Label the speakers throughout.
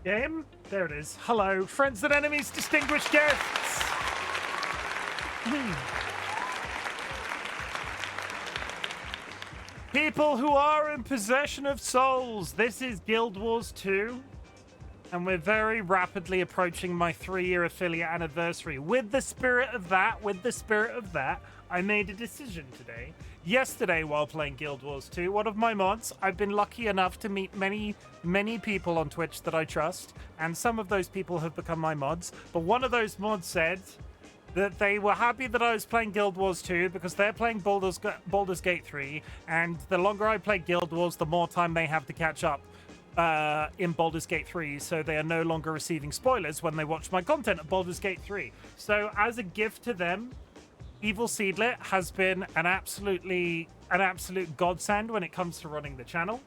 Speaker 1: Game? There it is. Hello, friends and enemies, distinguished guests. People who are in possession of souls. This is Guild Wars 2. And we're very rapidly approaching my 3-year affiliate anniversary. With the spirit of that, I made a decision today. Yesterday, while playing Guild Wars 2, one of my mods, I've been lucky enough to meet many people on Twitch that I trust, and some of those people have become my mods. But one of those mods said that they were happy that I was playing Guild Wars 2 because they're playing Baldur's Gate 3, and the longer I play Guild Wars, the more time they have to catch up in Baldur's Gate 3, so they are no longer receiving spoilers when they watch my content at Baldur's Gate 3. So as a gift to them, Evil Seedlet has been an absolute godsend when it comes to running the channel.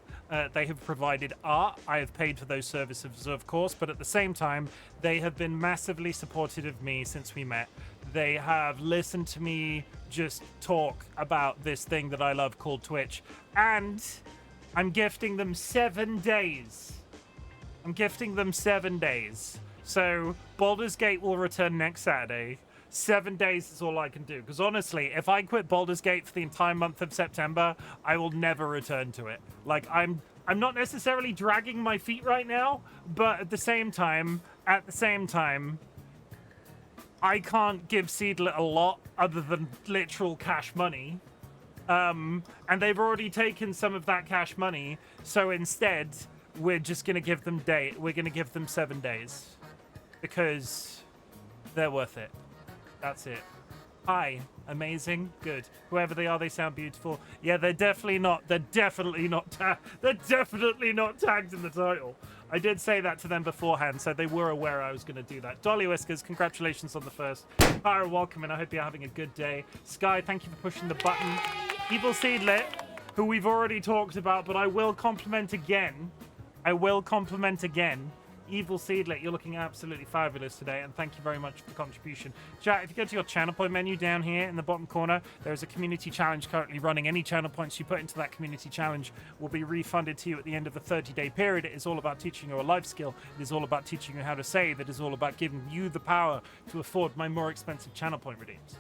Speaker 1: They have provided art. I have paid for those services, of course, but at the same time, they have been massively supportive of me since we met. They have listened to me just talk about this thing that I love called Twitch, and I'm gifting them 7 days. So Baldur's Gate will return next Saturday. 7 days is all I can do. Because honestly, if I quit Baldur's Gate for the entire month of September, I will never return to it. Like, I'm not necessarily dragging my feet right now, but at the same time, I can't give Seedlet a lot other than literal cash money. And they've already taken some of that cash money, so instead, we're just gonna give them 7 days. Because they're worth it. That's it. Hi. Amazing. Good. Whoever they are, they sound beautiful. Yeah, they're definitely not tagged in the title. I did say that to them beforehand, so they were aware I was going to do that. DollyWhiskers, congratulations on the first. Pyra, welcome, and I hope you're having a good day. Sky, thank you for pushing the button. Evil Seedlet, who we've already talked about, but I will compliment again. Evil Seedlet, you're looking absolutely fabulous today, and thank you very much for the contribution. Chat, if you go to your channel point menu down here in the bottom corner, there is a community challenge currently running. Any channel points you put into that community challenge will be refunded to you at the end of the 30-day period. It is all about teaching you a life skill. It is all about teaching you how to save. It is all about giving you the power to afford my more expensive channel point redeems.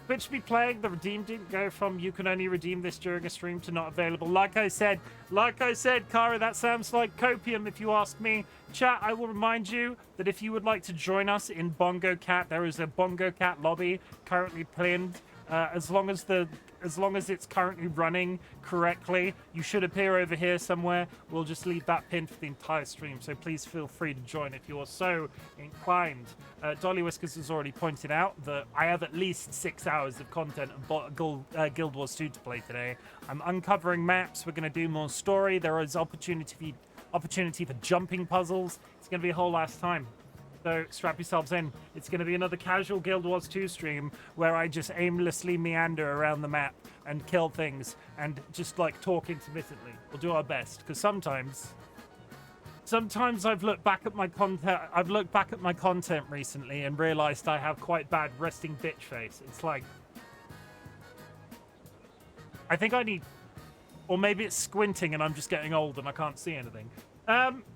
Speaker 1: Twitch be playing, the redeem didn't go from you can only redeem this during a stream to not available. Like I said, Kara, that sounds like copium if you ask me. Chat, I will remind you that if you would like to join us in Bongo Cat, there is a Bongo Cat lobby currently pinned. As long as it's currently running correctly, you should appear over here somewhere. We'll just leave that pinned for the entire stream, so please feel free to join if you are so inclined. DollyWhiskers has already pointed out that I have at least 6 hours of content of Guild Wars 2 to play today. I'm uncovering maps. We're going to do more story. There is opportunity for jumping puzzles. It's going to be a whole last time. So strap yourselves in. It's going to be another casual Guild Wars 2 stream where I just aimlessly meander around the map and kill things and just like talk intermittently. We'll do our best, because sometimes I've looked back at my content recently and realized I have quite bad resting bitch face. It's like, I think I need, or maybe it's squinting and I'm just getting old and I can't see anything.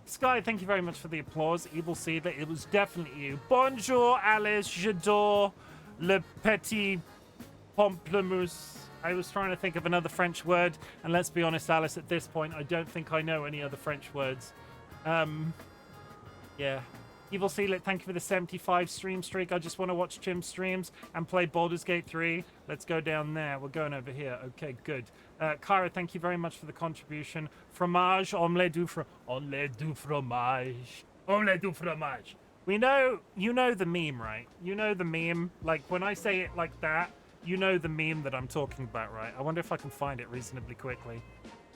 Speaker 1: Sky, thank you very much for the applause. Evil Seedlet, it was definitely you. Bonjour, Alice, j'adore le petit pamplemousse. I was trying to think of another French word, and let's be honest, Alice, at this point, I don't think I know any other French words. Yeah. Evil Seedlet, thank you for the 75 stream streak. I just want to watch Chim streams and play Baldur's Gate 3. Let's go down there. We're going over here. Okay, good. Kara, thank you very much for the contribution. Fromage, omelette du fromage. Omelette du fromage. You know the meme, right? You know the meme. Like, when I say it like that, you know the meme that I'm talking about, right? I wonder if I can find it reasonably quickly.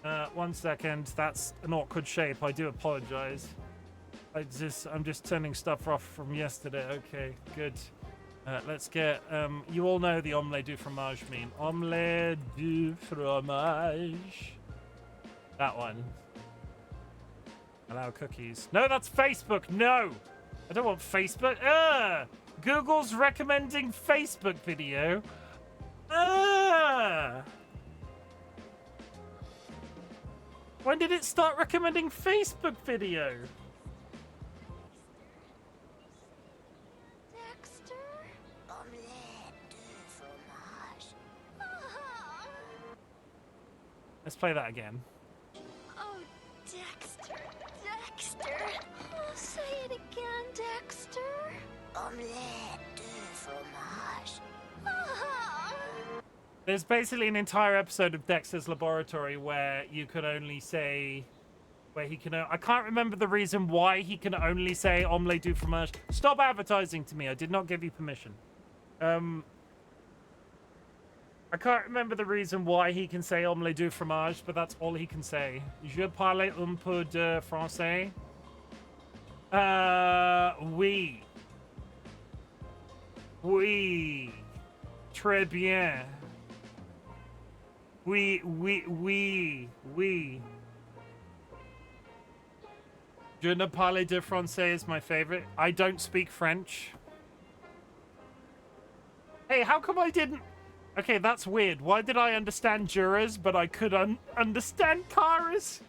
Speaker 1: 1 second. That's an awkward shape. I do apologize. I'm just turning stuff off from yesterday. Okay, good. Let's get, you all know the omelette du fromage meme. Omelette du fromage. That one. Allow cookies. No, that's Facebook. No! I don't want Facebook. Google's recommending Facebook video. When did it start recommending Facebook video? Let's play that again.
Speaker 2: Oh, Dexter, Dexter. Oh, say it again, Dexter. Omelette de fromage. Ah.
Speaker 1: There's basically an entire episode of Dexter's Laboratory where you can only say... Where he can... I can't remember the reason why he can only say omelette du fromage. Stop advertising to me. I did not give you permission. I can't remember the reason why he can say omelette du fromage, but that's all he can say. Je parle un peu de français. Oui. Oui. Très bien. Oui, oui, oui, oui. Je ne parle de français is my favorite. I don't speak French. Hey, how come I didn't... Okay, that's weird. Why did I understand Juras, but I could understand Karas?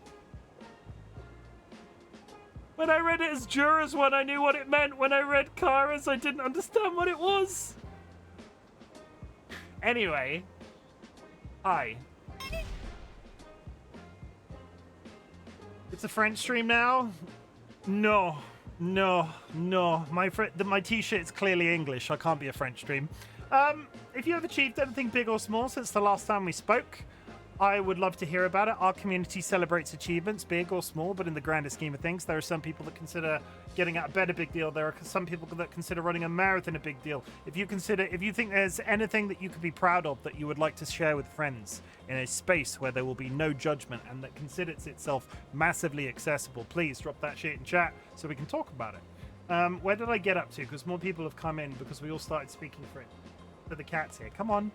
Speaker 1: When I read it as Juras, when I knew what it meant. When I read Karas, I didn't understand what it was. Anyway. Hi. It's a French stream now? No. No. No. My t-shirt is clearly English. I can't be a French stream. If you have achieved anything big or small since the last time we spoke, I would love to hear about it. Our community celebrates achievements, big or small, but in the grander scheme of things, there are some people that consider getting out of bed a big deal. There are some people that consider running a marathon a big deal. If you think there's anything that you could be proud of that you would like to share with friends in a space where there will be no judgment and that considers itself massively accessible, please drop that shit in chat so we can talk about it. Where did I get up to? Because more people have come in because we all started speaking for it. For the cats here. Come on.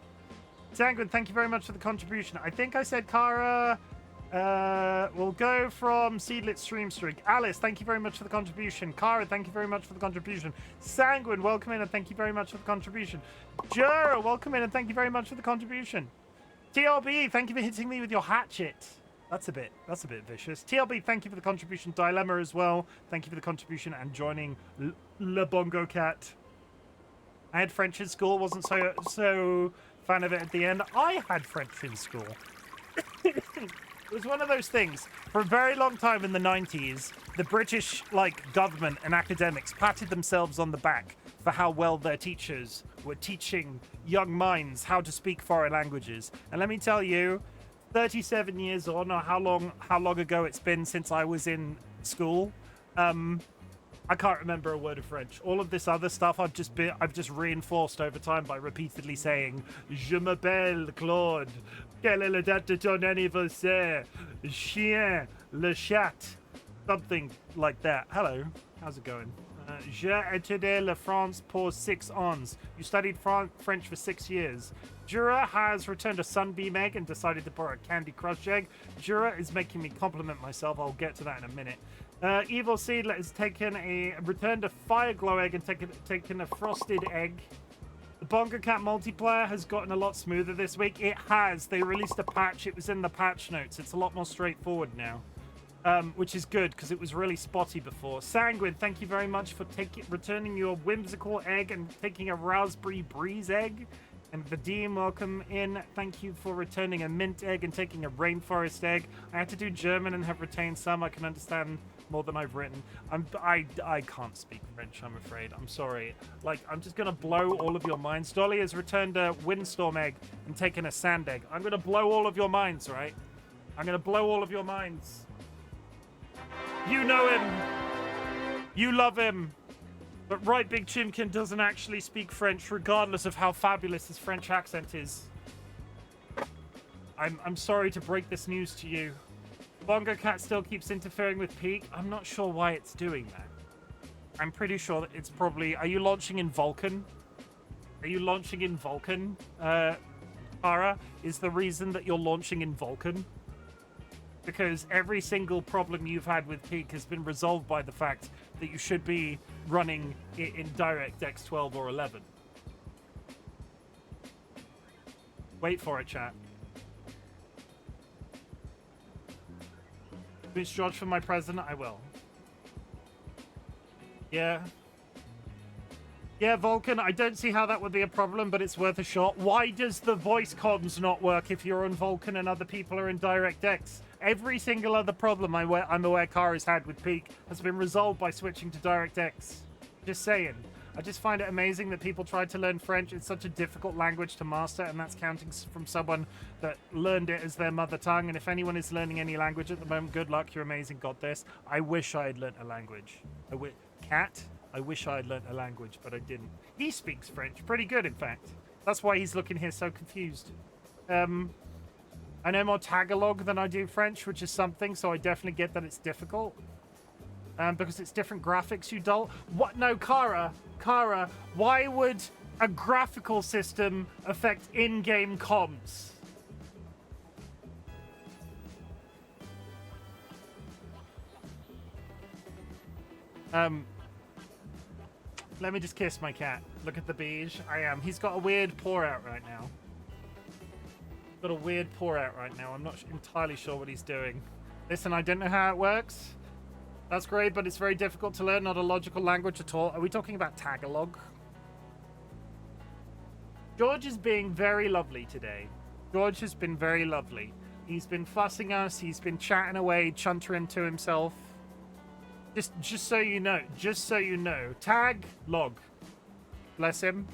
Speaker 1: Sanguine, thank you very much for the contribution. I think I said Kara. We'll go from Seedlit Stream Streak. Alice, thank you very much for the contribution. Kara, thank you very much for the contribution. Sanguine, welcome in and thank you very much for the contribution. Jura, welcome in and thank you very much for the contribution. TLB, thank you for hitting me with your hatchet. That's a bit vicious. TLB, thank you for the contribution. Dilemma as well. Thank you for the contribution and joining Le Bongo Cat. I had French in school, wasn't so fan of it at the end. I had French in school. It was one of those things. For a very long time in the 90s, the British government and academics patted themselves on the back for how well their teachers were teaching young minds how to speak foreign languages. And let me tell you, 37 years on, or how long ago it's been since I was in school, I can't remember a word of French. All of this other stuff I've just reinforced over time by repeatedly saying Je m'appelle Claude. Quelle est la date de ton anniversaire? Chien, le chat. Something like that. Hello. How's it going? J'ai étudié la France pour 6 ans. You studied French for 6 years. Jura has returned a Sunbeam egg and decided to borrow a Candy Crush egg. Jura is making me compliment myself. I'll get to that in a minute. Evil Seedlet has returned a Fire Glow egg and taken a Frosted egg. The Bongo Cat multiplayer has gotten a lot smoother this week. It has. They released a patch. It was in the patch notes. It's a lot more straightforward now, which is good because it was really spotty before. Sanguine, thank you very much for returning your whimsical egg and taking a Raspberry Breeze egg. And Vadim, welcome in. Thank you for returning a mint egg and taking a rainforest egg. I had to do German and have retained some. I can understand more than I've written. I can't speak French, I'm afraid. I'm sorry. I'm just gonna blow all of your minds. Dolly has returned a windstorm egg and taken a sand egg. I'm gonna blow all of your minds, right? I'm gonna blow all of your minds. You know him. You love him. But RightBigChimken doesn't actually speak French, regardless of how fabulous his French accent is. I'm sorry to break this news to you. Bongo Cat still keeps interfering with Peak. I'm not sure why it's doing that. I'm pretty sure that it's probably... Are you launching in Vulcan? Are you launching in Vulcan? Ara, is the reason that you're launching in Vulcan? Because every single problem you've had with Peak has been resolved by the fact that you should be running it in DirectX 12 or 11. Wait for it, chat. Boost George for my president? I will. Yeah. Yeah, Vulcan, I don't see how that would be a problem, but it's worth a shot. Why does the voice comms not work if you're on Vulcan and other people are in DirectX? Every single other problem I'm aware Kara's had with Peak has been resolved by switching to DirectX. Just saying. I just find it amazing that people try to learn French. It's such a difficult language to master, and that's counting from someone that learned it as their mother tongue. And if anyone is learning any language at the moment, good luck. You're amazing. Got this. I wish I had learnt a language. Cat? I wish I had learnt a language, but I didn't. He speaks French pretty good, in fact. That's why he's looking here so confused. I know more Tagalog than I do French, which is something, so I definitely get that it's difficult. Because it's different graphics, you doll. What? No, Kara, why would a graphical system affect in-game comms? Let me just kiss my cat. Look at the beige. I am. He's got a weird pour out right now. Got a weird pour out right now. I'm not entirely sure what he's doing. Listen, I don't know how it works. That's great, but it's very difficult to learn. Not a logical language at all. Are we talking about Tagalog? George is being very lovely today. George has been very lovely. He's been fussing us. He's been chatting away, chuntering to himself. Just so you know, tag log. Bless him.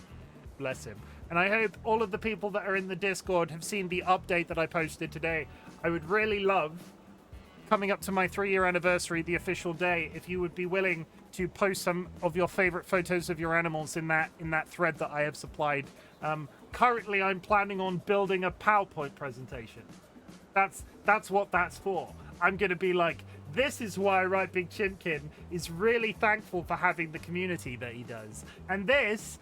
Speaker 1: Bless him. And I hope all of the people that are in the Discord have seen the update that I posted today. I would really love, coming up to my 3-year anniversary, the official day, if you would be willing to post some of your favorite photos of your animals in that thread that I have supplied. Currently, I'm planning on building a PowerPoint presentation. That's what that's for. I'm going to be like, this is why RightBigChimken is really thankful for having the community that he does. And this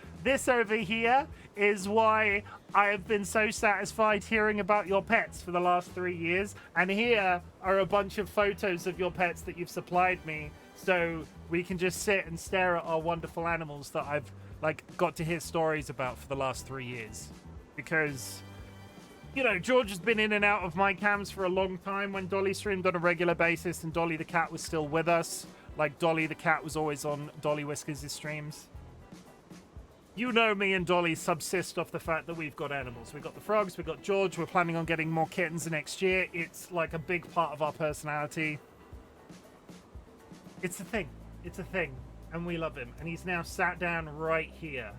Speaker 1: over here is why I have been so satisfied hearing about your pets for the last 3 years. And here are a bunch of photos of your pets that you've supplied me, so we can just sit and stare at our wonderful animals that I've got to hear stories about for the last 3 years. Because, you know, George has been in and out of my cams for a long time. When Dolly streamed on a regular basis and Dolly the cat was still with us, like Dolly the cat was always on DollyWhiskers' streams. You know, me and Dolly subsist off the fact that we've got animals. We've got the frogs, we've got George, we're planning on getting more kittens next year. It's like a big part of our personality. It's a thing. It's a thing. And we love him. And he's now sat down right here.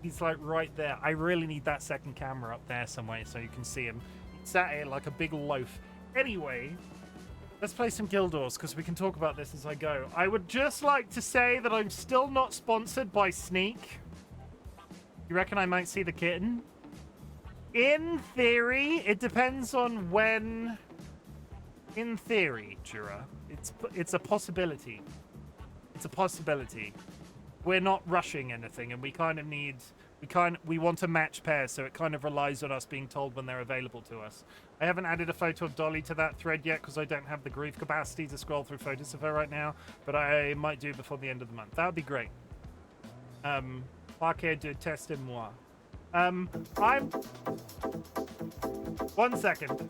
Speaker 1: He's like right there. I really need that second camera up there somewhere so you can see him. He sat here like a big loaf. Anyway, let's play some Guildors because we can talk about this as I go. I would just like to say that I'm still not sponsored by Sneak. You reckon I might see the kitten? In theory, it depends on when. In theory, Jura, it's a possibility. It's a possibility. We're not rushing anything, and we kind of need. We want a match pair, so it kind of relies on us being told when they're available to us. I haven't added a photo of Dolly to that thread yet because I don't have the grief capacity to scroll through photos of her right now, but I might do before the end of the month. That would be great. Parquet de tester moi. I'm. 1 second.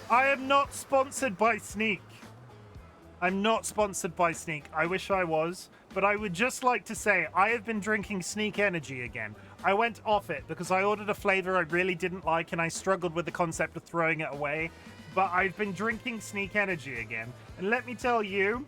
Speaker 1: I am not sponsored by Sneak. I'm not sponsored by Sneak. I wish I was, but I would just like to say I have been drinking Sneak Energy again. I went off it because I ordered a flavor I really didn't like and I struggled with the concept of throwing it away, but I've been drinking Sneak Energy again. And let me tell you,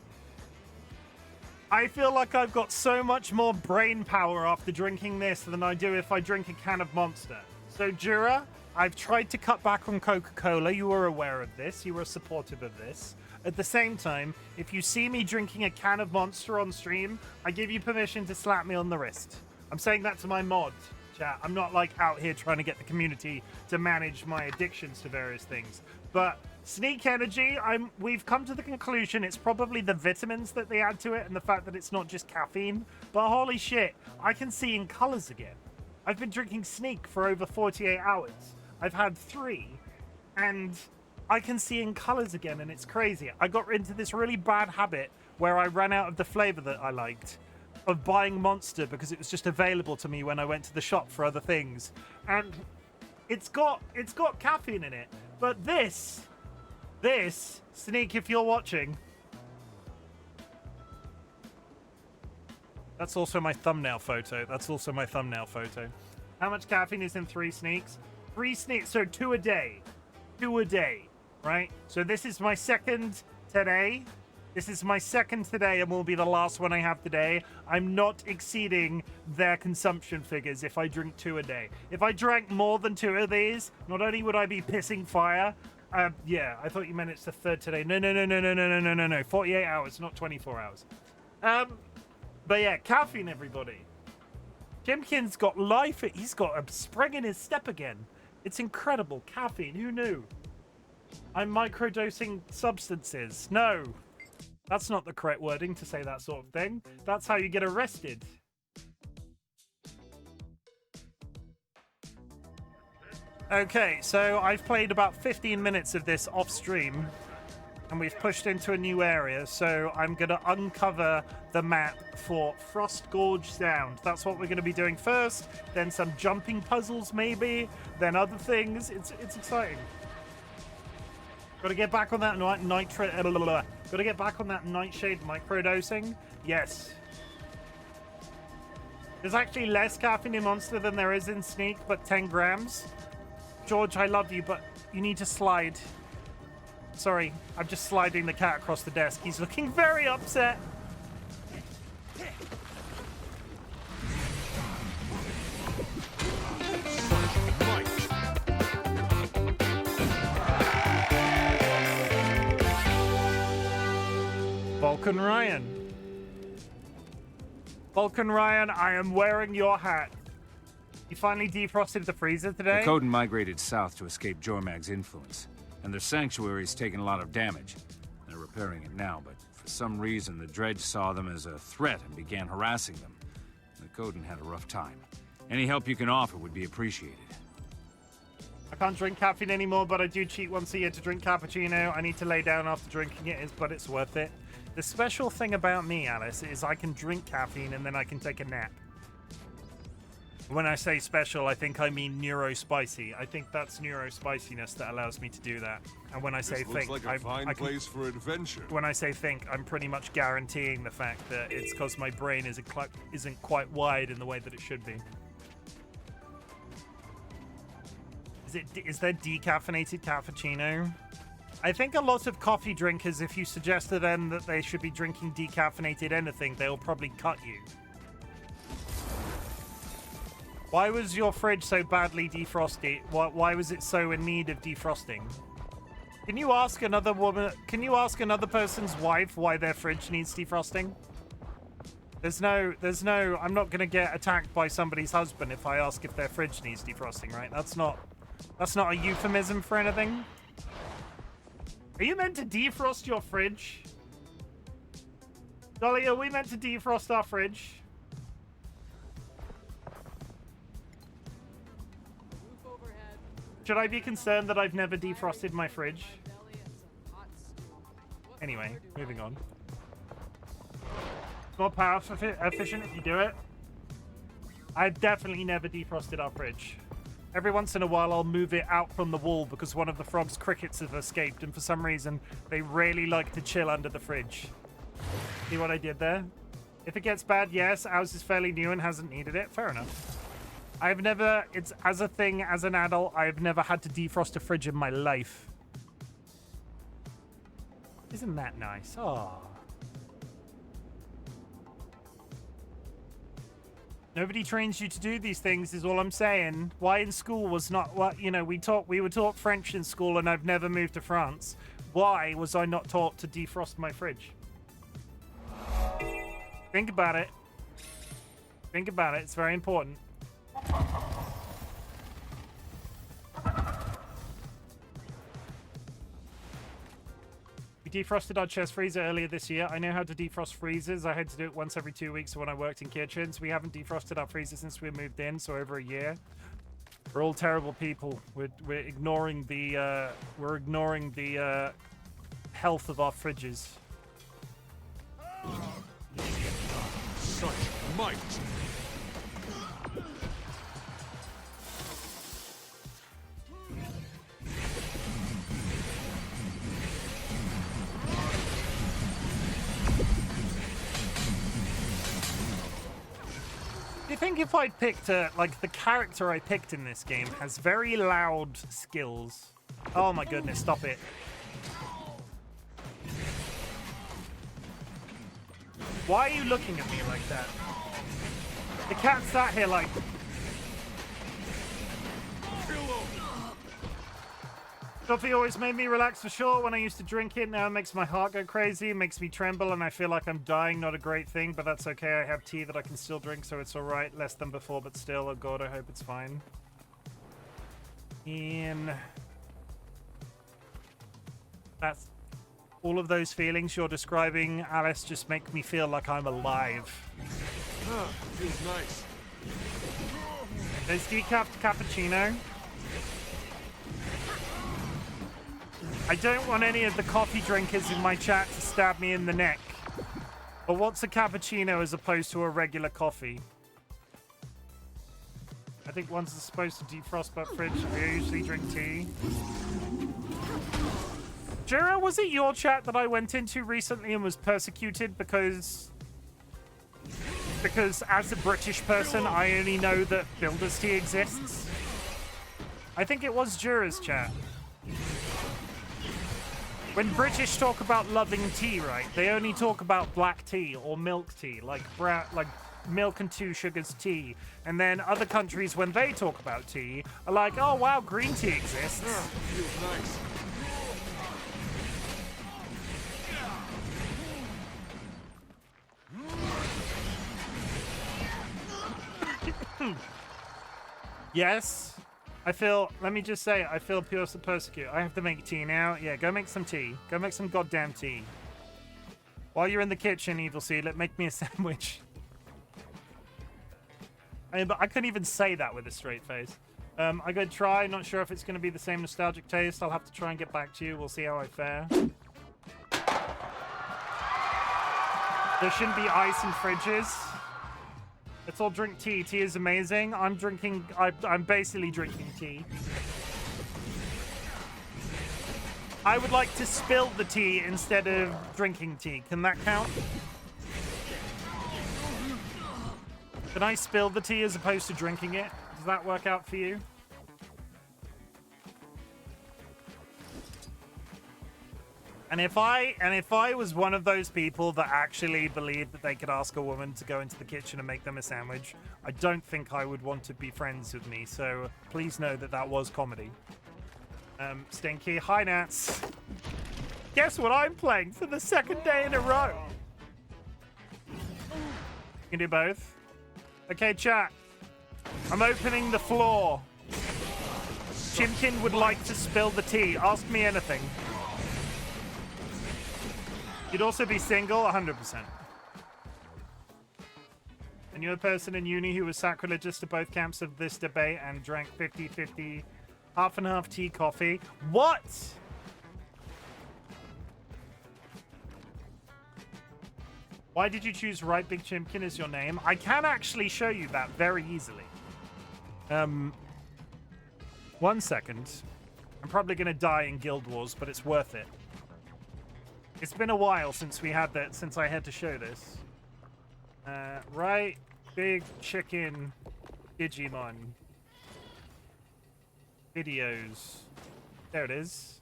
Speaker 1: I feel like I've got so much more brain power after drinking this than I do if I drink a can of Monster. So, Jura, I've tried to cut back on Coca-Cola. You were aware of this. You were supportive of this. At the same time, if you see me drinking a can of Monster on stream, I give you permission to slap me on the wrist. I'm saying that to my mod, chat. I'm not like out here trying to get the community to manage my addictions to various things. But Sneak Energy, we've come to the conclusion it's probably the vitamins that they add to it and the fact that it's not just caffeine. But holy shit, I can see in colors again. I've been drinking Sneak for over 48 hours. I've had 3, and I can see in colors again, and it's crazy. I got into this really bad habit where I ran out of the flavor that I liked of buying Monster because it was just available to me when I went to the shop for other things. And it's got caffeine in it. But this, Sneak, if you're watching, that's also my thumbnail photo. How much caffeine is in 3 Sneaks? 3 Sneaks, so 2 a day. 2 a day, right? So this is my second today. And will be the last one I have today. I'm not exceeding their consumption figures if I drink 2 a day. If I drank more than 2 of these, not only would I be pissing fire, yeah, I thought you meant it's the third today. No. 48 hours, not 24 hours. But yeah, caffeine, everybody. Chimken's got life. He's got a spring in his step again. It's incredible. Caffeine, who knew? I'm microdosing substances. No. That's not the correct wording to say that sort of thing. That's how you get arrested. Okay, so I've played about 15 minutes of this off stream, and we've pushed into a new area, so I'm going to uncover the map for Frost Gorge Sound. That's what we're going to be doing first, then some jumping puzzles maybe, then other things. It's exciting. Got to get back on that Got to get back on that nightshade microdosing. Yes. There's actually less caffeine in Monster than there is in Sneak, but 10 grams. George, I love you, but you need to slide. Sorry, I'm just sliding the cat across the desk. He's looking very upset. Vulcan Ryan, I am wearing your hat. You finally defrosted the freezer today?
Speaker 3: The Coden migrated south to escape Jormag's influence, and their sanctuary's taken a lot of damage. They're repairing it now, but for some reason the Dredge saw them as a threat and began harassing them. The Coden had a rough time. Any help you can offer would be appreciated.
Speaker 1: I can't drink caffeine anymore, but I do cheat once a year to drink cappuccino. I need to lay down after drinking it, but it's worth it. The special thing about me, Alice, is I can drink caffeine and then I can take a nap. When I say special, I think I mean neurospicy. I think that's neurospiciness that allows me to do that. And when I say
Speaker 4: this looks
Speaker 1: think,
Speaker 4: like a fine place for adventure.
Speaker 1: When I say think, I'm pretty much guaranteeing the fact that it's because my brain isn't quite wide in the way that it should be. Is there decaffeinated cappuccino? I think a lot of coffee drinkers, if you suggest to them that they should be drinking decaffeinated anything, they'll probably cut you. Why was your fridge so badly defrosted? Why was it so in need of defrosting? Can you ask another person's wife why their fridge needs defrosting? There's no, I'm not going to get attacked by somebody's husband if I ask if their fridge needs defrosting, right? That's not a euphemism for anything. Are you meant to defrost your fridge? Dolly, are we meant to defrost our fridge? Should I be concerned that I've never defrosted my fridge? Anyway, moving on. It's more power efficient if you do it. I've definitely never defrosted our fridge. Every once in a while, I'll move it out from the wall because one of the frog's crickets have escaped, and for some reason, they really like to chill under the fridge. See what I did there? If it gets bad, yes. Ours is fairly new and hasn't needed it. Fair enough. I've never, it's as a thing, as an adult, I've never had to defrost a fridge in my life. Isn't that nice? Oh. Nobody trains you to do these things is all I'm saying. Why in school was not what, you know, we were taught French in school and I've never moved to France. Why was I not taught to defrost my fridge? Think about it. Think about it. It's very important. We defrosted our chest freezer earlier this year. I know how to defrost freezers. I had to do it once every 2 weeks when I worked in kitchens. We haven't defrosted our freezer since we moved in, so over a year. We're all terrible people. We're ignoring the health of our fridges.
Speaker 4: Such might!
Speaker 1: Do you think if I'd picked like the character I picked in this game has very loud skills? Oh my goodness, stop it. Why are you looking at me like that? The cat sat here like... Coffee always made me relax for sure when I used to drink it. Now it makes my heart go crazy, it makes me tremble, and I feel like I'm dying. Not a great thing, but that's okay. I have tea that I can still drink, so it's alright. Less than before, but still. Oh god, I hope it's fine. That's... all of those feelings you're describing, Alice, just make me feel like I'm alive.
Speaker 4: Ah, feels nice.
Speaker 1: There's decaf cappuccino. I don't want any of the coffee drinkers in my chat to stab me in the neck. But what's a cappuccino as opposed to a regular coffee? I think one's supposed to defrost but fridge. I usually drink tea. Jura, was it your chat that I went into recently and was persecuted because as a British person, I only know that Builder's tea exists? I think it was Jura's chat. When British talk about loving tea, right, they only talk about black tea or milk tea, like milk and 2 sugars tea. And then other countries, when they talk about tea, are like, oh wow, green tea exists.
Speaker 4: Ah, feels nice.
Speaker 1: Yes. Let me just say, I feel pure to persecute. I have to make tea now. Yeah, go make some tea. Go make some goddamn tea. While you're in the kitchen, Evil Seedlet, make me a sandwich. But I couldn't even say that with a straight face. I'm going to try. Not sure if it's going to be the same nostalgic taste. I'll have to try and get back to you. We'll see how I fare. There shouldn't be ice in fridges. Let's all drink tea. Tea is amazing. I'm basically drinking tea. I would like to spill the tea instead of drinking tea. Can that count? Can I spill the tea as opposed to drinking it? Does that work out for you? And if I was one of those people that actually believed that they could ask a woman to go into the kitchen and make them a sandwich, I don't think I would want to be friends with me. So please know that that was comedy. Stinky, hi Nats. Guess what I'm playing for the second day in a row? You can do both. Okay, chat. I'm opening the floor. Chimken would like to spill the tea. Ask me anything. You'd also be single, 100%. And you're a person in uni who was sacrilegious to both camps of this debate and drank 50-50, half and half tea coffee. What? Why did you choose RightBigChimken as your name? I can actually show you that very easily. 1 second. I'm probably going to die in Guild Wars, but it's worth it. It's been a while since we had that, since I had to show this. RightBigChimken Digimon videos. There it is.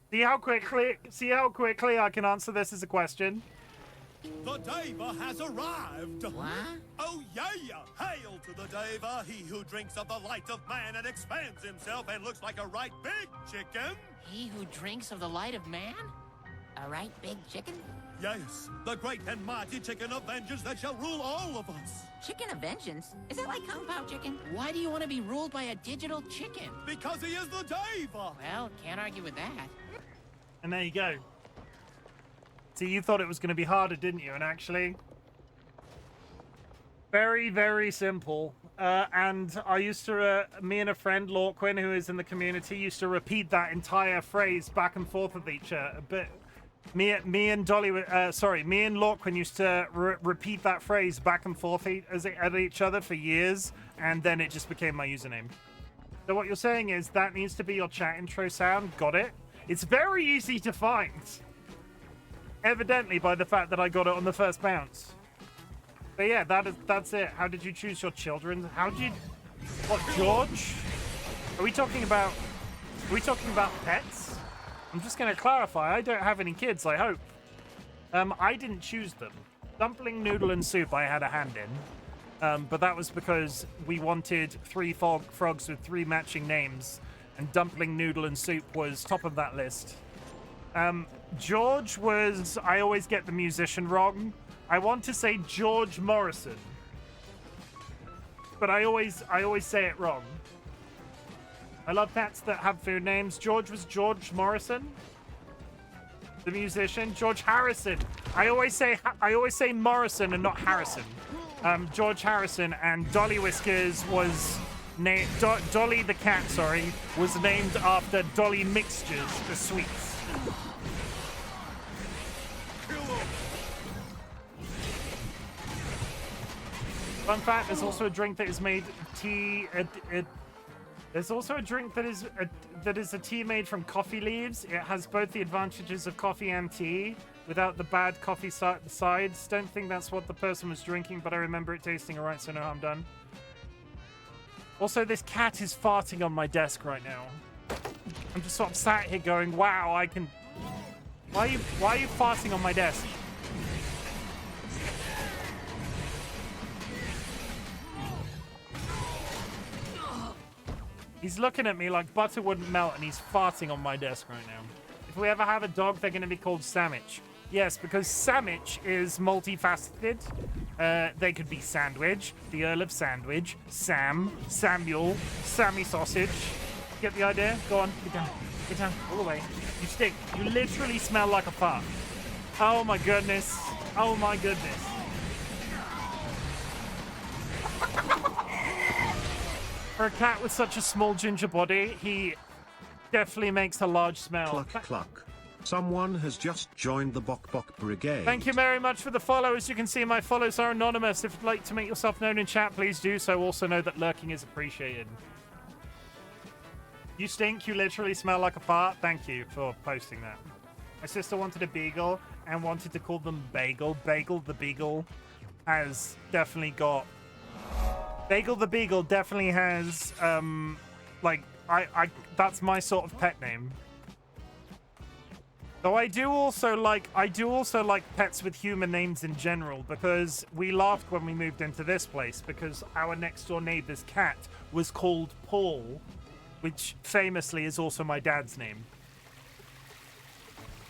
Speaker 1: See how quickly I can answer this as a question.
Speaker 5: The Deva has arrived!
Speaker 6: What?
Speaker 5: Oh yeah! Hail to the Deva, he who drinks of the light of man and expands himself and looks like a right big chicken!
Speaker 6: He who drinks of the light of man? A right big chicken?
Speaker 5: Yes, the great and mighty chicken of vengeance that shall rule all of us!
Speaker 6: Chicken of vengeance? Is that like Kung Pao chicken? Why do you want to be ruled by a digital chicken?
Speaker 5: Because he is the Deva!
Speaker 6: Well, can't argue with that.
Speaker 1: And there you go. See, you thought it was going to be harder, didn't you? And actually, Very, very simple. And I used to, me and a friend, Lorquin, who is in the community, used to repeat that entire phrase back and forth with each other. But me and Lorquin used to repeat that phrase back and forth at each other for years, and then it just became my username. So what you're saying is that needs to be your chat intro sound. Got it? It's very easy to find. Evidently by the fact that I got it on the first bounce. But yeah, that's it. How did you choose your children? How did you... What, George? Are we talking about pets? I'm just going to clarify. I don't have any kids, I hope. I didn't choose them. Dumpling, Noodle, and Soup I had a hand in. But that was because we wanted 3 frogs with 3 matching names. And Dumpling, Noodle, and Soup was top of that list. George was... I always get the musician wrong. I want to say George Morrison, but I always say it wrong. I love pets that have food names. George was George Morrison, the musician. George Harrison. I always say Morrison and not Harrison. George Harrison. And DollyWhiskers was named Dolly the cat. Sorry, was named after DollyMixtures, the sweets. Fun fact, there's also a drink that is made there's also a drink that is a tea made from coffee leaves. It has both the advantages of coffee and tea without the bad coffee sides. Don't think that's what the person was drinking, but I remember it tasting alright, so no harm done. Also, this cat is farting on my desk right now. I'm just sort of sat here going, wow, I can... Why are you farting on my desk? He's looking at me like butter wouldn't melt, and he's farting on my desk right now. If we ever have a dog, they're going to be called Sandwich. Yes, because Sandwich is multifaceted. They could be Sandwich, the Earl of Sandwich, Sam, Samuel, Sammy Sausage. Get the idea? Go on, get down, all the way. You stink. You literally smell like a fart. Oh my goodness. Oh my goodness. For a cat with such a small ginger body, he definitely makes a large smell.
Speaker 7: Cluck, cluck. Someone has just joined the Bok Bok Brigade.
Speaker 1: Thank you very much for the follow. As you can see, my follows are anonymous. If you'd like to make yourself known in chat, please do so. Also know that lurking is appreciated. You stink. You literally smell like a fart. Thank you for posting that. My sister wanted a beagle and wanted to call them Bagel. Bagel the Beagle has definitely got... Bagel the Beagle definitely has, that's my sort of pet name. Though I do also like pets with human names in general, because we laughed when we moved into this place because our next door neighbor's cat was called Paul, which famously is also my dad's name.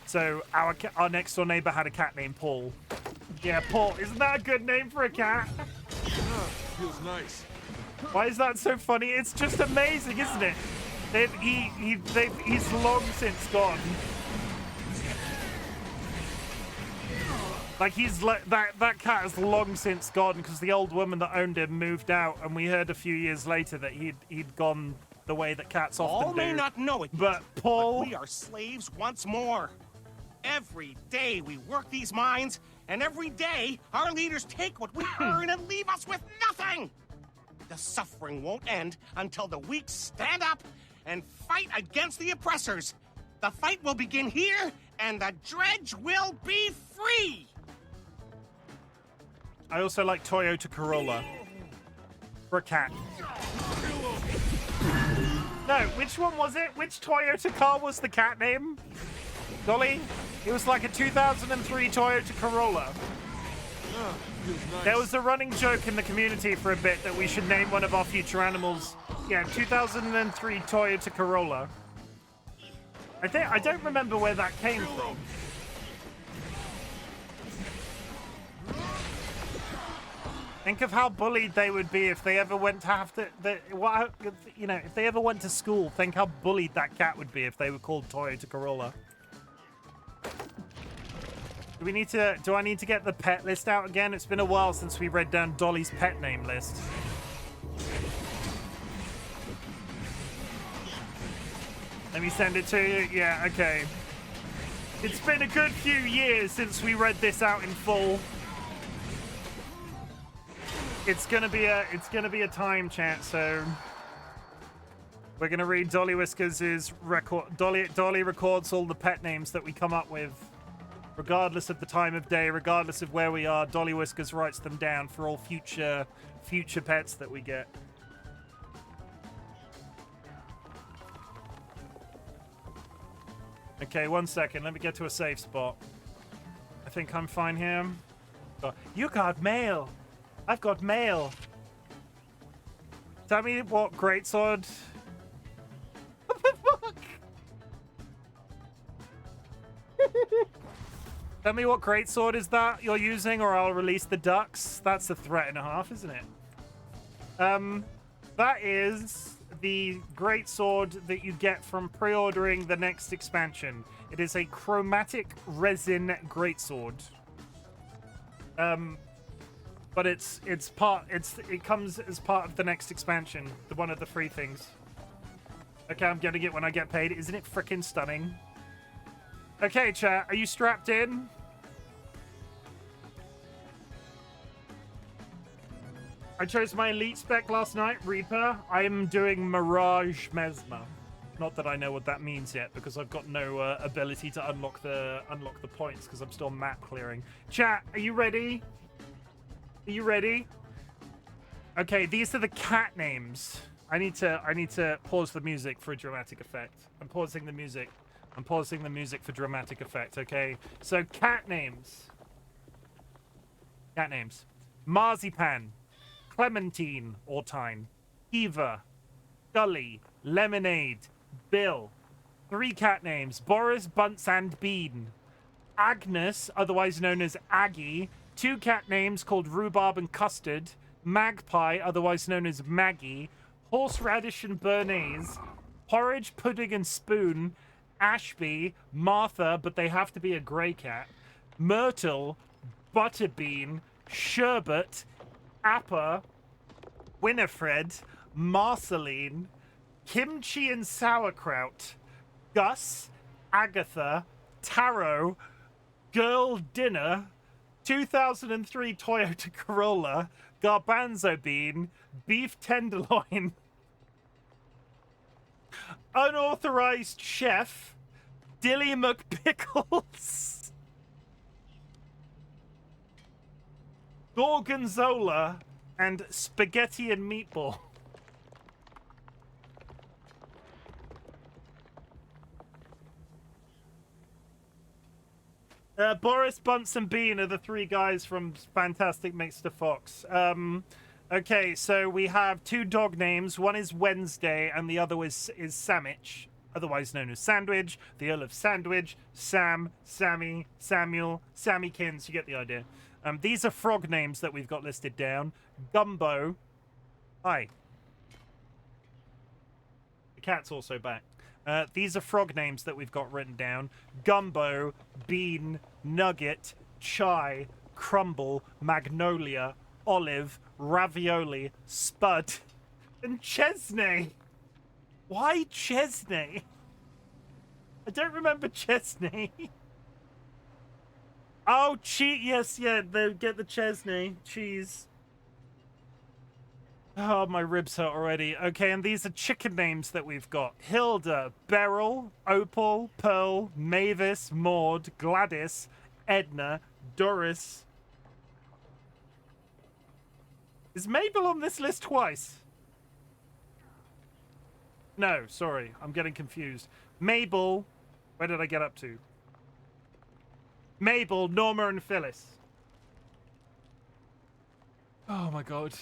Speaker 1: So our next door neighbor had a cat named Paul. Yeah, Paul. Isn't that a good name for a cat?
Speaker 4: Feels nice.
Speaker 1: Why is that so funny? It's just amazing, isn't it? He's long since gone. Like that cat has long since gone because the old woman that owned him moved out, and we heard a few years later that he'd gone the way that cats often
Speaker 8: All
Speaker 1: do.
Speaker 8: may not know it,
Speaker 1: but Paul,
Speaker 8: but we are slaves once more. Every day we work these mines, and every day our leaders take what we earn and leave us with nothing. The suffering won't end until the weak stand up and fight against the oppressors. The fight will begin here, and the dredge will be free.
Speaker 1: I also like Toyota Corolla for a cat. No, which one was it? Which Toyota car was the cat name? Dolly? It was like a 2003 Toyota Corolla.
Speaker 4: Feels nice.
Speaker 1: There was a running joke in the community for a bit that we should name one of our future animals. Yeah, 2003 Toyota Corolla. I don't remember where that came from. Think of how bullied they would be if they ever went to have to, if they ever went to school. Think how bullied that cat would be if they were called Toyota Corolla. Do I need to get the pet list out again? It's been a while since we read down Dolly's pet name list. Let me send it to you. Yeah, okay. It's been a good few years since we read this out in full. It's gonna be a time chat, so we're gonna read DollyWhiskers' record. Dolly records all the pet names that we come up with, regardless of the time of day, regardless of where we are. DollyWhiskers writes them down for all future pets that we get. Okay, 1 second. Let me get to a safe spot. I think I'm fine here. Oh, you got mail. I've got mail. Tell me what greatsword. What the fuck? Tell me what greatsword is that you're using, or I'll release the ducks. That's a threat and a half, isn't it? That is the greatsword that you get from pre-ordering the next expansion. It is a chromatic resin greatsword. But it comes as part of the next expansion, one of the free things. Okay, I'm getting it when I get paid. Isn't it freaking stunning? Okay, chat, are you strapped in? I chose my elite spec last night, Reaper. I am doing Mirage Mesmer. Not that I know what that means yet, because I've got no ability to unlock the points, because I'm still map clearing. Chat, are you ready? Are you ready? Okay, these are the cat names. I need to pause the music for a dramatic effect. I'm pausing the music. I'm pausing the music for dramatic effect, okay? So, cat names. Cat names. Marzipan. Clementine or Tine. Eva. Gully. Lemonade. Bill. 3 cat names. Boris, Bunce, and Bean. Agnes, otherwise known as Aggie. 2 cat names called Rhubarb and Custard. Magpie, otherwise known as Maggie. Horseradish and Bernaise. Porridge, Pudding, and Spoon. Ashby, Martha, but they have to be a grey cat. Myrtle, Butterbean, Sherbet, Appa, Winifred, Marceline, Kimchi and Sauerkraut, Gus, Agatha, Taro, Girl Dinner, 2003 Toyota Corolla, Garbanzo Bean, Beef Tenderloin, Unauthorized Chef, Dilly McPickles, Gorgonzola, and Spaghetti and Meatball. Boris, Bunce, and Bean are the 3 guys from Fantastic Mr. Fox. Okay, so we have 2 dog names. One is Wednesday, and the other is Sandwich, otherwise known as Sandwich, the Earl of Sandwich, Sam, Sammy, Samuel, Sammykins. You get the idea. These are frog names that we've got listed down. Gumbo. Hi. The cat's also back. These are frog names that we've got written down. Gumbo, Bean, Nugget, Chai, Crumble, Magnolia, Olive, Ravioli, Spud, and Chesney. Why Chesney? I don't remember Chesney. Oh, yes, yeah, they get the Chesney. Cheese. Oh, my ribs hurt already. Okay, and these are chicken names that we've got. Hilda, Beryl, Opal, Pearl, Mavis, Maud, Gladys, Edna, Doris. Is Mabel on this list twice? No, sorry. I'm getting confused. Mabel. Where did I get up to? Mabel, Norma, and Phyllis. Oh, my God.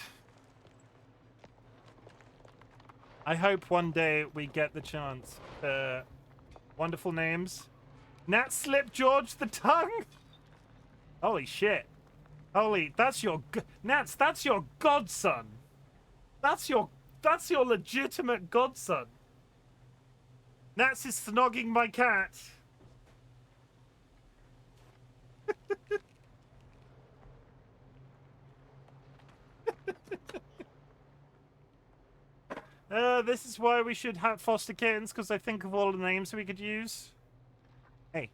Speaker 1: I hope one day we get the chance. Wonderful names. Nat Slip George the Tongue. Holy shit. Holy, that's your Nats, that's your godson. That's your legitimate godson. Nats is snogging my cat. This is why we should have foster kittens, because I think of all the names we could use. Hey.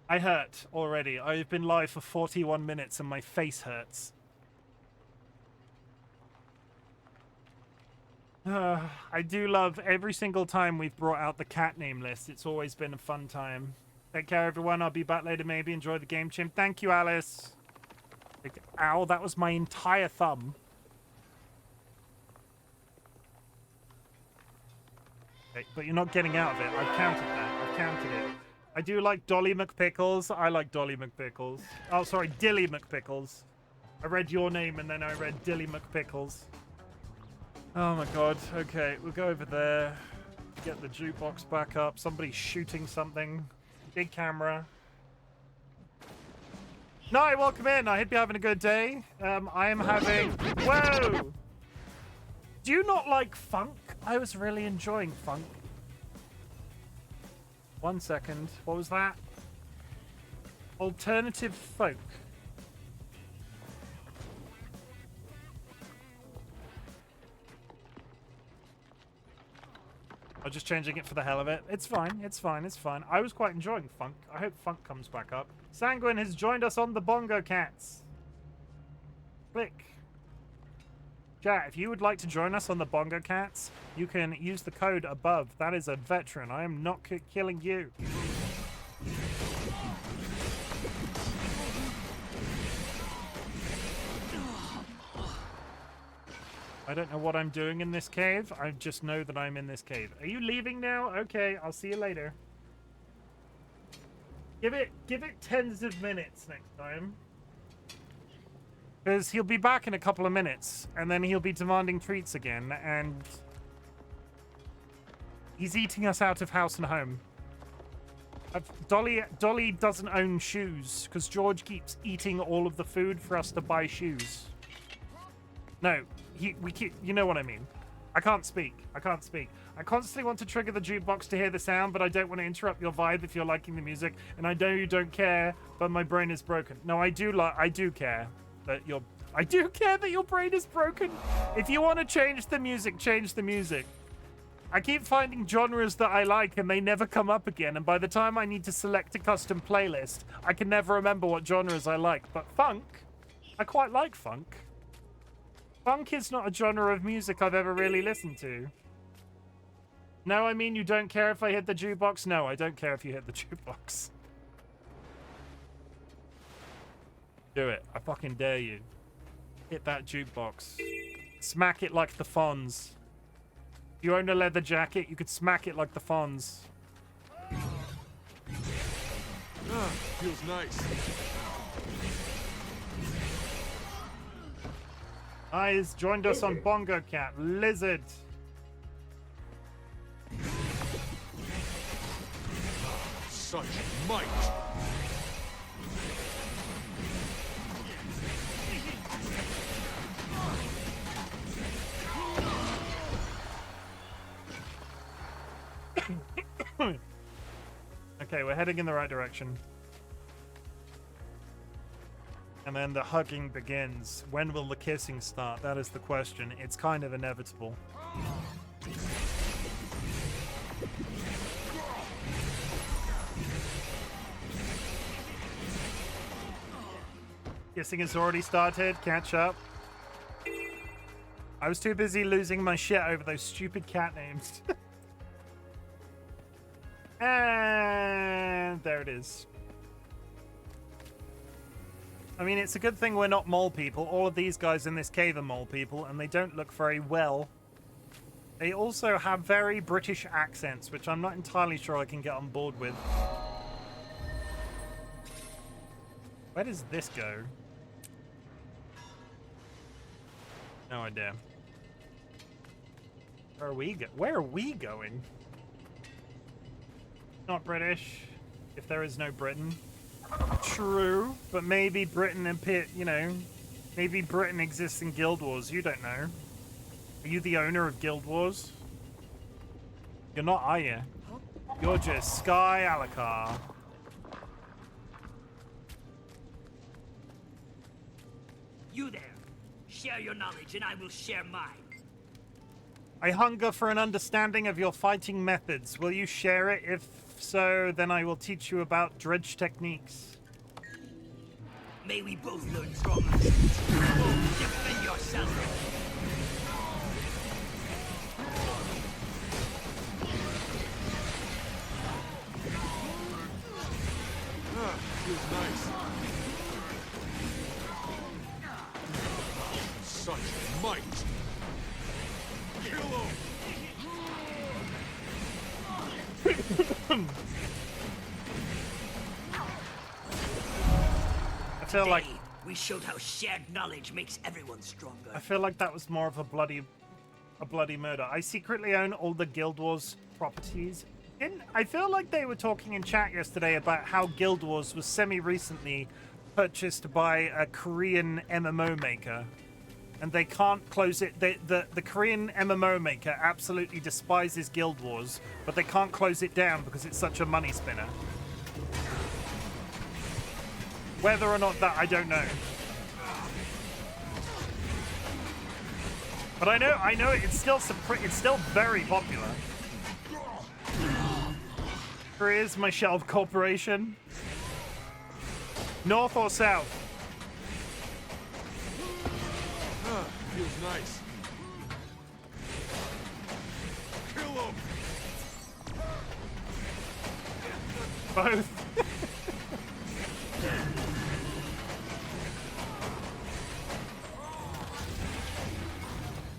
Speaker 1: I hurt already. I've been live for 41 minutes and my face hurts. I do love every single time we've brought out the cat name list. It's always been a fun time. Take care, everyone. I'll be back later, maybe. Enjoy the game, Chim. Thank you, Alice. Ow, that was my entire thumb. Okay, but you're not getting out of it. I've counted that. I've counted it. I do like Dolly McPickles. I like Dolly McPickles. Oh, sorry, Dilly McPickles. I read your name and then I read Dilly McPickles. Oh my god. Okay, we'll go over there. Get the jukebox back up. Somebody's shooting something. Big camera. No, welcome in. I hope you're having a good day. I am having... Whoa! Do you not like funk? I was really enjoying funk. 1 second. What was that? Alternative folk. I'm just changing it for the hell of it. It's fine. It's fine. It's fine. I was quite enjoying funk. I hope funk comes back up. Sanguine has joined us on the Bongo Cats. Click. Chat, if you would like to join us on the Bongo Cats, you can use the code above. That is a veteran. I am not killing you. I don't know what I'm doing in this cave. I just know that I'm in this cave. Are you leaving now? Okay, I'll see you later. Give it tens of minutes next time. Because he'll be back in a couple of minutes, and then he'll be demanding treats again, and he's eating us out of house and home. Dolly doesn't own shoes, because George keeps eating all of the food for us to buy shoes. No, you know what I mean. I can't speak. I constantly want to trigger the jukebox to hear the sound, but I don't want to interrupt your vibe if you're liking the music, and I know you don't care, but my brain is broken. No, I do care. I do care that your brain is broken. If you want to change the music, change the music. I keep finding genres that I like and they never come up again, and by the time I need to select a custom playlist, I can never remember what genres I like. But funk, I quite like funk. Funk is not a genre of music I've ever really listened to. No, I mean you don't care if I hit the jukebox? No, I don't care if you hit the jukebox. Do it. I fucking dare you. Hit that jukebox. Smack it like the Fonz. If you own a leather jacket, you could smack it like the Fonz.
Speaker 4: Feels nice.
Speaker 1: Eyes joined us on Bongo Cat. Lizard.
Speaker 4: Such might.
Speaker 1: Okay, we're heading in the right direction. And then the hugging begins. When will the kissing start? That is the question. It's kind of inevitable. Kissing has already started. Catch up. I was too busy losing my shit over those stupid cat names. And there it is. I mean, it's a good thing we're not mole people. All of these guys in this cave are mole people, and they don't look very well. They also have very British accents, which I'm not entirely sure I can get on board with. Where does this go? No idea. Where are we going? Not British, if there is no Britain. True, but maybe Britain and Pitt, you know, maybe Britain exists in Guild Wars. You don't know. Are you the owner of Guild Wars? You're not, are you? You're just Sky Alakar.
Speaker 9: You there. Share your knowledge and I will share mine.
Speaker 1: I hunger for an understanding of your fighting methods. Will you share it? If so, then I will teach you about dredge techniques.
Speaker 9: May we both learn strong lessons. Both defend yourself.
Speaker 4: Feels nice. Such might. Kill him.
Speaker 1: I feel like
Speaker 9: Today, we showed how shared knowledge makes everyone stronger.
Speaker 1: I feel like that was more of a bloody murder. I secretly own all the Guild Wars properties. I feel like they were talking in chat yesterday about how Guild Wars was semi-recently purchased by a Korean MMO maker. And they can't close it. The Korean MMO maker absolutely despises Guild Wars, but they can't close it down because it's such a money spinner. Whether or not that, I don't know. But I know it's still very popular. Korea's my shelf corporation. North or south?
Speaker 4: Feels nice. Kill him.
Speaker 1: Both.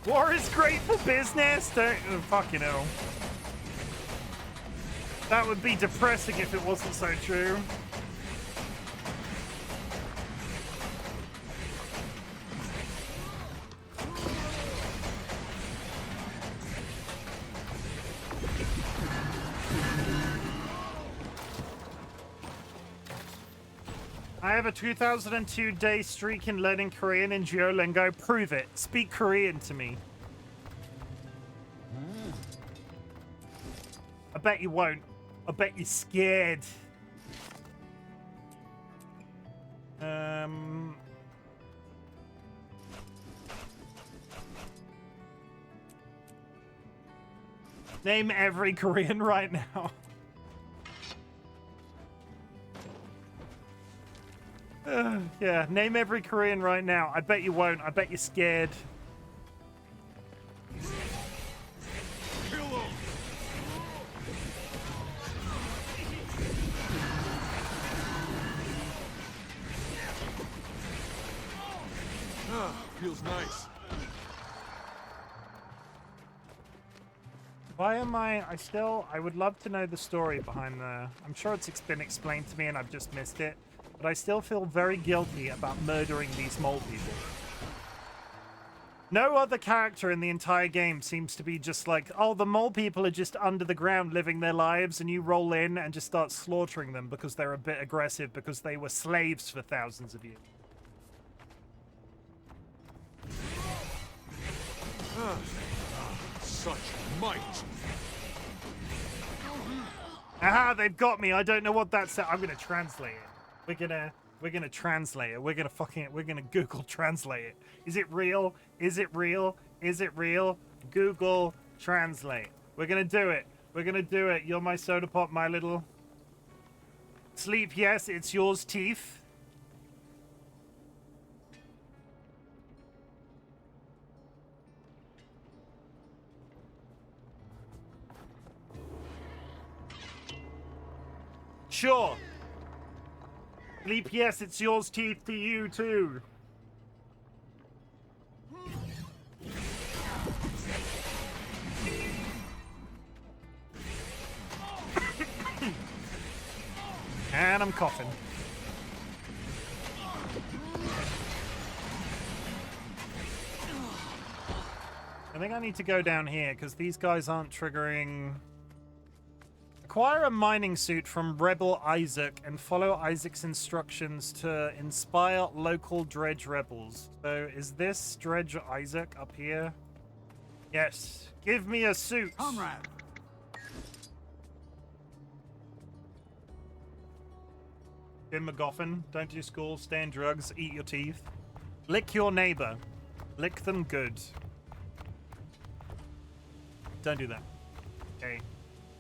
Speaker 1: War is great for business. Don't fucking hell. That would be depressing if it wasn't so true. I have a 2002 day streak in learning Korean in Duolingo. Prove it. Speak Korean to me. I bet you won't. I bet you're scared. Name every Korean right now. Yeah, name every Korean right now. I bet you won't. I bet you're scared.
Speaker 4: Kill him. Feels nice.
Speaker 1: Why am I would love to know the story behind the... I'm sure it's been explained to me and I've just missed it. But I still feel very guilty about murdering these mole people. No other character in the entire game seems to be just like, oh, the mole people are just under the ground living their lives, and you roll in and just start slaughtering them because they're a bit aggressive because they were slaves for thousands of years.
Speaker 4: Such might.
Speaker 1: Aha, they've got me. I don't know what that said. I'm gonna translate it. We're gonna translate it. We're gonna Google translate it. Is it real? Is it real? Is it real? Google translate. We're gonna do it. We're gonna do it. You're my soda pop, my little. Sleep, yes, it's yours, teeth. Sure. Sleep, yes, it's yours, teeth to you too. And I'm coughing. I think I need to go down here because these guys aren't triggering. Acquire a mining suit from Rebel Isaac and follow Isaac's instructions to inspire local dredge rebels. So is this Dredge Isaac up here? Yes. Give me a suit.
Speaker 6: Comrade.
Speaker 1: Jim McGoffin, don't do school, stay in drugs, eat your teeth. Lick your neighbor. Lick them good. Don't do that. Okay.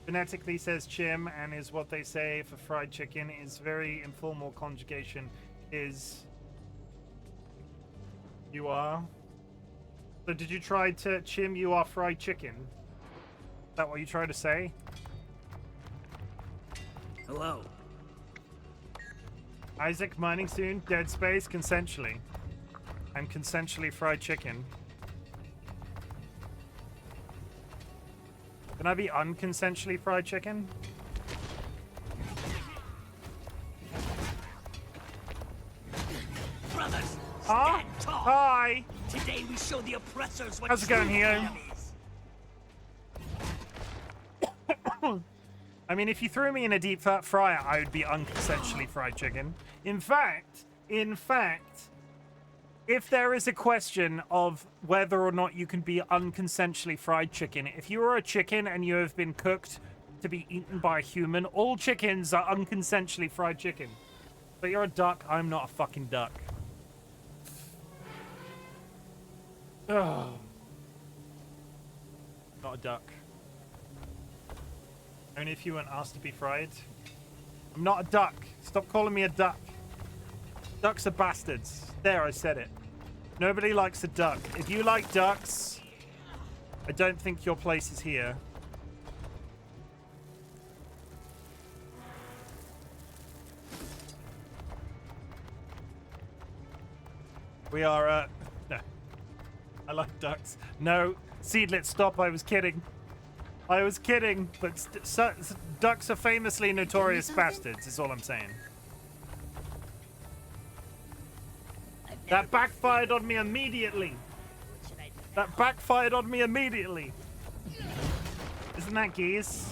Speaker 1: Phonetically says Chim, and is what they say for fried chicken. Is very informal conjugation. Is you are. So did you try to Chim? You are fried chicken. Is that what you try to say?
Speaker 9: Hello.
Speaker 1: Isaac mining soon. Dead space consensually. I'm consensually fried chicken. Can I be unconsensually fried chicken?
Speaker 9: Brothers,
Speaker 1: Huh?
Speaker 9: stand tall.
Speaker 1: Hi.
Speaker 9: Today we show the oppressors what
Speaker 1: How's it going,
Speaker 9: true
Speaker 1: Hio?
Speaker 9: freedom is.
Speaker 1: I mean, if you threw me in a deep fat fryer, I would be unconsensually fried chicken. In fact, if there is a question of whether or not you can be unconsensually fried chicken, if you are a chicken and you have been cooked to be eaten by a human, all chickens are unconsensually fried chicken. But you're a duck, I'm not a fucking duck. Ugh. Not a duck. Only if you weren't asked to be fried. I'm not a duck. Stop calling me a duck. Ducks are bastards. There, I said it. Nobody likes a duck. If you like ducks, I don't think your place is here. We are, no. I like ducks. No, Seedlit, stop. I was kidding. I was kidding, but ducks are famously notorious bastards, is all I'm saying. That backfired on me immediately. That backfired on me immediately. Isn't that geese?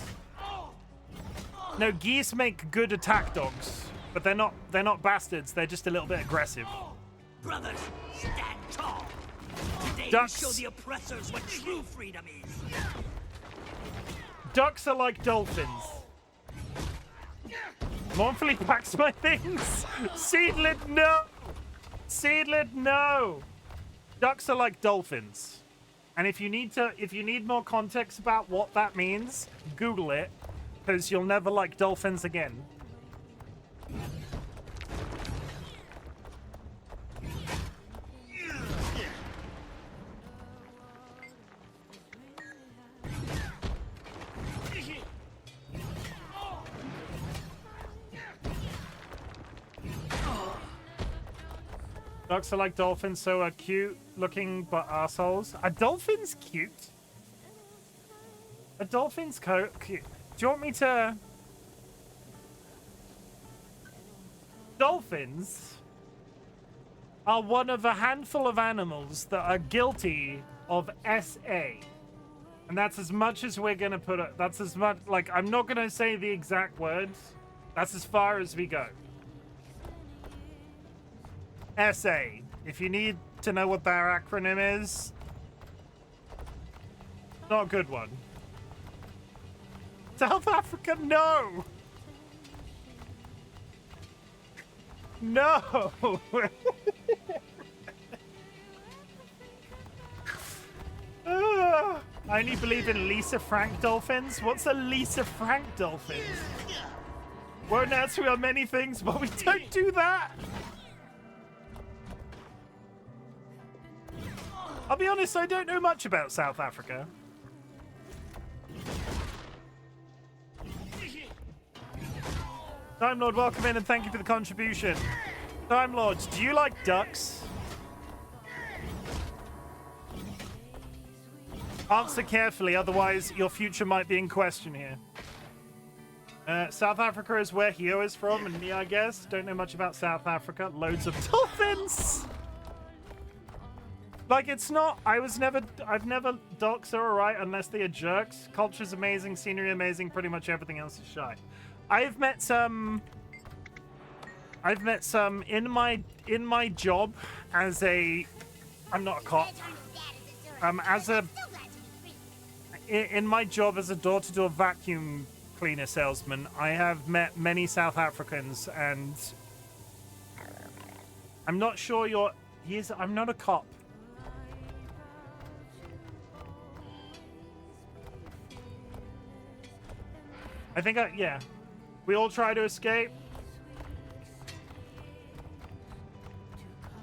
Speaker 1: No, geese make good attack dogs, but they're not bastards. They're just a little bit aggressive.
Speaker 9: Brothers, stand tall. Today
Speaker 1: Ducks.
Speaker 9: we show the oppressors what true freedom is.
Speaker 1: Ducks are like dolphins. Mournfully packs my things. Seedlit, no. Seedlit, no. Ducks are like dolphins. And if you need more context about what that means, Google it, because you'll never like dolphins again. Ducks are like dolphins, so are cute looking but assholes. Are dolphins cute? Are dolphins cute? Do you want me to... Dolphins are one of a handful of animals that are guilty of SA. And that's as much as we're gonna put it. That's as much, like, I'm not gonna say the exact words. That's as far as we go. SA. If you need to know what their acronym is, not a good one. South Africa, no! No! I only believe in Lisa Frank dolphins. What's a Lisa Frank dolphin? Won't answer on many things, but we don't do that. I'll be honest, I don't know much about South Africa. Time Lord, welcome in and thank you for the contribution. Time Lords, do you like ducks? Answer carefully, otherwise your future might be in question here. South Africa is where Hio is from, and me, I guess. Don't know much about South Africa. Loads of dolphins! Like, it's not... I've never... Ducks are alright unless they are jerks. Culture's amazing, scenery amazing, pretty much everything else is shite. I've met some in my job as a... I'm not a cop. In my job as a door-to-door vacuum cleaner salesman, I have met many South Africans, and I'm not sure you're... I'm not a cop. I think yeah. We all try to escape.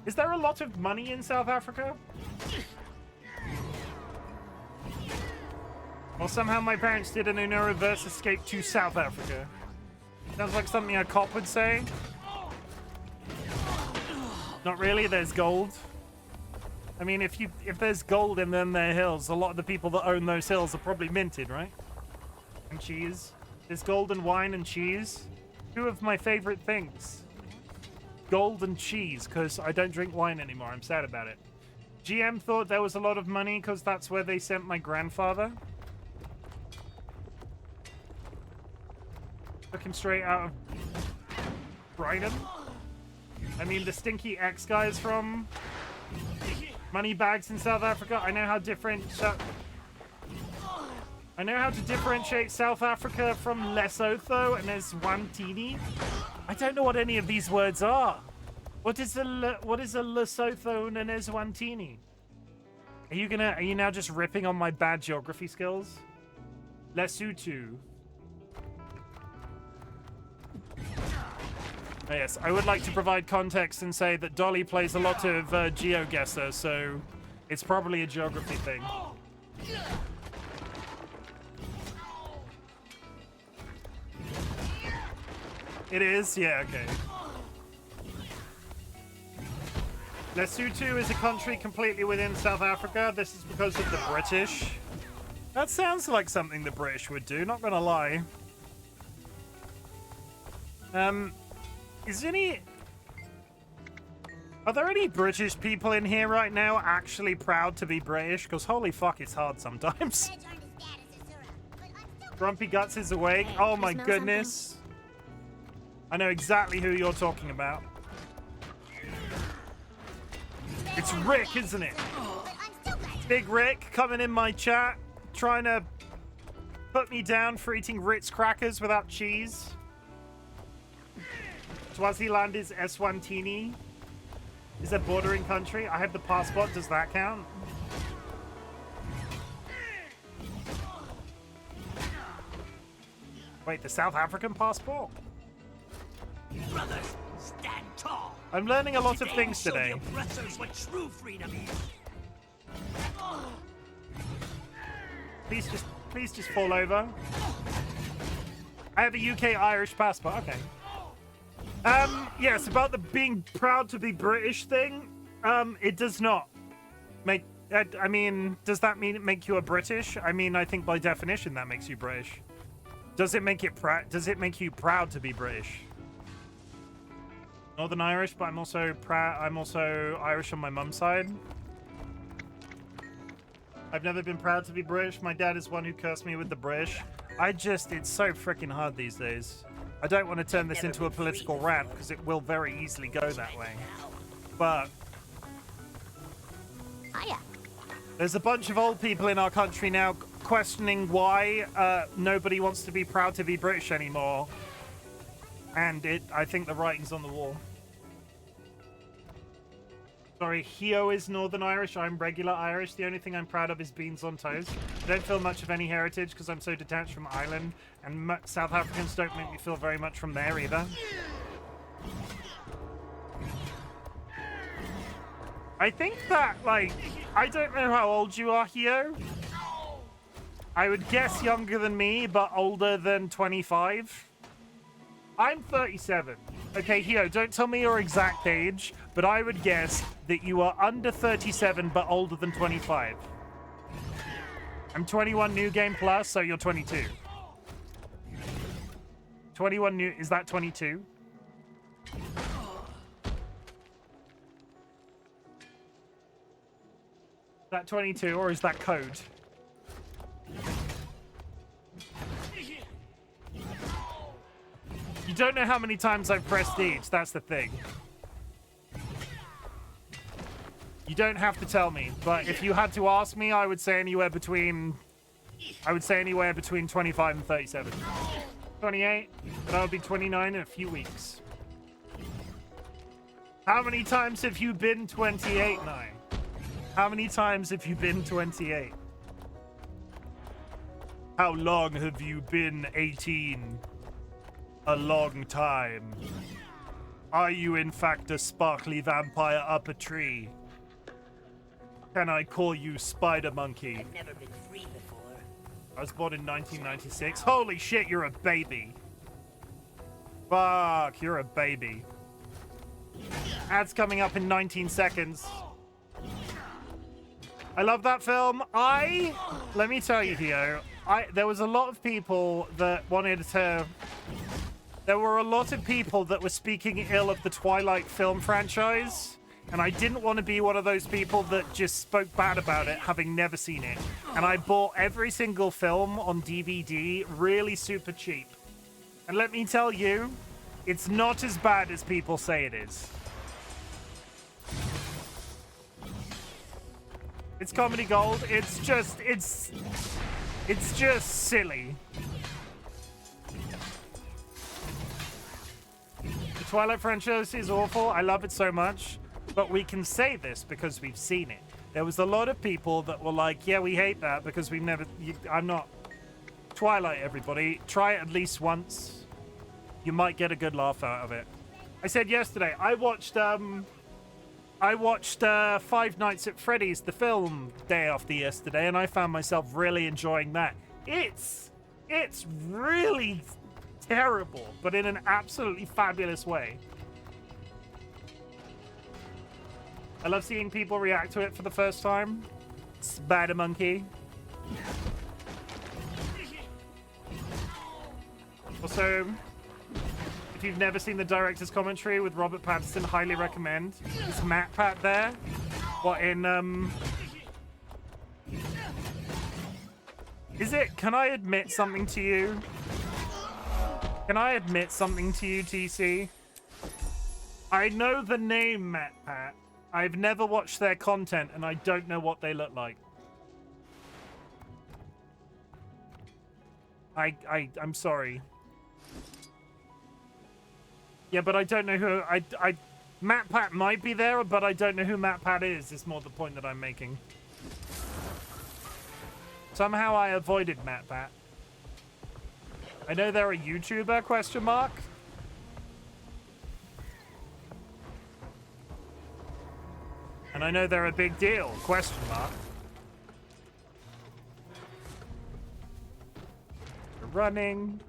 Speaker 1: Is there a lot of money in South Africa? Well, somehow my parents did an Uno reverse escape to South Africa. Sounds like something a cop would say. Not really, there's gold. I mean, if there's gold in them their hills, a lot of the people that own those hills are probably minted, right? And cheese. There's gold and wine and cheese. Two of my favorite things. Gold and cheese, because I don't drink wine anymore. I'm sad about it. GM thought there was a lot of money because that's where they sent my grandfather. Took him straight out of Brighton. I mean, the stinky X guys from Moneybags in South Africa. I know how to differentiate South Africa from Lesotho and Eswatini. I don't know what any of these words are. What is a Lesotho and an Eswatini? Are you now just ripping on my bad geography skills? Lesotho. Oh, yes, I would like to provide context and say that Dolly plays a lot of GeoGuessr, so it's probably a geography thing. It is? Yeah, okay. Lesotho is a country completely within South Africa. This is because of the British. That sounds like something the British would do, not gonna lie. Are there any British people in here right now actually proud to be British? Because holy fuck, it's hard sometimes. Grumpy Guts is awake. Oh my goodness. I know exactly who you're talking about. It's Rick, isn't it? Big Rick coming in my chat, trying to put me down for eating Ritz crackers without cheese. Swaziland is Eswatini. Is a bordering country. I have the passport. Does that count? Wait, the South African passport?
Speaker 9: Brothers, stand tall.
Speaker 1: I'm learning a lot of things
Speaker 9: Show
Speaker 1: today.
Speaker 9: the oppressors what true freedom is.
Speaker 1: Please just fall over. I have a UK Irish passport. Okay. Yes, about the being proud to be British thing. It does not make. I mean, does that mean it make you a British? I mean, I think by definition that makes you British. Does it make it Does it make you proud to be British? Northern Irish, but I'm also proud. I'm also Irish on my mum's side. I've never been proud to be British. My dad is one who cursed me with the British. It's so freaking hard these days. I don't want to turn this into a political rant because it will very easily go that way. But there's a bunch of old people in our country now questioning why nobody wants to be proud to be British anymore. And I think the writing's on the wall. Sorry, Hio is Northern Irish. I'm regular Irish. The only thing I'm proud of is beans on toast. I don't feel much of any heritage because I'm so detached from Ireland, and South Africans don't make me feel very much from there either. I think that, like, I don't know how old you are, Hio. I would guess younger than me, but older than 25. I'm 37. Okay, Hio, don't tell me your exact age, but I would guess that you are under 37 but older than 25. I'm 21 New Game Plus, so you're 22. 21 new, is that 22? Is that 22 or is that code? You don't know how many times I've pressed each, that's the thing. You don't have to tell me, but if you had to ask me, I would say anywhere between 25 and 37. 28, but I'll be 29 in a few weeks. How many times have you been 28, Nye? How many times have you been 28? How long have you been 18? A long time. Are you in fact a sparkly vampire up a tree? Can I call you Spider Monkey?
Speaker 9: I've never been free before.
Speaker 1: I was born in 1996. Holy shit, you're a baby. Fuck, you're a baby. Ads coming up in 19 seconds. I love that film. Let me tell you, Theo, there was a lot of people that wanted to... There were a lot of people that were speaking ill of the Twilight film franchise, and I didn't want to be one of those people that just spoke bad about it, having never seen it. And I bought every single film on DVD really super cheap. And let me tell you, it's not as bad as people say it is. It's comedy gold. It's just silly. The Twilight franchise is awful. I love it so much. But we can say this because we've seen it. There was a lot of people that were like, yeah, we hate that because we've never... I'm not... Twilight, everybody. Try it at least once. You might get a good laugh out of it. I said yesterday, I watched Five Nights at Freddy's, the film, day after yesterday, and I found myself really enjoying that. It's really terrible, but in an absolutely fabulous way. I love seeing people react to it for the first time. Spider Monkey. Also, if you've never seen the director's commentary with Robert Pattinson, highly recommend. It's Matt Pat there. What in, Is it... Can I admit something to you? Can I admit something to you, TC? I know the name Matt Pat. I've never watched their content, and I don't know what they look like. I'm sorry. Yeah, but I don't know who... Matt Pat might be there, but I don't know who Matt Pat is more the point that I'm making. Somehow I avoided Matt Pat. I know they're a YouTuber, question mark. And I know they're a big deal, question mark. We're running.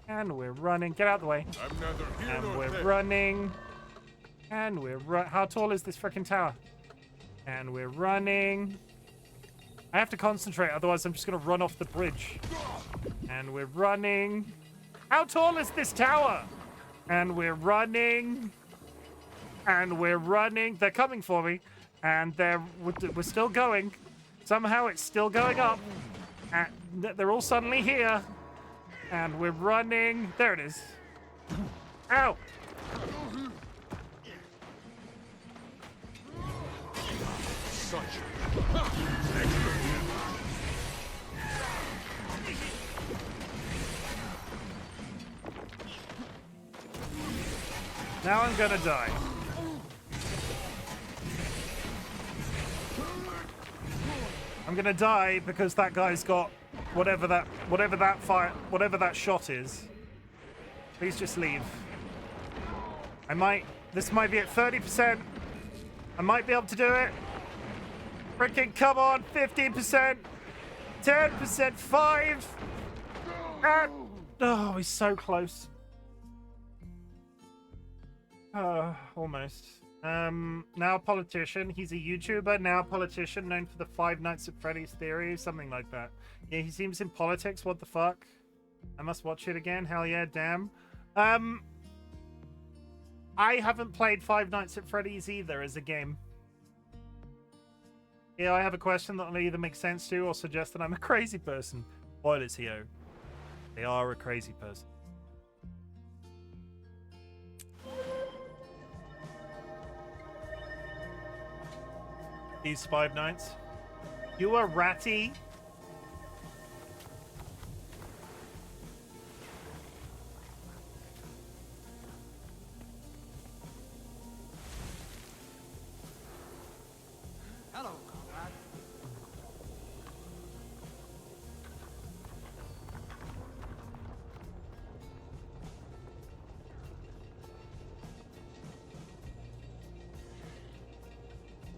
Speaker 1: And we're running. Get out of the way.
Speaker 4: I'm neither here
Speaker 1: And
Speaker 4: nor
Speaker 1: we're
Speaker 4: there.
Speaker 1: running. And we're How tall is this freaking tower? And we're running. I have to concentrate, otherwise I'm just going to run off the bridge. And we're running. How tall is this tower? And we're running. And we're running. They're coming for me. And we're still going. Somehow it's still going up. And they're all suddenly here. And we're running. There it is. Ow!
Speaker 4: Such.
Speaker 1: Now I'm gonna die. I'm gonna die because that guy's got whatever that shot is. Please just leave. This might be at 30%. I might be able to do it. Freaking come on, 15%, 10%, 5. And, oh, he's so close. Almost. Now a politician. He's a YouTuber, now a politician, known for the Five Nights at Freddy's theory, something like that. Yeah, he seems in politics. What the fuck? I must watch it again. Hell yeah, damn. I haven't played Five Nights at Freddy's either as a game. Yeah, I have a question that will either make sense to or suggest that I'm a crazy person. Spoilers here. They are a crazy person. These Five Nights. You are ratty.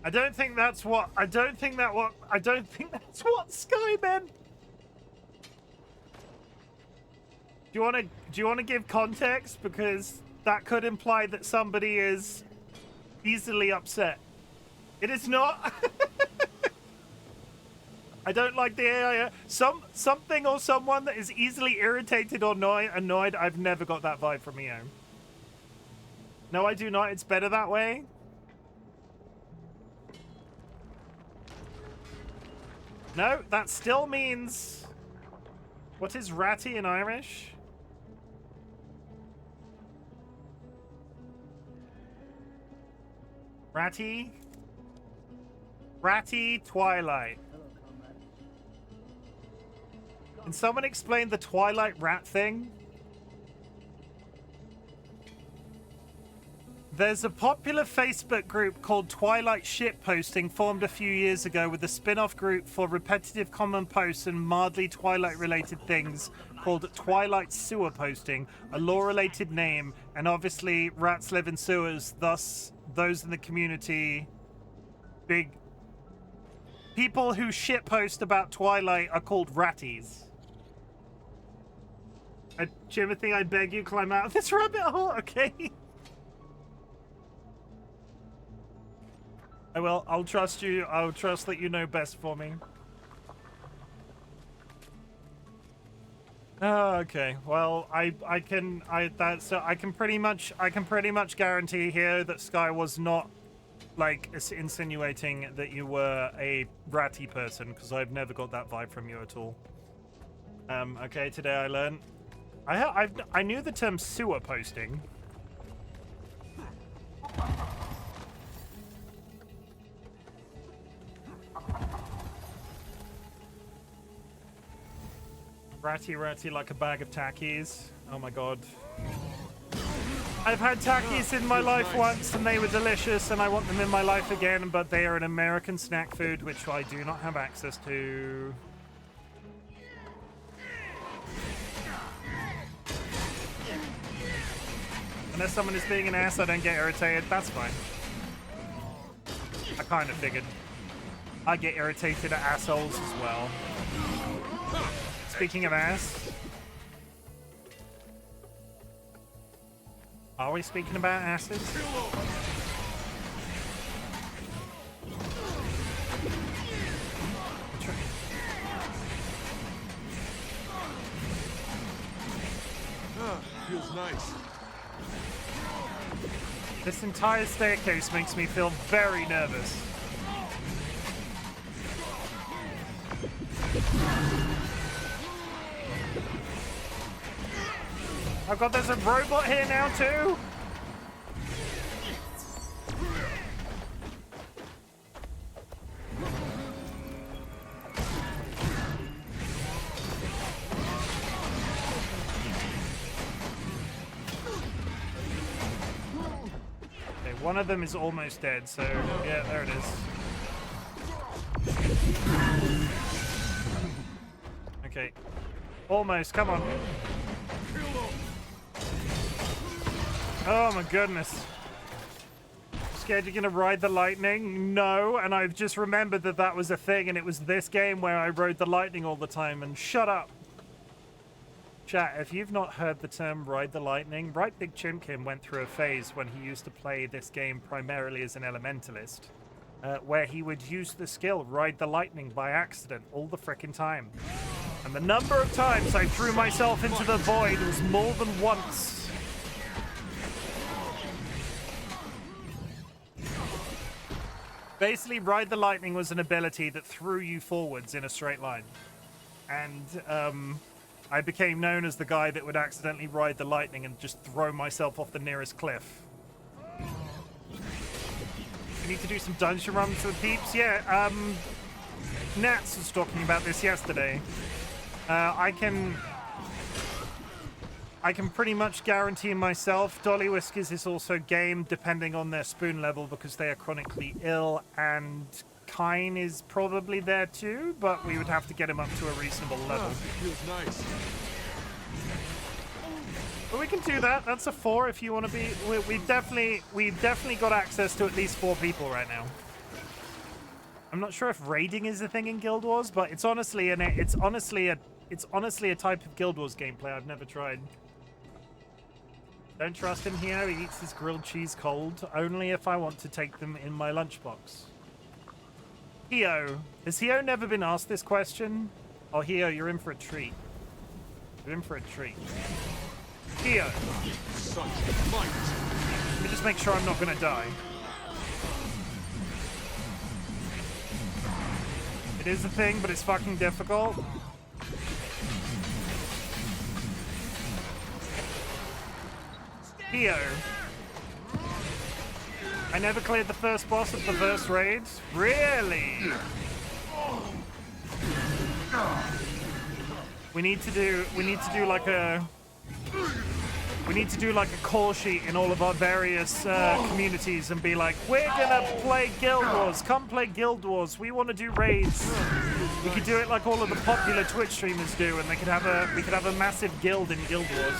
Speaker 1: I don't think that's what Sky meant. Do you want to give context, because that could imply that somebody is easily upset. It is not. I don't like the AI. Something or someone that is easily irritated or annoyed. I've never got that vibe from EO. No, I do not. It's better that way. No, that still means... What is ratty in Irish? Ratty? Ratty Twilight. Can someone explain the Twilight rat thing? There's a popular Facebook group called Twilight Shitposting formed a few years ago with a spin-off group for repetitive common posts and mildly Twilight-related things called Twilight Sewer Posting, a law-related name, and obviously rats live in sewers, thus those in the community... People who shitpost about Twilight are called ratties. Timothy, I beg you, climb out of this rabbit hole, okay? I will. I'll trust you. I'll trust that you know best for me. Oh, okay. Well, I can pretty much guarantee here that Sky was not like insinuating that you were a ratty person, because I've never got that vibe from you at all. Okay. Today I learned. I knew the term sewer posting. Ratty like a bag of tackies. Oh my god. I've had tackies in my life once and they were delicious and I want them in my life again, but they are an American snack food which I do not have access to. Unless someone is being an ass, I don't get irritated. That's fine. I kind of figured. I get irritated at assholes as well. Speaking of ass, are we speaking about asses?
Speaker 4: Feels nice.
Speaker 1: This entire staircase makes me feel very nervous. Oh god, there's a robot here now too! Okay, one of them is almost dead, so yeah, there it is. Okay. Almost, come on. Oh my goodness. Scared you're gonna ride the lightning? No, and I've just remembered that that was a thing and it was this game where I rode the lightning all the time, and shut up. Chat, if you've not heard the term ride the lightning, RightBigChimken went through a phase when he used to play this game primarily as an elementalist, where he would use the skill ride the lightning by accident all the frickin' time. And the number of times I threw myself into the void was more than once. Basically, Ride the Lightning was an ability that threw you forwards in a straight line. And I became known as the guy that would accidentally ride the lightning and just throw myself off the nearest cliff. We need to do some dungeon runs for the peeps. Yeah, Nats was talking about this yesterday. I can pretty much guarantee myself DollyWhiskers is also game depending on their spoon level because they are chronically ill, and Kine is probably there too, but we would have to get him up to a reasonable level.
Speaker 4: Feels nice.
Speaker 1: But we can do that. That's a 4 if you want to be. We've definitely got access to at least 4 people right now. I'm not sure if raiding is a thing in Guild Wars, but it's honestly a type of Guild Wars gameplay I've never tried. Don't trust him here. He eats his grilled cheese cold. Only if I want to take them in my lunchbox. Hio. Has Hio never been asked this question? Oh, Hio, you're in for a treat. You're in for a treat. Hio.
Speaker 4: Such might.
Speaker 1: Let me just make sure I'm not going to die. It is a thing, but it's fucking difficult. Hio. I never cleared the first boss of the first raid. Really? We need to do like a call sheet in all of our various communities and be like, we're gonna play Guild Wars. Come play Guild Wars. We want to do raids. We could do it like all of the popular Twitch streamers do, and we could have a massive guild in Guild Wars.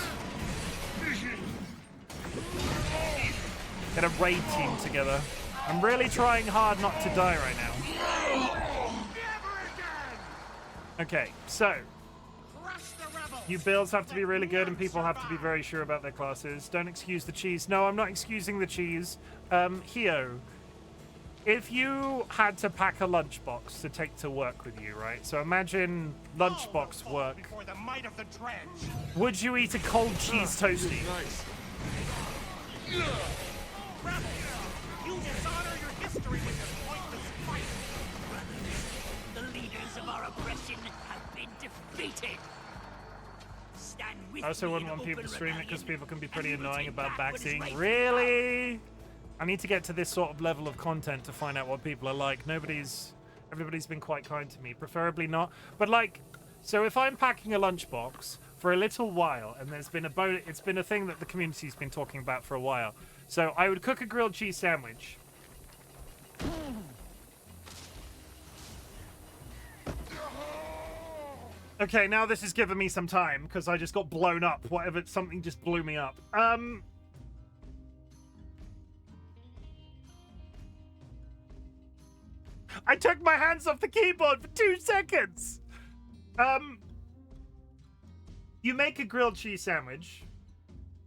Speaker 1: Get a raid team together. I'm really trying hard not to die right now. Okay, so you builds have to be really good and people have to be very sure about their classes. Don't excuse the cheese. No, I'm not excusing the cheese. Hio, if you had to pack a lunchbox to take to work with you, right? So imagine lunchbox work.
Speaker 8: Before the might of the dredge.
Speaker 1: Would you eat a cold cheese toasty?
Speaker 4: Nice.
Speaker 8: Rebel, you dishonor your history with your pointless fight.
Speaker 9: The leaders of our oppression have been defeated. Stand with
Speaker 1: I also
Speaker 9: me
Speaker 1: wouldn't
Speaker 9: in
Speaker 1: want people to
Speaker 9: open
Speaker 1: stream it because
Speaker 9: rebellion,
Speaker 1: people can be pretty
Speaker 9: and we will
Speaker 1: annoying
Speaker 9: take
Speaker 1: about
Speaker 9: back what is
Speaker 1: backseating.
Speaker 9: rightfully
Speaker 1: Really? I need to get to this sort of level of content to find out what people are like. Everybody's been quite kind to me, preferably not. But like, so if I'm packing a lunchbox for a little while, and there's been it's been a thing that the community's been talking about for a while. So I would cook a grilled cheese sandwich. Okay, now this is giving me some time because I just got blown up. Something just blew me up. I took my hands off the keyboard for 2 seconds. You make a grilled cheese sandwich.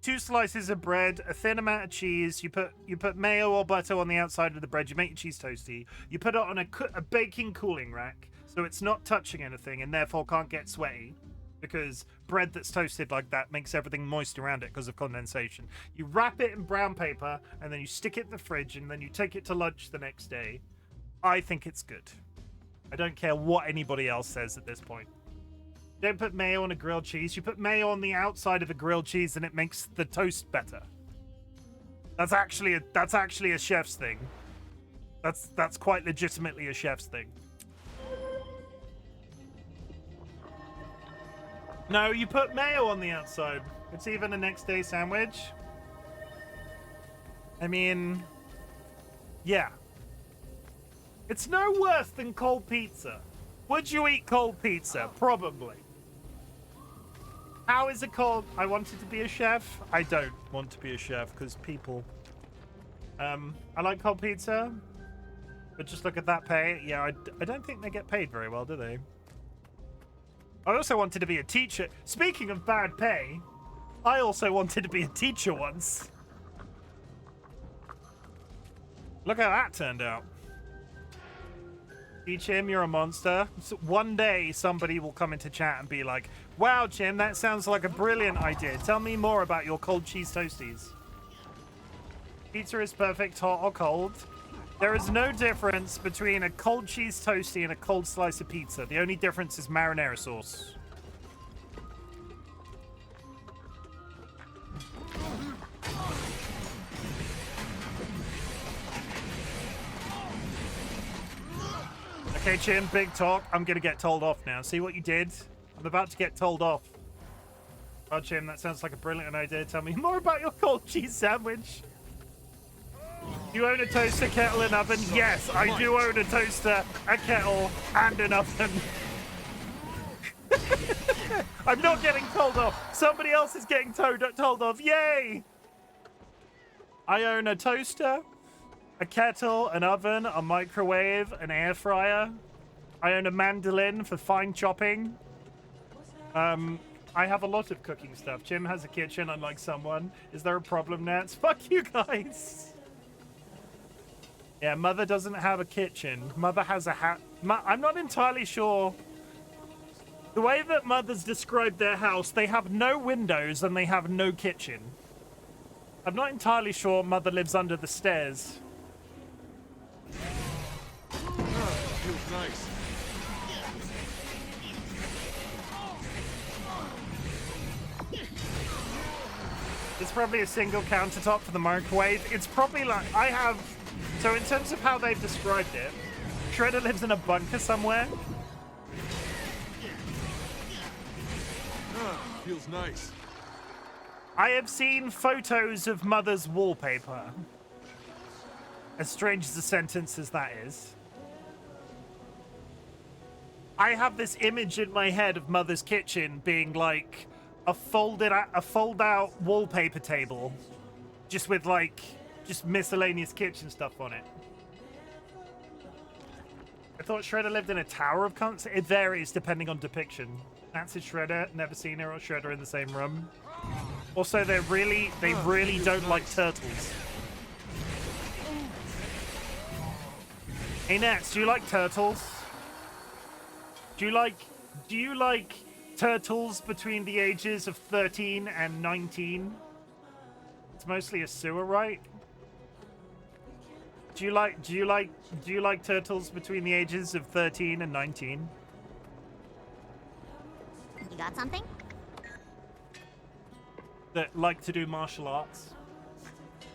Speaker 1: 2 slices of bread, a thin amount of cheese. You put mayo or butter on the outside of the bread. You make your cheese toasty. You put it on a baking cooling rack so it's not touching anything and therefore can't get sweaty, because bread that's toasted like that makes everything moist around it because of condensation. You wrap it in brown paper and then you stick it in the fridge and then you take it to lunch the next day. I think it's good. I don't care what anybody else says at this point. Don't put mayo on a grilled cheese. You put mayo on the outside of a grilled cheese and it makes the toast better. That's actually a chef's thing. That's quite legitimately a chef's thing. No, you put mayo on the outside. It's even a next day sandwich. I mean, yeah. It's no worse than cold pizza. Would you eat cold pizza? Probably. How is it cold? I wanted to be a chef. I don't want to be a chef because people. I like cold pizza, but just look at that pay. Yeah, I don't think they get paid very well, do they? I also wanted to be a teacher. Speaking of bad pay, I also wanted to be a teacher once. Look how that turned out. Chim, you're a monster. So one day somebody will come into chat and be like, wow, Chim, that sounds like a brilliant idea. Tell me more about your cold cheese toasties. Pizza is perfect, hot or cold. There is no difference between a cold cheese toasty and a cold slice of pizza. The only difference is marinara sauce. Okay, Chim, big talk. I'm gonna get told off now. See what you did? I'm about to get told off. Oh, Chim, that sounds like a brilliant idea. Tell me more about your cold cheese sandwich. You own a toaster, kettle, and oven? Yes, I do own a toaster, a kettle, and an oven. I'm not getting told off. Somebody else is getting told off. Yay! I own a toaster, a kettle, an oven, a microwave, an air fryer. I own a mandolin for fine chopping. I have a lot of cooking stuff. Chim has a kitchen, unlike someone. Is there a problem, Nats? Fuck you guys. Yeah, Mother doesn't have a kitchen. Mother has a hat. I'm not entirely sure. The way that Mother's described their house, they have no windows and they have no kitchen. I'm not entirely sure Mother lives under the stairs.
Speaker 4: Feels nice.
Speaker 1: It's probably a single countertop for the microwave. It's probably like, I have... So in terms of how they've described it, Shredder lives in a bunker somewhere.
Speaker 4: Feels nice.
Speaker 1: I have seen photos of Mother's wallpaper. As strange as a sentence as that is. I have this image in my head of Mother's kitchen being like a fold-out wallpaper table, just with like just miscellaneous kitchen stuff on it. I thought Shredder lived in a tower of constant. It varies depending on depiction. That's a Shredder. Never seen her or Shredder in the same room. Also, they really don't like turtles. Hey Nats, do you like turtles? Do you like turtles between the ages of 13 and 19? It's mostly a sewer, right? Do you like turtles between the ages of 13 and 19?
Speaker 2: You got something?
Speaker 1: That like to do martial arts.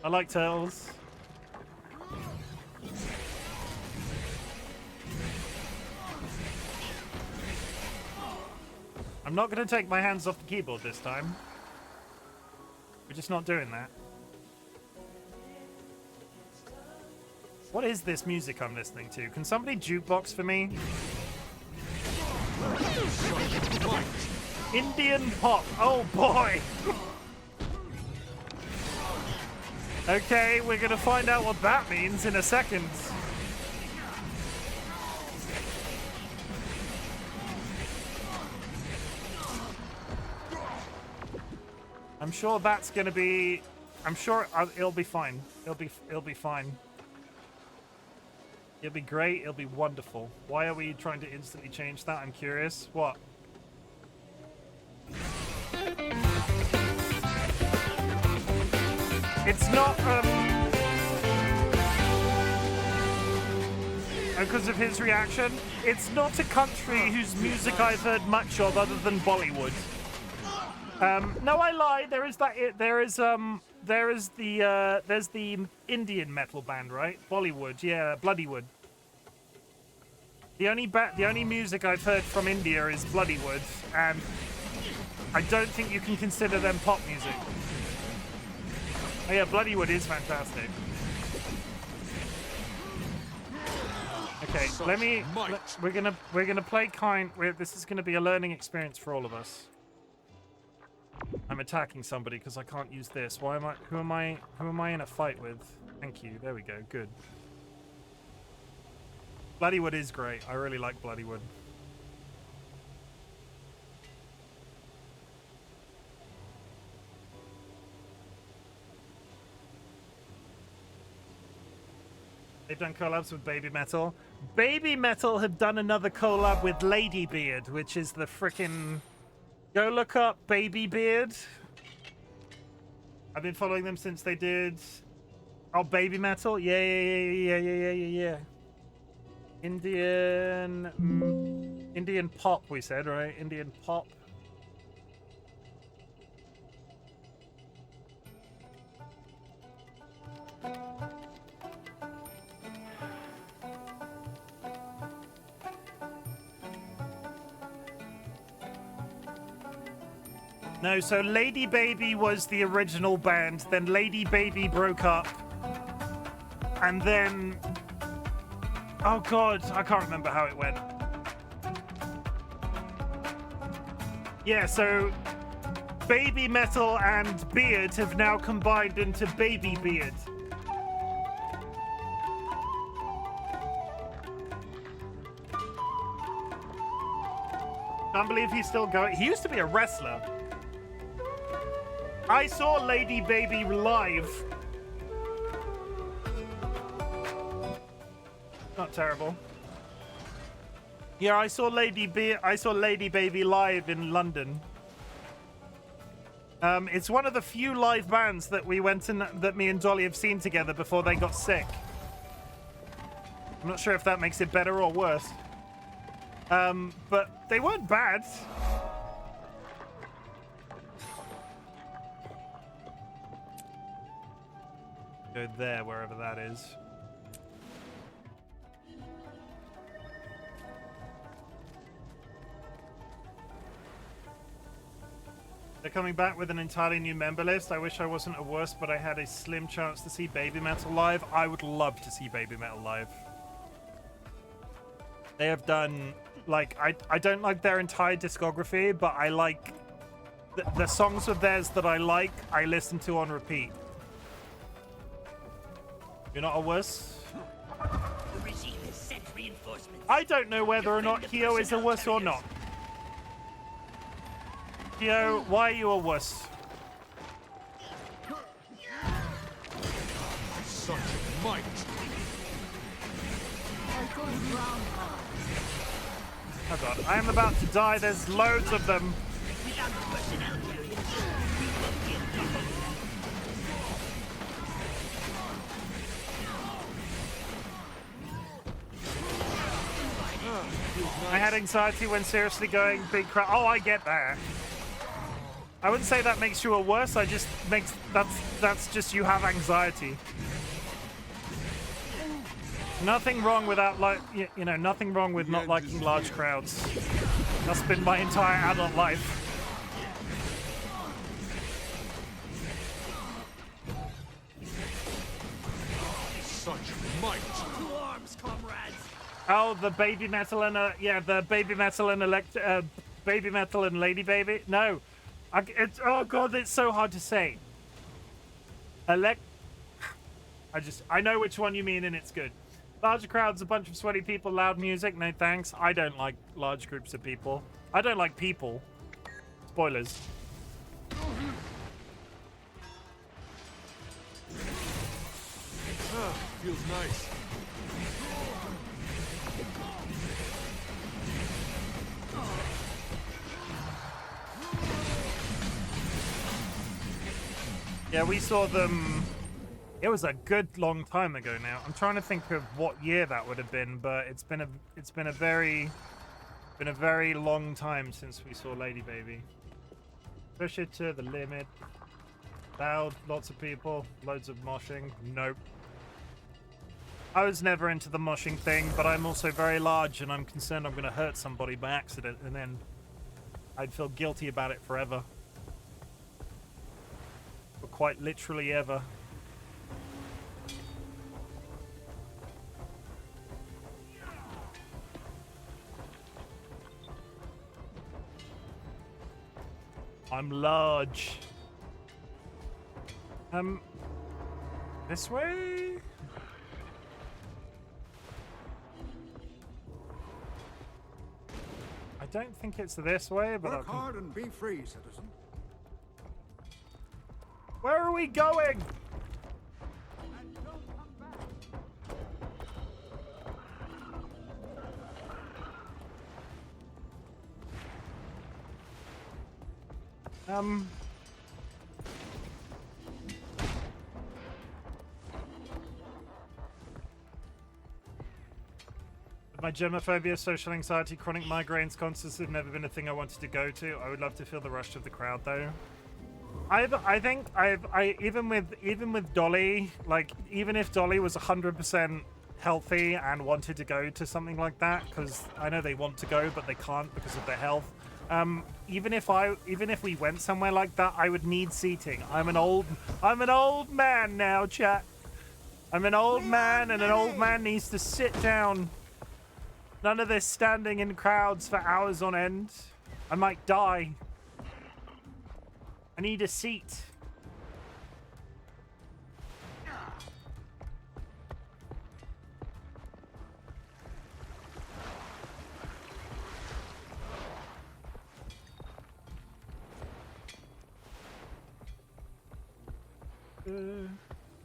Speaker 1: I like turtles. I'm not going to take my hands off the keyboard this time. We're just not doing that. What is this music I'm listening to? Can somebody jukebox for me? Indian pop. Oh boy. Okay, we're going to find out what that means in a second. I'm sure that's going to be... I'm sure it'll be fine. It'll be fine. It'll be great. It'll be wonderful. Why are we trying to instantly change that? I'm curious. What? It's not, because of his reaction, it's not a country whose music I've heard much of other than Bollywood. No, I lie. There's the Indian metal band, right? Bollywood, yeah, Bloodywood. The only music I've heard from India is Bloodywood, and I don't think you can consider them pop music. Oh yeah, Bloodywood is fantastic. Okay, we're gonna play kind. This is gonna be a learning experience for all of us. I'm attacking somebody because I can't use this. Why am I? Who am I in a fight with? Thank you. There we go. Good. Bloodywood is great. I really like Bloodywood. They've done collabs with Baby Metal. Baby Metal have done another collab with Lady Beard, which is the frickin'... Go look up Baby Beard. I've been following them since they did... Oh, Baby Metal? Yeah. Indian pop, we said, right? Indian pop. No, so Lady Baby was the original band, then Lady Baby broke up, and then... Oh god, I can't remember how it went. Yeah, so Baby Metal and Beard have now combined into Baby Beard. Can't believe he's still going. He used to be a wrestler. I saw Lady Baby live. Not terrible. Yeah, I saw Lady Baby live in London. It's one of the few live bands that we went in that me and Dolly have seen together before they got sick. I'm not sure if that makes it better or worse. But they weren't bad. Go there, wherever that is. They're coming back with an entirely new member list. I wish I wasn't a worse, but I had a slim chance to see Baby Metal live. I would love to see Baby Metal live. They have done, like, I don't like their entire discography, but I like the songs of theirs that I like, I listen to on repeat. You're not a wuss?
Speaker 9: The regime has sent reinforcements.
Speaker 1: I don't know whether or not Kyo is a wuss or not. Kyo, why are you a wuss?
Speaker 4: Such might.
Speaker 1: Oh god, I am about to die. There's loads of them.
Speaker 9: Without personnel carriers, we will kill them.
Speaker 1: I had anxiety when seriously going big crowd. Oh, I get that. I wouldn't say that makes you a worse. I just makes that's just you have anxiety. Nothing wrong without you know, nothing wrong with not liking large crowds. That's been my entire adult life.
Speaker 4: Such might.
Speaker 9: To arms, comrades.
Speaker 1: Oh, the Baby Metal and yeah, the Baby Metal and Baby Metal and Lady Baby. No, it's oh god, it's so hard to say. I know which one you mean, and it's good. Larger crowds, a bunch of sweaty people, loud music. No thanks. I don't like large groups of people. I don't like people. Spoilers.
Speaker 4: Feels nice.
Speaker 1: Yeah, we saw them. It was a good long time ago now. I'm trying to think of what year that would have been, but it's been a very long time since we saw Lady Baby. Push it to the limit. Loud, lots of people, loads of moshing. Nope. I was never into the moshing thing, but I'm also very large, and I'm concerned I'm going to hurt somebody by accident, and then I'd feel guilty about it forever. But quite literally ever. I'm large. This way? I don't think it's this way, but
Speaker 7: Work hard and be free, citizen.
Speaker 1: Where are we going? My germophobia, social anxiety, chronic migraines, concerts have never been a thing I wanted to go to. I would love to feel the rush of the crowd, though. I think even with Dolly, like even if Dolly was 100% healthy and wanted to go to something like that, because I know they want to go but they can't because of their health. Even if we went somewhere like that, I would need seating. I'm an old man now, chat. I'm an old man, and an old man needs to sit down. None of this standing in crowds for hours on end. I might die. I need a seat.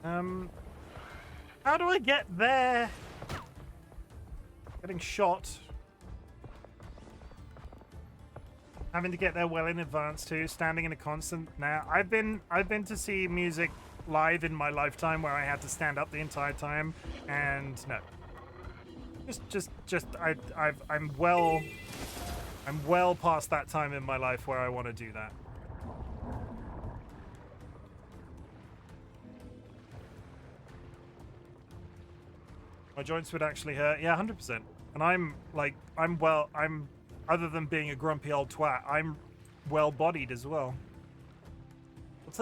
Speaker 1: How do I get there? Getting shot. Having to get there well in advance too. Standing in a constant. Now, I've been to see music live in my lifetime where I had to stand up the entire time, and no. I'm well past that time in my life where I want to do that. My joints would actually hurt. Yeah, 100%. And I'm other than being a grumpy old twat, I'm well-bodied as well.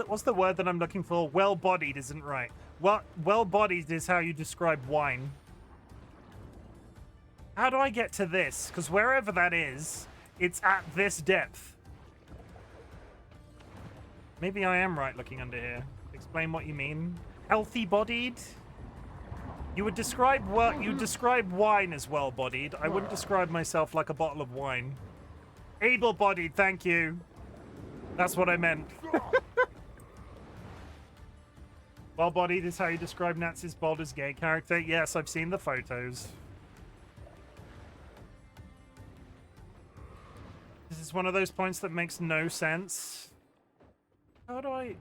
Speaker 1: What's the word that I'm looking for? Well-bodied isn't right. Well-bodied is how you describe wine. How do I get to this? Because wherever that is, it's at this depth. Maybe I am right looking under here. Explain what you mean. Healthy-bodied? You would describe wine as well-bodied. I wouldn't describe myself like a bottle of wine. Able-bodied, thank you. That's what I meant. Well-bodied is how you describe Nazi's Baldur's Gate character. Yes, I've seen the photos. This is one of those points that makes no sense. How do I...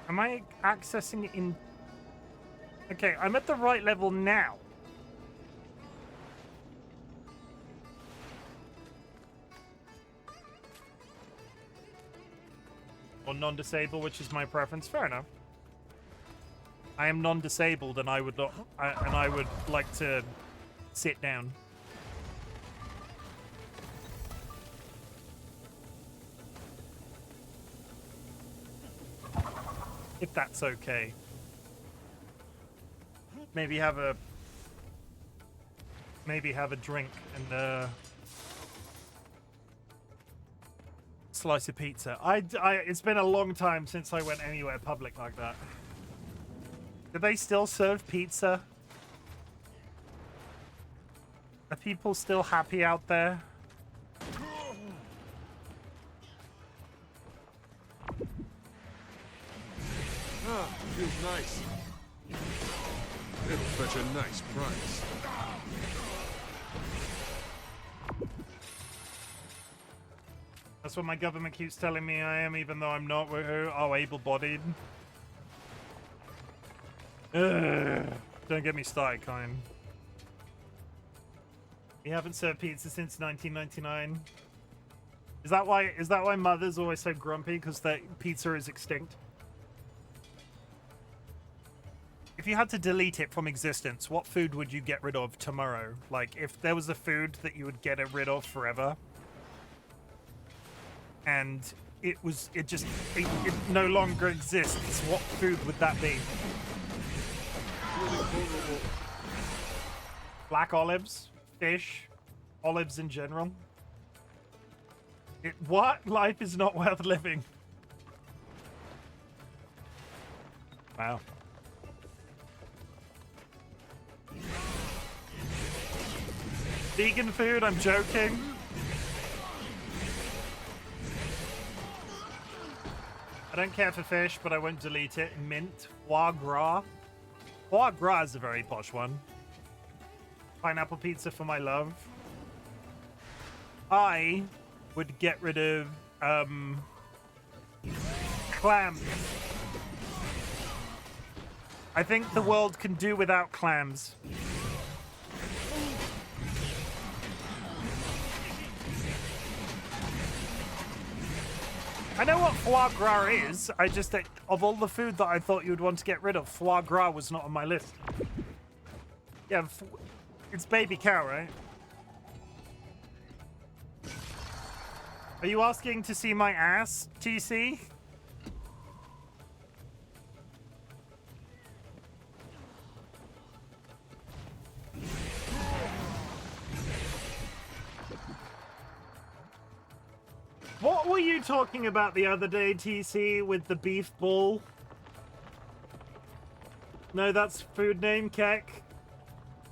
Speaker 1: Am I accessing it in... Okay, I'm at the right level now. Or non-disabled, which is my preference. Fair enough. I am non-disabled, and I would not, I would like to sit down. If that's okay. Maybe have a drink and slice of pizza. It's been a long time since I went anywhere public like that. Do they still serve pizza? Are people still happy out there?
Speaker 4: Ah, feels nice. It'll fetch a nice price.
Speaker 1: That's what my government keeps telling me I am, even though I'm not. Oh, able-bodied. Don't get me started, kind. We haven't served pizza since 1999. Is that why Mother's always so grumpy? Because the pizza is extinct? If you had to delete it from existence, what food would you get rid of tomorrow? Like, if there was a food that you would get rid of forever, and it no longer exists, what food would that be? Black olives, fish, olives in general. What? Life is not worth living. Wow. Vegan food, I'm joking. I don't care for fish, but I won't delete it. Mint, foie gras. Foie gras is a very posh one. Pineapple pizza for my love. I would get rid of clams. I think the world can do without clams. I know what foie gras is. I just, of all the food that I thought you would want to get rid of, foie gras was not on my list. Yeah, it's baby cow, right? Are you asking to see my ass, TC? What were you talking about the other day, TC, with the beef ball? No, that's food name, Keck.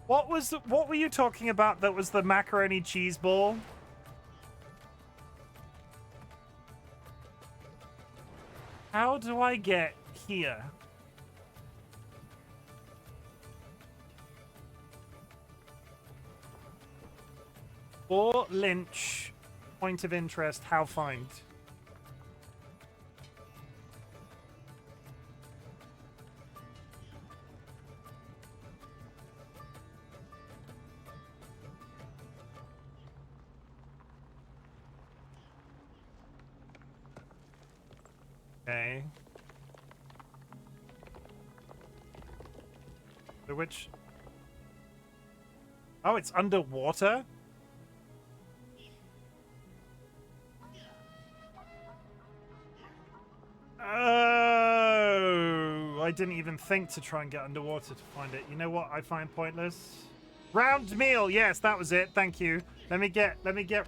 Speaker 1: What were you talking about that was the macaroni cheese ball? How do I get here? Or Lynch, point of interest, how find? Okay. So which... Oh, it's underwater? Oh, I didn't even think to try and get underwater to find it. You know what I find pointless? Round meal. Yes, that was it. Thank you. Let me get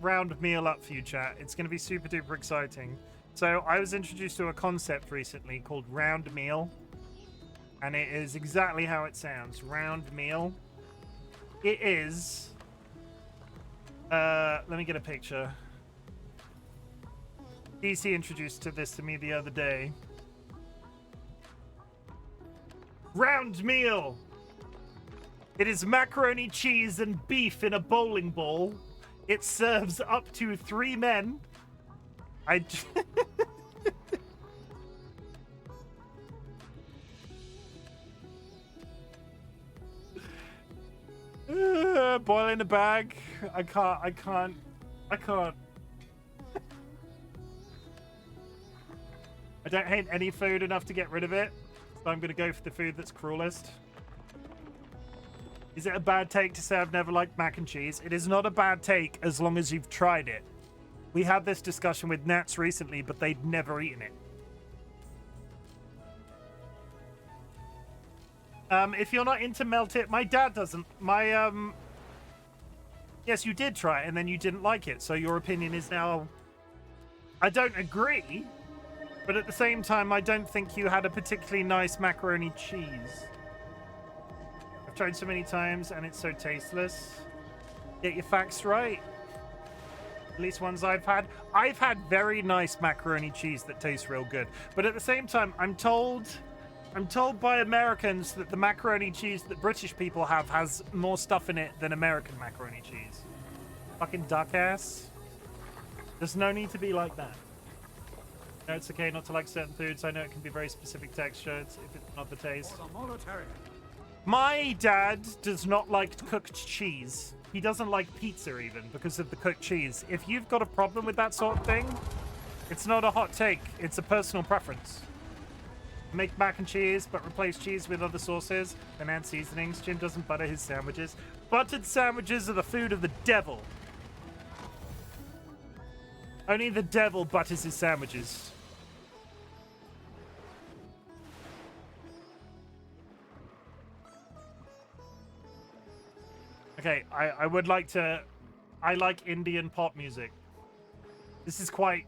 Speaker 1: round meal up for you, chat. It's going to be super duper exciting. So I was introduced to a concept recently called round meal, and it is exactly how it sounds. Round meal. It is. Let me get a picture. DC introduced this to me the other day. Round meal. It is macaroni, cheese, and beef in a bowling ball. It serves up to 3 men. Boil in a bag. I can't. I don't hate any food enough to get rid of it, so I'm going to go for the food that's cruelest. Is it a bad take to say I've never liked mac and cheese? It is not a bad take as long as you've tried it. We had this discussion with Nats recently, but they'd never eaten it. If you're not into melted, my dad doesn't. Yes, you did try it and then you didn't like it, so your opinion is now... I don't agree, but at the same time, I don't think you had a particularly nice macaroni cheese. I've tried so many times and it's so tasteless. Get your facts right. At least ones I've had. I've had very nice macaroni cheese that tastes real good. But at the same time, I'm told by Americans that the macaroni cheese that British people have has more stuff in it than American macaroni cheese. Fucking duck ass. There's no need to be like that. No, it's okay not to like certain foods. I know it can be very specific textures if it's not the taste. My dad does not like cooked cheese. He doesn't like pizza even because of the cooked cheese. If you've got a problem with that sort of thing, it's not a hot take. It's a personal preference. Make mac and cheese, but replace cheese with other sauces and add seasonings. Chim doesn't butter his sandwiches. Buttered sandwiches are the food of the devil. Only the devil butters his sandwiches. Okay, I would like to... I like Indian pop music. This is quite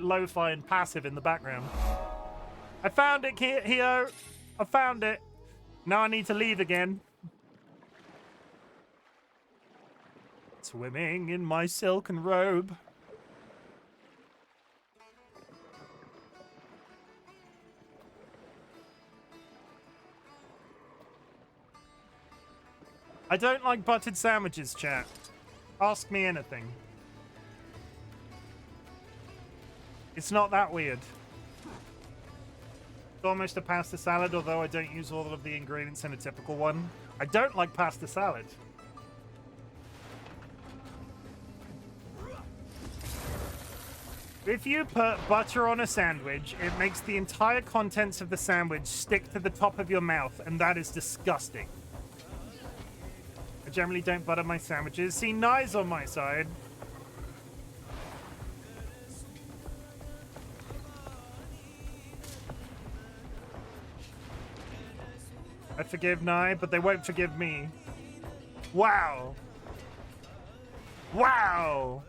Speaker 1: lo-fi and passive in the background. I found it, Hio. I found it. Now I need to leave again. Swimming in my silken robe. I don't like buttered sandwiches, chat. Ask me anything. It's not that weird. It's almost a pasta salad, although I don't use all of the ingredients in a typical one. I don't like pasta salad. If you put butter on a sandwich, it makes the entire contents of the sandwich stick to the top of your mouth, and that is disgusting. I generally don't butter my sandwiches. See, Nye's on my side. I forgive Nye, but they won't forgive me. Wow. Wow.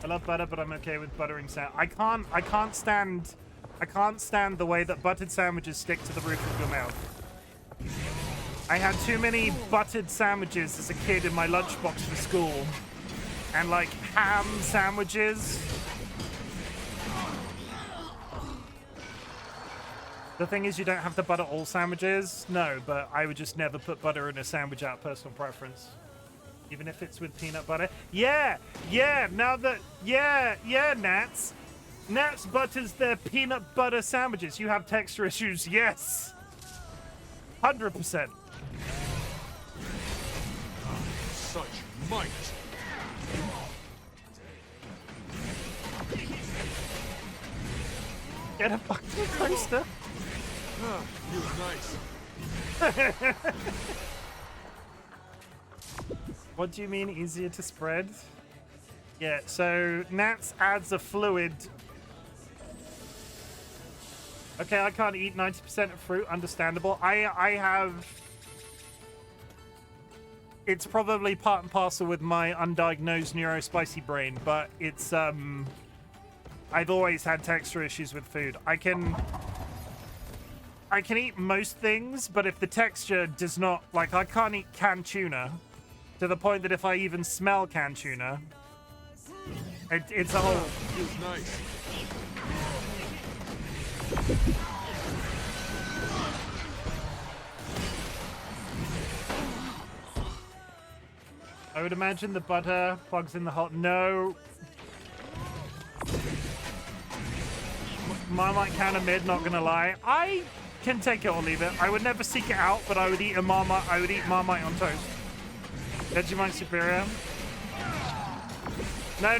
Speaker 1: I love butter, but I'm okay with buttering I can't stand the way that buttered sandwiches stick to the roof of your mouth. I had too many buttered sandwiches as a kid in my lunchbox for school. and like ham sandwiches. The thing is, you don't have to butter all sandwiches. No, but I would just never put butter in a sandwich out of personal preference. Even if it's with peanut butter. Yeah, now that, yeah, Nats. Nats butters their peanut butter sandwiches. You have texture issues, yes. 100%.
Speaker 4: Such might.
Speaker 1: Get a fucking toaster.
Speaker 4: Ah, feels nice.
Speaker 1: What do you mean easier to spread? Yeah, so Nats adds a fluid. Okay, I can't eat 90% of fruit, understandable. I have... It's probably part and parcel with my undiagnosed neurospicy brain, but it's, I've always had texture issues with food. I can eat most things, but if the texture does not... Like, I can't eat canned tuna, to the point that if I even smell canned tuna, it's a whole...
Speaker 4: Feels nice.
Speaker 1: I would imagine the butter plugs in the hot... No. Marmite counter mid, not gonna lie. I can take it or leave it. I would never seek it out, but I would eat a Marmite. I would eat Marmite on toast. Vegemite superior. No.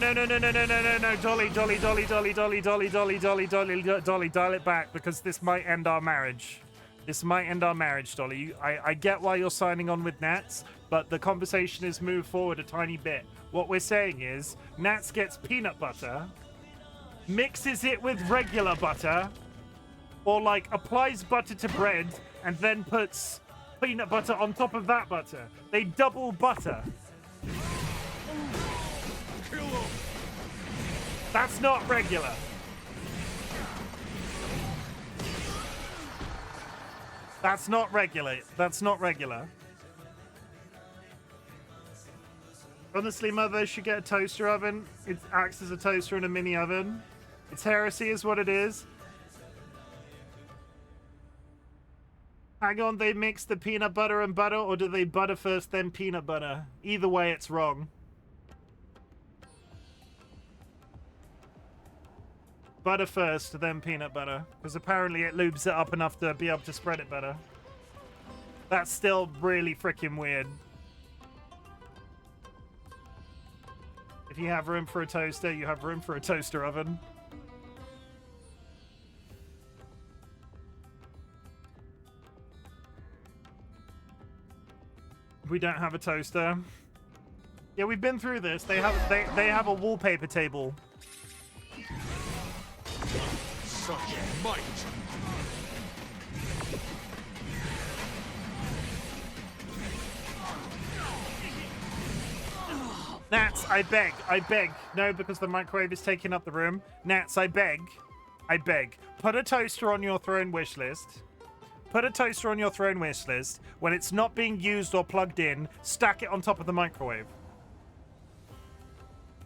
Speaker 1: Dolly, dial it back, because this might end our marriage. This might end our marriage, Dolly. I get why you're signing on with Nats, but the conversation has moved forward a tiny bit. What we're saying is, Nats gets peanut butter, mixes it with regular butter, or like applies butter to bread, and then puts peanut butter on top of that butter. They double butter. That's not regular. That's not regular. That's not regular. Honestly, Mother should get a toaster oven. It acts as a toaster and a mini oven. It's heresy is what it is. Hang on, they mix the peanut butter and butter, or do they butter first, then peanut butter? Either way, it's wrong. Butter first, then peanut butter. Because apparently it lubes it up enough to be able to spread it better. That's still really freaking weird. If you have room for a toaster, you have room for a toaster oven. We don't have a toaster. Yeah, we've been through this. They have a wallpaper table.
Speaker 4: Such might.
Speaker 1: Nats, I beg. No, because the microwave is taking up the room. Nats, I beg. Put a toaster on your throne wish list. Put a toaster on your throne wish list. When it's not being used or plugged in, stack it on top of the microwave.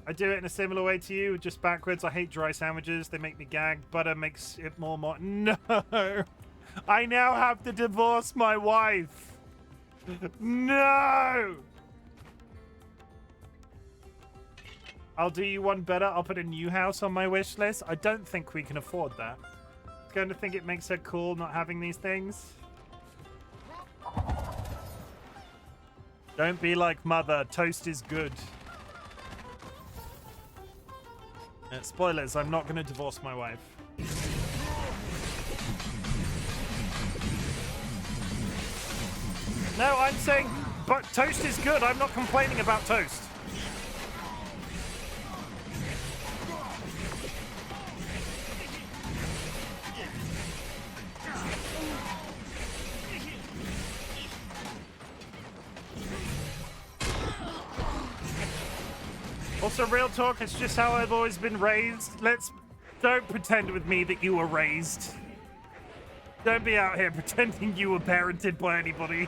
Speaker 1: I do it in a similar way to you, just backwards. I hate dry sandwiches. They make me gag. Butter makes it more... No! I now have to divorce my wife. No! I'll do you one better. I'll put a new house on my wish list. I don't think we can afford that. I'm going to think it makes her cool not having these things. Don't be like Mother. Toast is good. Spoilers, I'm not going to divorce my wife. No, I'm saying, but toast is good. I'm not complaining about toast. Also, real talk, it's just how I've always been raised. Don't pretend with me that you were raised. Don't be out here pretending you were parented by anybody.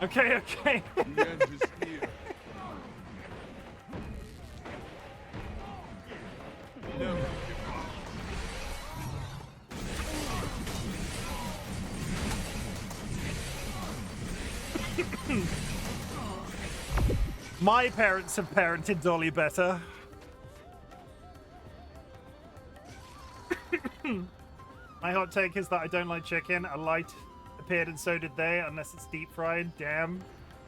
Speaker 1: Okay, okay.
Speaker 4: The end is here. Never give up.
Speaker 1: My parents have parented Dolly better. My hot take is that I don't like chicken. A light appeared and so did they, unless it's deep fried. Damn.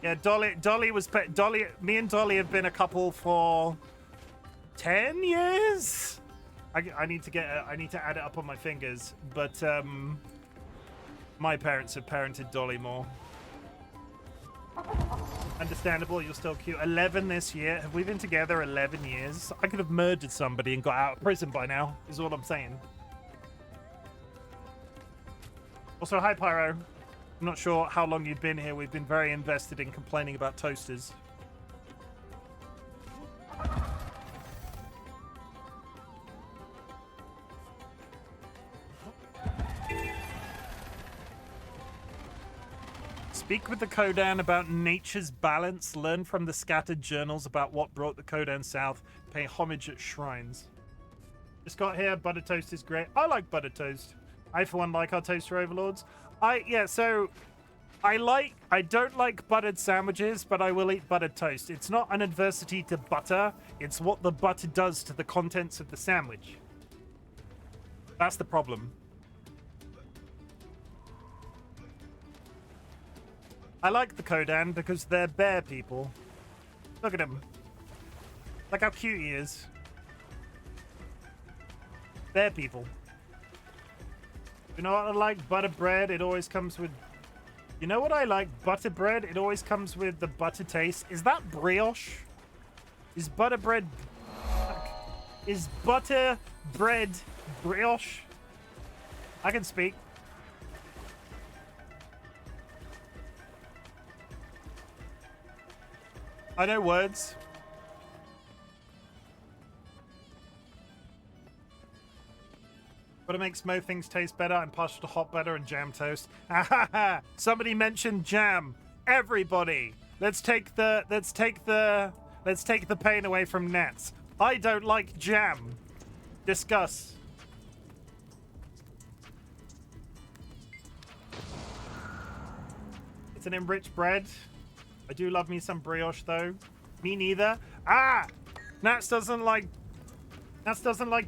Speaker 1: Yeah, Dolly was Dolly. Me and Dolly have been a couple for 10 years. I need to add it up on my fingers, but my parents have parented Dolly more. Understandable, you're still cute. 11 this year. Have we been together 11 years? I could have murdered somebody and got out of prison by now, is all I'm saying. Also, hi, Pyro. I'm not sure how long you've been here. We've been very invested in complaining about toasters. Speak with the Kodan about nature's balance. Learn from the scattered journals about what brought the Kodan south. Pay homage at shrines. Just got here. Butter toast is great. I like butter toast. I, for one, like our toaster overlords. I don't like buttered sandwiches, but I will eat buttered toast. It's not an adversity to butter. It's what the butter does to the contents of the sandwich. That's the problem. I like the Kodan because they're bear people. Look at him. Look how cute he is. Bear people. You know what I like? Butter bread. It always comes with... You know what I like? Butter bread. It always comes with the butter taste. Is that brioche? Is butter bread... Is butter bread brioche? I can speak. I know words. But it makes most things taste better. I'm partial to hot butter and jam toast. Somebody mentioned jam. Everybody, let's take the pain away from Nats. I don't like jam. Discuss. It's an enriched bread. I do love me some brioche, though. Me neither. Ah! Nats doesn't like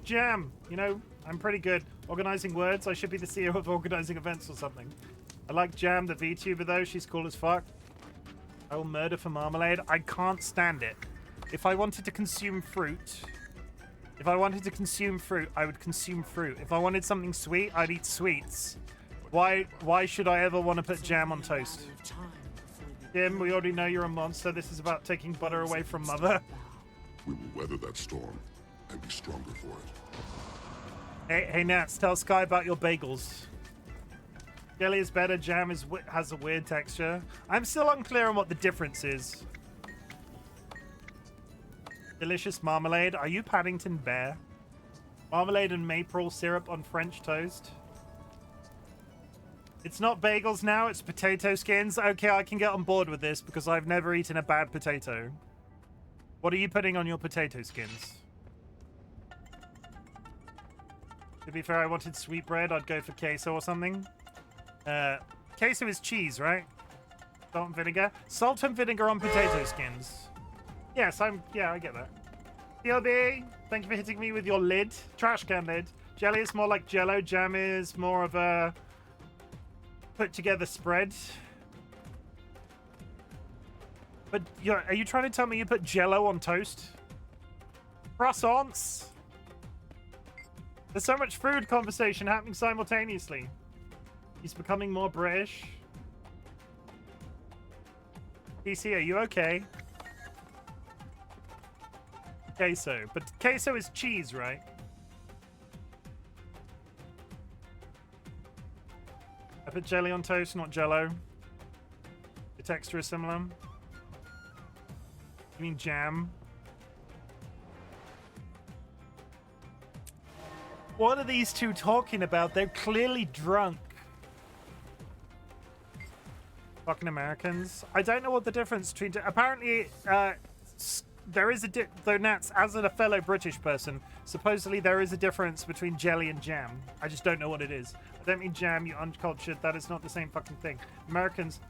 Speaker 1: jam. You know, I'm pretty good. Organizing words. I should be the CEO of organizing events or something. I like Jam, the VTuber, though. She's cool as fuck. I will murder for marmalade. I can't stand it. If I wanted to consume fruit... I would consume fruit. If I wanted something sweet, I'd eat sweets. Why should I ever want to put jam on toast? Chim, we already know you're a monster. This is about taking butter away from Mother.
Speaker 10: We will weather that storm and be stronger for it.
Speaker 1: Hey Nats, tell Sky about your bagels. Jelly is better. Jam has a weird texture. I'm still unclear on what the difference is. Delicious marmalade. Are you Paddington Bear? Marmalade and maple syrup on French toast. It's not bagels now, it's potato skins. Okay, I can get on board with this because I've never eaten a bad potato. What are you putting on your potato skins? To be fair, I wanted sweetbread. I'd go for queso or something. Queso is cheese, right? Salt and vinegar. Salt and vinegar on potato skins. Yes, yeah, I get that. TLB, thank you for hitting me with your lid. Trash can lid. Jelly is more like Jello. Jam is more of a put together spread. But are you trying to tell me you put Jello on toast? Croissants. There's so much food conversation happening simultaneously. He's becoming more British. PC, are you okay? Queso. But queso is cheese, right? I put jelly on toast, not Jello. The texture is similar. You mean jam? What are these two talking about? They're clearly drunk. Fucking Americans. I don't know what the difference between... Apparently, there is a... Though, Nats, as a fellow British person, supposedly there is a difference between jelly and jam. I just don't know what it is. I don't mean jam, you uncultured. That is not the same fucking thing. Americans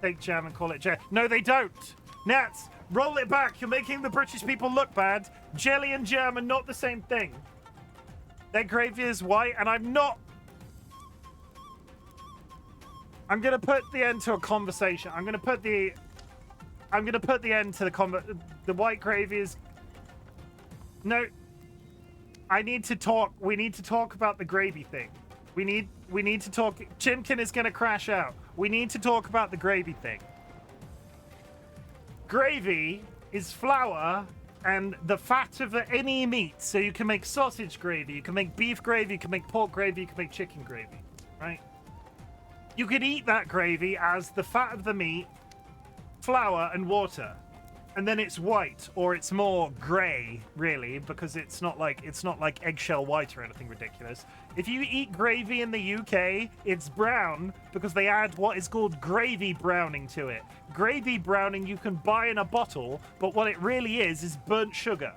Speaker 1: take jam and call it jam. No, they don't! Nats, roll it back. You're making the British people look bad. Jelly and jam are not the same thing. Their gravy is white, and I'm not... I'm gonna put the end to a conversation. I'm gonna put the end to the white gravy is... No. I need to talk. We need to talk about the gravy thing. We need to talk. Chimken is gonna crash out. We need to talk about the gravy thing. Gravy is flour and the fat of any meat. So you can make sausage gravy, you can make beef gravy, you can make pork gravy, you can make chicken gravy, right? You could eat that gravy as the fat of the meat, flour, and water. And then it's white, or it's more grey, really, because it's not like eggshell white or anything ridiculous. If you eat gravy in the UK, it's brown because they add what is called gravy browning to it. Gravy browning you can buy in a bottle, but what it really is burnt sugar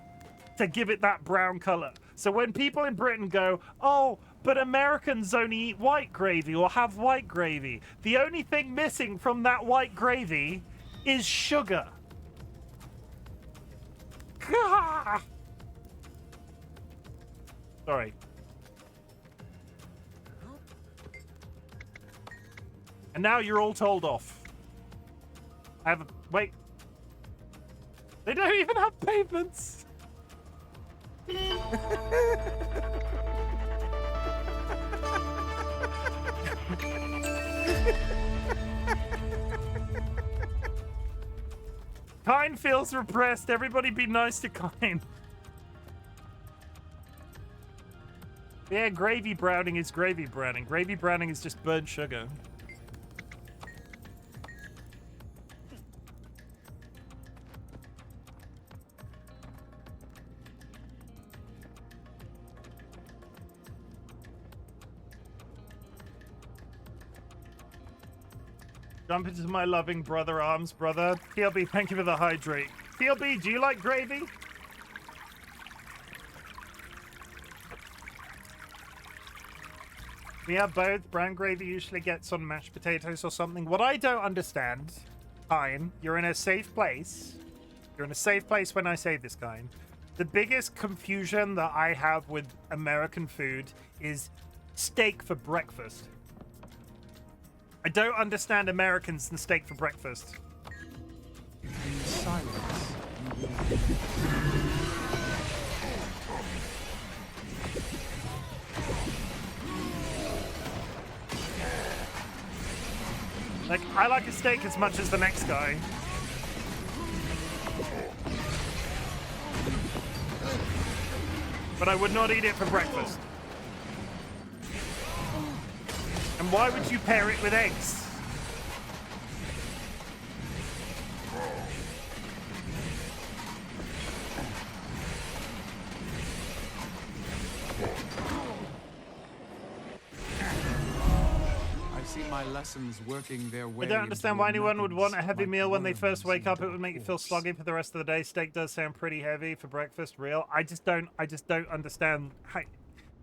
Speaker 1: to give it that brown color. So when people in Britain go, oh, but Americans only eat white gravy or have white gravy, the only thing missing from that white gravy is sugar. Sorry. And now you're all told off. I have a... Wait. They don't even have pavements. Kine feels repressed. Everybody be nice to Kine. Yeah, gravy browning is gravy browning. Gravy browning is just burnt sugar. Jump into my loving brother arms, brother. PLB, thank you for the hydrate. PLB, do you like gravy? We have both. Brown gravy usually gets on mashed potatoes or something. What I don't understand, Kine, you're in a safe place. You're in a safe place when I say this, Kine. The biggest confusion that I have with American food is steak for breakfast. I don't understand Americans and steak for breakfast.
Speaker 11: In silence, you will...
Speaker 1: Like, I like a steak as much as the next guy. But I would not eat it for breakfast. And why would you pair it with eggs?
Speaker 11: I see my lessons working their way.
Speaker 1: I don't understand why anyone would want a heavy meal when they first wake up. It would make you feel sluggy for the rest of the day. Steak does sound pretty heavy for breakfast. Real. I just don't understand how.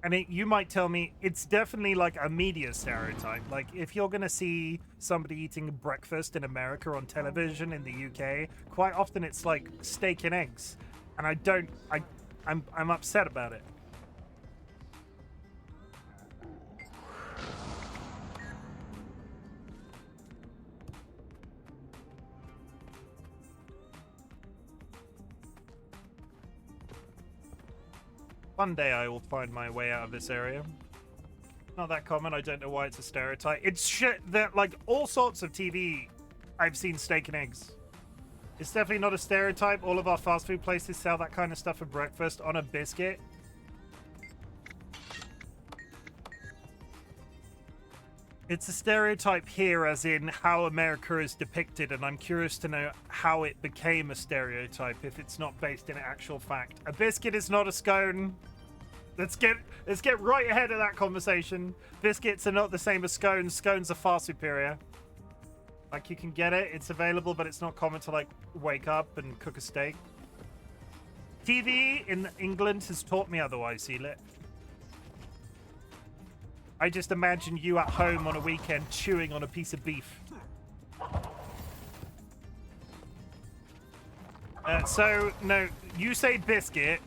Speaker 1: And you might tell me it's definitely like a media stereotype. Like if you're gonna see somebody eating breakfast in America on television in the UK, quite often it's like steak and eggs, and I'm upset about it. One day I will find my way out of this area. Not that common. I don't know why it's a stereotype. It's shit that, like, all sorts of TV, I've seen steak and eggs. It's definitely not a stereotype. All of our fast food places sell that kind of stuff for breakfast on a biscuit. It's a stereotype here, as in how America is depicted, and I'm curious to know how it became a stereotype if it's not based in actual fact. A biscuit is not a scone. Let's get right ahead of that conversation. Biscuits are not the same as scones. Scones are far superior. Like, you can get it, it's available, but it's not common to, like, wake up and cook a steak. TV in England has taught me otherwise, Sealit. I just imagine you at home on a weekend chewing on a piece of beef. So, no, you say biscuit.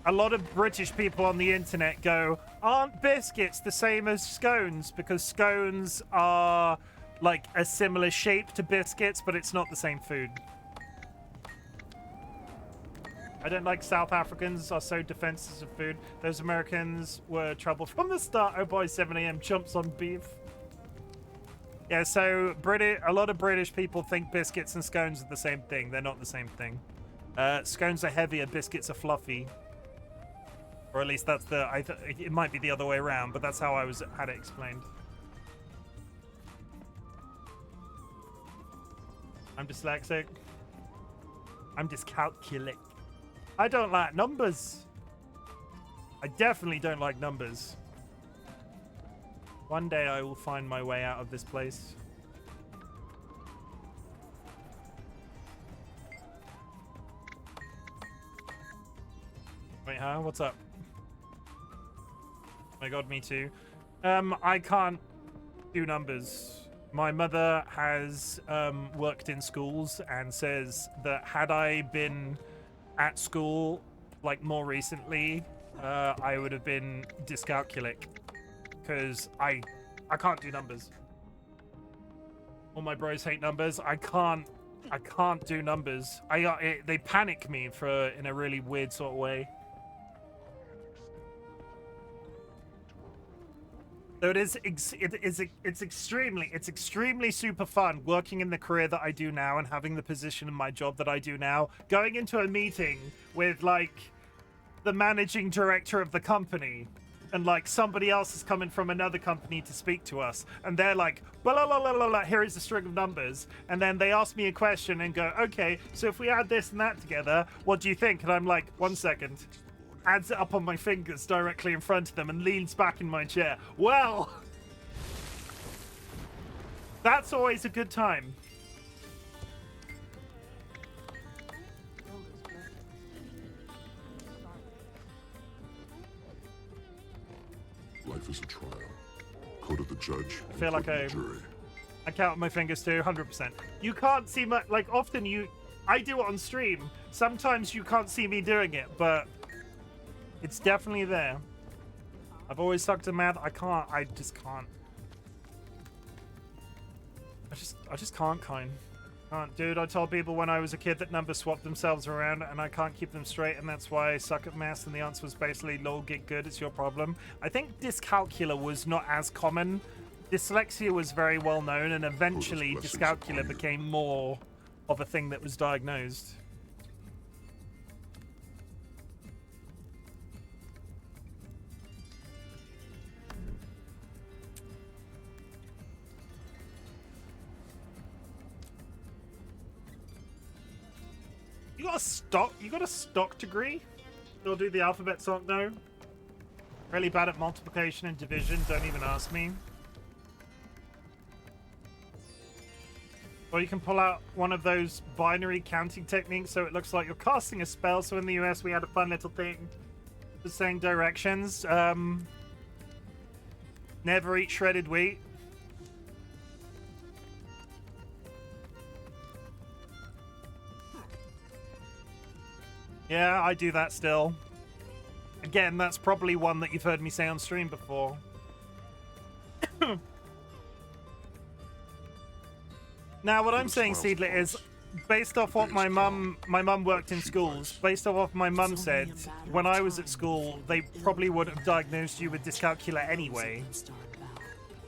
Speaker 1: A lot of British people on the internet go, aren't biscuits the same as scones? Because scones are like a similar shape to biscuits, but it's not the same food. I don't like South Africans are so defensive of food. Those Americans were trouble from the start. Oh boy, 7 a.m. chumps on beef. Yeah, so a lot of British people think biscuits and scones are the same thing. They're not the same thing. Scones are heavier, biscuits are fluffy. Or at least that's it might be the other way around, but that's how I had it explained. I'm dyslexic. I'm dyscalculic. I don't like numbers. I definitely don't like numbers. One day I will find my way out of this place. Wait, huh? What's up? Oh my god, me too. I can't do numbers. My mother has worked in schools and says that had I been at school like more recently, I would have been dyscalculic because I can't do numbers. All my bros hate numbers. I can't do numbers. They panic me in a really weird sort of way. So it's extremely super fun working in the career that I do now and having the position in my job that I do now. Going into a meeting with like the managing director of the company and like somebody else is coming from another company to speak to us and they're like, blah, blah, blah, blah, blah, here is a string of numbers. And then they ask me a question and go, okay, so if we add this and that together, what do you think? And I'm like, 1 second. Adds it up on my fingers directly in front of them and leans back in my chair. Well, that's always a good time.
Speaker 10: Life is a trial. Code of the judge.
Speaker 1: I feel like I count my fingers too, 100%. You can't see my, like often I do it on stream. Sometimes you can't see me doing it, but it's definitely there. I've always sucked at math. I just can't. I just can't, kind. Can't. Dude, I told people when I was a kid that numbers swap themselves around and I can't keep them straight and that's why I suck at maths, and the answer was basically, lol, get good, it's your problem. I think dyscalculia was not as common. Dyslexia was very well known and eventually dyscalculia became more of a thing that was diagnosed. You got a stock degree? You'll do the alphabet song? No. Really bad at multiplication and division, don't even ask me. Or you can pull out one of those binary counting techniques so it looks like you're casting a spell. So in the US we had a fun little thing for saying directions. Never eat shredded wheat. Yeah, I do that still. Again, that's probably one that you've heard me say on stream before. Now, what I'm saying, Seedlet, is based off what my mum worked in schools, based off what my mum said, when I was at school, they probably would have diagnosed you with dyscalculia anyway.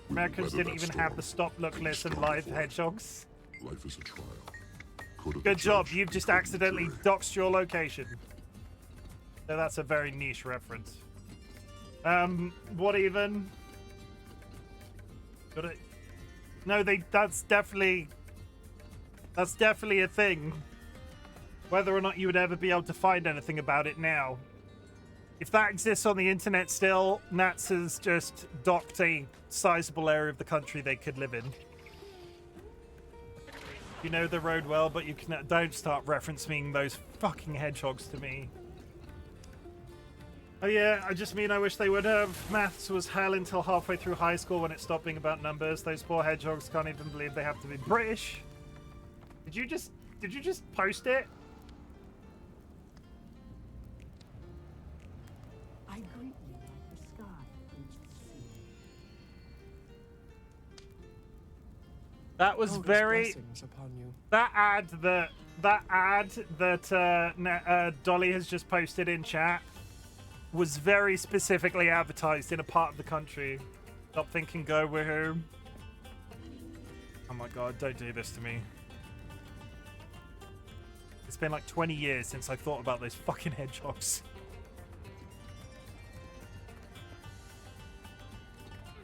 Speaker 1: Americans didn't even have the stop, look, listen, live hedgehogs.
Speaker 10: Life is a trial.
Speaker 1: Good job, you've just accidentally doxed your location. So that's a very niche reference. What even? No, that's definitely a thing. Whether or not you would ever be able to find anything about it now. If that exists on the internet still, Nats has just docked a sizable area of the country they could live in. You know the road well, but you can don't start referencing those fucking hedgehogs to me. Oh yeah, I just mean I wish they would have. Maths was hell until halfway through high school when it stopped being about numbers. Those poor hedgehogs can't even believe they have to be British. Did you just post it?
Speaker 9: I greet you like the sky greets the sea.
Speaker 1: That was
Speaker 11: Coldest
Speaker 1: very.
Speaker 11: blessings upon you.
Speaker 1: That ad that Dolly has just posted in chat was very specifically advertised in a part of the country. Stop thinking, go woohoo. Oh my god, don't do this to me. It's been like 20 years since I thought about those fucking hedgehogs.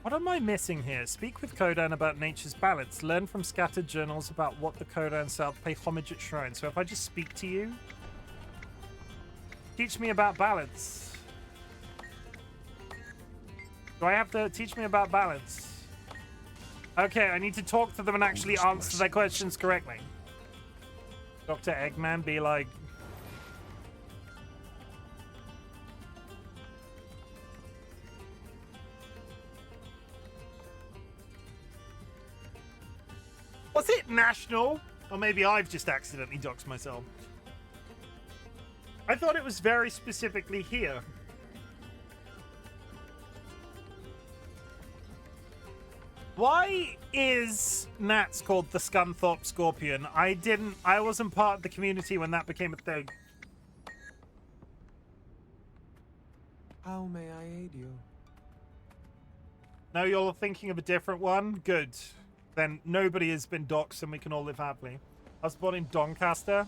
Speaker 1: What am I missing here? Speak with Kodan about nature's balance. Learn from scattered journals about what the Kodan South pay homage at shrines. So if I just speak to you, teach me about balance. Do I have to teach me about balance? Okay, I need to talk to them and actually answer their questions correctly. Dr. Eggman be like... Was it national? Or maybe I've just accidentally doxed myself. I thought it was very specifically here. Why is Nats called the Scunthorpe Scorpion? I wasn't part of the community when that became a thing.
Speaker 11: How may I aid you?
Speaker 1: No, you're thinking of a different one? Good. Then nobody has been doxxed and we can all live happily. I was born in Doncaster,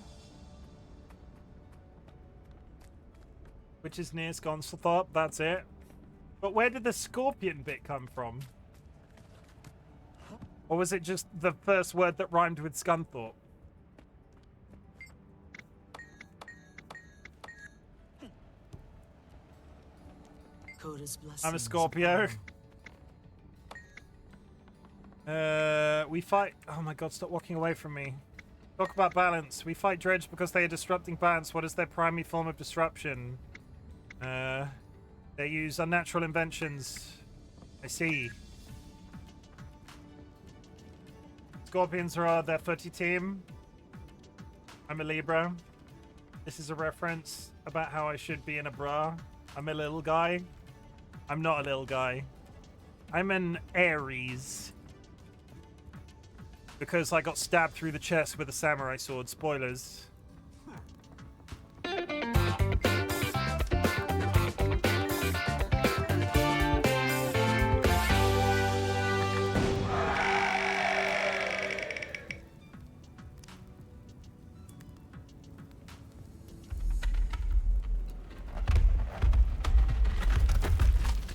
Speaker 1: which is near Scunthorpe. That's it. But where did the scorpion bit come from? Or was it just the first word that rhymed with Scunthorpe? I'm a Scorpio. We fight... Oh my god, stop walking away from me. Talk about balance. We fight dredge because they are disrupting balance. What is their primary form of disruption? They use unnatural inventions. I see. Scorpions are their footy team. I'm a Libra. This is a reference about how I should be in a bra. I'm a little guy. I'm not a little guy. I'm an Aries. Because I got stabbed through the chest with a samurai sword. Spoilers.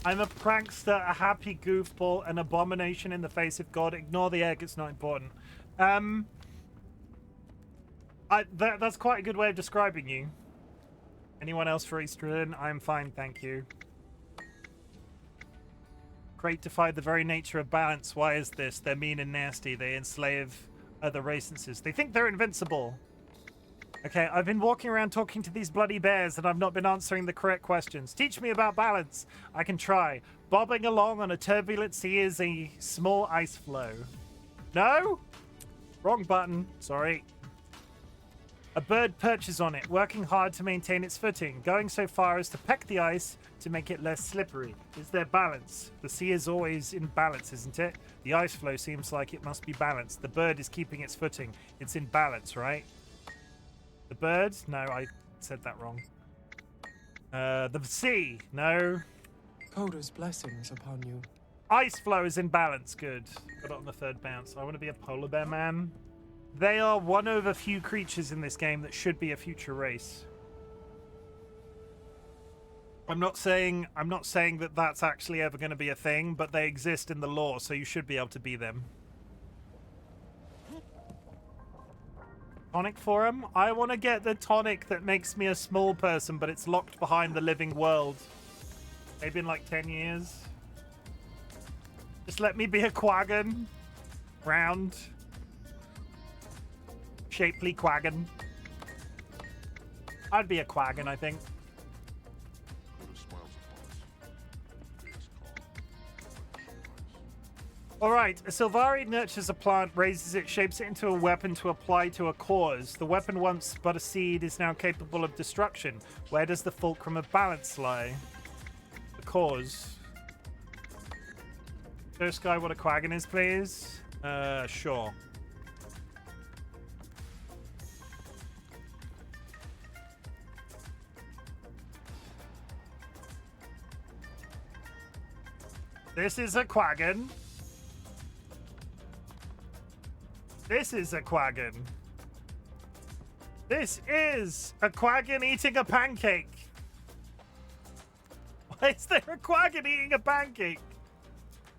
Speaker 1: I'm a prankster, a happy goofball, an abomination in the face of God. Ignore the egg, it's not important. That's quite a good way of describing you. Anyone else for Eastern? I'm fine, thank you. Crate defied the very nature of balance. Why is this? They're mean and nasty. They enslave other races. They think they're invincible. Okay, I've been walking around talking to these bloody bears and I've not been answering the correct questions. Teach me about balance. I can try. Bobbing along on a turbulent sea is a small ice flow. No? Wrong button. Sorry. A bird perches on it, working hard to maintain its footing, going so far as to peck the ice to make it less slippery. Is there balance? The sea is always in balance, isn't it? The ice flow seems like it must be balanced. The bird is keeping its footing. It's in balance, right? The bird? No, I said that wrong. The sea? No.
Speaker 11: Coda's blessings upon you.
Speaker 1: Ice flow is in balance. Good. Got it on the third bounce. I want to be a polar bear man. They are one of a few creatures in this game that should be a future race. I'm not saying that that's actually ever going to be a thing, but they exist in the lore, so you should be able to be them. Tonic for him? I want to get the tonic that makes me a small person, but it's locked behind the living world. Maybe in like 10 years. Just let me be a quaggan. Round. shapely quaggin. I'd be a quaggin, I think. Alright, a Sylvari nurtures a plant, raises it, shapes it into a weapon to apply to a cause. The weapon, once but a seed, is now capable of destruction. Where does the fulcrum of balance lie? The cause. Show Sky what a quaggin is, please. Sure. This is a quaggin. This is a quaggin. This is a quaggin eating a pancake. Why is there a quaggin eating a pancake?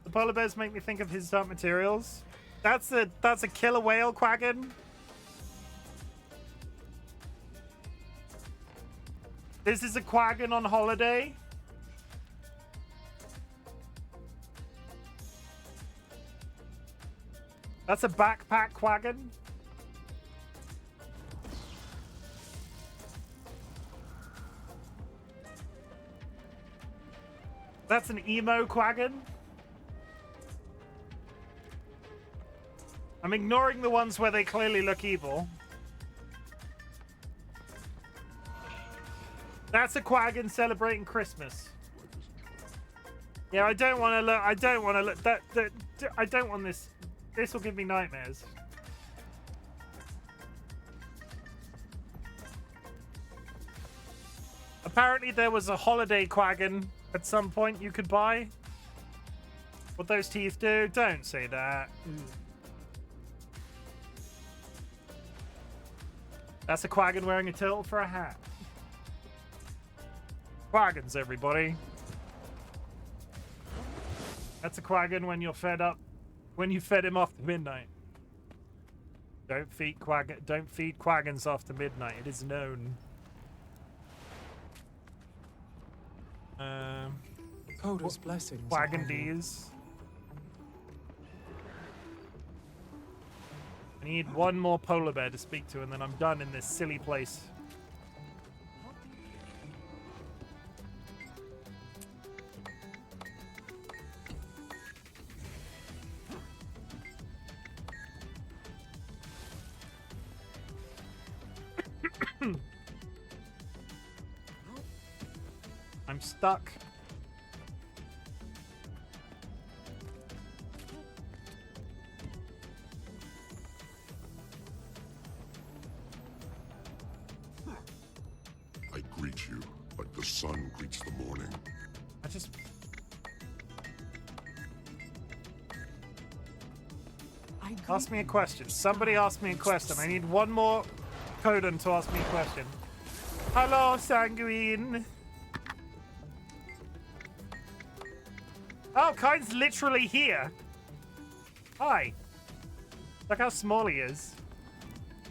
Speaker 1: The polar bears make me think of his dark materials. That's a killer whale quaggin. This is a quaggin on holiday. That's a backpack quaggin. That's an emo quaggin. I'm ignoring the ones where they clearly look evil. That's a quaggin celebrating Christmas. Yeah, I don't want to look. I don't want to look. I don't want this. This will give me nightmares. Apparently there was a holiday quaggin at some point you could buy. What those teeth do? Don't say that. That's a quaggin wearing a turtle for a hat. Quaggins, everybody. That's a quaggin when you're fed up. When you fed him after midnight. Don't feed quaggins after midnight. It is known.
Speaker 11: Coda's blessings.
Speaker 1: Quaggin D's. I need one more polar bear to speak to, and then I'm done in this silly place. I'm stuck.
Speaker 10: I greet you like the sun greets the morning.
Speaker 1: I just... Ask me a question. Somebody ask me a question. I need one more Codan to ask me a question. Hello, Sanguine. Oh, Kyne's literally here. Hi. Look how small he is.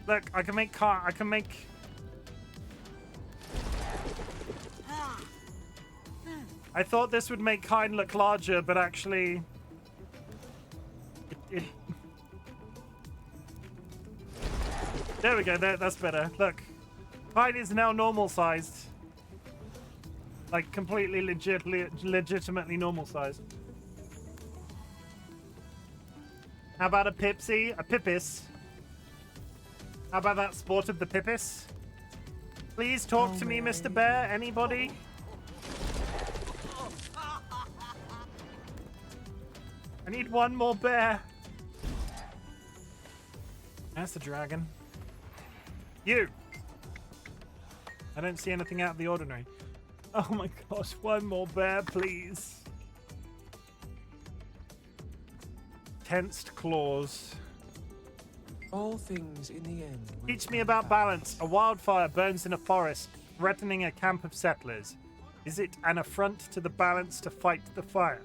Speaker 1: Look, I can make I thought this would make Kyne look larger, but actually There we go, that's better. Look. Kyne is now normal sized. Like completely legitimately normal sized. How about a Pipsy? A Pippis? How about that sport of the Pippis? Please talk to me, Mr. Bear. Anybody? I need one more bear. That's the dragon. You! I don't see anything out of the ordinary. Oh my gosh, one more bear, please. Tensed claws.
Speaker 11: All things in the end.
Speaker 1: Teach me about balance. A wildfire burns in a forest, threatening a camp of settlers. Is it an affront to the balance to fight the fire?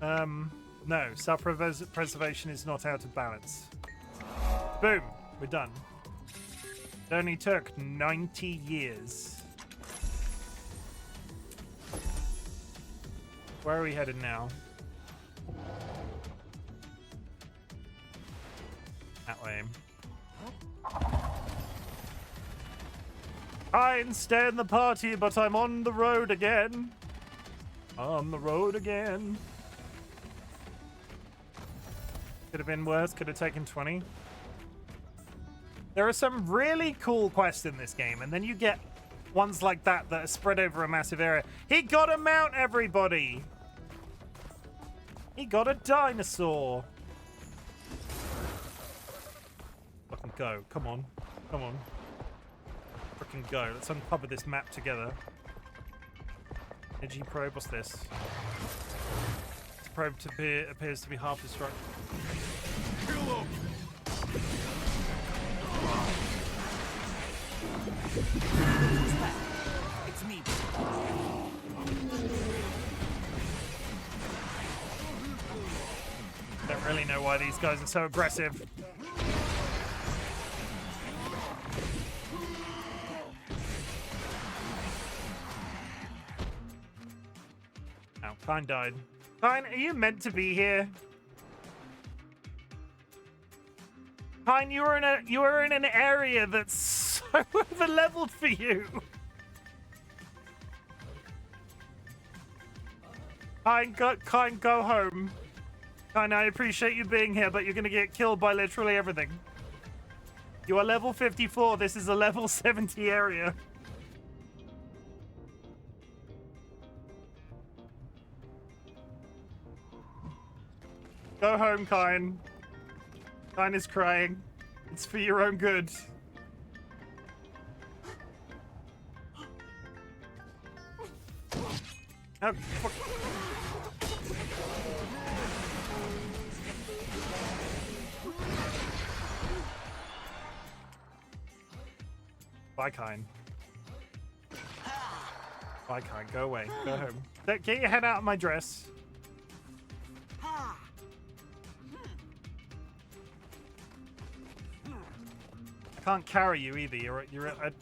Speaker 1: No. Self-preservation is not out of balance. Boom. We're done. It only took 90 years. Where are we headed now? That way. Fine, stay in the party, but I'm on the road again. On the road again. Could have been worse. Could have taken 20. There are some really cool quests in this game, and then you get ones like that that are spread over a massive area. He got a mount, everybody! He got a dinosaur! Fucking go. Come on. Come on. Frickin' go. Let's uncover this map together. Energy probe. What's this? This probe appears to be half destructive.
Speaker 4: Kill him!
Speaker 6: It's me.
Speaker 1: Don't really know why these guys are so aggressive. Ow, Kine died. Kine, are you meant to be here? Kine, you are in an area that's so over-leveled for you. Kine, go home. Kine, I appreciate you being here, but you're gonna get killed by literally everything. You are level 54. This is a level 70 area. Go home, Kine. Kine is crying. It's for your own good. Oh, fuck. Bye, Kine. Bye, Kine. Go away. Go home. Get your head out of my dress. I can't carry you either. You're a...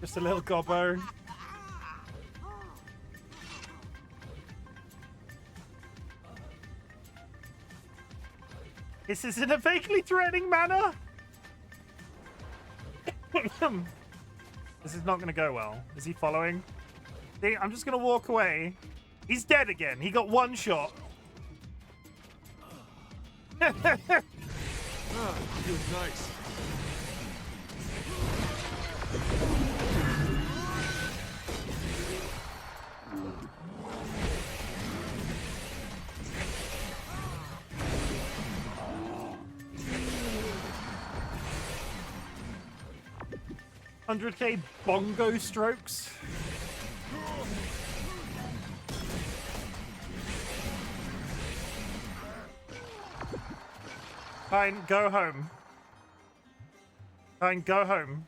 Speaker 1: Just a little gobbo. This is in a vaguely threatening manner. This is not going to go well. Is he following? See, I'm just going to walk away. He's dead again. He got one shot.
Speaker 4: You're nice.
Speaker 1: 100k bongo strokes. Fine, go home. Kine, go home.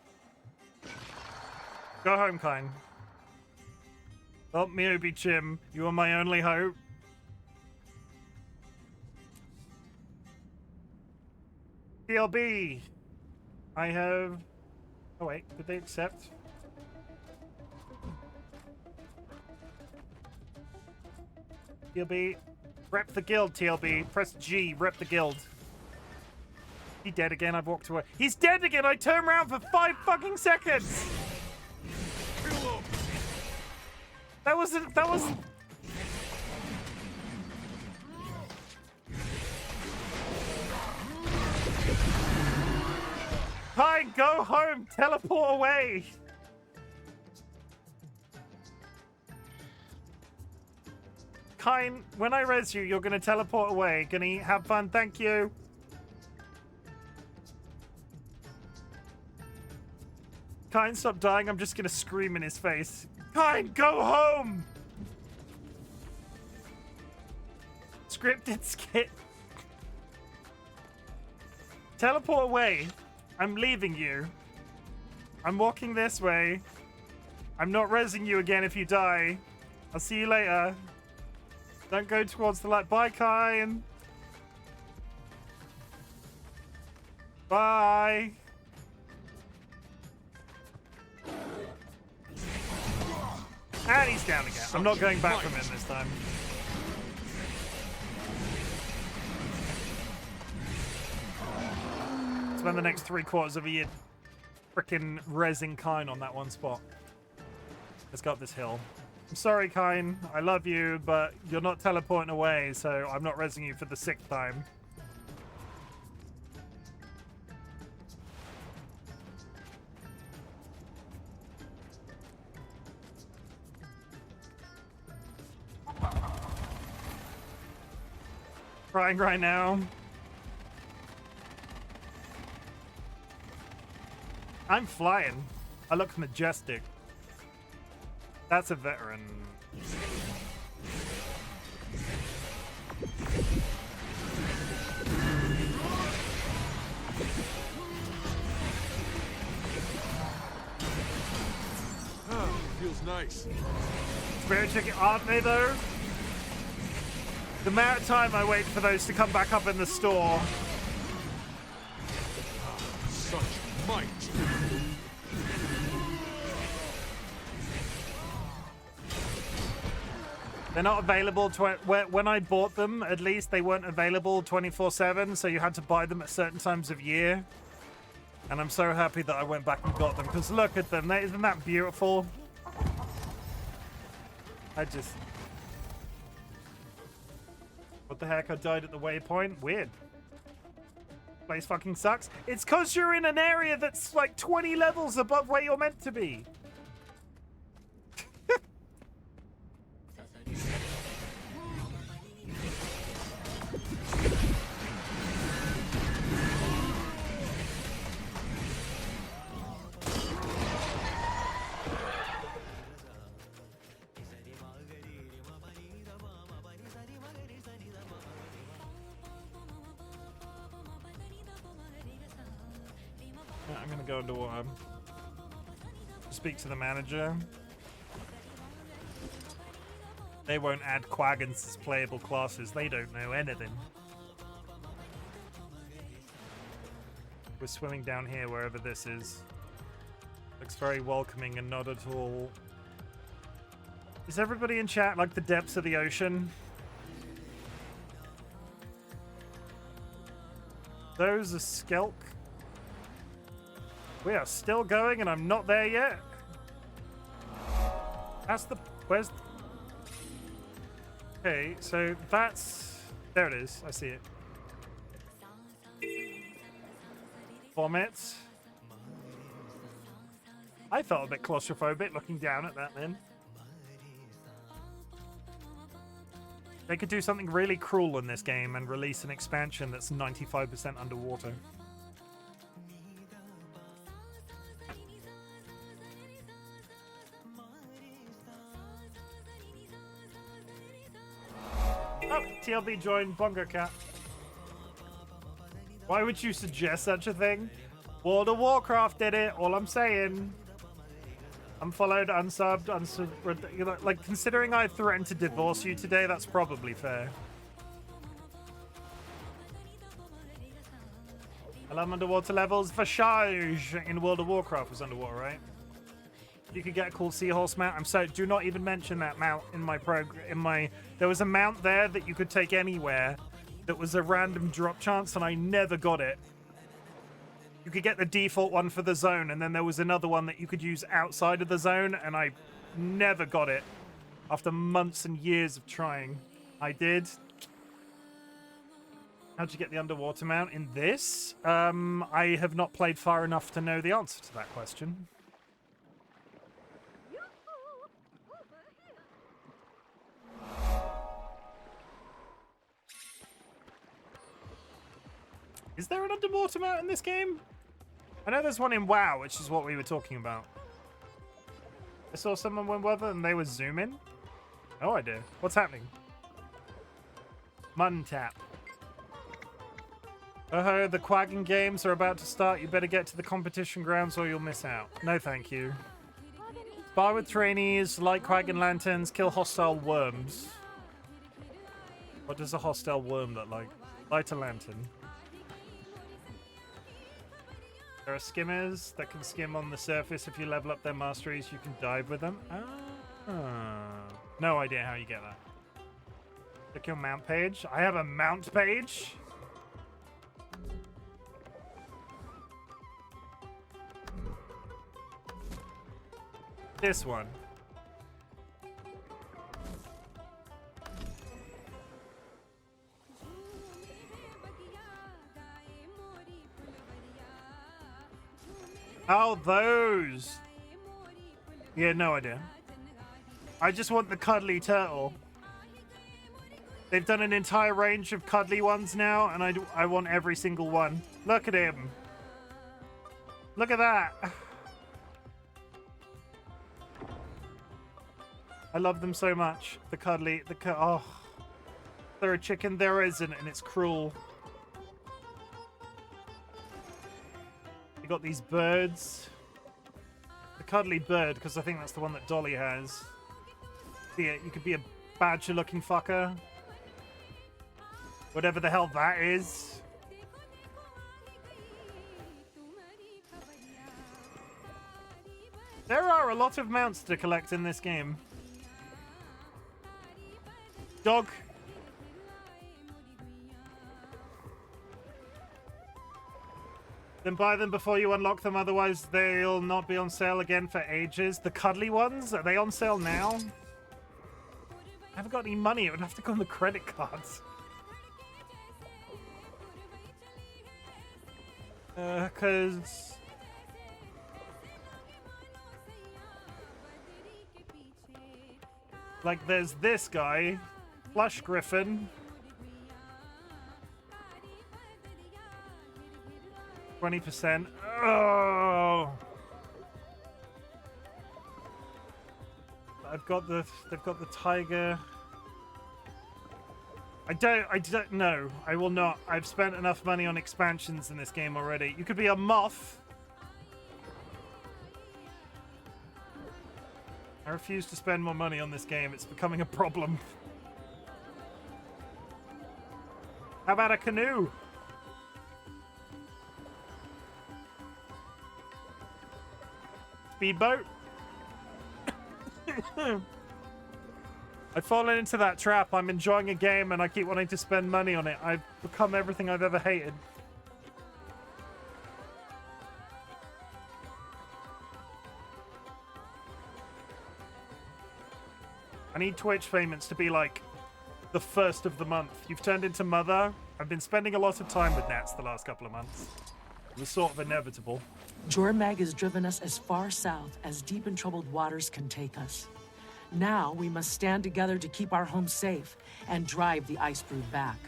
Speaker 1: Go home, Kine. Help me, Obi Chim. You are my only hope. TLB. I have... Oh wait, did they accept? TLB. Rep the guild, TLB. Press G, rep the guild. He dead again, I've walked away. He's dead again, I turned around for 5 fucking seconds! That was... Hi, go home, teleport away! Kine, when I res you, you're gonna teleport away. Gonna have fun, thank you. Kine, stop dying. I'm just gonna scream in his face. Kine, go home! Scripted skit. Teleport away. I'm leaving you. I'm walking this way. I'm not resing you again if you die. I'll see you later. Don't go towards the light. Bye, Kine. Bye. And he's down again. I'm not going back from him this time. Spend the next 3/4 of a year frickin' rezzing Kine on that one spot. Let's go up this hill. I'm sorry, Kine. I love you, but you're not teleporting away, so I'm not rezzing you for the 6th time. Crying right now. I'm flying. I look majestic. That's a veteran.
Speaker 4: Oh, feels nice.
Speaker 1: Spirit chicken, aren't they though? The amount of time I wait for those to come back up in the store.
Speaker 4: Such might.
Speaker 1: They're not available when I bought them, at least they weren't available 24/7, so you had to buy them at certain times of year. And I'm so happy that I went back and got them, because look at them. Isn't that beautiful? What the heck? I died at the waypoint? Weird. Place fucking sucks. It's because you're in an area that's like 20 levels above where you're meant to be. I'm gonna go into speak to the manager. They won't add Quaggins as playable classes. They don't know anything. We're swimming down here wherever this is. Looks very welcoming and not at all. Is everybody in chat like the depths of the ocean? Those are Skelk. We are still going and I'm not there yet. That's the... Where's... Okay, so that's... There it is. I see it. Vomit. I felt a bit claustrophobic looking down at that then. They could do something really cruel in this game and release an expansion that's 95% underwater. Oh, TLB joined Bongo Cat. Why would you suggest such a thing? World of Warcraft did it, all I'm saying. Unfollowed, unsubbed, like, considering I threatened to divorce you today, that's probably fair. I love underwater levels. Vashage in World of Warcraft was underwater, right? You could get a cool seahorse mount. I'm sorry, do not even mention that mount in my program. There was a mount there that you could take anywhere that was a random drop chance, and I never got it. You could get the default one for the zone, and then there was another one that you could use outside of the zone, and I never got it. After months and years of trying, I did. How'd you get the underwater mount in this? I have not played far enough to know the answer to that question. Is there an underwater mount in this game? I know there's one in WoW, which is what we were talking about. I saw someone went weather and they were zooming. No idea. What's happening? Muntap. Oh, the Quaggin games are about to start. You better get to the competition grounds or you'll miss out. No, thank you. Spar with trainees, light Quaggin lanterns, kill hostile worms. What does a hostile worm look like? Light a lantern. There are skimmers that can skim on the surface. If you level up their masteries, you can dive with them. No idea how you get that. Check your mount page. I have a mount page. This one. Oh, those. Yeah, no idea. I just want the cuddly turtle. They've done an entire range of cuddly ones now, and I want every single one. Look at him. Look at that. I love them so much. The cuddly, oh. There a chicken? There isn't, and it's cruel. You got these birds. The cuddly bird, because I think that's the one that Dolly has. Yeah, you could be a badger-looking fucker. Whatever the hell that is. There are a lot of mounts to collect in this game. Dog. Then buy them before you unlock them, otherwise they'll not be on sale again for ages. The cuddly ones, are they on sale now? I haven't got any money, it would have to go on the credit cards. Cause... like, there's this guy, Plush Griffin. 20%. Oh! They've got the tiger. I don't know. I will not. I've spent enough money on expansions in this game already. You could be a moth. I refuse to spend more money on this game. It's becoming a problem. How about a canoe? Speedboat? I've fallen into that trap. I'm enjoying a game and I keep wanting to spend money on it. I've become everything I've ever hated. I need Twitch payments to be like the first of the month. You've turned into mother. I've been spending a lot of time with Nats the last couple of months. It was sort of inevitable.
Speaker 12: Jormag has driven us as far south as deep and troubled waters can take us. Now we must stand together to keep our home safe and drive the ice brood back.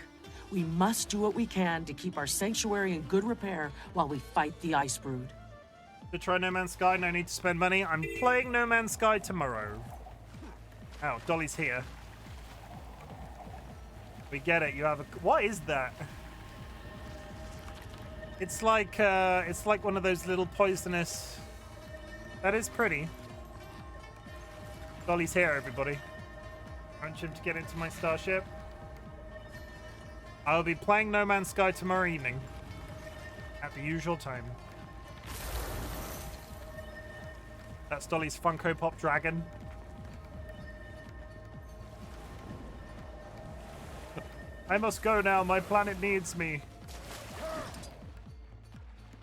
Speaker 12: We must do what we can to keep our sanctuary in good repair while we fight the ice brood.
Speaker 1: To try No Man's Sky, no need to spend money. I'm playing No Man's Sky tomorrow. Oh, Dolly's here. We get it. You have a... What is that? It's like one of those little poisonous... That is pretty. Dolly's here, everybody. I want Chim to get into my starship. I'll be playing No Man's Sky tomorrow evening. At the usual time. That's Dolly's Funko Pop Dragon. I must go now. My planet needs me.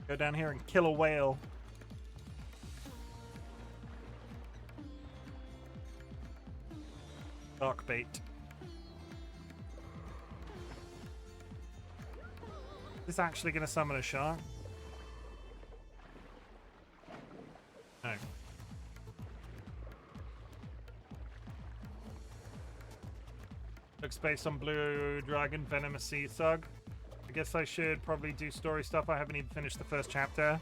Speaker 1: Go down here and kill a whale. Dark bait. Is this actually going to summon a shark? No. Looks based on Blue Dragon, Venomous Sea Thug. I guess I should probably do story stuff. I haven't even finished the first chapter.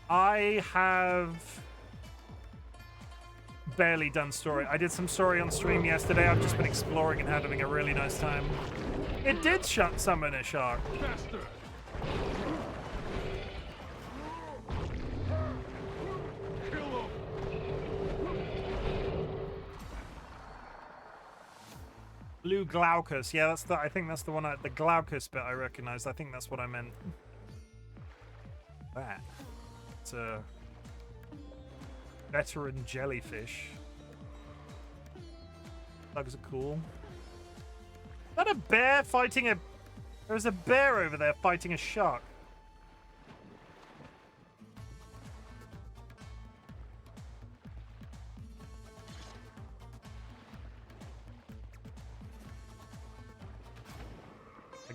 Speaker 1: I have barely done story. I did some story on stream yesterday. I've just been exploring and having a really nice time. It did summon a shark.
Speaker 4: Faster!
Speaker 1: Blue Glaucus. Yeah, that's the. I think that's the one. The Glaucus bit I recognized. I think that's what I meant. That. It's a veteran jellyfish. Bugs are cool. Is that a bear fighting a... There's a bear over there fighting a shark.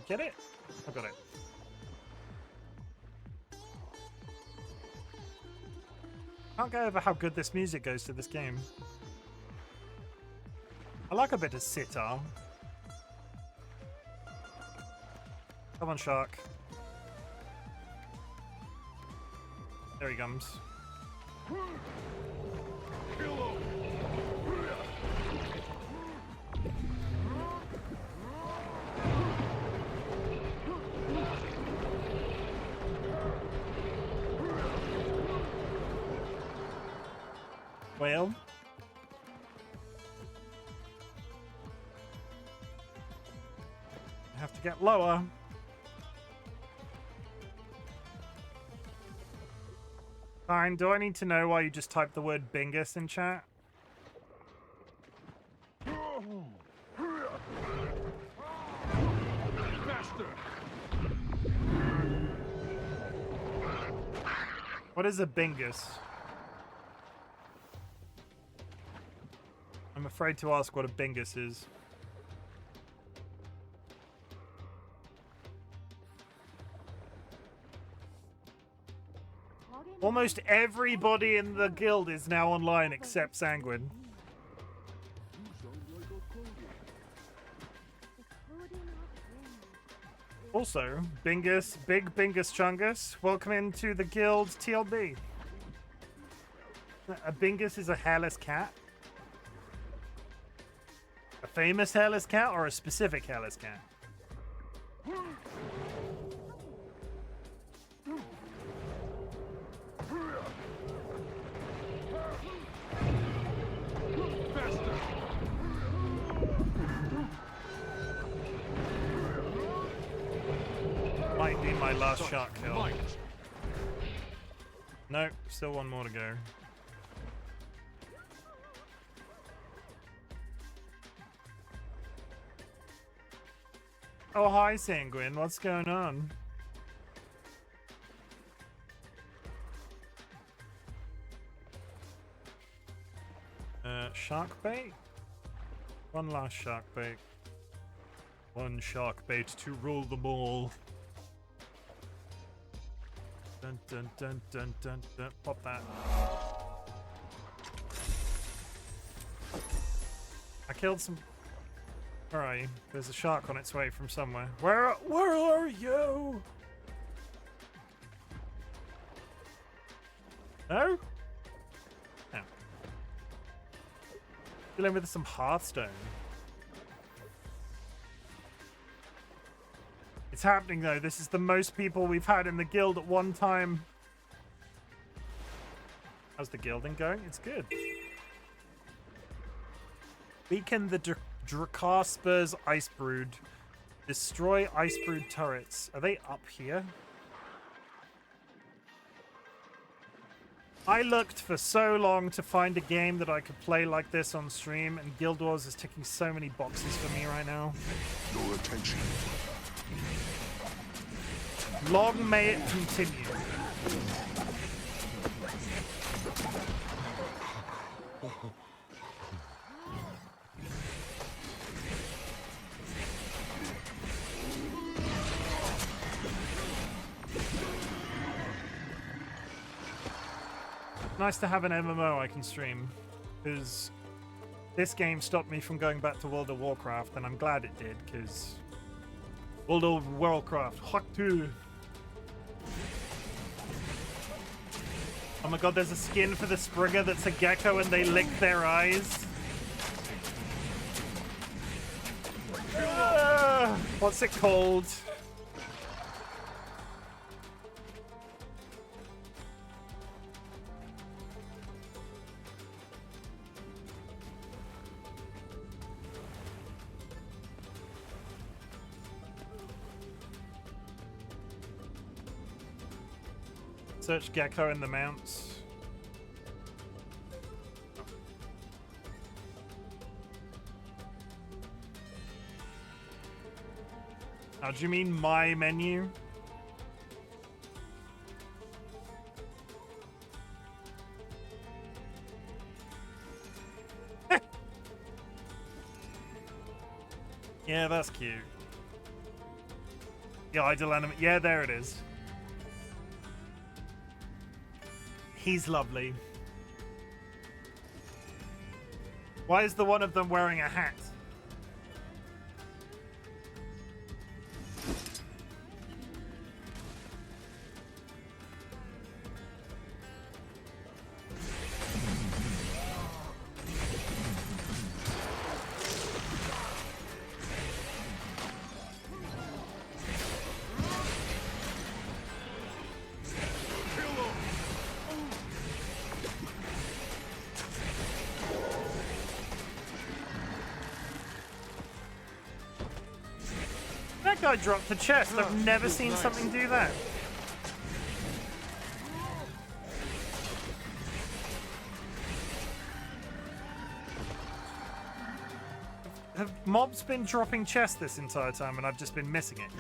Speaker 1: get it? I got it. Can't go over how good this music goes to this game. I like a bit of sitar. Come on, shark. There he comes. Well, I have to get lower. Fine, do I need to know why you just typed the word Bingus in chat? What is a Bingus? I'm afraid to ask what a Bingus is. Almost everybody in the guild is now online except Sanguine. Also, Bingus, Big Bingus Chungus, welcome into the guild TLB. A Bingus is a hairless cat? A famous hairless cat or a specific hairless cat? Might be my last shot kill. Nope, still one more to go. Oh, hi, Sanguine. What's going on? Shark bait? One last shark bait. One shark bait to rule them all. Dun dun dun dun dun dun. Pop that. I killed some. Where are you? There's a shark on its way from somewhere. Where are you? No? No. Dealing with some Hearthstone. It's happening though. This is the most people we've had in the guild at one time. How's the guilding going? It's good. Weaken the Dracarsper's Ice Brood. Destroy Ice Brood turrets. Are they up here? I looked for so long to find a game that I could play like this on stream, and Guild Wars is ticking so many boxes for me right now.
Speaker 10: Your attention.
Speaker 1: Long may it continue. Nice to have an MMO I can stream, because this game stopped me from going back to World of Warcraft, and I'm glad it did, because World of Warcraft, Hawk 2. Oh my god, there's a skin for the Springer that's a gecko and they lick their eyes. What's it called? Search gecko in the mounts. How do you mean my menu? Yeah, that's cute. The idle enemy. Yeah, there it is. He's lovely. Why is the one of them wearing a hat? That guy dropped the chest. I've never seen something do that. Have mobs been dropping chests this entire time and I've just been missing it?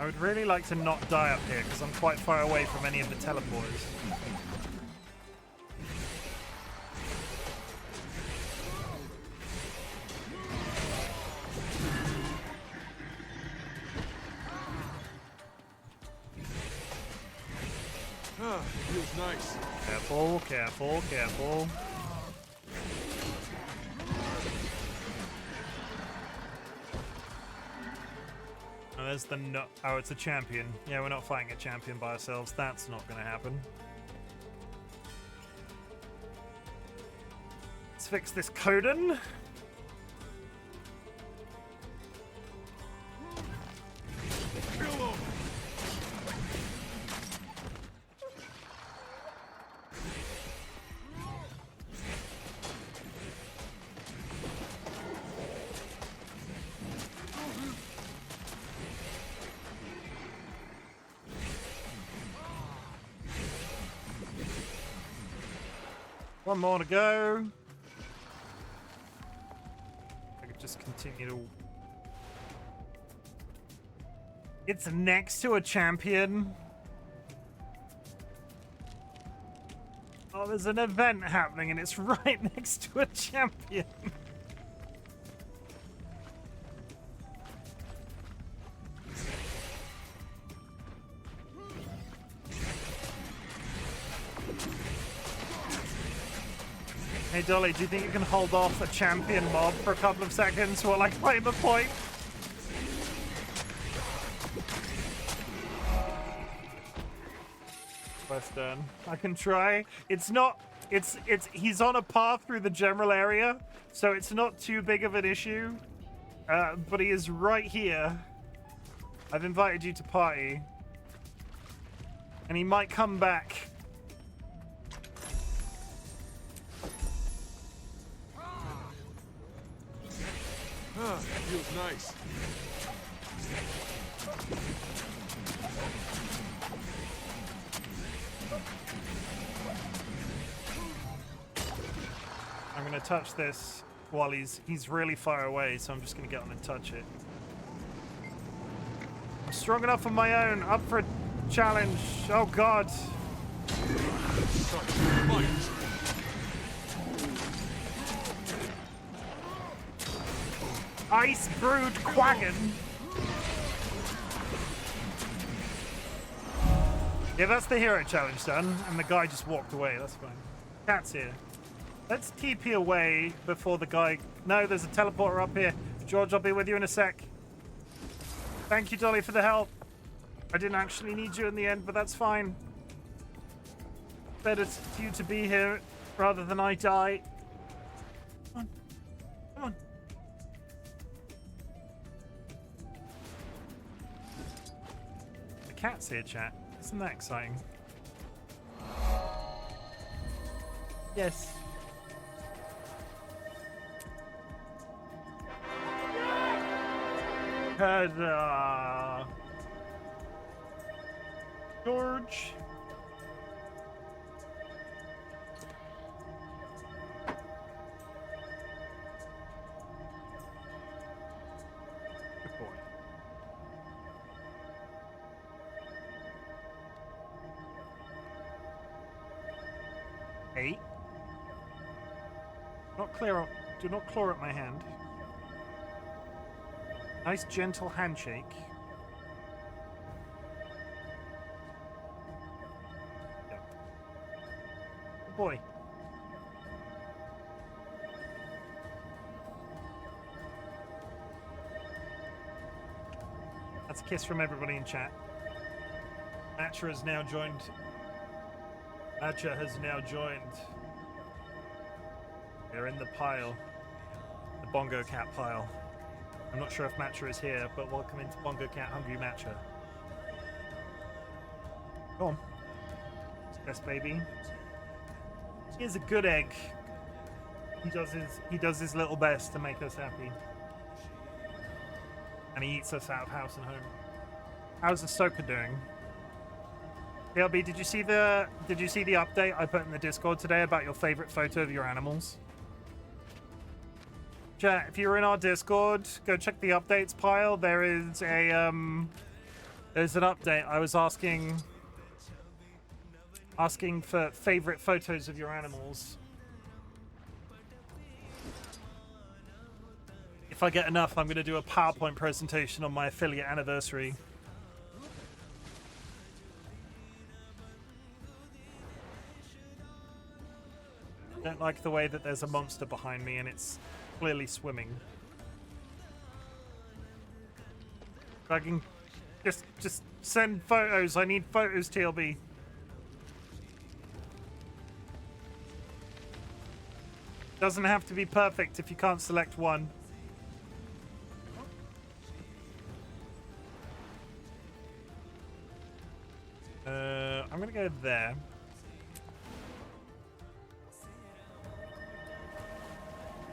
Speaker 1: I would really like to not die up here because I'm quite far away from any of the teleporters.
Speaker 4: Feels nice.
Speaker 1: Careful, careful, careful. Oh, there's the no. Oh, it's a champion. Yeah, we're not fighting a champion by ourselves. That's not going to happen. Let's fix this codon. One more to go. I could just continue to... It's next to a champion. Oh, there's an event happening and it's right next to a champion. Hey Dolly, do you think you can hold off a champion mob for a couple of seconds while I claim a point? Quest done. I can try. It's not. He's on a path through the general area, so it's not too big of an issue. But he is right here. I've invited you to party, and he might come back.
Speaker 4: Feels nice.
Speaker 1: I'm gonna touch this while he's really far away, so I'm just gonna get on and touch it. I'm strong enough on my own, up for a challenge. Oh god.
Speaker 4: Such might.
Speaker 1: Ice brewed quaggin. Yeah, that's the hero challenge done, and the guy just walked away. That's fine. Cat's here. Let's TP away before the guy... No, there's a teleporter up here. George, I'll be with you in a sec. Thank you, Dolly, for the help. I didn't actually need you in the end, but that's fine. Better for you to be here rather than I die. Come on. Come on. The cat's here, chat. Isn't that exciting? Yes. Ta-da! George. 8. Not clear. Do not claw at my hand. Nice gentle handshake. Yep. Good boy. That's a kiss from everybody in chat. Matcha has now joined. Matcha has now joined. They're in the pile. The Bongo Cat pile. I'm not sure if Matcha is here, but welcome into Bongo Cat Hungry Matcha. Go on. Yes, baby. Here's a good egg. He does his little best to make us happy. And he eats us out of house and home. How's Ahsoka doing? DLB, did you see the update I put in the Discord today about your favorite photo of your animals? Chat, if you're in our Discord, go check the updates pile. There is a there's an update. I was asking for favorite photos of your animals. If I get enough, I'm going to do a PowerPoint presentation on my affiliate anniversary. I don't like the way that there's a monster behind me and it's clearly swimming. If I can just send photos. I need photos, TLB. Doesn't have to be perfect if you can't select one. I'm gonna go there.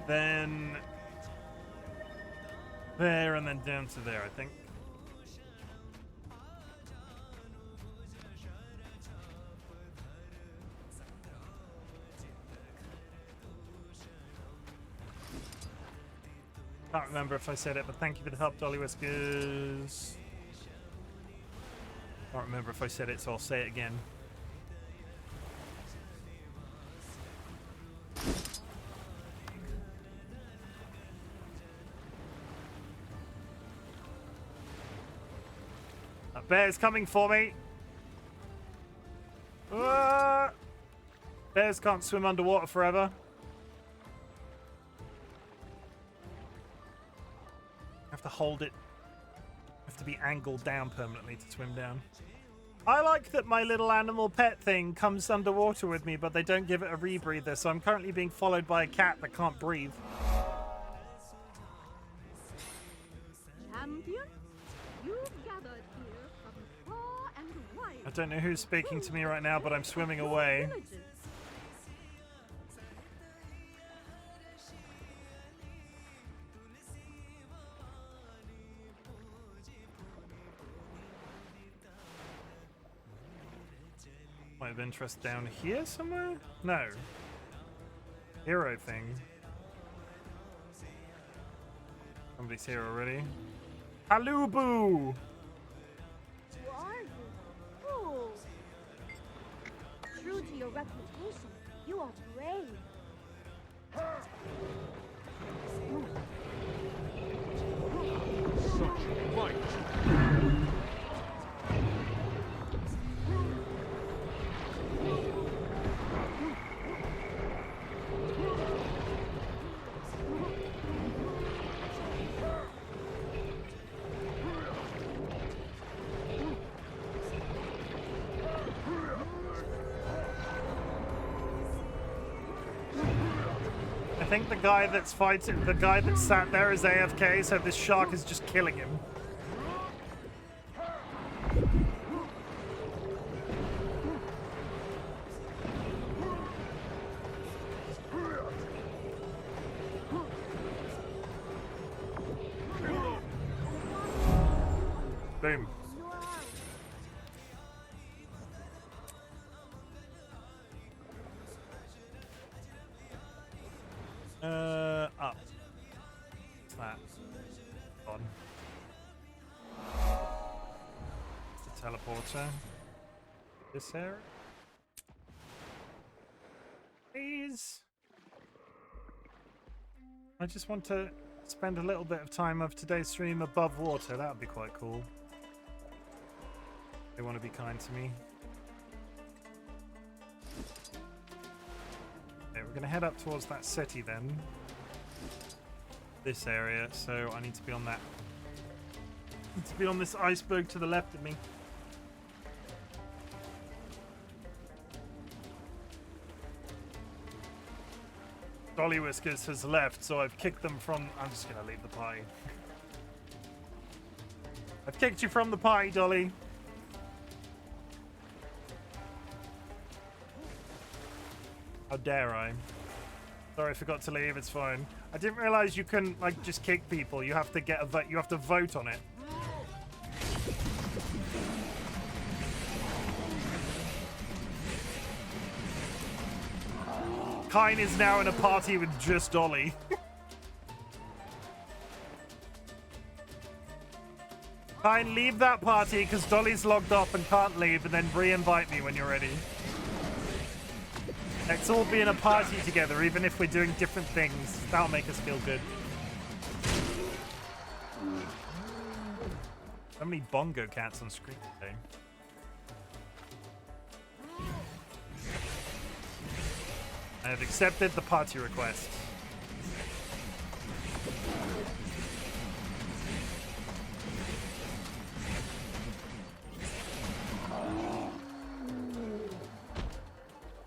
Speaker 1: Then there and then down to there, I think. Can't remember if I said it, but thank you for the help, DollyWhiskers. Can't remember if I said it, so I'll say it again. A bear's coming for me. Bears can't swim underwater forever. Have to hold it. Have to be angled down permanently to swim down. I like that my little animal pet thing comes underwater with me, but they don't give it a rebreather, so I'm currently being followed by a cat that can't breathe.
Speaker 2: Champion, you've gathered here from far and wide.
Speaker 1: I don't know who's speaking to me right now, but I'm swimming away. Might have interest down here somewhere? No. Hero thing. Somebody's here already. Halubu!
Speaker 2: Who are you? Fool! True to your reputation, you are brave.
Speaker 4: Such light!
Speaker 1: I think the guy that's fighting, the guy that sat there is AFK, so this shark is just killing him. Boom. Up. What's that? On. The teleporter. This area? Please. I just want to spend a little bit of time of today's stream above water. That would be quite cool. They want to be kind to me. Okay, we're going to head up towards that city then. This area, so I need to be on that. I need to be on this iceberg to the left of me. DollyWhiskers has left, so I've kicked them from... I'm just going to leave the party. I've kicked you from the party, Dolly. How dare I? Sorry, I forgot to leave. It's fine. I didn't realize you couldn't, like, just kick people. You have to get a vote. You have to vote on it. Kine is now in a party with just Dolly. Kine, leave that party because Dolly's logged off and can't leave, and then re-invite me when you're ready. Let's all be in a party together, even if we're doing different things. That'll make us feel good. So many bongo cats on screen today. I have accepted the party request.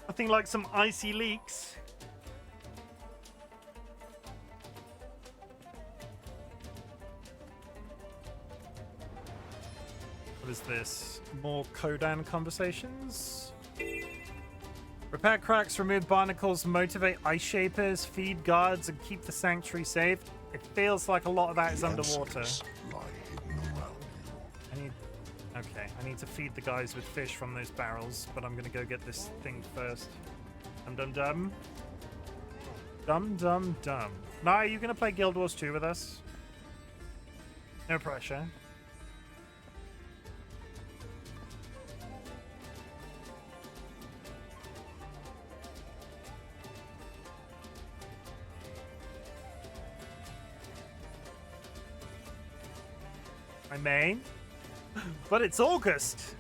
Speaker 1: Nothing like some icy leaks. What is this? More Kodan conversations? Repair cracks, remove barnacles, motivate ice shapers, feed guards, and keep the sanctuary safe. It feels like a lot of that is underwater. I need to feed the guys with fish from those barrels, but I'm gonna go get this thing first. Dum dum dum. Dum dum dum. Nah, are you gonna play Guild Wars 2 with us? No pressure. I may. But it's August.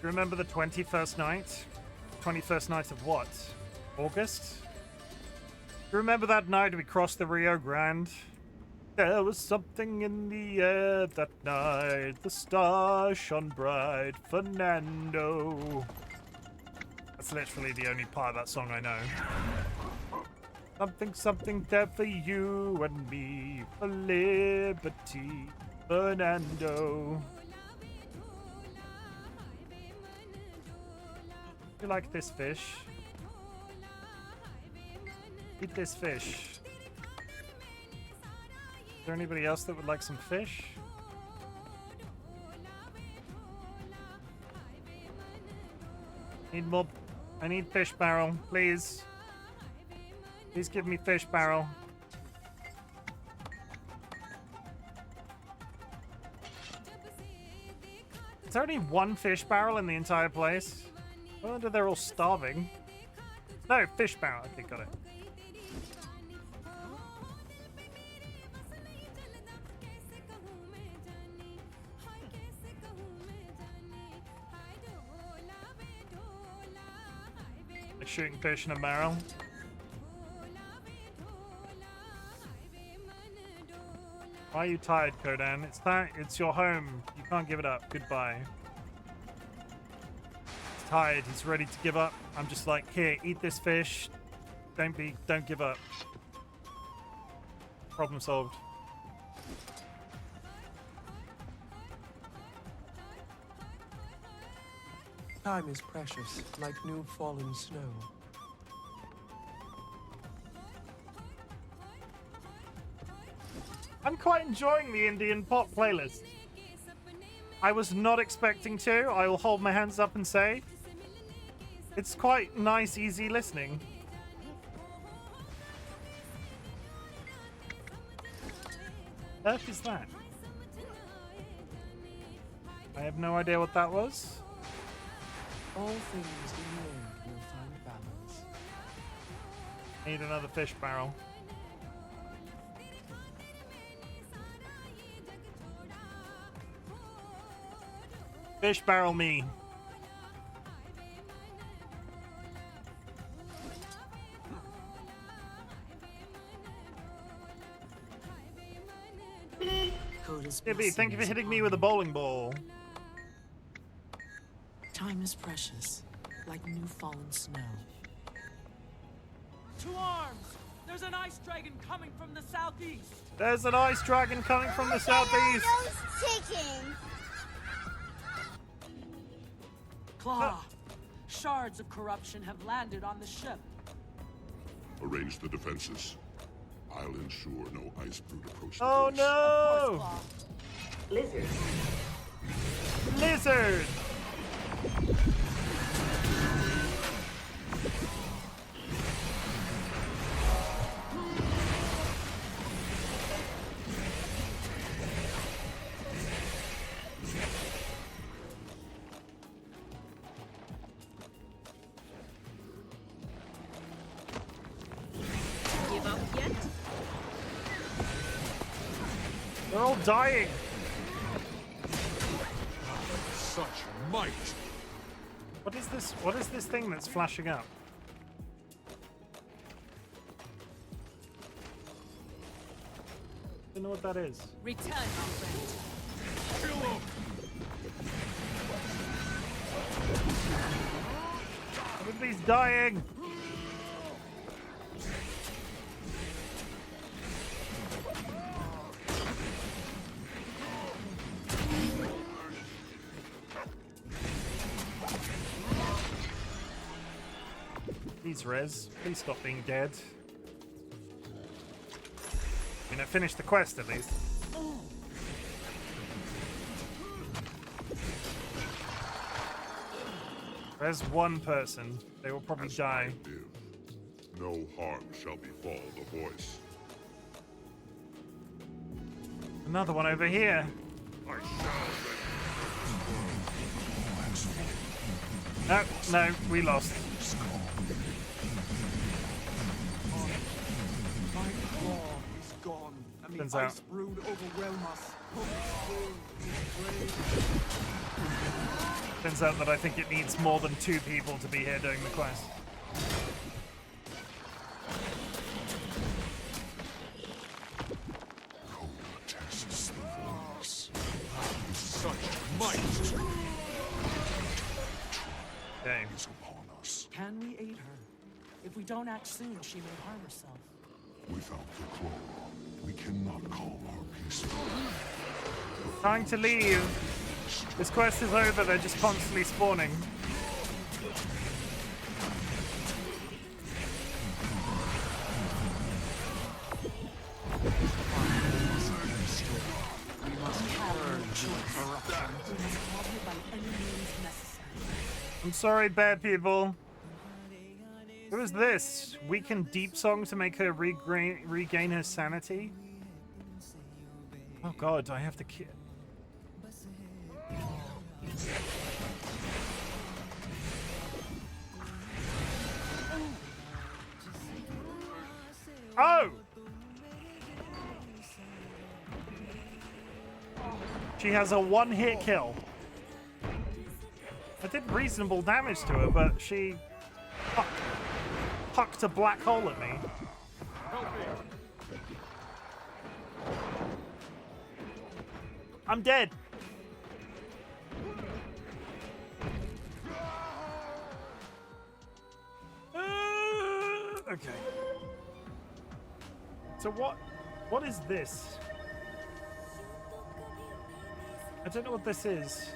Speaker 1: Remember the 21st night? 21st night of what? August? You remember that night we crossed the Rio Grande? There was something in the air that night. The stars shone bright. Fernando. That's literally the only part of that song I know. Something, something there for you and me. For liberty. Fernando. You like this fish? Eat this fish. Is there anybody else that would like some fish? Need more. I need fish barrel, please. Please give me fish barrel. Is there only one fish barrel in the entire place? I wonder they're all starving. No, fish barrel. Okay, got it. Like shooting fish in a barrel. Why are you tired, Kodan? It's time. It's your home. You can't give it up. Goodbye. Tired, he's ready to give up. I'm just like, here, eat this fish. Don't give up. Problem solved.
Speaker 11: Time is precious, like new fallen snow.
Speaker 1: I'm quite enjoying the Indian pop playlist. I was not expecting to. I will hold my hands up and say it's quite nice, easy listening. What earth is that? I have no idea what that was.
Speaker 11: All things in the end will find balance.
Speaker 1: Need another fish barrel. Fish barrel me. Gibby, thank you for hitting me with a bowling ball.
Speaker 12: Time is precious, like new fallen snow.
Speaker 13: To arms! There's an ice dragon coming from the southeast!
Speaker 1: There's an ice dragon coming from the southeast!
Speaker 2: Chickens!
Speaker 12: Claw! Shards of corruption have landed on the ship.
Speaker 10: Arrange the defenses. I'll ensure no ice brood approach the
Speaker 1: Oh
Speaker 10: voice.
Speaker 1: no!
Speaker 12: Lizard.
Speaker 1: Lizard!
Speaker 2: Give up yet?
Speaker 1: They're all dying!
Speaker 4: Such might!
Speaker 1: What is this? What is this thing that's flashing up? Don't know what that is.
Speaker 13: Return, my friend.
Speaker 4: Kill him!
Speaker 1: Everybody's dying! Please, Rez. Please stop being dead. I mean, I finished the quest at least. There's one person. They will probably die.
Speaker 10: No harm shall befall the voice.
Speaker 1: Another one over here. No, no, we lost.
Speaker 11: My claw is gone, and the
Speaker 1: Turns out.
Speaker 11: ice brood overwhelm us.
Speaker 1: Turns out that I think it needs more than 2 people to be here doing the quest.
Speaker 10: Tests the voice.
Speaker 4: Such might!
Speaker 1: Dang.
Speaker 10: Is upon us.
Speaker 12: Can we aid her? If we don't act soon, she may harm herself.
Speaker 10: Without the claw, we cannot call our peace.
Speaker 1: Time to leave. This quest is over, they're just constantly spawning. I'm sorry, bad people. Who is this? Weaken Deep Song to make her regain her sanity? Oh god, I have to kill. Oh! She has a one-hit kill. I did reasonable damage to her, but she hucked a black hole at me.
Speaker 4: Help me!
Speaker 1: I'm dead. Okay. So what is this? I don't know what this is.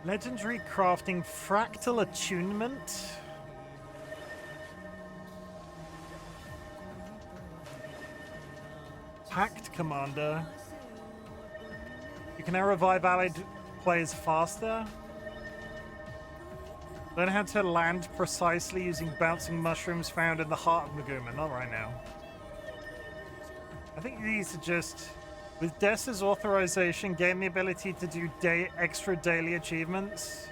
Speaker 1: Legendary crafting fractal attunement. Pact Commander. You can now revive allied players faster. Learn how to land precisely using bouncing mushrooms found in the heart of Maguma. Not right now. I think these are just... With Dessa's authorization, gain the ability to do extra daily achievements.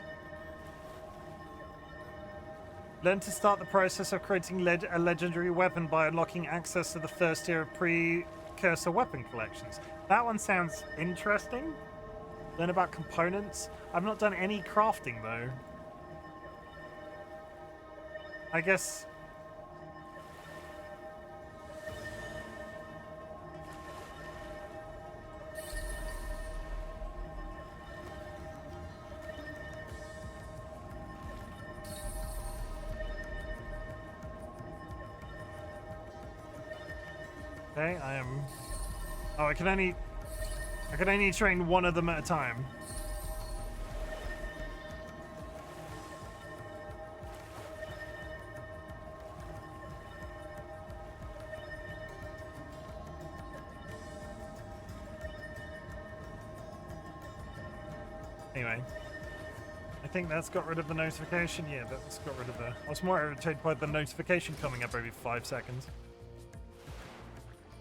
Speaker 1: Learn to start the process of creating a legendary weapon by unlocking access to the first tier of precursor weapon collections. That one sounds interesting. Learn about components. I've not done any crafting though. I guess... Okay, I am... Oh, I can only train one of them at a time. Anyway, I think that's got rid of the notification. Yeah, that's got rid of the... I was more irritated by the notification coming up every 5 seconds.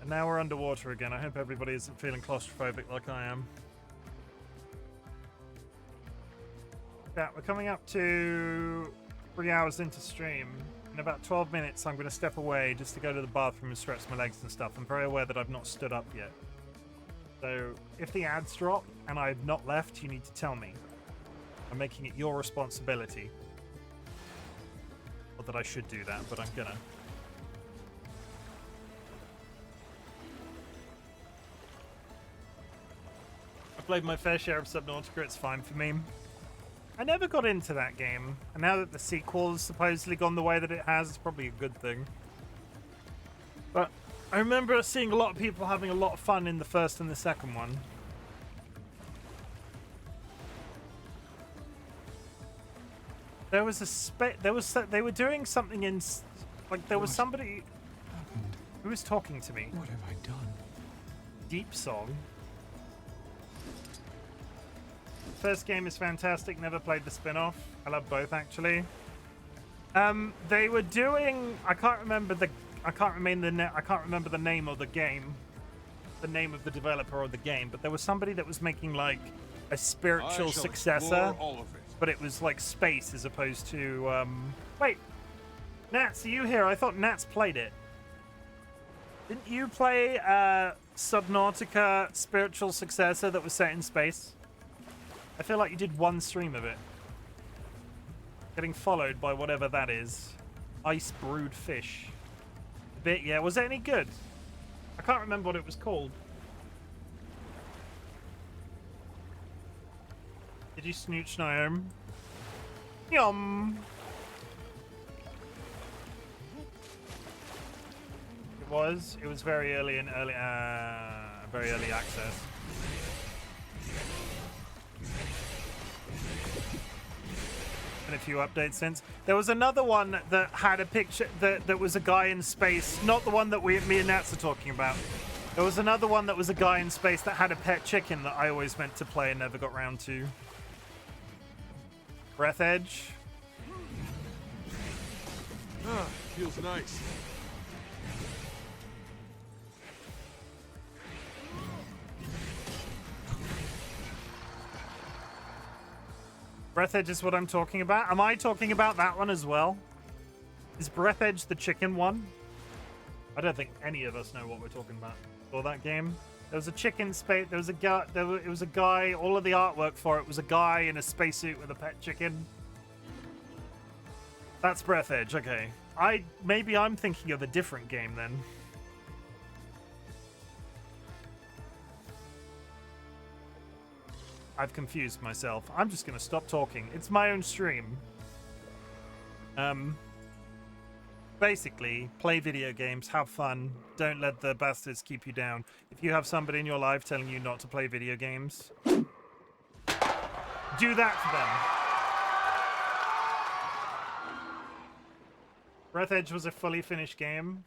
Speaker 1: And now we're underwater again. I hope everybody isn't feeling claustrophobic like I am. Yeah, we're coming up to 3 hours into stream. In about 12 minutes, I'm going to step away just to go to the bathroom and stretch my legs and stuff. I'm very aware that I've not stood up yet. So, if the ads drop and I've not left, you need to tell me. I'm making it your responsibility. Not that I should do that, but I'm gonna. I played my fair share of Subnautica, it's fine for me. I never got into that game, and now that the sequel's supposedly gone the way that it has, it's probably a good thing. But I remember seeing a lot of people having a lot of fun in the first and the second one. There was a they were doing something in, like there was somebody who was talking to me.
Speaker 11: What have I done?
Speaker 1: Deep Song. First game is fantastic. Never played the spin-off. I love both actually. They were doing. I can't remember the name of the game, the name of the developer or the game. But there was somebody that was making like a spiritual successor,
Speaker 4: all of it.
Speaker 1: but it was like space as opposed to. Wait, Nats, are you here? I thought Nats played it. Didn't you play Subnautica spiritual successor that was set in space? I feel like you did one stream of it. Getting followed by whatever that is. Ice brewed fish. A bit, yeah. Was it any good? I can't remember what it was called. Did you snooch Naomi? Yum. It was very early in very early access. And a few updates since. There was another one that had a picture that was a guy in space, not the one that me and Nats are talking about. There was another one that was a guy in space that had a pet chicken that I always meant to play and never got round to. Breath Edge.
Speaker 4: Ah, feels nice.
Speaker 1: Breath Edge is what I'm talking about. Am I talking about that one as well? Is Breath Edge the chicken one? I don't think any of us know what we're talking about. Saw that game? There was a chicken space. There was a guy. It was a guy. All of the artwork for it was a guy in a spacesuit with a pet chicken. That's Breath Edge. Okay. Maybe I'm thinking of a different game then. I've confused myself. I'm just going to stop talking. It's my own stream. Basically, play video games, have fun. Don't let the bastards keep you down. If you have somebody in your life telling you not to play video games, do that to them. Breath Edge was a fully finished game.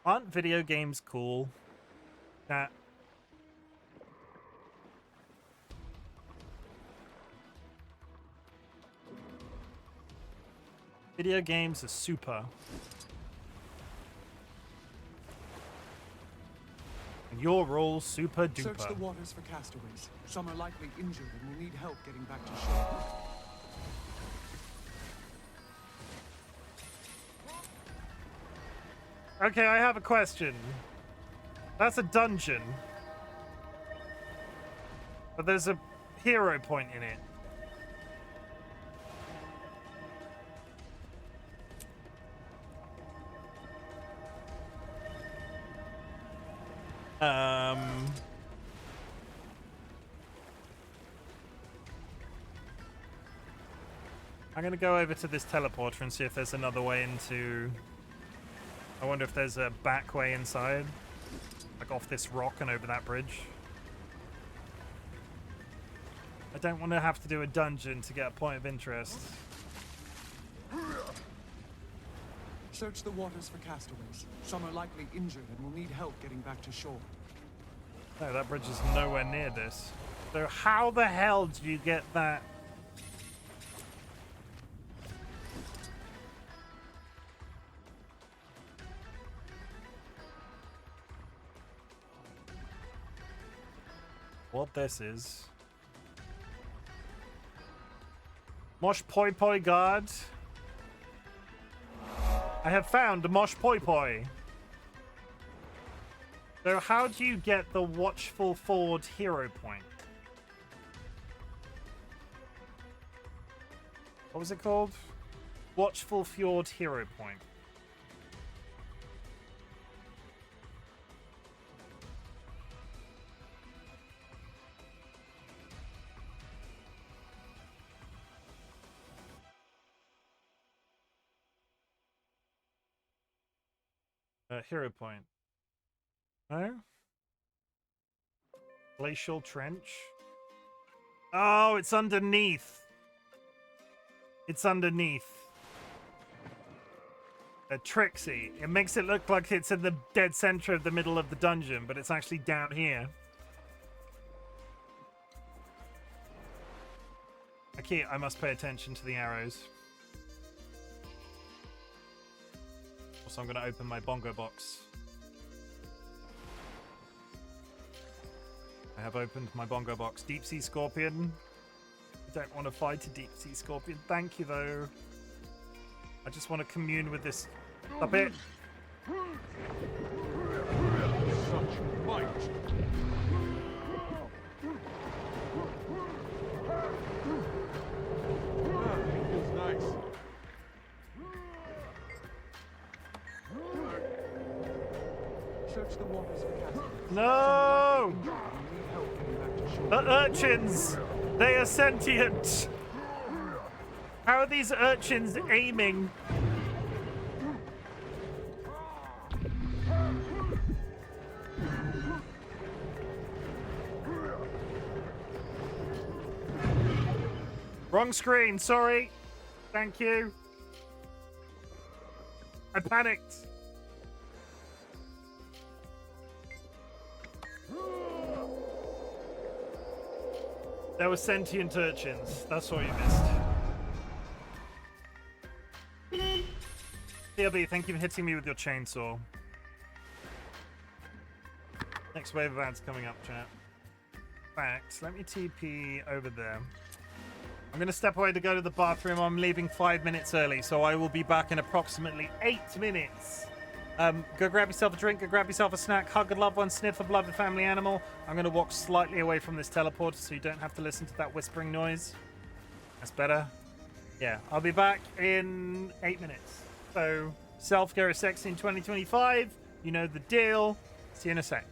Speaker 1: Aren't video games cool? That. Video games are super. And you're all super duper.
Speaker 11: Search the waters for castaways. Some are likely injured and will need help getting back to shore.
Speaker 1: Okay, I have a question. That's a dungeon. But there's a hero point in it. I'm gonna go over to this teleporter and see if there's another way into... I wonder if there's a back way inside. Like off this rock and over that bridge. I don't want to have to do a dungeon to get a point of interest.
Speaker 11: Search the waters for castaways. Some are likely injured and will need help getting back to shore.
Speaker 1: No, that bridge is nowhere near this. So how the hell do you get that? What this is? Mosh Poi Poi Guard. I have found Mosh Poi Poi. So how do you get the Watchful Ford hero point? What was it called? Watchful Fjord hero point. Hero point. No? Glacial Trench? Oh, it's underneath. It's underneath. Trixie. It makes it look like it's in the dead center of the middle of the dungeon, but it's actually down here. Okay, I must pay attention to the arrows. Also, I'm going to open my bongo box. I have opened my bongo box. Deep Sea Scorpion. I don't want to fight a Deep Sea Scorpion. Thank you, though. I just want to commune with this. Stop it.
Speaker 4: Such might. Feels nice.
Speaker 11: Search the waters for castaways.
Speaker 1: No! The urchins! They are sentient! How are these urchins aiming? Wrong screen, sorry. Thank you. I panicked. There were sentient urchins. That's what you missed. CLB, thank you for hitting me with your chainsaw. Next wave of ads coming up, chat. In fact, let me TP over there. I'm going to step away to go to the bathroom. I'm leaving 5 minutes early, so I will be back in approximately 8 minutes. Go grab yourself a drink, go grab yourself a snack, hug a loved one, sniff a beloved family animal. I'm going to walk slightly away from this teleporter so you don't have to listen to that whispering noise. That's better. Yeah, I'll be back in 8 minutes. So, self-care is sexy in 2025. You know the deal. See you in a sec.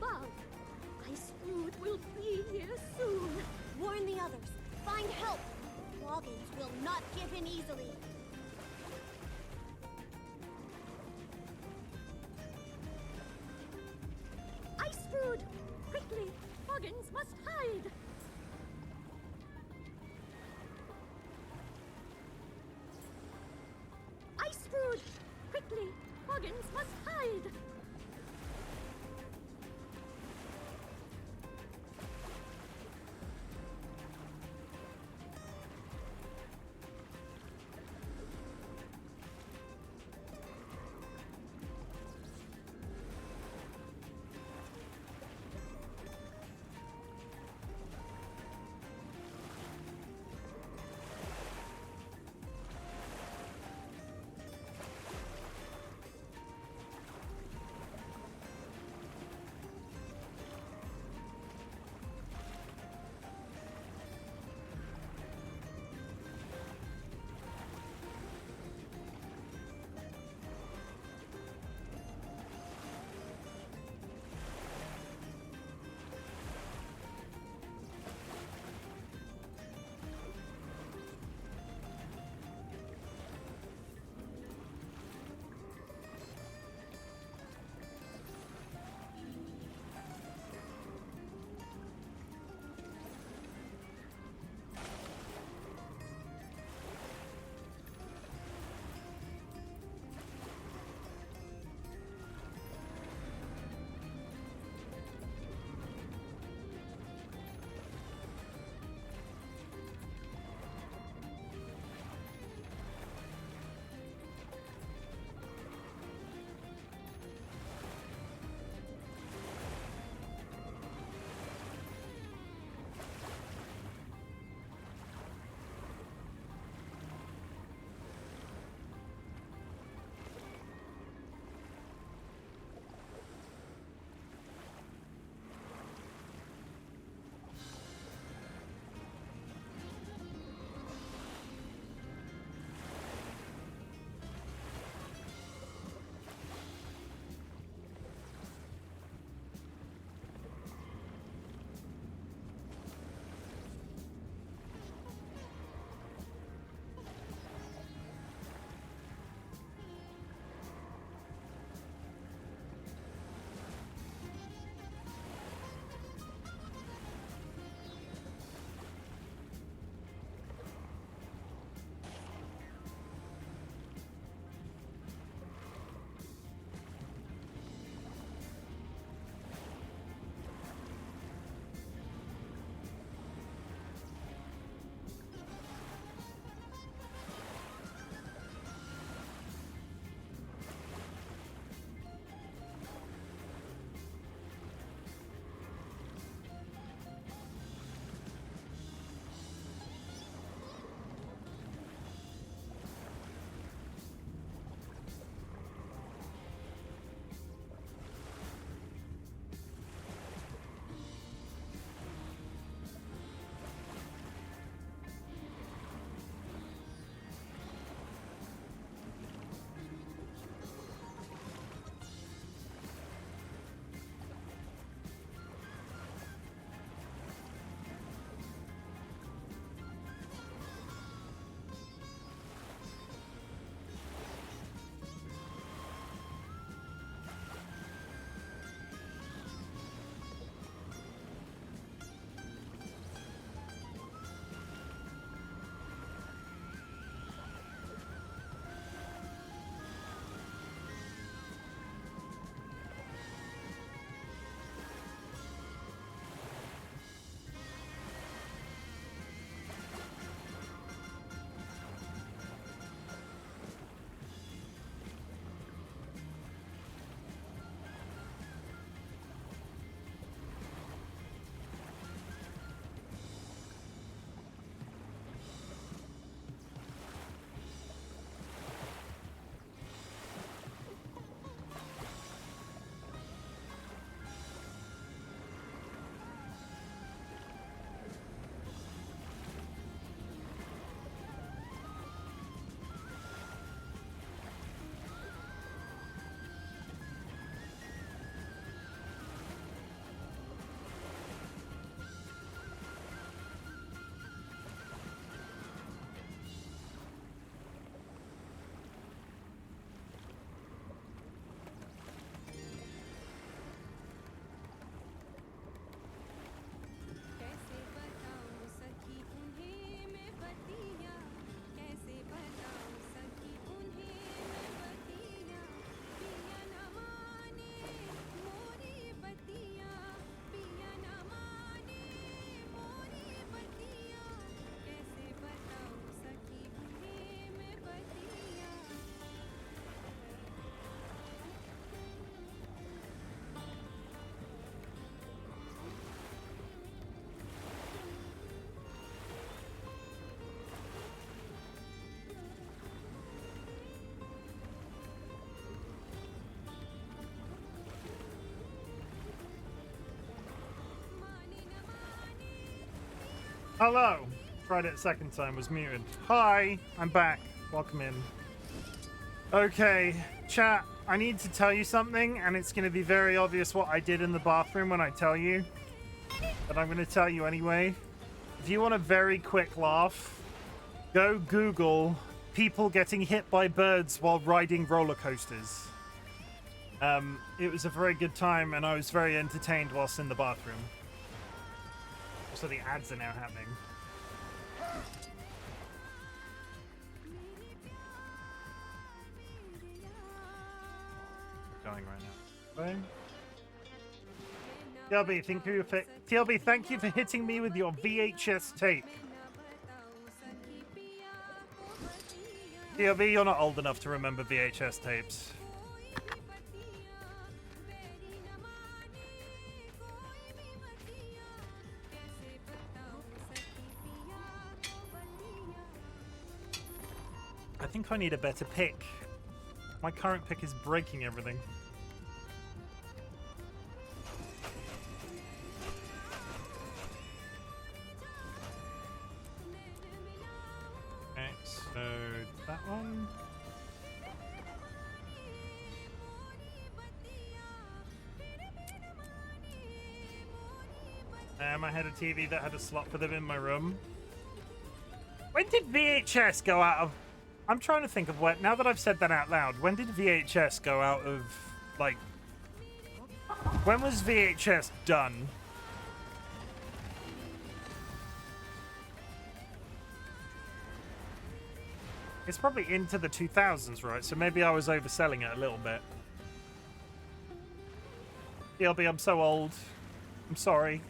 Speaker 2: above. Ice Brood will be here soon.
Speaker 14: Warn the others. Find help. Loggins will not give in easily.
Speaker 2: Ice Brood! Quickly! Loggins must hide! Ice Brood! Quickly! Loggins must hide!
Speaker 1: Hello. Tried it a second time, was muted. Hi, I'm back. Welcome in. Okay, chat, I need to tell you something, and it's going to be very obvious what I did in the bathroom when I tell you. But I'm going to tell you anyway. If you want a very quick laugh, go Google people getting hit by birds while riding roller coasters. It was a very good time, and I was very entertained whilst in the bathroom. So the ads are now happening. Going right now. TLB, thank you for hitting me with your VHS tape. TLB, you're not old enough to remember VHS tapes. I think I need a better pick. My current pick is breaking everything. Okay, so that one. I had a TV that had a slot for them in my room. When did VHS go out of... I'm trying to think of when, now that I've said that out loud, when did VHS go out of, like... When was VHS done? It's probably into the 2000s, right? So maybe I was overselling it a little bit. DLB, I'm so old. I'm sorry.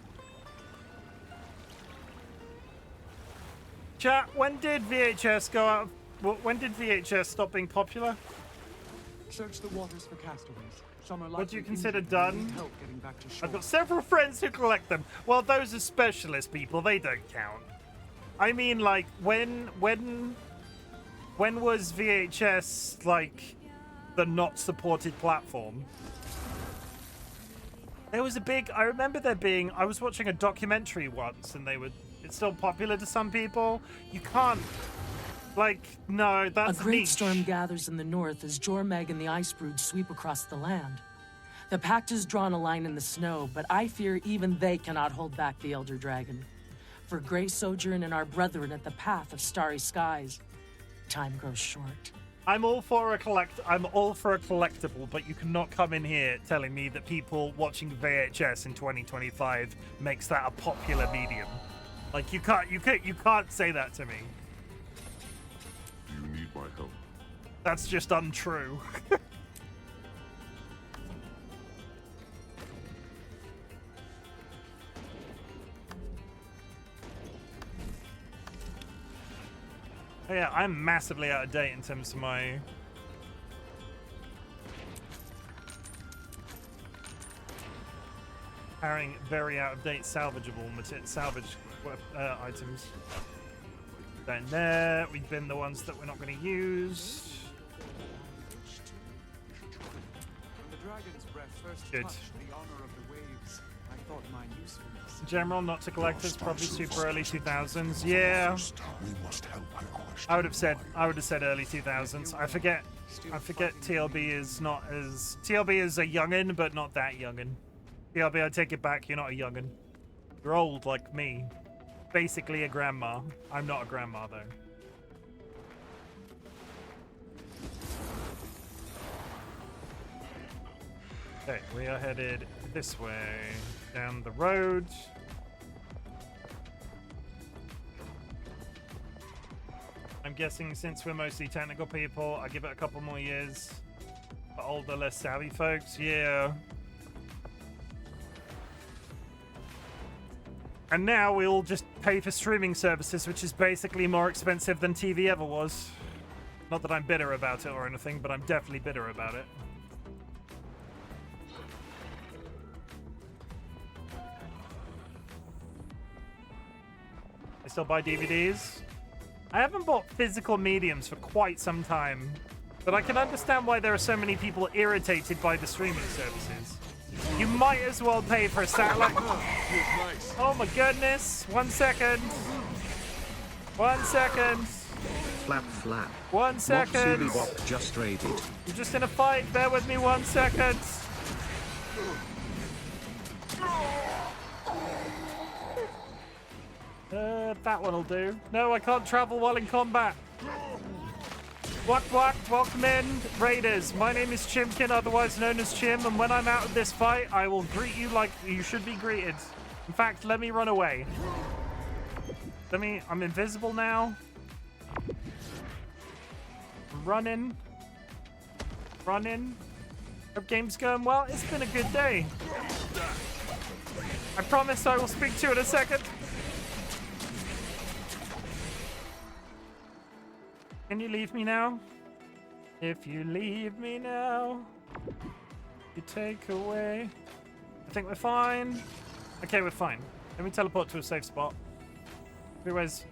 Speaker 1: Chat, when did VHS go out of... When did VHS stop being popular?
Speaker 11: Search the waters for castaways. Some are
Speaker 1: What do you
Speaker 11: likely
Speaker 1: consider
Speaker 11: injured and
Speaker 1: done?
Speaker 11: need help getting back to shore.
Speaker 1: I've got several friends who collect them. Well, those are specialist people. They don't count. I mean, like, when was VHS, like, the not supported platform? There was a big... I remember there being... I was watching a documentary once, and they were... It's still popular to some people. You can't... Like, no, that's
Speaker 12: a great
Speaker 1: niche.
Speaker 12: storm gathers in the north as Jormag and the Ice Brood sweep across the land. The Pact has drawn a line in the snow, but I fear even they cannot hold back the Elder Dragon. For Grey Sojourn and our brethren at the path of starry skies, time grows short.
Speaker 1: I'm all for a collectible, but you cannot come in here telling me that people watching VHS in 2025 makes that a popular medium. Like, you can't say that to me.
Speaker 10: You need my help.
Speaker 1: That's just untrue. Oh yeah, I'm massively out of date in terms of my... carrying very out of date salvageable salvage items. Down there, we bin the ones that we're not going to use.
Speaker 11: When the dragon's breath first
Speaker 1: Good.
Speaker 11: touched the honor of the waves, I thought my usefulness.
Speaker 1: General, not to collectors, probably super early 2000s. Yeah,
Speaker 10: We must help her question.
Speaker 1: I would have said early 2000s. I forget TLB is not as... TLB is a youngin, but not that youngin. TLB, I take it back, you're not a youngin. You're old like me. Basically a grandma. I'm not a grandma, though. Okay, we are headed this way, down the road. I'm guessing since we're mostly technical people, I give it a couple more years. For older, less savvy folks, yeah. And now we'll just pay for streaming services, which is basically more expensive than TV ever was. Not that I'm bitter about it or anything, but I'm definitely bitter about it. I still buy DVDs. I haven't bought physical mediums for quite some time, but I can understand why there are so many people irritated by the streaming services. You might as well pay for a satellite. Oh my goodness. 1 second. 1 second.
Speaker 7: Flap flap.
Speaker 1: 1 second.
Speaker 7: Bop just raided.
Speaker 1: I'm just in a fight. Bear with me 1 second. That one'll do. No, I can't travel while in combat. What? Welcome in, Raiders. My name is Chimken, otherwise known as Chim, and when I'm out of this fight, I will greet you like you should be greeted. In fact, let me run away. I'm invisible now. I'm running. Hope game's going well. It's been a good day. I promise I will speak to you in a second. Can you leave me now? If you leave me now, you take away. I think we're fine. Okay, we're fine. Let me teleport to a safe spot.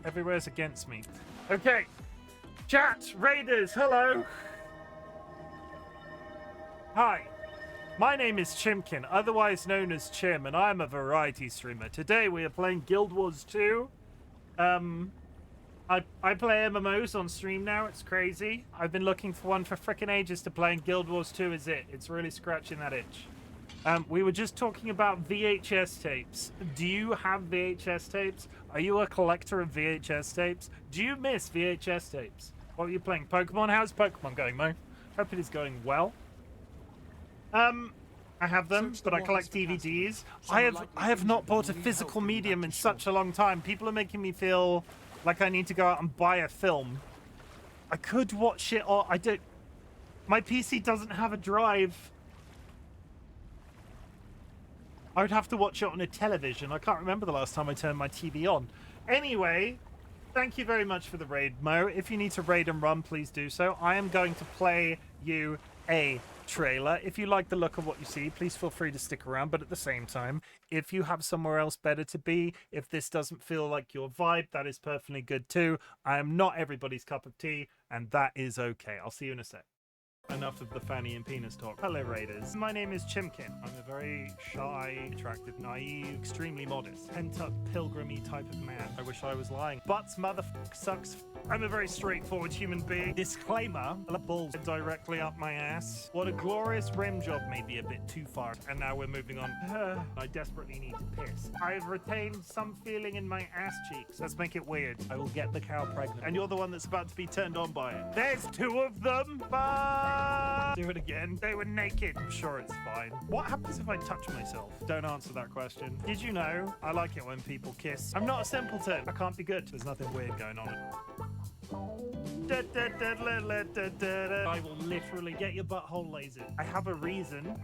Speaker 1: Everywhere's against me. Okay. Chat, Raiders, hello. Hi. My name is Chimken, otherwise known as Chim, and I'm a variety streamer. Today we are playing Guild Wars 2. I play MMOs on stream now. It's crazy. I've been looking for one for frickin' ages to play, and Guild Wars 2 is it. It's really scratching that itch. We were just talking about VHS tapes. Do you have VHS tapes? Are you a collector of VHS tapes? Do you miss VHS tapes? What are you playing? Pokemon? How's Pokemon going, Mo? Hope it is going well. I have them, but I collect DVDs. I have not bought a physical medium in such a long time. People are making me feel like I need to go out and buy a film. I could watch it, or I don't. My PC doesn't have a drive. I would have to watch it on a television. I can't remember the last time I turned my TV on. Anyway, thank you very much for the raid, Mo. If you need to raid and run, please do so. I am going to play you a trailer. If you like the look of what you see, please feel free to stick around, but at the same time, if you have somewhere else better to be, if this doesn't feel like your vibe, that is perfectly good too. I am not everybody's cup of tea, and that is okay. I'll see you in a sec. Enough of the fanny and penis talk. Hello, Raiders. My name is Chimken. I'm a very shy, attractive, naive, extremely modest, pent-up, pilgrimy type of man. I wish I was lying. Butts, motherfuck, sucks. I'm a very straightforward human being. Disclaimer, the balls directly up my ass. What a glorious rim job, may be a bit too far. And now we're moving on. I desperately need to piss. I've retained some feeling in my ass cheeks. Let's make it weird. I will get the cow pregnant. And you're the one that's about to be turned on by it. There's 2 of them. Bye. Do it again. They were naked. I'm sure it's fine. What happens if I touch myself? Don't answer that question. Did you know? I like it when people kiss. I'm not a simpleton. I can't be good. There's nothing weird going on. I will literally get your butthole lasered. I have a reason.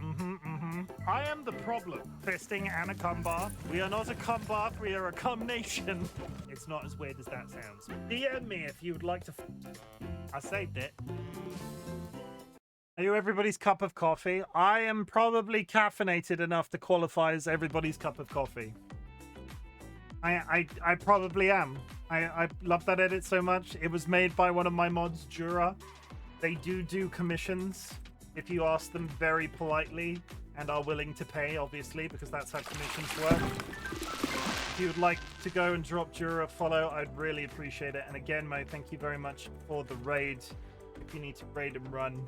Speaker 1: I am the problem. Fisting and a cum bath. We are not a cum bath. We are a cum nation. It's not as weird as that sounds. DM me if you would like to. I saved it. Are you everybody's cup of coffee? I am probably caffeinated enough to qualify as everybody's cup of coffee. I probably am. I love that edit so much. It was made by one of my mods, Jura. They do commissions if you ask them very politely and are willing to pay, obviously, because that's how commissions work. If you would like to go and drop Jura a follow, I'd really appreciate it. And again, Mo, thank you very much for the raid. If you need to raid and run,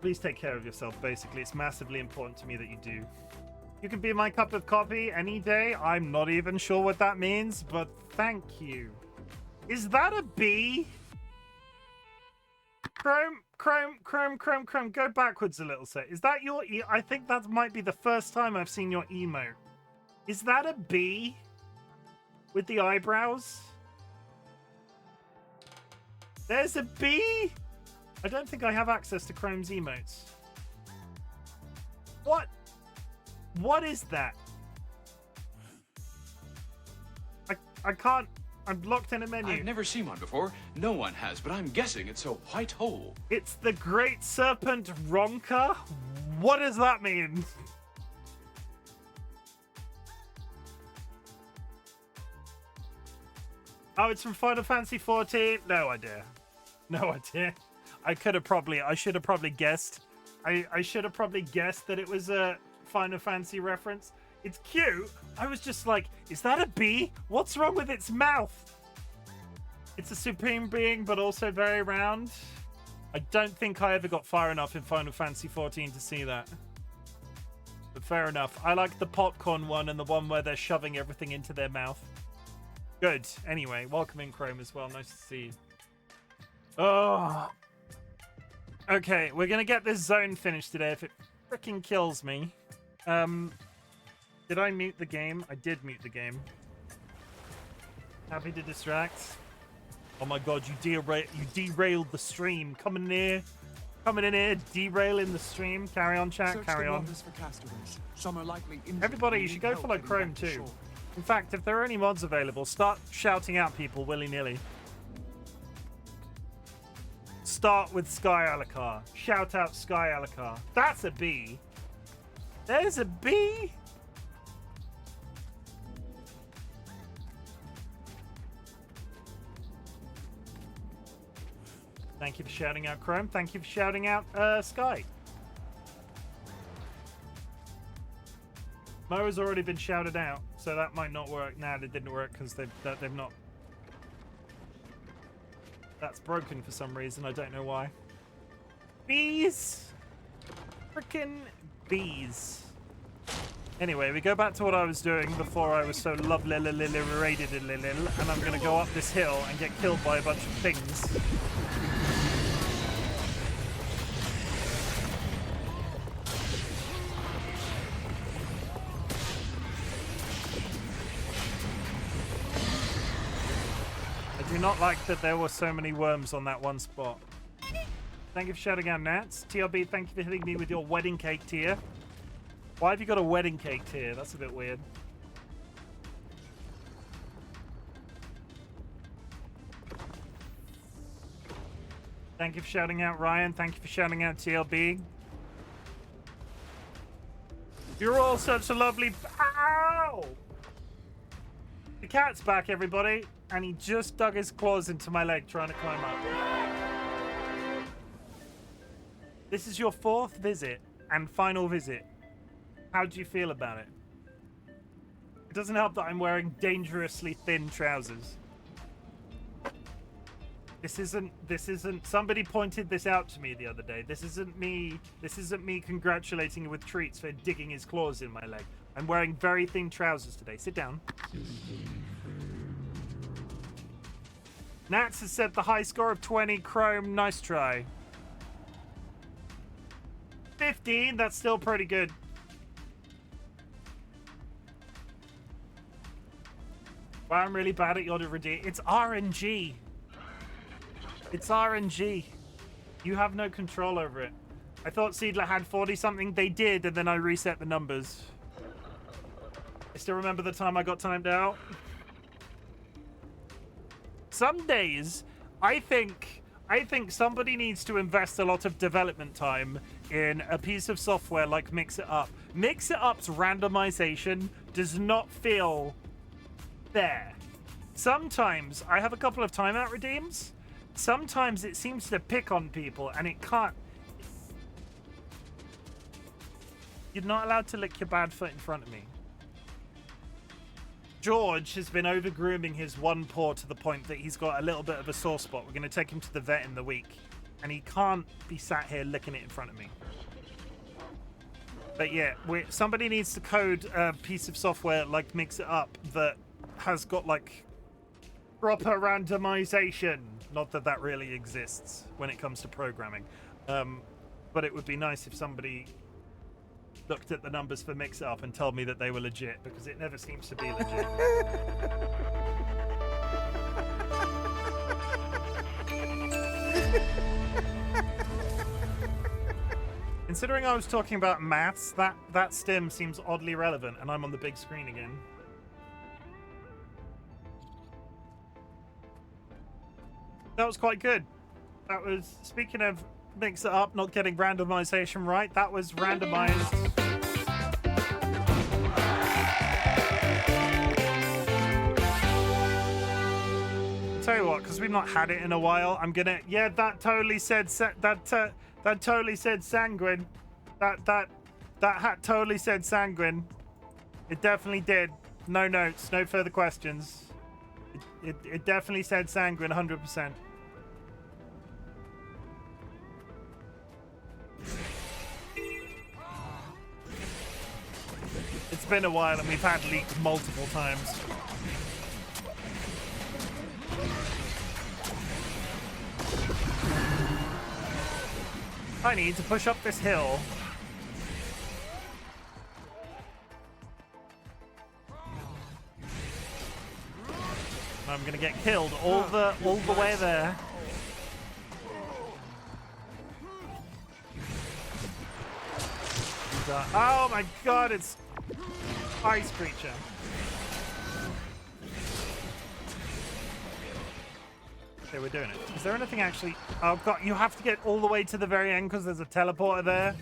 Speaker 1: please take care of yourself, basically. It's massively important to me that you do. You can be my cup of coffee any day. I'm not even sure what that means, but thank you. Is that a bee? Chrome, go backwards a little set. Is that your I think that might be the first time I've seen your emote. Is that a bee? With the eyebrows? There's a bee? I don't think I have access to Chrome's emotes. What? What is that? I can't. I'm locked in a menu.
Speaker 15: I've never seen one before. No one has, but I'm guessing it's a white hole.
Speaker 1: It's the Great Serpent Ronka? What does that mean? Oh, it's from Final Fantasy 14? No idea. No idea. I should have probably guessed. I should have probably guessed that it was a Final Fantasy reference. It's cute. I was just like, is that a bee? What's wrong with its mouth? It's a supreme being, but also very round. I don't think I ever got far enough in Final Fantasy XIV to see that. But fair enough. I like the popcorn one and the one where they're shoving everything into their mouth. Good. Anyway, welcome in, Chrome, as well. Nice to see you. Oh. Okay, we're going to get this zone finished today if it freaking kills me. Did I mute the game? I did mute the game. Happy to distract. Oh my god, you derailed the stream. Coming in here, derailing the stream. Carry on, chat,
Speaker 11: Search
Speaker 1: carry
Speaker 11: the
Speaker 1: on.
Speaker 11: waters for castaways. Some are likely injured.
Speaker 1: Everybody, you
Speaker 11: and
Speaker 1: should
Speaker 11: need
Speaker 1: go
Speaker 11: help
Speaker 1: follow
Speaker 11: getting
Speaker 1: Chrome
Speaker 11: back to
Speaker 1: too.
Speaker 11: shore.
Speaker 1: In fact, if there are any mods available, start shouting out people willy-nilly. Start with Sky Alakar. Shout out Sky Alakar. That's a B. There's a B. Thank you for shouting out Chrome. Thank you for shouting out Sky. Mo has already been shouted out, so that might not work. Nah, it didn't work because they've not. That's broken for some reason. I don't know why. Bees! Frickin' bees. Anyway, we go back to what I was doing before I was so lovely raided, and I'm gonna go up this hill and get killed by a bunch of things. I do not like that there were so many worms on that one spot. Thank you for shouting out Nats. TRB, thank you for hitting me with your wedding cake tier. Why have you got a wedding cake tier? That's a bit weird. Thank you for shouting out Ryan. Thank you for shouting out TLB. You're all such a lovely... Ow! The cat's back, everybody. And he just dug his claws into my leg trying to climb up. This is your 4th visit and final visit. How do you feel about it? It doesn't help that I'm wearing dangerously thin trousers. This isn't, somebody pointed this out to me the other day. This isn't me congratulating you with treats for digging his claws in my leg. I'm wearing very thin trousers today. Sit down. Nats has set the high score of 20. Chrome, nice try. 15, that's still pretty good. Wow, I'm really bad at Yoda Redeem. It's RNG. It's RNG. You have no control over it. I thought Seedler had 40 something. They did, and then I reset the numbers. I still remember the time I got timed out. Some days, I think somebody needs to invest a lot of development time in a piece of software like Mix It Up. Mix It Up's randomization does not feel fair. Sometimes I have a couple of timeout redeems. Sometimes it seems to pick on people and it can't. You're not allowed to lick your bad foot in front of me. George has been over-grooming his one paw to the point that he's got a little bit of a sore spot. We're going to take him to the vet in the week. And he can't be sat here licking it in front of me. But yeah, somebody needs to code a piece of software like Mix It Up that has got like proper randomization. Not that that really exists when it comes to programming. But it would be nice if somebody looked at the numbers for Mix It Up and told me that they were legit, because it never seems to be legit. Considering I was talking about maths, that stim seems oddly relevant, and I'm on the big screen again. That was quite good. That was, speaking of Mix It Up not getting randomization right, that was randomized. Tell you what, because we've not had it in a while, I'm gonna. Yeah, that totally said that totally said sanguine. That hat totally said sanguine. It definitely did. No notes, no further questions. It definitely said sanguine, 100%. It's been a while and we've had leaks multiple times. I need to push up this hill. I'm gonna get killed all the way there. Oh my god, it's ice creature. Okay, we're doing it. Is there anything actually? Oh god, you have to get all the way to the very end because there's a teleporter there.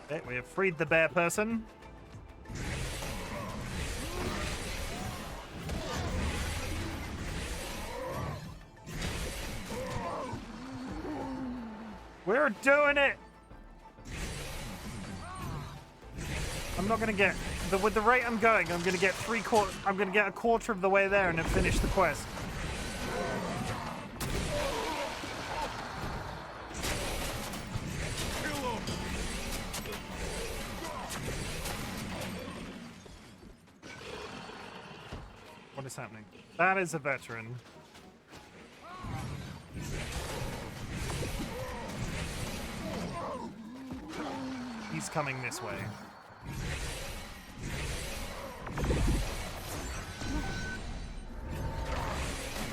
Speaker 1: Okay, we have freed the bear person. We're doing it. I'm not gonna get with the rate I'm going. I'm gonna get I'm gonna get a quarter of the way there and then finish the quest. What is happening? That is a veteran. He's coming this way.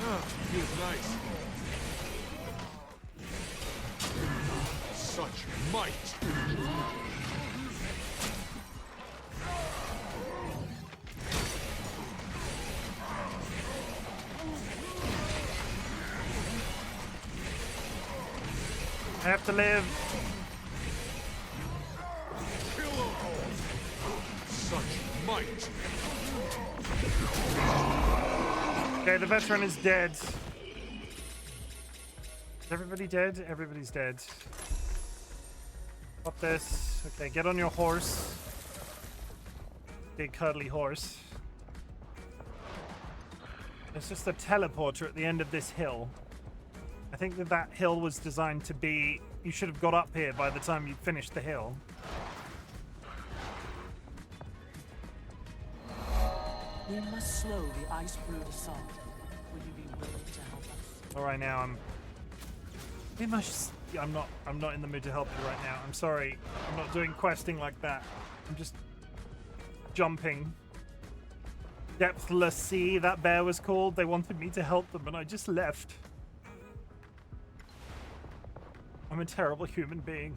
Speaker 4: Oh, feels nice. Such might.
Speaker 1: I have to live.
Speaker 4: Such might.
Speaker 1: Okay, the veteran is dead. Is everybody dead? Everybody's dead. Got this. Okay, get on your horse. Big cuddly horse. There's just a teleporter at the end of this hill. I think that hill was designed to be... You should have got up here by the time you finished the hill.
Speaker 12: We must slow the ice brood assault. Will you be willing to help us?
Speaker 1: All right, now we must. I'm not in the mood to help you right now. I'm sorry. I'm not doing questing like that. I'm just jumping. Depthless Sea, that bear was called. They wanted me to help them, and I just left. I'm a terrible human being.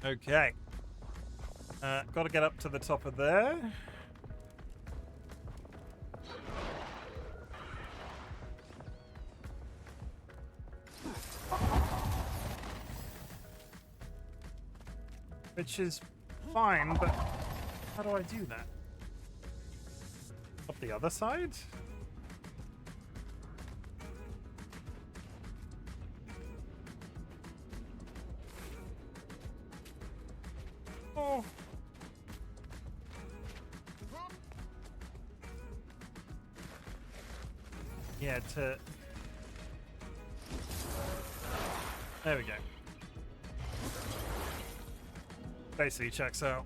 Speaker 1: Okay. Got to get up to the top of there. Which is fine, but how do I do that? Up the other side? Oh. Yeah, there we go. Basically checks out.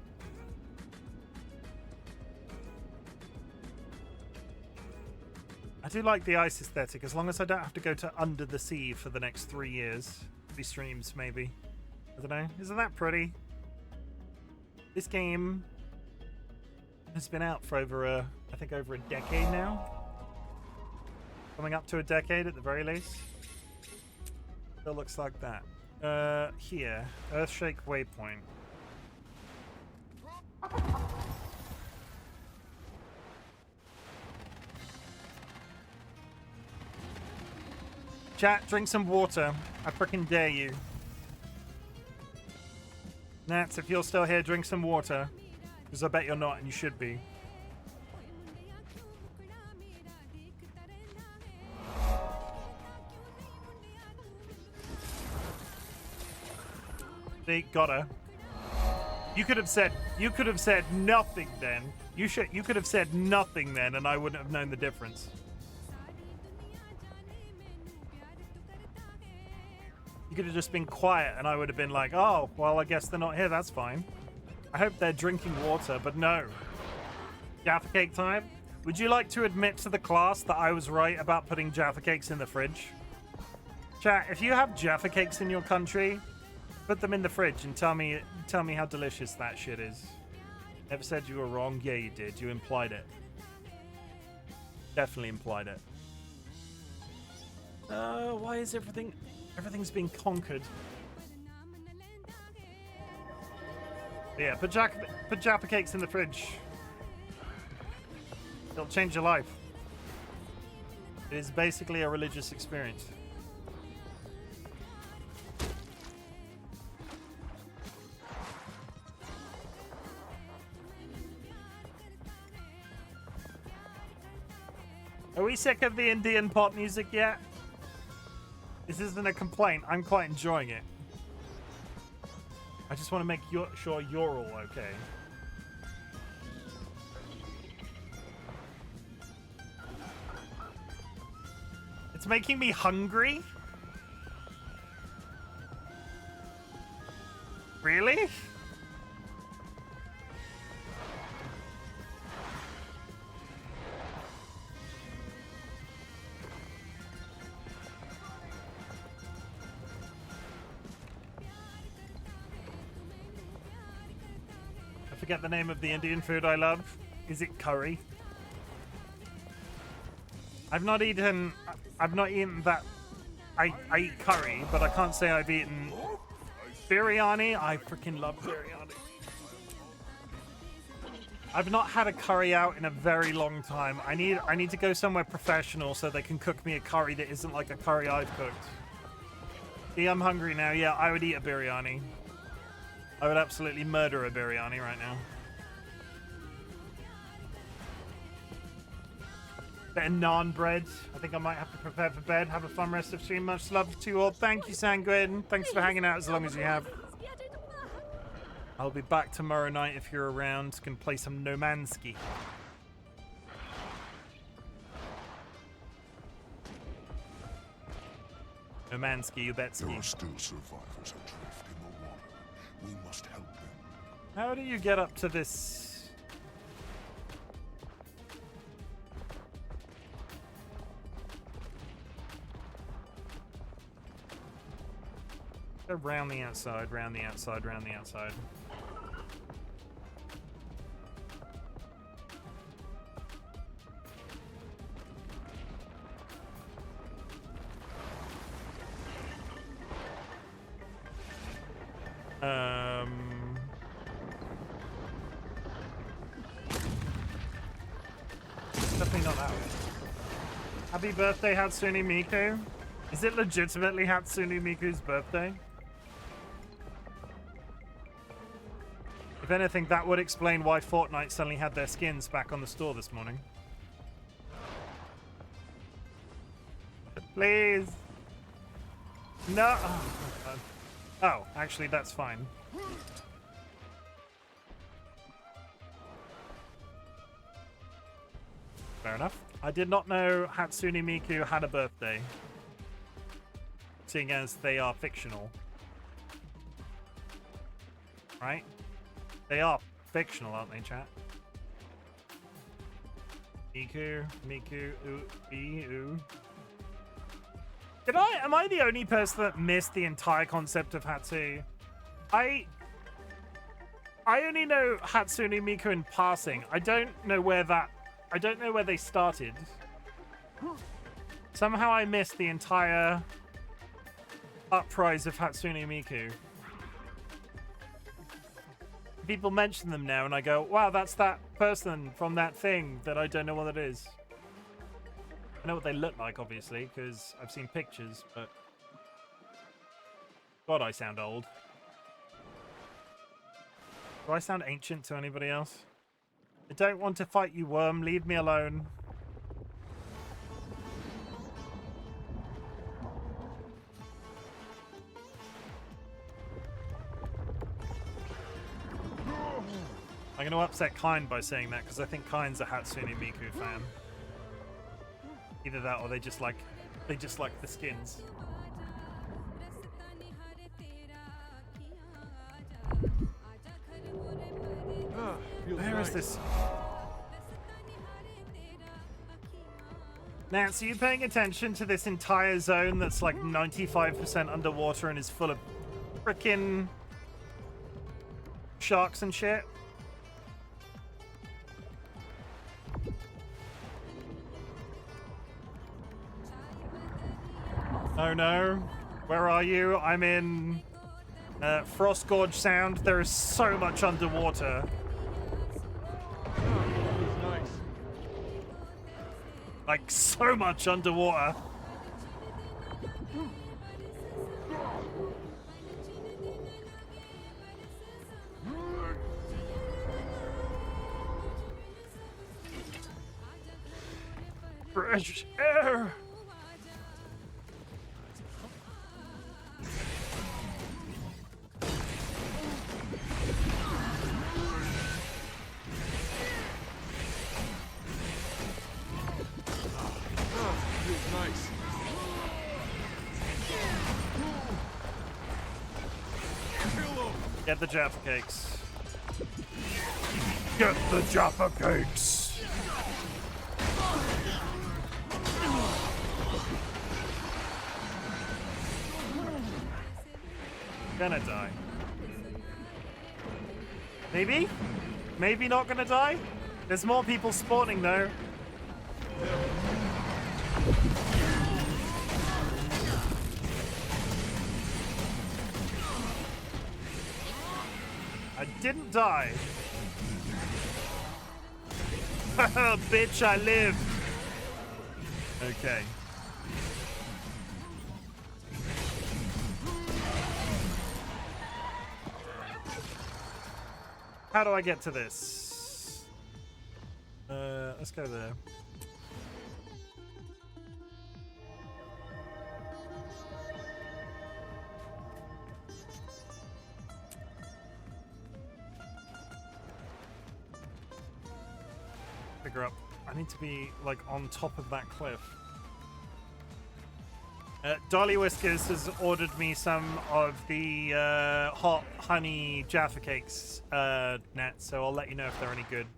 Speaker 1: I do like the ice aesthetic, as long as I don't have to go to under the sea for the next 3 years. 3 streams, maybe. I don't know. Isn't that pretty? This game has been out for I think over a decade now. Coming up to a decade at the very least. Still looks like that. Here, Earthshake Waypoint. Chat, drink some water. I frickin' dare you. Nats, if you're still here, drink some water. Because I bet you're not, and you should be. They got her. You could have said nothing then. You could have said nothing then, and I wouldn't have known the difference. You could have just been quiet, and I would have been like, oh, well, I guess they're not here. That's fine. I hope they're drinking water, but no. Jaffa cake time? Would you like to admit to the class that I was right about putting Jaffa cakes in the fridge? Chat, if you have Jaffa cakes in your country, put them in the fridge and tell me how delicious that shit is. Never said you were wrong. Yeah, you did. You implied it. Definitely implied it. Why is everything's being conquered? Yeah, put Jaffa cakes in the fridge. It'll change your life. It is basically a religious experience. Are we sick of the Indian pop music yet? This isn't a complaint. I'm quite enjoying it. I just want to make sure you're all okay. It's making me hungry? Really? I forget the name of the Indian food I love. Is it curry? I've not eaten that. I eat curry, but I can't say I've eaten biryani. I freaking love biryani. I've not had a curry out in a very long time. I need to go somewhere professional so they can cook me a curry that isn't like a curry I've cooked. See, I'm hungry now. Yeah, I would eat a biryani. I would absolutely murder a biryani right now. Bit of naan bread. I think I might have to prepare for bed. Have a fun rest of stream. Much love to you all. Thank you, Sanguine. Thanks for hanging out as long as you have. I'll be back tomorrow night if you're around. Can play some No Man's Ski. No Man's Ski, you bet ski.
Speaker 10: There are still survivors adrift in the water. We must help them.
Speaker 1: How do you get up to this? Go round the outside, round the outside, round the outside. Definitely not that way. Happy birthday, Hatsune Miku. Is it legitimately Hatsune Miku's birthday? If anything, that would explain why Fortnite suddenly had their skins back on the store this morning. Please. No. Oh, God. Oh, actually, that's fine. Fair enough. I did not know Hatsune Miku had a birthday, seeing as they are fictional. Right? They are fictional, aren't they, chat? Miku, ooh. Am I the only person that missed the entire concept of Hatsu? I only know Hatsune Miku in passing. I don't know where they started. Somehow I missed the entire uprise of Hatsune Miku. People mention them now and I go, wow, that's that person from that thing that I don't know what it is. I know what they look like, obviously, because I've seen pictures, but God, I sound old. Do I sound ancient to anybody else? I don't want to fight you, worm. Leave me alone. I'm going to upset Kind by saying that because I think Kind's a Hatsune Miku fan. Either that or they just like the skins. Where is this? Nance, are you paying attention to this entire zone that's like 95% underwater and is full of frickin' sharks and shit? Oh no. Where are you? I'm in Frost Gorge Sound. There is so much underwater.
Speaker 4: Nice.
Speaker 1: Like, so much underwater. Fresh air.
Speaker 4: Nice.
Speaker 1: Get the Jaffa Cakes. Get the Jaffa Cakes. Gonna die. Maybe? Maybe not gonna die? There's more people spawning though. I didn't die. Bitch, I live. Okay. How do I get to this? Let's go there. Figure up. I need to be like on top of that cliff. DollyWhiskers has ordered me some of the hot honey Jaffa Cakes, Nat, so I'll let you know if they're any good.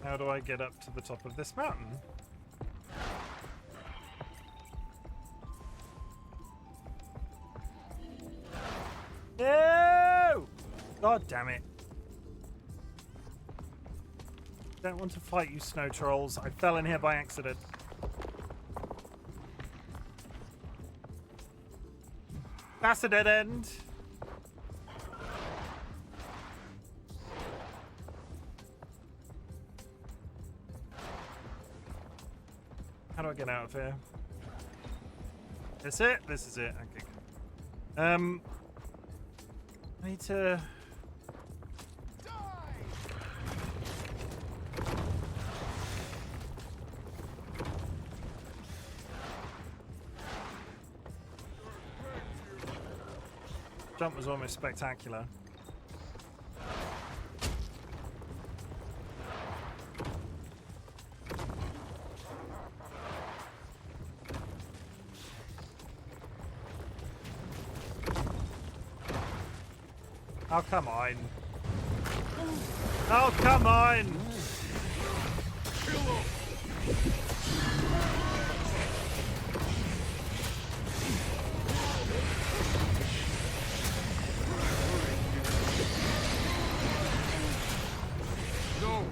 Speaker 1: How do I get up to the top of this mountain? No! God damn it. Don't want to fight you, snow trolls. I fell in here by accident. That's a dead end. How do I get out of here? This it? This is it. Okay. I need to... Jump was almost spectacular. Oh, come on. Oh, come on!
Speaker 4: No,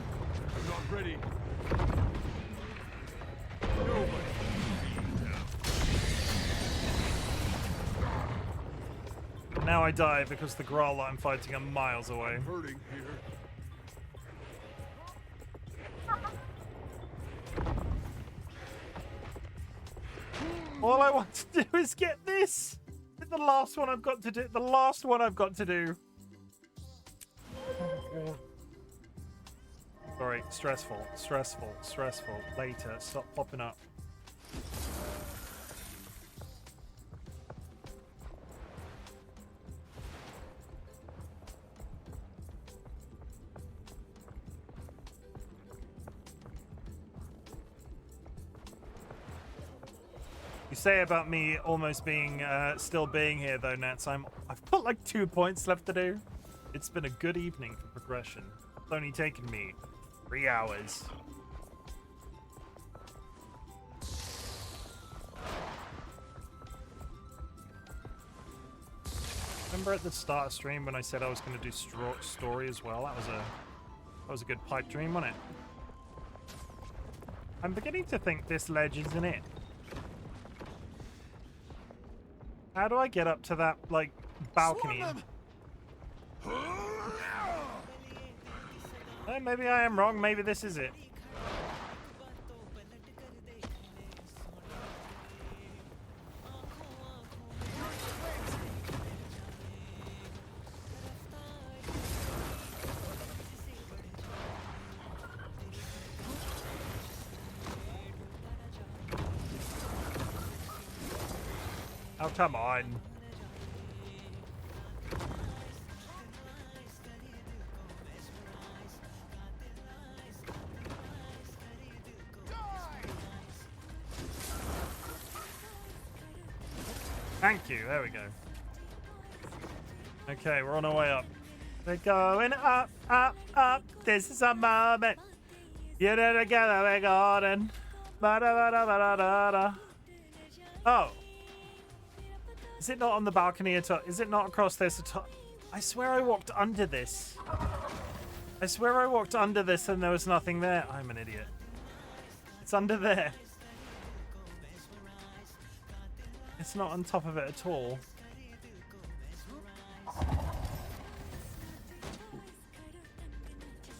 Speaker 4: I'm not ready. Nobody can beat down.
Speaker 1: Now I die because the Grawl that I'm fighting are miles away.
Speaker 4: Hurting here.
Speaker 1: All I want to do is get this. It's the last one I've got to do. The last one I've got to do. Sorry, stressful. Later, stop popping up. You say about me almost being still being here though, Nats. I've got like 2 points left to do. It's been a good evening for progression. It's only taken me 3 hours. Remember at the start of stream when I said I was going to do story as well? That was a good pipe dream, wasn't it? I'm beginning to think this ledge isn't it. How do I get up to that, like, balcony? Maybe I am wrong. Maybe this is it. Oh, come on. Thank you. There we go. Okay, we're on our way up. We're going up, up, up. This is a moment. Get it together, we're golden. Ba-da-ba-da-ba-da-da-da. Oh. Is it not on the balcony at all? Is it not across this at all? I swear I walked under this. I swear I walked under this and there was nothing there. I'm an idiot. It's under there. It's not on top of it at all.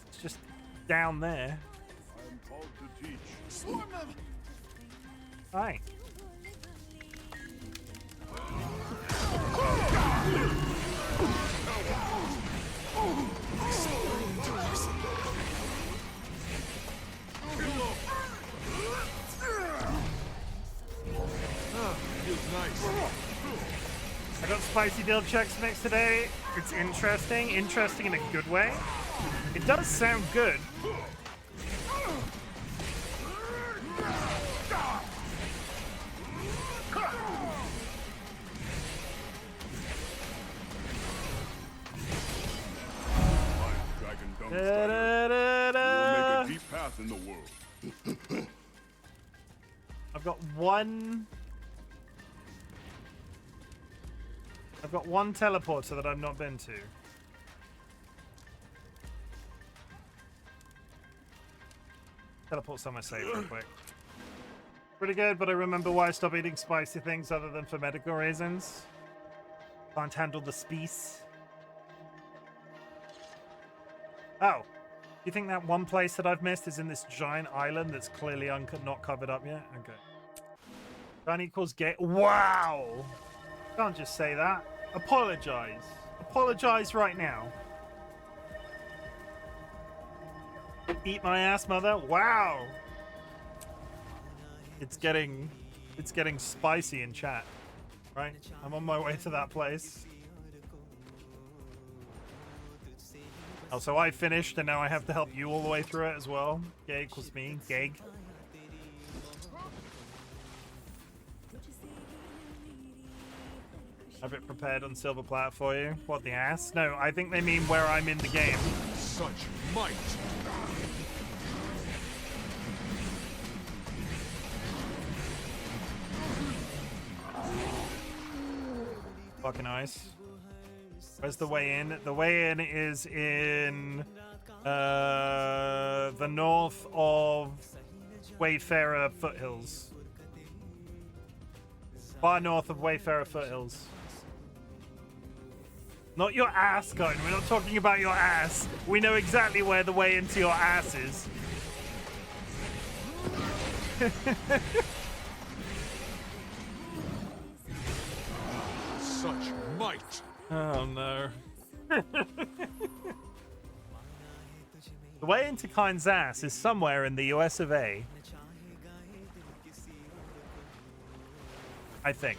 Speaker 1: It's just down there.
Speaker 4: I'm called to teach.
Speaker 5: Swarm them!
Speaker 1: Right.
Speaker 4: Feels nice.
Speaker 1: I got spicy dill checks mix today. It's interesting in a good way. It does sound good.
Speaker 10: You'll make a deep path in the world.
Speaker 1: I've got one teleporter that I've not been to. Teleport somewhere safe real quick. Pretty good, but I remember why I stopped eating spicy things other than for medical reasons. Can't handle the spice. Oh, you think that one place that I've missed is in this giant island that's clearly not covered up yet? Okay. Gun equals gay. Wow! Can't just say that. Apologize. Apologize right now. Eat my ass, mother. Wow! It's getting spicy in chat. Right? I'm on my way to that place. Oh, so I finished and now I have to help you all the way through it as well. Gay equals me. Gag. Have it prepared on silver plat for you. What, the ass? No, I think they mean where I'm in the game.
Speaker 4: Such might.
Speaker 1: Fucking nice. Where's the way in? The way in is in the north of Wayfarer Foothills. Far north of Wayfarer Foothills. Not your ass, Cohen. We're not talking about your ass. We know exactly where the way into your ass is.
Speaker 4: Such might.
Speaker 1: Oh no. The way into Kind's ass is somewhere in the US of A. I think.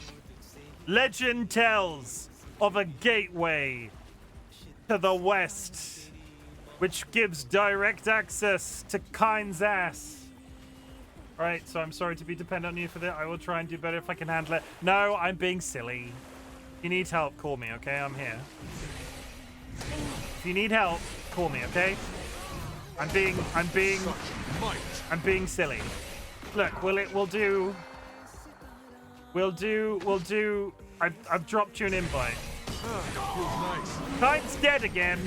Speaker 1: Legend tells of a gateway to the west, which gives direct access to Kind's ass. Right, so I'm sorry to be dependent on you for that. I will try and do better if I can handle it. No, I'm being silly. If you need help, call me, okay? I'm here. If you need help, call me, okay? I'm being silly. Look, I've dropped you an invite.
Speaker 4: Nice.
Speaker 1: Kind's dead again.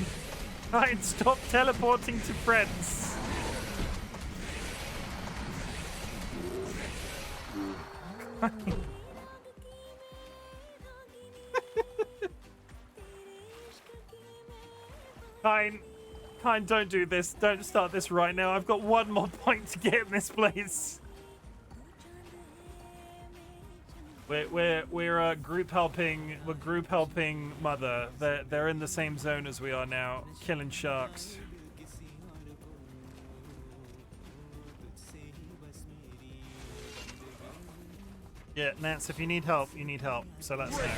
Speaker 1: Kind, stop teleporting to friends. Kind, don't do this. Don't start this right now. I've got one more point to get in this place. We're group helping. We're group helping Mother. They're in the same zone as we are now, killing sharks. Yeah, Nance, if you need help, you need help. So let us know.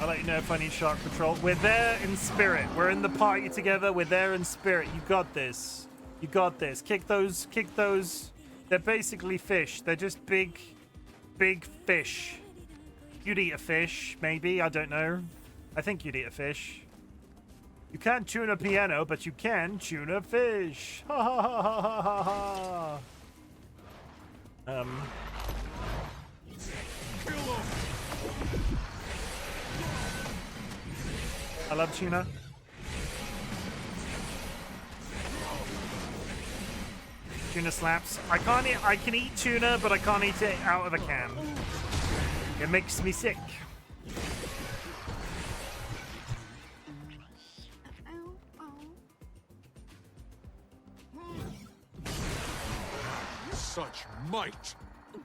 Speaker 1: I'll let you know if I need shark patrol. We're there in spirit. We're in the party together. We're there in spirit. You got this. You got this. Kick those. Kick those. They're basically fish. They're just big fish. You'd eat a fish, maybe. I don't know. I think you'd eat a fish. You can't tune a piano, but you can tune a fish. Ha ha ha ha ha ha ha. I love tuna. Tuna slaps. I can eat tuna, but I can't eat it out of a can. It makes me sick.
Speaker 4: Such might.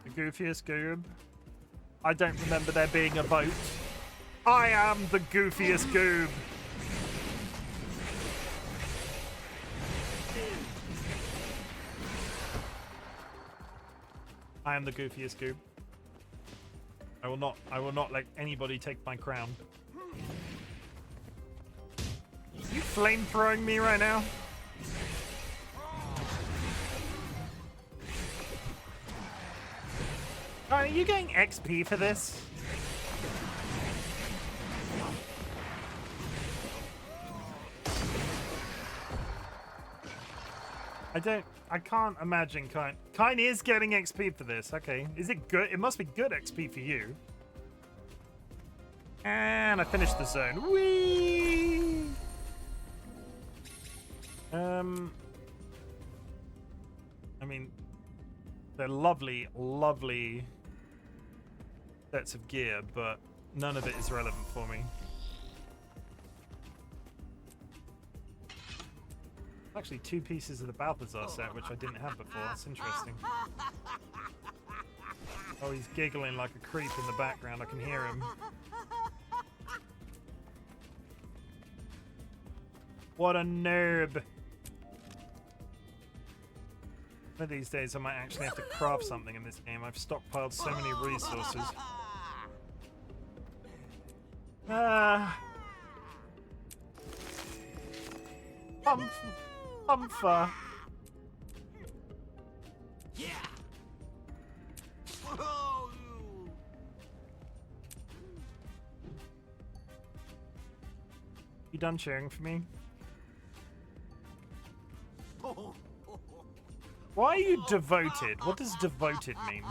Speaker 1: The goofiest goob. I don't remember there being a vote. I am the goofiest goob. I am the goofiest goob. I will not let anybody take my crown. You flamethrowing me right now? Are you getting XP for this? I can't imagine Kind is getting XP for this. Okay. Is it good? It must be good XP for you. And I finished the zone. Whee! I mean, they're lovely, lovely sets of gear, but none of it is relevant for me. Actually, 2 pieces of the Balthazar set, which I didn't have before. That's interesting. Oh, he's giggling like a creep in the background. I can hear him. What a nerd. One of these days, I might actually have to craft something in this game. I've stockpiled so many resources. Humpher.
Speaker 9: Yeah.
Speaker 1: You done cheering for me? Why are you devoted? What does devoted mean?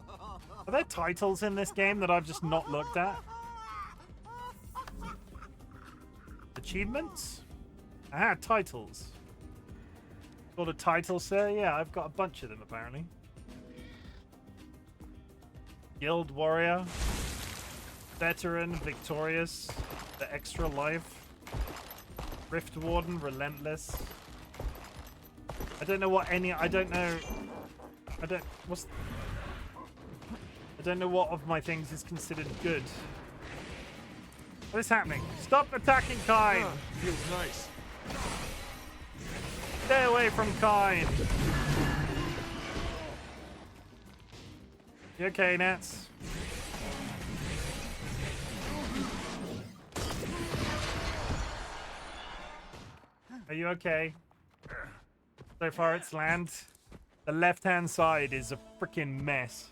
Speaker 1: Are there titles in this game that I've just not looked at? Achievements? Ah, titles. Got a title, sir? Yeah, I've got a bunch of them, apparently. Guild Warrior. Veteran, victorious, the extra life. Rift Warden, relentless. I don't know what any. I don't know what of my things is considered good. What is happening? Stop attacking Kine!
Speaker 4: Feels nice.
Speaker 1: Stay away from Kine! You okay, Nats? Are you okay? So far it's land. The left-hand side is a freaking mess.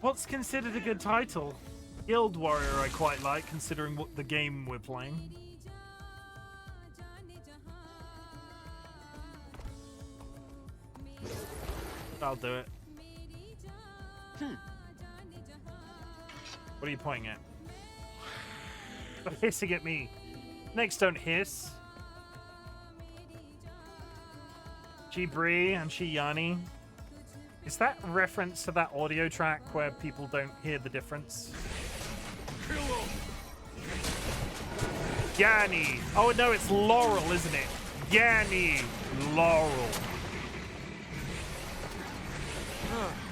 Speaker 1: What's considered a good title? Guild Warrior I quite like, considering what the game we're playing. I'll do it. What are you pointing at? Stop hissing at me. Snakes don't hiss. Bree and Yanni. Is that reference to that audio track where people don't hear the difference? Yanni. Oh no, it's Laurel, isn't it? Yanni. Laurel.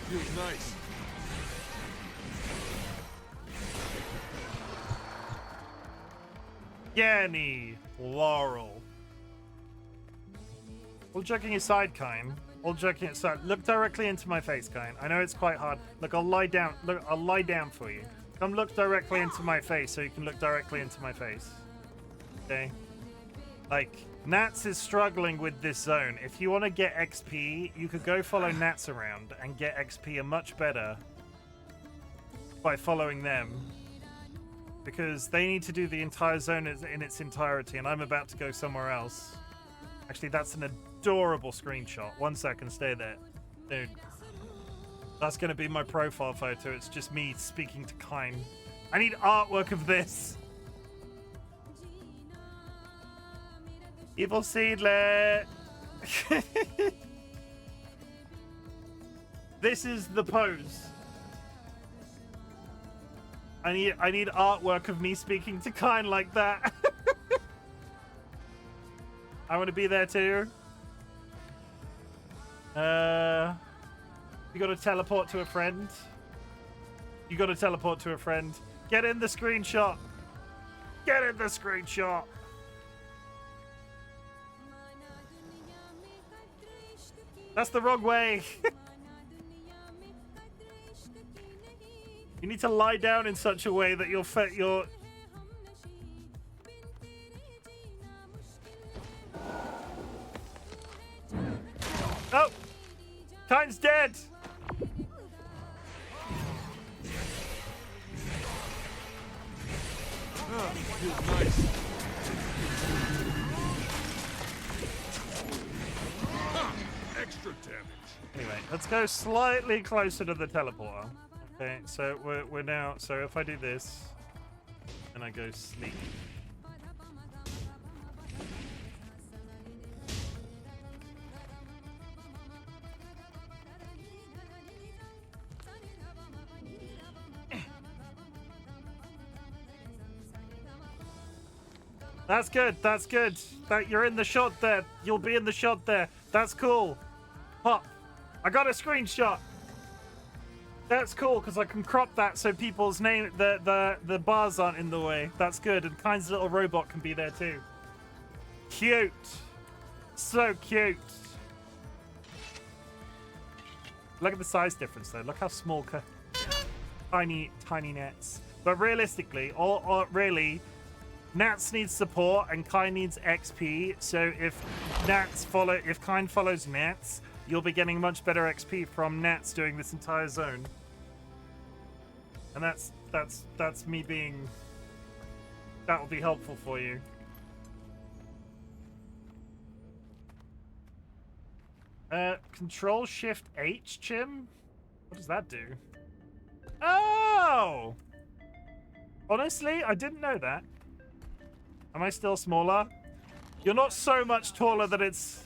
Speaker 4: Feels nice.
Speaker 1: Yanni. Laurel. All joking aside, Kine. All joking aside. Look directly into my face, Kine. I know it's quite hard. Look, I'll lie down. Look, I'll lie down for you. Come look directly into my face so you can look directly into my face. Okay? Like, Nats is struggling with this zone. If you want to get XP, you could go follow Nats around and get XP a much better by following them. Because they need to do the entire zone in its entirety, and I'm about to go somewhere else. Actually, that's an adorable screenshot. 1 second, stay there. Dude. That's going to be my profile photo. It's just me speaking to Kine. I need artwork of this. Evil Seedlet. This is the pose. I need artwork of me speaking to Kine like that. I want to be there too. You got to teleport to a friend. You got to teleport to a friend. Get in the screenshot. Get in the screenshot. That's the wrong way. You need to lie down in such a way that you'll fit your... Oh! Kine's dead!
Speaker 4: Feels nice. Extra damage.
Speaker 1: Anyway, let's go slightly closer to the teleporter. Okay, so we're now... So if I do this, and I go sleep. That's good. That's good. That you're in the shot there. You'll be in the shot there. That's cool. Pop. I got a screenshot. That's cool because I can crop that so people's name, the bars aren't in the way. That's good. And Kine's little robot can be there too. Cute. So cute. Look at the size difference though. Look how small. Tiny Nats. But realistically, or really, Nats needs support and Kine needs XP. So if Kine follows Nats, you'll be getting much better XP from Nats doing this entire zone. And that's me being... That will be helpful for you. Control Shift H, Chim? What does that do? Oh! Honestly, I didn't know that. Am I still smaller? You're not so much taller that it's...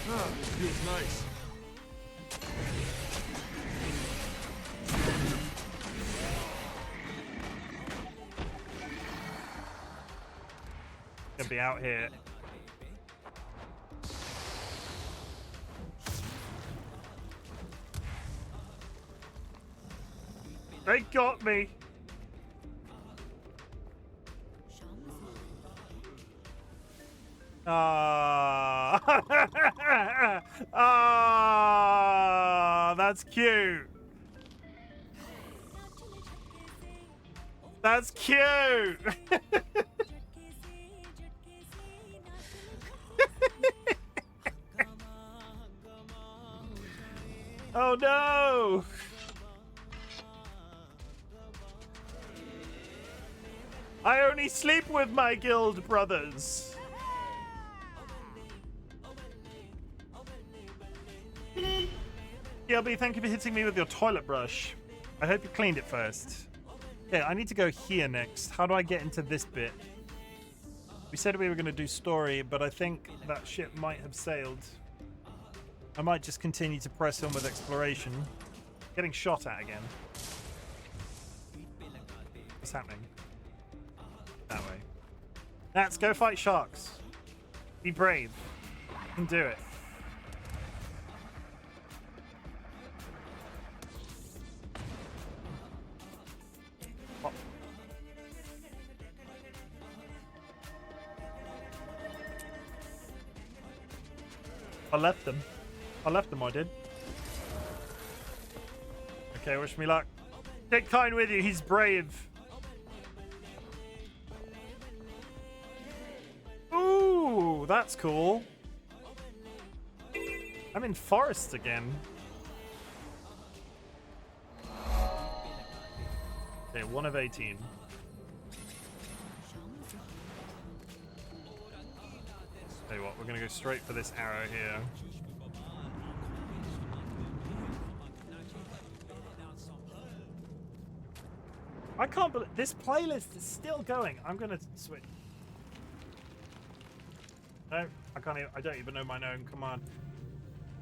Speaker 4: Feels nice.
Speaker 1: Gonna be out here. They got me. That's cute. That's cute. Oh no. I only sleep with my guild brothers. GLB, thank you for hitting me with your toilet brush. I hope you cleaned it first. Yeah, I need to go here next. How do I get into this bit? We said we were going to do story, but I think that ship might have sailed. I might just continue to press on with exploration. Getting shot at again. What's happening? That way. Let's go fight sharks. Be brave. You can do it. Oh. I left them. I did. Okay, wish me luck. Take Kine with you, he's brave. Ooh, that's cool. I'm in forests again. Okay, 1 of 18. Tell you what, we're gonna go straight for this arrow here. I can't believe this playlist is still going. I'm gonna switch. No, I can't even, I don't even know my own command.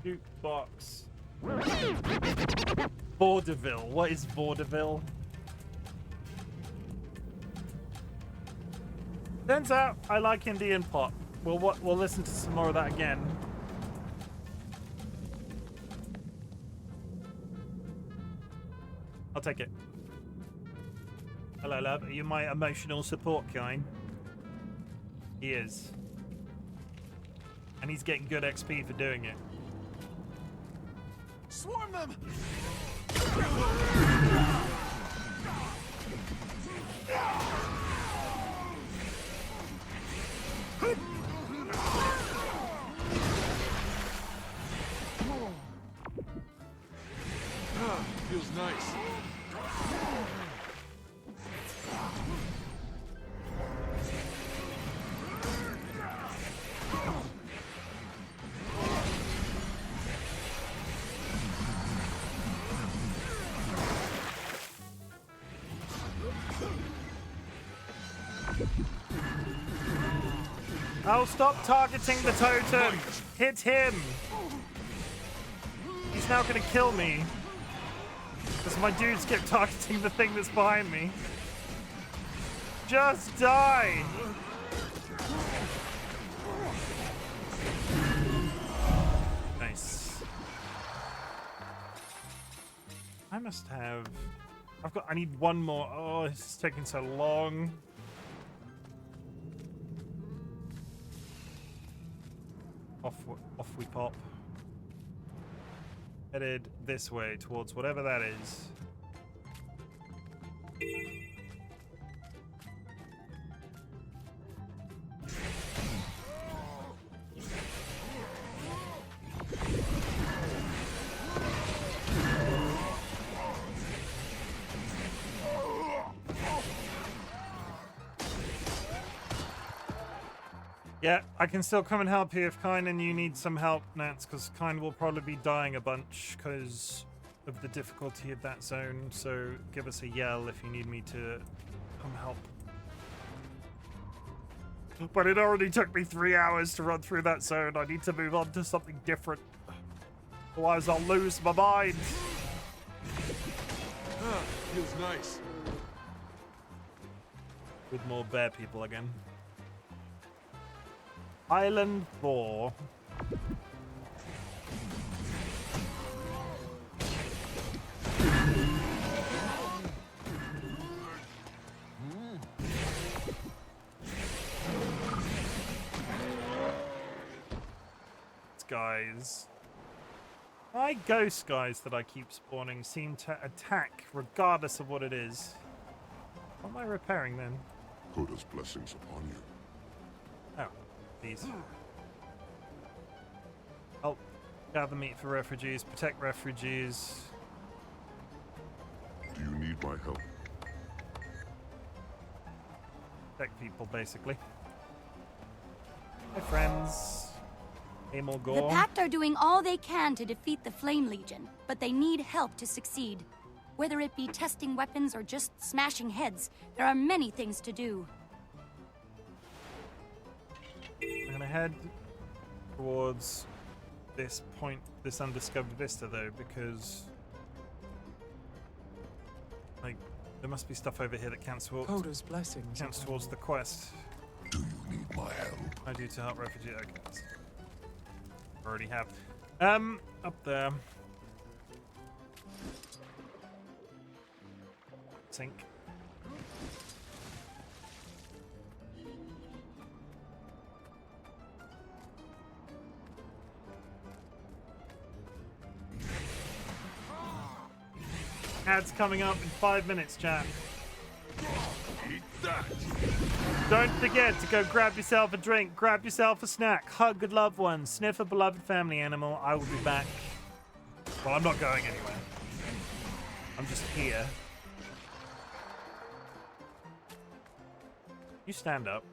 Speaker 1: Jukebox. Vaudeville. What is vaudeville? Turns out I like Indian pop. We'll listen to some more of that again. I'll take it. Hello, love. Are you my emotional support kind? He is. And he's getting good XP for doing it.
Speaker 4: Swarm them! Feels nice.
Speaker 1: Oh, stop targeting the totem! Hit him! He's now gonna kill me. Because my dudes kept targeting the thing that's behind me. Just die! Nice. I must have... I need one more. Oh, this is taking so long. Off we pop. Headed this way towards whatever that is. Yeah, I can still come and help you if Kine and you need some help, Nats, because Kine will probably be dying a bunch because of the difficulty of that zone. So give us a yell if you need me to come help. But it already took me 3 hours to run through that zone. I need to move on to something different. Otherwise, I'll lose my mind.
Speaker 4: Feels nice.
Speaker 1: With more bear people again. Island 4. Guys. My ghost guys that I keep spawning seem to attack regardless of what it is. What am I repairing then?
Speaker 10: Coda's blessings upon you.
Speaker 1: Oh, these. Help gather meat for refugees, protect refugees.
Speaker 10: Do you need my help?
Speaker 1: Protect people, basically. Hi, friends.
Speaker 16: The Pact are doing all they can to defeat the Flame Legion, but they need help to succeed. Whether it be testing weapons or just smashing heads, there are many things to do.
Speaker 1: I'm gonna head towards this point, this undiscovered vista, though, because like there must be stuff over here that counts towards
Speaker 11: Coda's blessings.
Speaker 1: Counts towards the quest.
Speaker 10: Do you need my help?
Speaker 1: I do to help refugees. Okay. Already have. Up there. Sink. Ads coming up in 5 minutes, chat.
Speaker 4: Eat that.
Speaker 1: Don't forget to go grab yourself a drink, grab yourself a snack, hug good loved ones, sniff a beloved family animal. I will be back. Well, I'm not going anywhere. I'm just here. You stand up.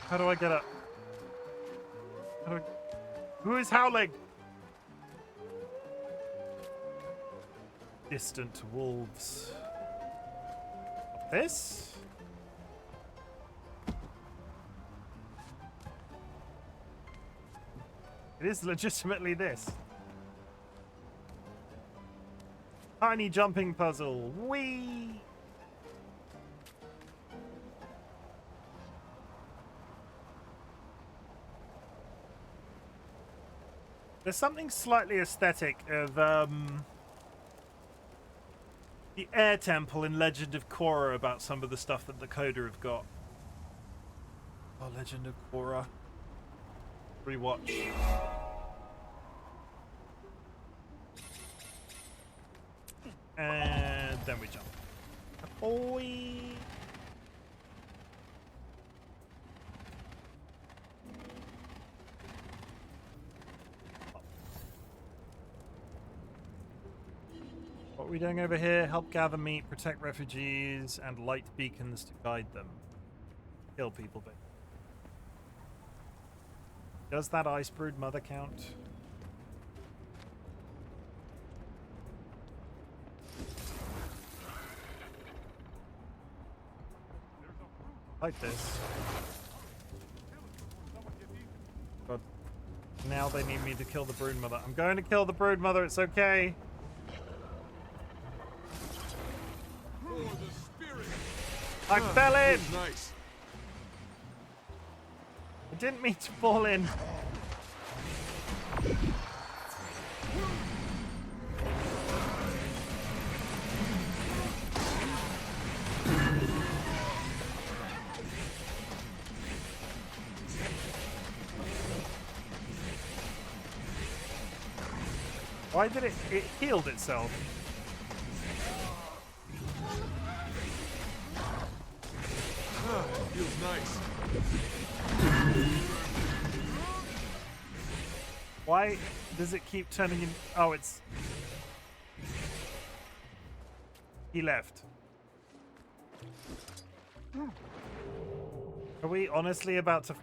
Speaker 1: How do I get up? Who is howling? Distant wolves. This? It is legitimately this. Tiny jumping puzzle. Whee! There's something slightly aesthetic of the air temple in Legend of Korra about some of the stuff that the Coda have got. Oh, Legend of Korra. Rewatch. And then we jump. Boy. What are we doing over here? Help gather meat, protect refugees, and light beacons to guide them. Kill people, but does that ice brood mother count? Like this. God. Now they need me to kill the brood mother. I'm going to kill the brood mother, it's okay. I fell in!
Speaker 4: Nice.
Speaker 1: I didn't mean to fall in. Why did it healed itself?
Speaker 4: Feels nice.
Speaker 1: Why does it keep turning in? Oh, it's... He left. Are we honestly about to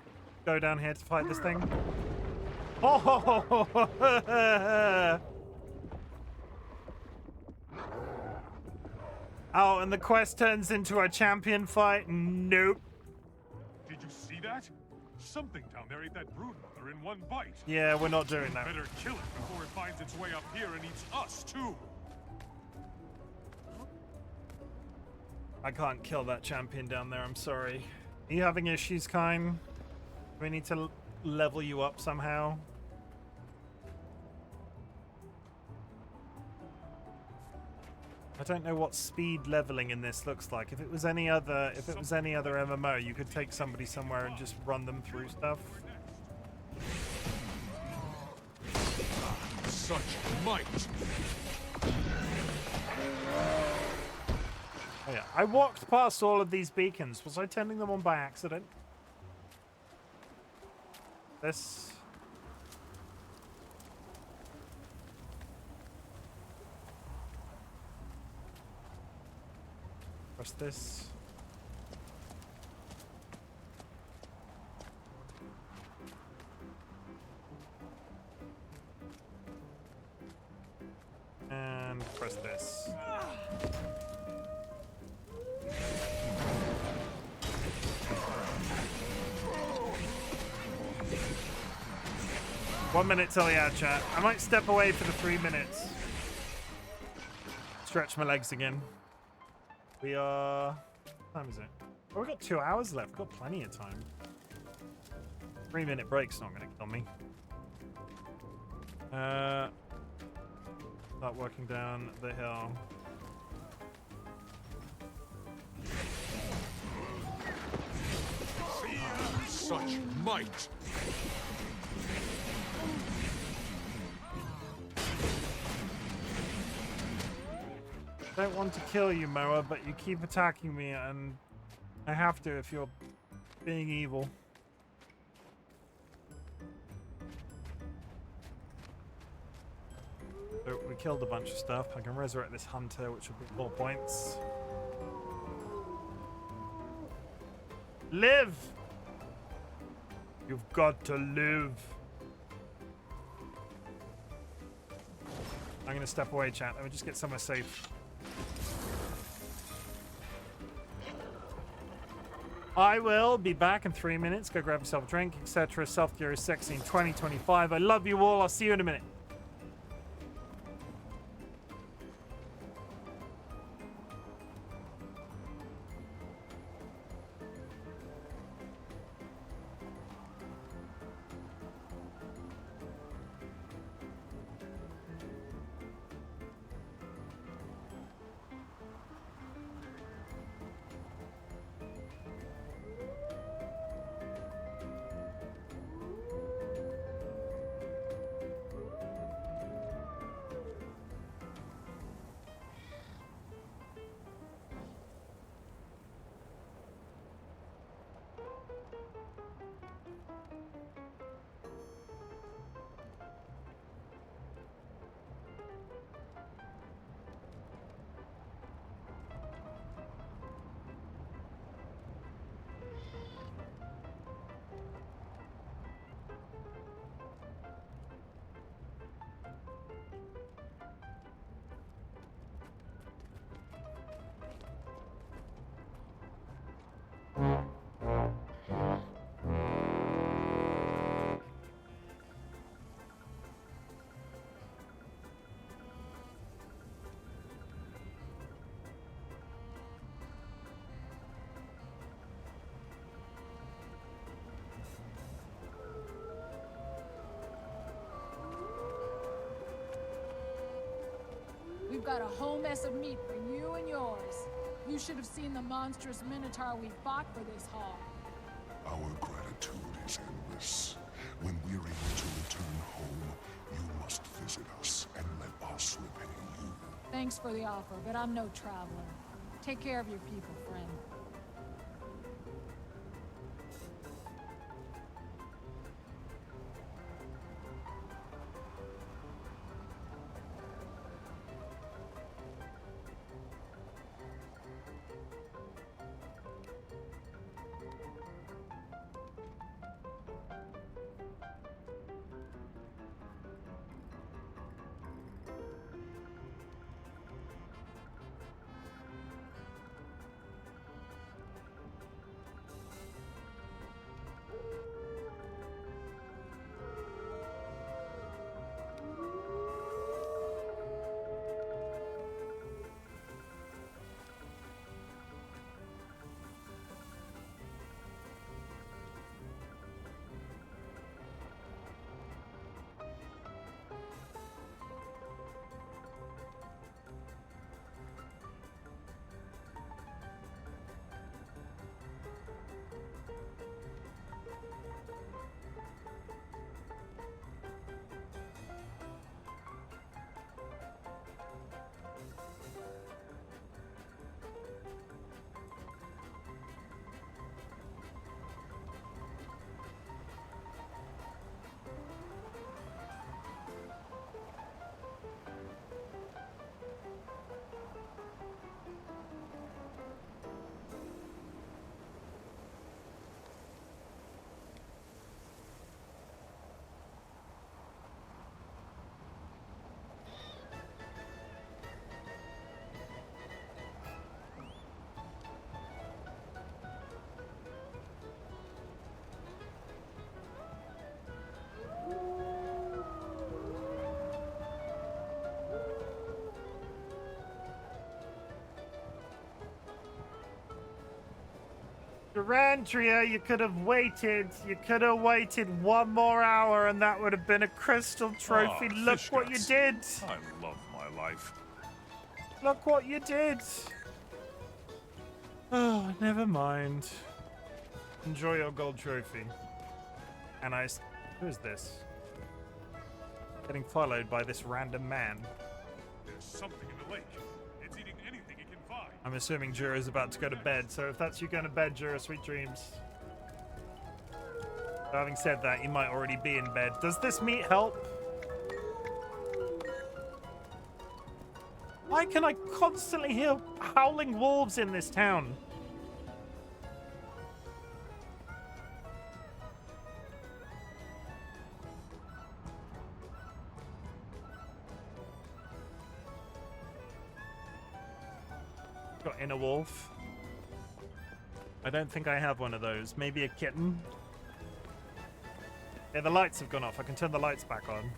Speaker 1: go down here to fight this thing? Oh! Oh, and the quest turns into a champion fight? Nope.
Speaker 4: Did you see that? Something down there ate that broodmother in one bite.
Speaker 1: Yeah, we're not doing that.
Speaker 4: Better kill it before it finds its way up here and eats us too.
Speaker 1: I can't kill that champion down there, I'm sorry. Are you having issues, Kine? Do we need to level you up somehow? I don't know what speed leveling in this looks like. If it was any other MMO, you could take somebody somewhere and just run them through stuff.
Speaker 4: Such might.
Speaker 1: Oh yeah, I walked past all of these beacons. Was I turning them on by accident? This. Press this. And press this. One minute till the ad chat. I might step away for the 3 minutes. Stretch my legs again. We are... What time is it? Oh, we've got 2 hours left. We've got plenty of time. 3-minute break's not going to kill me. Start working down the hill.
Speaker 4: Such might.
Speaker 1: Don't want to kill you, Moa, but you keep attacking me, and I have to if you're being evil. So we killed a bunch of stuff. I can resurrect this hunter, which will be 4 points. Live! You've got to live. I'm going to step away, chat. Let me just get somewhere safe. I will be back in 3 minutes. Go grab yourself a drink, etc. Self-care is sexy in 2025. I love you all. I'll see you in a minute.
Speaker 17: We've got a whole mess of meat for you and yours. You should have seen the monstrous minotaur we fought for this haul.
Speaker 10: Our gratitude is endless. When we're able to return home, you must visit us and let us repay you.
Speaker 17: Thanks for the offer, but I'm no traveler. Take care of your people, friend.
Speaker 1: Durandria, you could have waited. You could have waited 1 more hour and that would have been a crystal trophy. Look
Speaker 4: fish
Speaker 1: what you
Speaker 4: guts.
Speaker 1: did.
Speaker 4: I love my life.
Speaker 1: Look what you did. Oh, never mind. Enjoy your gold trophy. And who is this? Getting followed by this random man.
Speaker 4: There's something in the lake. It's eating anything it can find.
Speaker 1: I'm assuming Jura's about to go to bed, so if that's you going to bed, Jura, sweet dreams. But having said that, you might already be in bed. Does this meat help? Why can I constantly hear howling wolves in this town? Got inner wolf. I don't think I have one of those. Maybe a kitten. Yeah, the lights have gone off. I can turn the lights back on.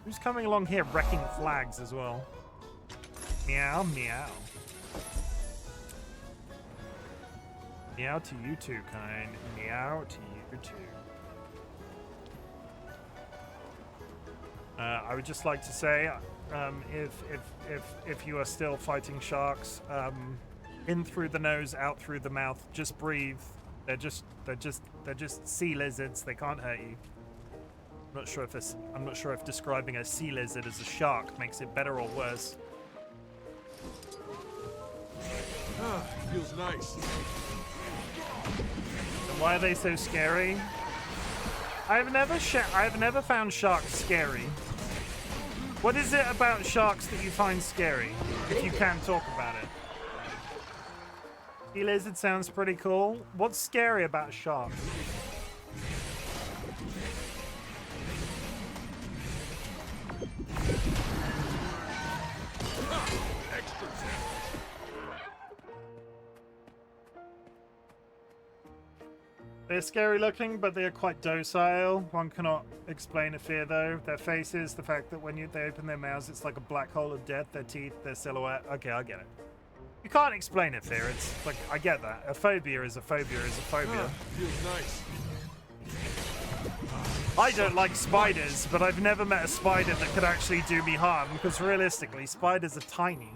Speaker 1: Who's coming along here wrecking flags as well? Meow, meow. Meow to you too, kind. Meow to you too. I would just like to say, if you are still fighting sharks, in through the nose, out through the mouth, just breathe. They're just sea lizards. They can't hurt you. I'm not sure if describing a sea lizard as a shark makes it better or worse.
Speaker 10: Ah, feels nice.
Speaker 1: And why are they so scary? I've never found sharks scary. What is it about sharks that you find scary? If you can talk about it. Sea lizard sounds pretty cool. What's scary about sharks? They're scary looking, but they are quite docile. One cannot explain a fear, though. Their faces, the fact that when they open their mouths, it's like a black hole of death. Their teeth, their silhouette. Okay, I get it. You can't explain a fear. It's like, I get that. A phobia is a phobia is a phobia.
Speaker 10: Feels nice.
Speaker 1: I don't like spiders, but I've never met a spider that could actually do me harm, because realistically, spiders are tiny.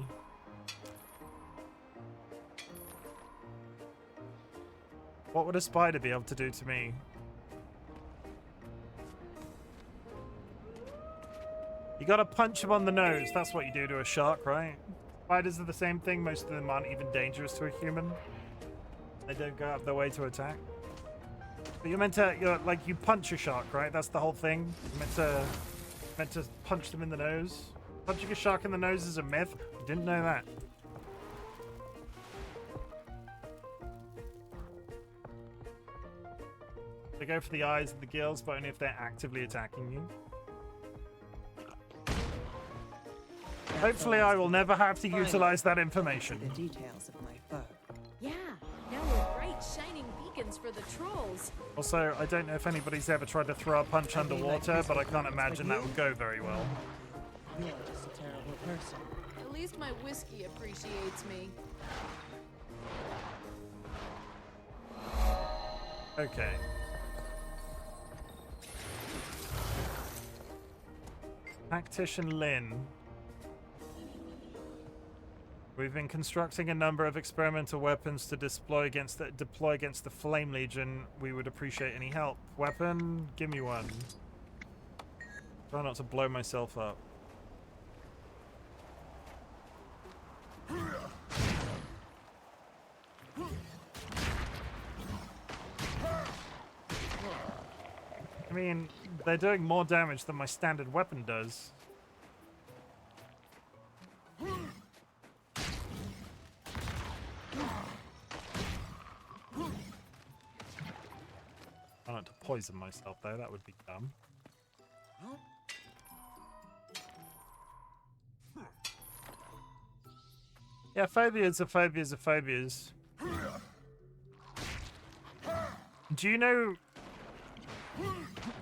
Speaker 1: What would a spider be able to do to me? You gotta punch him on the nose. That's what you do to a shark, right? Spiders are the same thing. Most of them aren't even dangerous to a human. They don't go out of their way to attack. But you're you punch a shark, right? That's the whole thing. You're meant to punch them in the nose. Punching a shark in the nose is a myth. Didn't know that. They go for the eyes and the gills, but only if they're actively attacking you. Hopefully I will never have to utilize that information.
Speaker 18: The details of my fur.
Speaker 19: Yeah, now we're bright shining beacons for the trolls.
Speaker 1: Also, I don't know if anybody's ever tried to throw a punch underwater, but I can't imagine that would go very well.
Speaker 18: You're just a terrible person.
Speaker 19: At least my whiskey appreciates me.
Speaker 1: Okay. Tactician Lin. We've been constructing a number of experimental weapons to deploy against the Flame Legion. We would appreciate any help. Weapon? Give me one. Try not to blow myself up. I mean, they're doing more damage than my standard weapon does. I don't have to poison myself though, that would be dumb. Yeah, phobias are phobias are phobias. Do you know...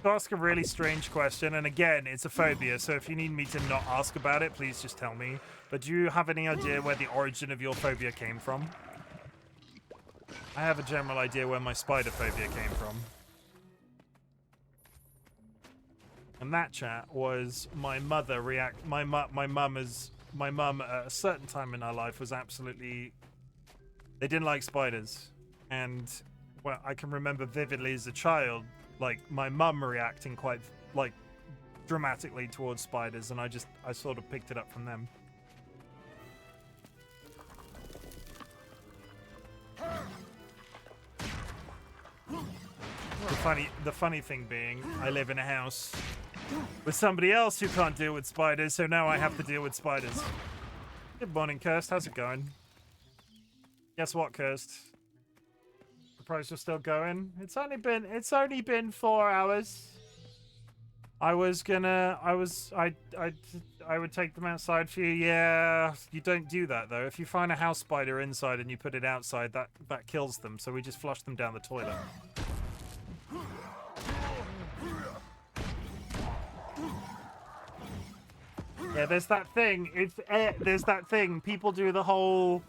Speaker 1: To ask a really strange question, and again, it's a phobia, so if you need me to not ask about it, please just tell me. But do you have any idea where the origin of your phobia came from? I have a general idea where my spider phobia came from. And that, chat, was my mother my mum at a certain time in her life was absolutely, they didn't like spiders. And well, I can remember vividly as a child, like my mum reacting quite like dramatically towards spiders, and I sort of picked it up from them. The funny thing being, I live in a house with somebody else who can't deal with spiders, so now I have to deal with spiders. Good morning, Kirst. How's it going? Guess what, Kirst? Surprised you're still going? It's only been 4 hours. I would take them outside for you. Yeah, you don't do that though. If you find a house spider inside and you put it outside, that kills them. So we just flush them down the toilet. Yeah, there's that thing. There's that thing. People do the whole,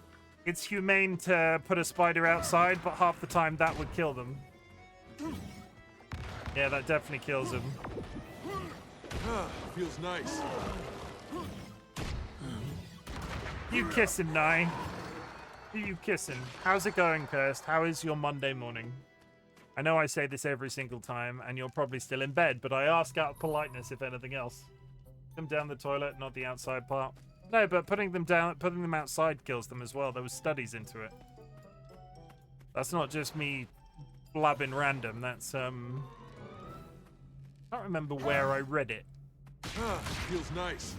Speaker 1: it's humane to put a spider outside, but half the time that would kill them. Yeah, that definitely kills them.
Speaker 11: Feels nice.
Speaker 1: You kissing, Nye? Who you kissing? How's it going, Kirst? How is your Monday morning? I know I say this every single time, and you're probably still in bed, but I ask out of politeness if anything else. Them down the toilet, not the outside part. No, but putting them outside kills them as well. There was studies into it. That's not just me blabbing random. That's I can't remember where I read it.
Speaker 11: Feels nice.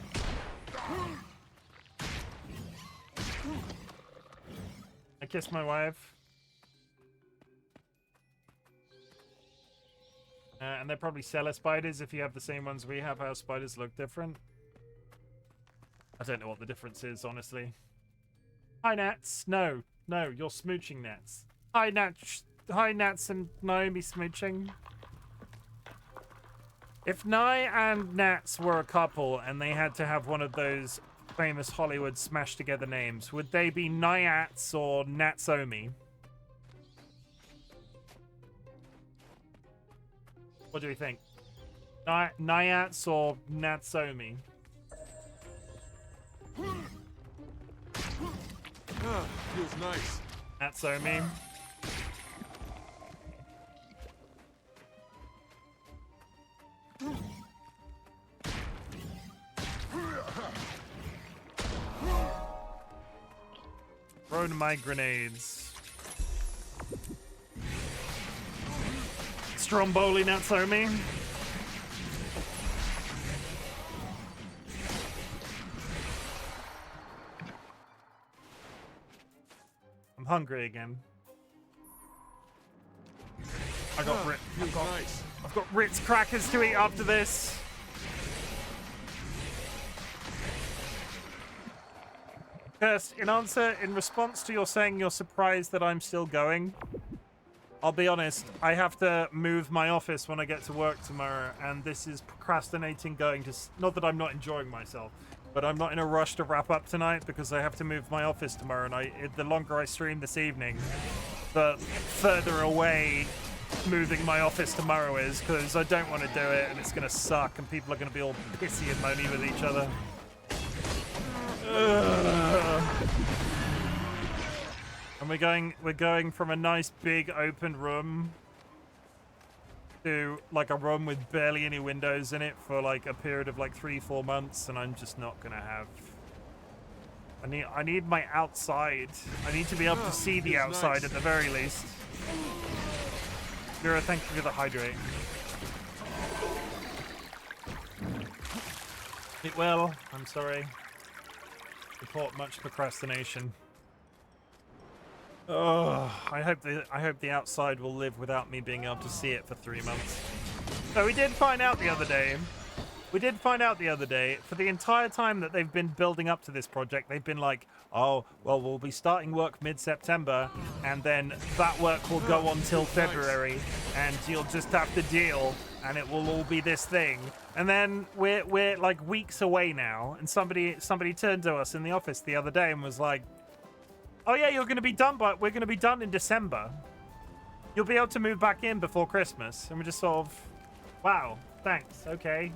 Speaker 1: I kissed my wife. And they're probably seller spiders if you have the same ones we have. How spiders look different. I don't know what the difference is, honestly. Hi, Nats. No, you're smooching Nats. Hi, Nats. Hi, Nats and Naomi smooching. If Nye and Nats were a couple and they had to have one of those famous Hollywood smashed together names, would they be Nyats or Natsomi? What do we think? Nyats or Natsomi?
Speaker 11: Feels nice.
Speaker 1: Natsomi. Throw my grenades. Stromboli Natsomi. I'm hungry again. I've got Ritz crackers to eat after this. Kirst, in response to your saying you're surprised that I'm still going, I'll be honest, I have to move my office when I get to work tomorrow, and this is procrastinating going to... Not that I'm not enjoying myself, but I'm not in a rush to wrap up tonight because I have to move my office tomorrow, and the longer I stream this evening, the further away moving my office tomorrow is, because I don't want to do it, and it's going to suck, and people are going to be all pissy and moany with each other. And we're going from a nice big open room to like a room with barely any windows in it for like a period of like 3-4 months, and I'm just not gonna have. I need my outside. I need to be able to see the outside at the very least. Mira, thank you for the hydrate. It will. I'm sorry. Report much procrastination. Oh, I hope the outside will live without me being able to see it for 3 months. So we did find out the other day. For the entire time that they've been building up to this project, they've been like, oh, well, we'll be starting work mid-September, and then that work will go on till February, and you'll just have to deal, and it will all be this thing. And then we're like weeks away now, and somebody turned to us in the office the other day and was like, Oh yeah, you're going to be done, but we're going to be done in December. You'll be able to move back in before Christmas. And we're just sort of, wow, thanks, okay.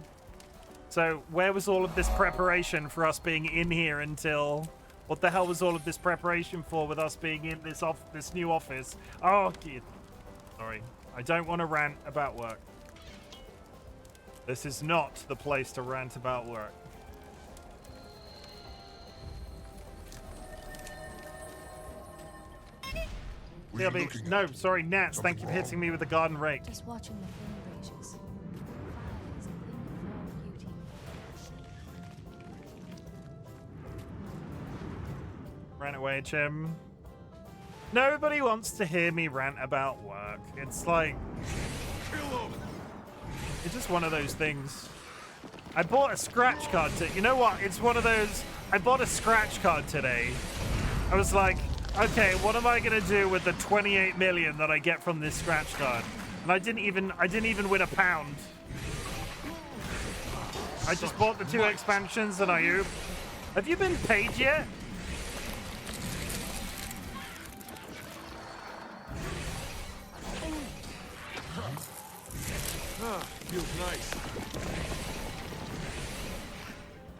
Speaker 1: So where was all of this preparation for us being in here until... What the hell was all of this preparation for with us being in this new office? Oh, kid. Sorry. I don't want to rant about work. This is not the place to rant about work. CLB, no, sorry, Nats. Thank you for hitting me with the garden rake.
Speaker 16: Just watching the flame rages. Fire is a thing of beauty.
Speaker 1: Ran away, Chim. Nobody wants to hear me rant about work. It's like... It's just one of those things. I bought a scratch card you know what? It's one of those... I bought a scratch card today. I was like, okay, what am I gonna do with the 28 million that I get from this scratch card? And I didn't even win a pound. I just bought the 2 expansions and I... Have you been paid yet?
Speaker 10: Feels nice.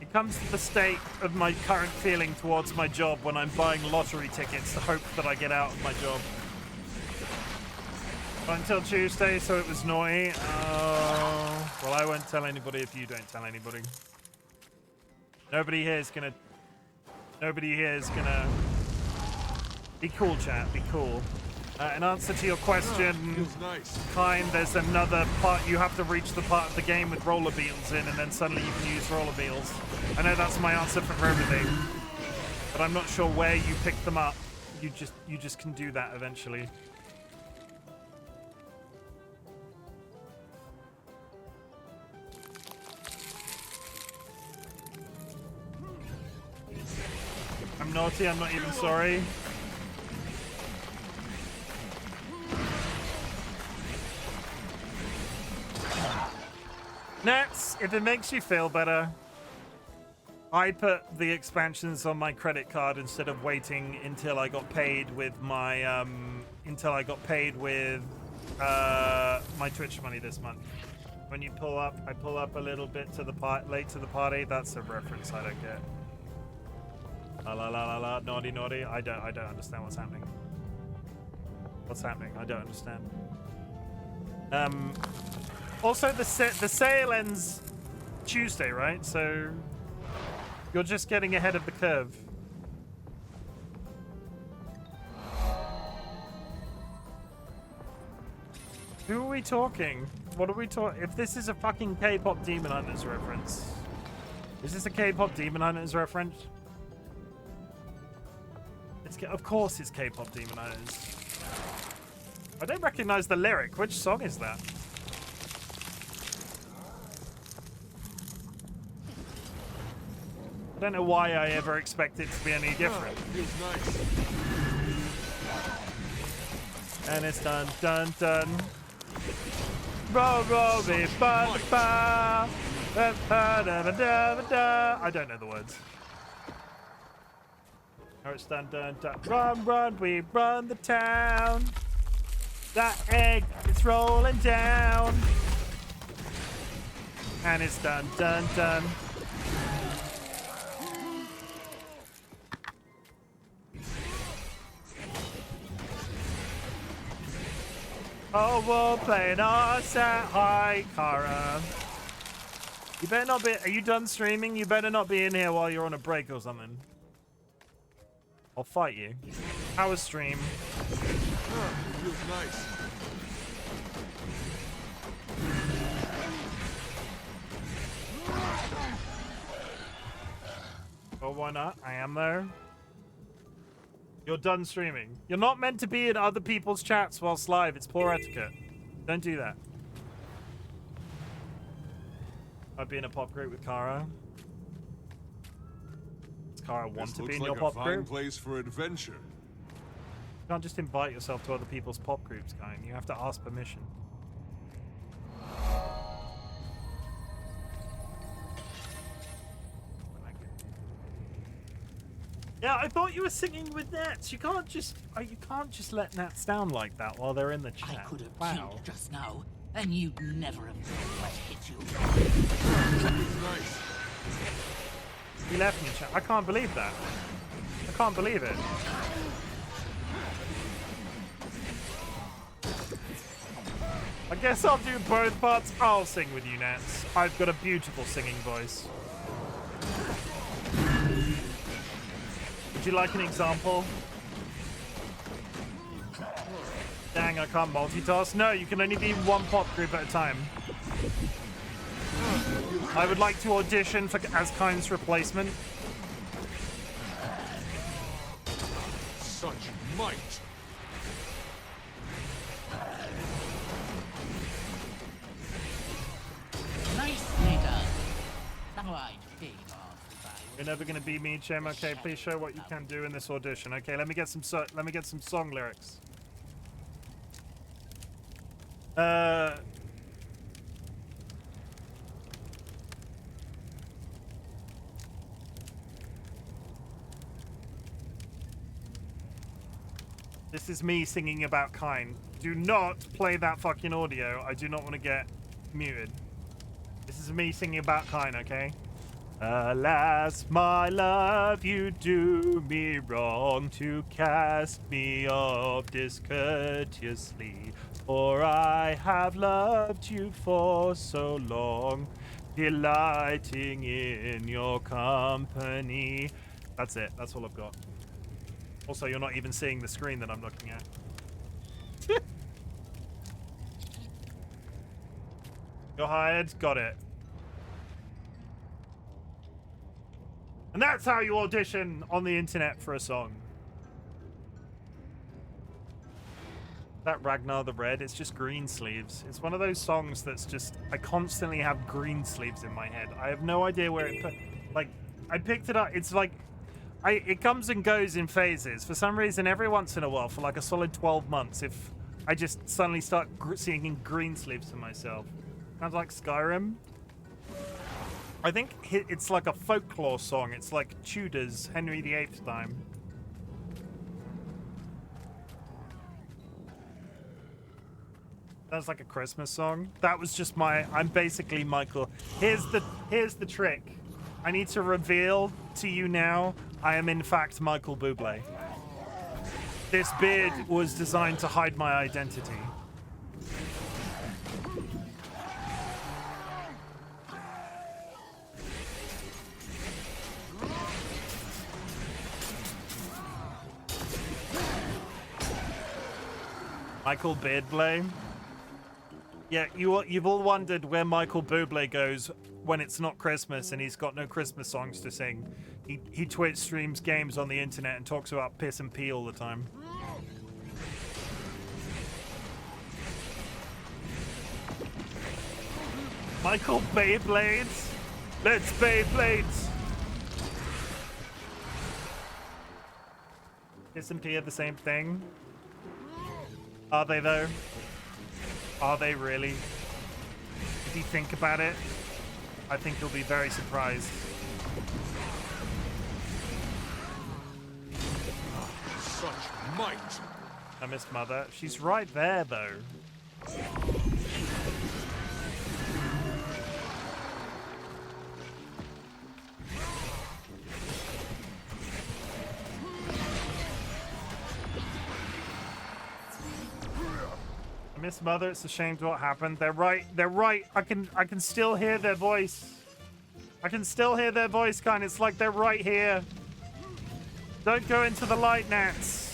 Speaker 1: It comes to the state of my current feeling towards my job when I'm buying lottery tickets to hope that I get out of my job. But until Tuesday, so it was naughty. Oh, well, I won't tell anybody if you don't tell anybody. Nobody here is gonna be cool, chat. Be cool. In answer to your question, Kind, there's another part. You have to reach the part of the game with roller beetles in, and then suddenly you can use roller beetles. I know that's my answer for everything, but I'm not sure where you pick them up. You just can do that eventually. I'm naughty. I'm not even sorry. Nats, if it makes you feel better, I put the expansions on my credit card instead of waiting until I got paid with my my Twitch money this month. When you pull up, I pull up a little bit to the late to the party. That's a reference I don't get. La la la la la, naughty naughty. I don't understand what's happening. What's happening? I don't understand. Also, the sale ends Tuesday, right? So you're just getting ahead of the curve. Who are we talking? What are we talking? If this is a fucking K-pop Demon Hunters reference, is this a K-pop Demon Hunters reference? Of course, it's K-pop Demon Hunters. I don't recognize the lyric. Which song is that? I don't know why I ever expect it to be any different.
Speaker 10: Feels nice.
Speaker 1: And it's done, done, done. Roll, roll, me, ba, ba, ba, ba, da, ba, da, da. I don't know the words. Oh, it's done, done, done. Run, run, we run the town. That egg is rolling down. And it's done, done, done. Oh, we're playing us at high, Kara. You better not be... Are you done streaming? You better not be in here while you're on a break or something. I'll fight you. Power stream.
Speaker 10: Feels nice.
Speaker 1: Well, why not? I am there. You're done streaming. You're not meant to be in other people's chats whilst live. It's poor etiquette. Don't do that. I'd be in a pop group with Kara. Does Kara want to be in your pop group?
Speaker 10: This looks like a fine place for adventure.
Speaker 1: You can't just invite yourself to other people's pop groups, Guy. You have to ask permission. Yeah, I thought you were singing with Nats. You can't just let Nats down like that while they're in the chat.
Speaker 9: I could have killed just now, and you'd never have known what hit you.
Speaker 4: Nice.
Speaker 1: He left me, chat. I can't believe that. I can't believe it. I guess I'll do both parts. I'll sing with you, Nats. I've got a beautiful singing voice. Would you like an example? Dang, I can't multitask. No, you can only be in one pop group at a time. I would like to audition for as Kind's replacement.
Speaker 4: Such might.
Speaker 9: Nicely done. Now I'd paid off if I
Speaker 1: You're never gonna be me, Chim. Okay, please show what you can do in this audition. Okay, let me get some song lyrics. This is me singing about Kind. Do not play that fucking audio. I do not want to get muted. This is me singing about Kind, okay? Alas, my love, you do me wrong to cast me off discourteously, for I have loved you for so long, delighting in your company. That's it. That's all I've got. Also, you're not even seeing the screen that I'm looking at. You're hired. Got it. And that's how you audition on the internet for a song. That Ragnar the Red, it's just green sleeves. It's one of those songs that's just, I constantly have green sleeves in my head. I have no idea where it, like, I picked it up. It's like, it comes and goes in phases. For some reason, every once in a while, for like a solid 12 months, if I just suddenly start singing green sleeves to myself. Sounds like Skyrim. I think it's like a folklore song. It's like Tudors, Henry VIII time. That's like a Christmas song. That was just I'm basically Michael. Here's the trick. I need to reveal to you now, I am in fact Michael Bublé. This beard was designed to hide my identity. Michael Beardblay. Yeah, you've all wondered where Michael Bublé goes when it's not Christmas and he's got no Christmas songs to sing. He Twitch streams games on the internet and talks about piss and pee all the time. Michael Beyblades? Let's Beyblades! Piss and pee are the same thing? Are they though? Are they really? If you think about it, I think you'll be very surprised.
Speaker 4: Such might.
Speaker 1: I miss Mother. She's right there though. Miss Mother, it's a shame to what happened. They're right. I can still hear their voice. I can still hear their voice, kind. It's like they're right here. Don't go into the light, Nats.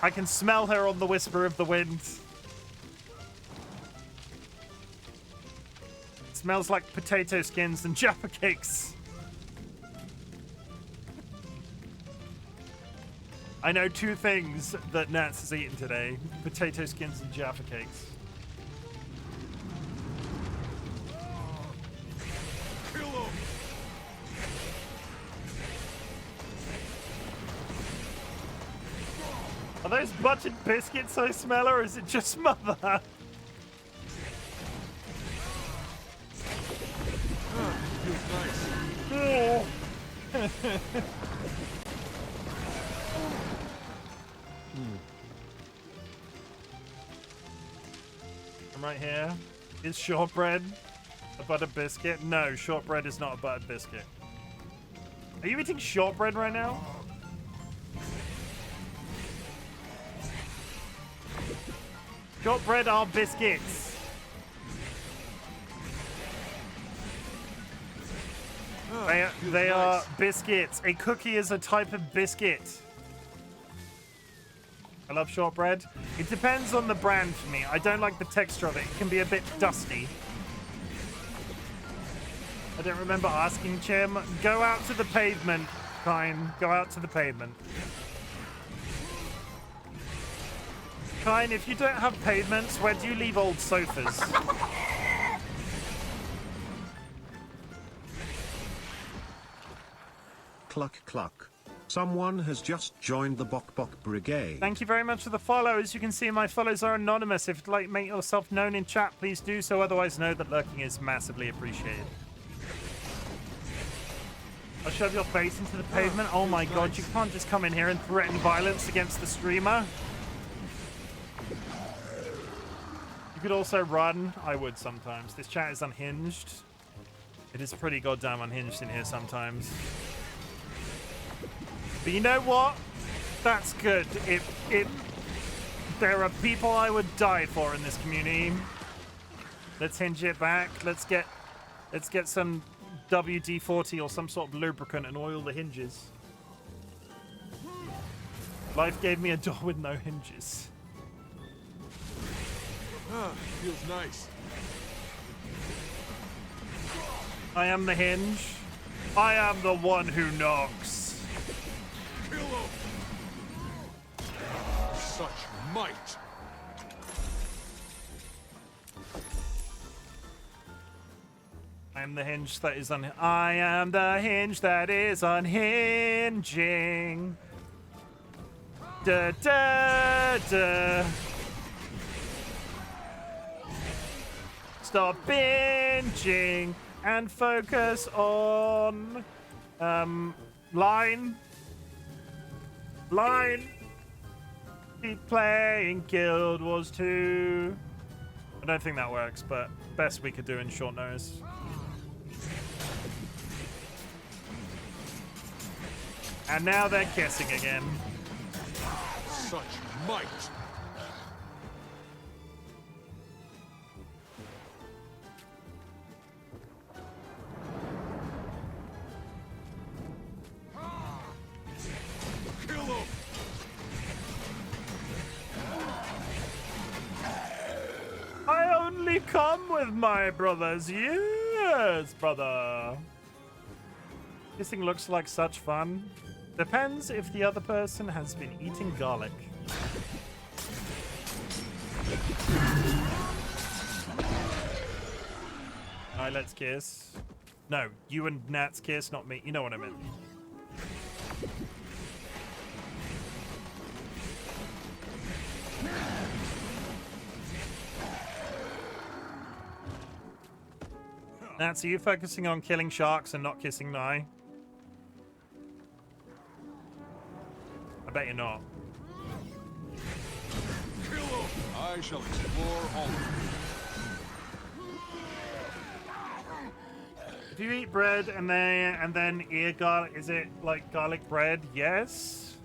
Speaker 1: I can smell her on the whisper of the wind. It smells like potato skins and Jaffa cakes. I know two things that Nats has eaten today. Potato skins and Jaffa cakes.
Speaker 4: Kill him.
Speaker 1: those buttered biscuits I smell, or is it just Mother? Oh. I'm right here. Is shortbread a buttered biscuit? No, shortbread is not a buttered biscuit. Are you eating shortbread right now? Shortbread are biscuits. They are biscuits. A cookie is a type of biscuit. I love shortbread. It depends on the brand for me. I don't like the texture of it. It can be a bit dusty. I don't remember asking Chim. Go out to the pavement, Kine. Go out to the pavement. Kine, if you don't have pavements, where do you leave old sofas?
Speaker 7: Cluck cluck. Someone has just joined the Bok Bok Brigade.
Speaker 1: Thank you very much for the follow. As you can see, my follows are anonymous. If you'd like to make yourself known in chat, please do so. Otherwise, know that lurking is massively appreciated. I'll shove your face into the pavement. Oh my god, you can't just come in here and threaten violence against the streamer. You could also run. I would sometimes. This chat is unhinged. It is pretty goddamn unhinged in here sometimes. But you know what? That's good. There are people I would die for in this community. Let's hinge it back. Let's get some WD-40 or some sort of lubricant and oil the hinges. Life gave me a door with no hinges.
Speaker 10: Feels nice.
Speaker 1: I am the hinge. I am the one who knocks.
Speaker 10: Such might.
Speaker 1: I am the hinge that is I am the hinge that is unhinging. Da da da. Stop binging and focus on line. Keep playing Guild Wars 2. I don't think that works, but best we could do in short notice. And now they're kissing again.
Speaker 10: Such might.
Speaker 1: I only come with my brothers. Yes, brother. Kissing looks like such fun. Depends if the other person has been eating garlic. Alright, let's kiss. No, you and Nats kiss, not me. You know what I meant. Nats, are you focusing on killing sharks and not kissing Nye? I bet you're not.
Speaker 10: I shall explore all of
Speaker 1: If you eat bread and then ear garlic, is it like garlic bread? Yes.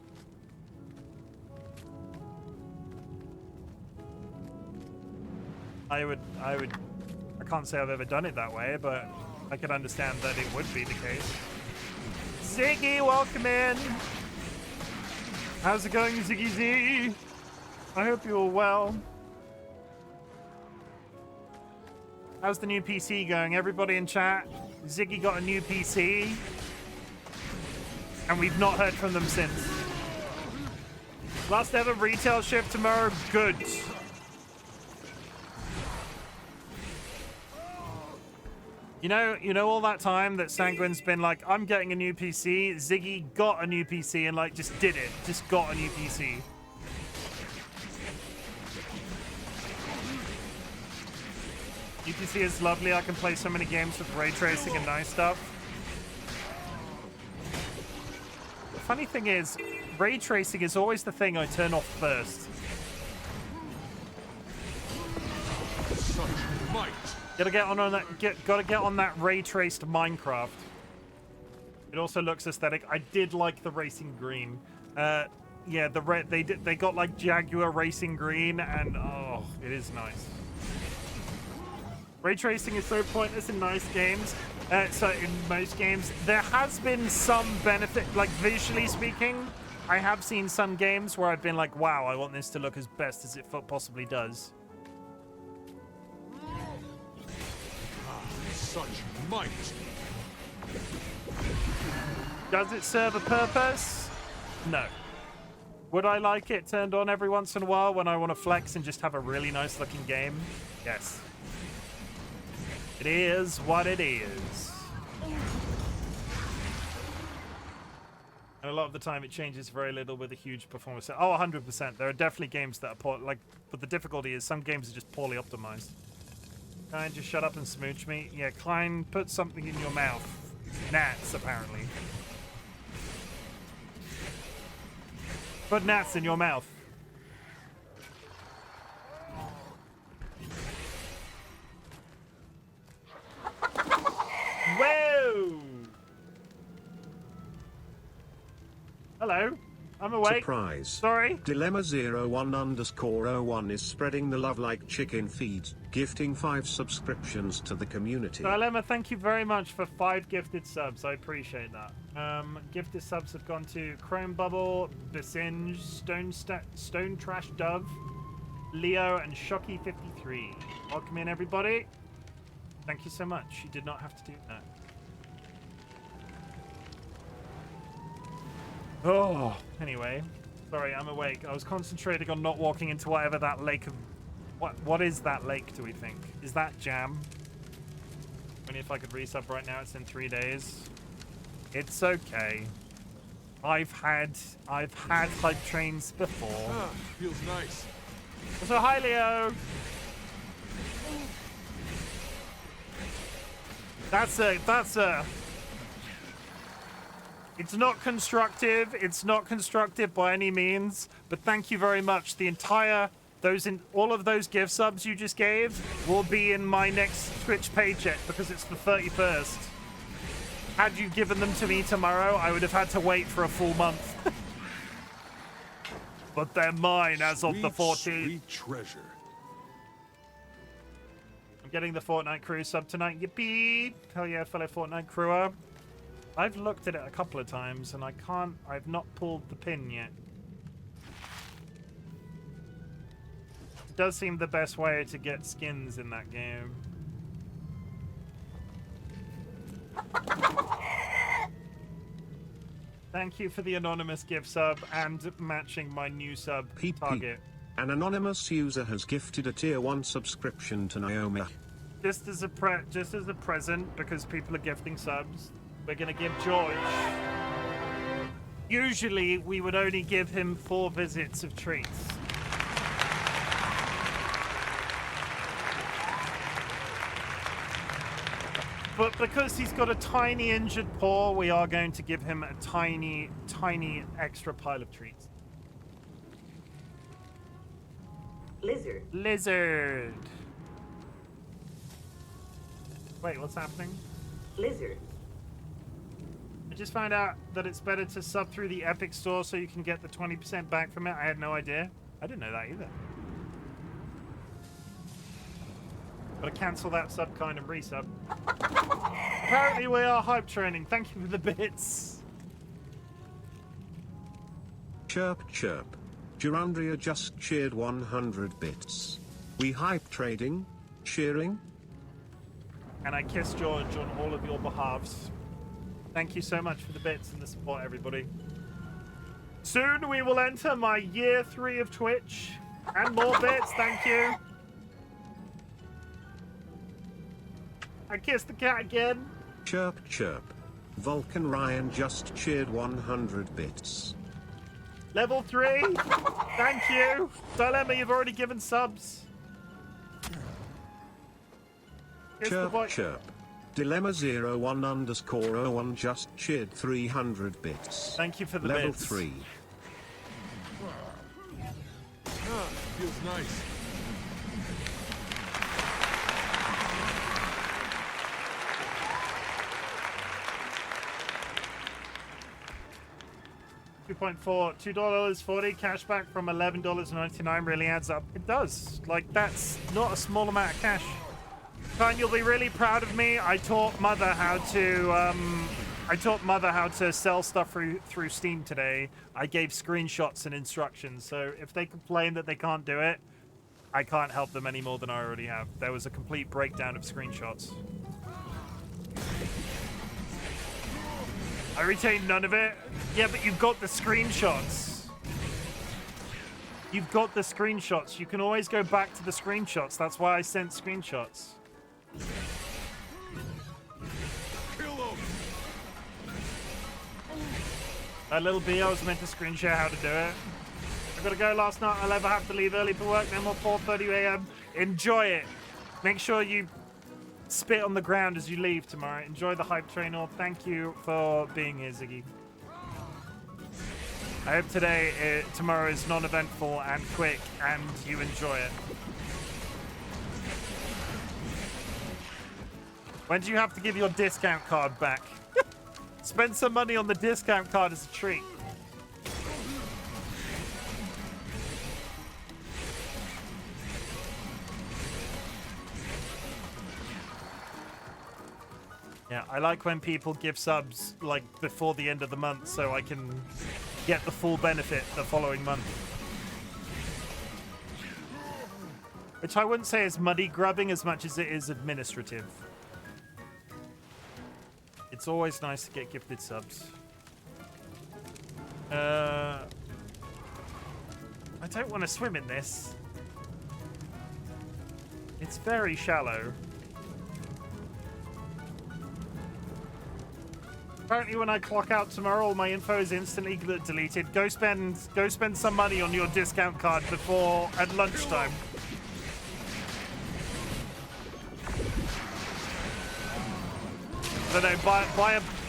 Speaker 1: I can't say I've ever done it that way, but I can understand that it would be the case. Ziggy, welcome in. How's it going, Ziggy Z? I hope you're well. How's the new PC going? Everybody in chat, Ziggy got a new PC, and we've not heard from them since. Last ever retail ship tomorrow. Good. You know all that time that Sanguine's been like, I'm getting a new PC. Ziggy got a new PC and like just did it. Just got a new PC. You can see it's lovely. I can play so many games with ray tracing and nice stuff. The funny thing is, ray tracing is always the thing I turn off first.
Speaker 10: Such might.
Speaker 1: Gotta get on that. Gotta get on that ray traced Minecraft. It also looks aesthetic. I did like the racing green. Yeah, the red. They got like Jaguar racing green, and oh, it is nice. Ray tracing is so pointless in nice games. So in most games, there has been some benefit, like visually speaking. I have seen some games where I've been like, wow, I want this to look as best as it possibly does.
Speaker 10: Such might.
Speaker 1: Does it serve a purpose? No. Would I like it turned on every once in a while when I want to flex and just have a really nice looking game? Yes. It is what it is. And a lot of the time it changes very little with a huge performance. Oh, 100%. There are definitely games that are poor, like, but the difficulty is some games are just poorly optimized. Klein, just shut up and smooch me. Yeah, Klein, put something in your mouth. Gnats, apparently. Put gnats in your mouth. Whoa! Hello. I'm awake.
Speaker 7: Surprise.
Speaker 1: Sorry.
Speaker 7: Dilemma01_01 is spreading the love like chicken feed, gifting 5 subscriptions to the community.
Speaker 1: Dilemma, thank you very much for 5 gifted subs. I appreciate that. Gifted subs have gone to Chrome Bubble, Besinge, Stone Trash Dove, Leo, and Shocky53. Welcome in, everybody. Thank you so much. You did not have to do that. Oh, anyway. Sorry, I'm awake. I was concentrating on not walking into whatever that lake of... What is that lake, do we think? Is that jam? Only if I could resub right now, it's in 3 days. It's okay. I've had hype trains before.
Speaker 10: Ah, feels nice.
Speaker 1: So hi, Leo. That's a... It's not constructive. It's not constructive by any means. But thank you very much. The entire... all of those gift subs you just gave will be in my next Twitch paycheck because it's the 31st. Had you given them to me tomorrow, I would have had to wait for a full month. But they're mine as of the 14th.
Speaker 10: Sweet treasure.
Speaker 1: I'm getting the Fortnite crew sub tonight. Yippee! Hell yeah, fellow Fortnite crewer. I've looked at it a couple of times and I've not pulled the pin yet. It does seem the best way to get skins in that game. Thank you for the anonymous gift sub and matching my new sub target.
Speaker 7: An anonymous user has gifted a tier 1 subscription to Naomi.
Speaker 1: Just as a present, because people are gifting subs, we're gonna give George. Usually we would only give him 4 visits of treats. But because he's got a tiny injured paw, we are going to give him a tiny, tiny extra pile of treats.
Speaker 20: Lizard.
Speaker 1: Lizard. Wait, what's happening?
Speaker 20: Lizard.
Speaker 1: I just found out that it's better to sub through the Epic Store so you can get the 20% back from it. I had no idea. I didn't know that either. Gotta cancel that sub kind and resub. Apparently we are hype training. Thank you for the bits.
Speaker 7: Chirp chirp. Durandria just cheered 100 bits. We hype trading? Cheering?
Speaker 1: And I kiss George on all of your behalves. Thank you so much for the bits and the support, everybody. Soon we will enter my year 3 of Twitch. And more bits, thank you. I kissed the cat again.
Speaker 7: Chirp chirp. Vulcan Ryan just cheered 100 bits.
Speaker 1: Level 3. Thank you. Dilemma, you've already given subs. Here's the boy.
Speaker 7: Chirp. Dilemma01_01 just cheered 300 bits.
Speaker 1: Thank you for the
Speaker 7: Level
Speaker 1: bits.
Speaker 7: 3.
Speaker 10: Feels nice.
Speaker 1: $2.40 cash back from $11.99 really adds up. It does. Like, that's not a small amount of cash. Fine, you'll be really proud of me. I taught Mother how to sell stuff through Steam today. I gave screenshots and instructions. So if they complain that they can't do it, I can't help them any more than I already have. There was a complete breakdown of screenshots. I retained none of it. Yeah, but you've got the screenshots. You've got the screenshots. You can always go back to the screenshots. That's why I sent screenshots. That little B, I was meant to screen share how to do it. I gotta go last night. I'll ever have to leave early for work. No more 4:30 a.m. Enjoy it. Make sure you spit on the ground as you leave tomorrow. Enjoy the hype train. Or thank you for being here, Ziggy. I hope tomorrow is non-eventful and quick, and you enjoy it. When do you have to give your discount card back? Spend some money on the discount card as a treat. Yeah, I like when people give subs like before the end of the month so I can get the full benefit the following month. Which I wouldn't say is money grubbing as much as it is administrative. It's always nice to get gifted subs. I don't want to swim in this. It's very shallow. Apparently when I clock out tomorrow, all my info is instantly deleted. Go spend some money on your discount card before at lunchtime. I don't know,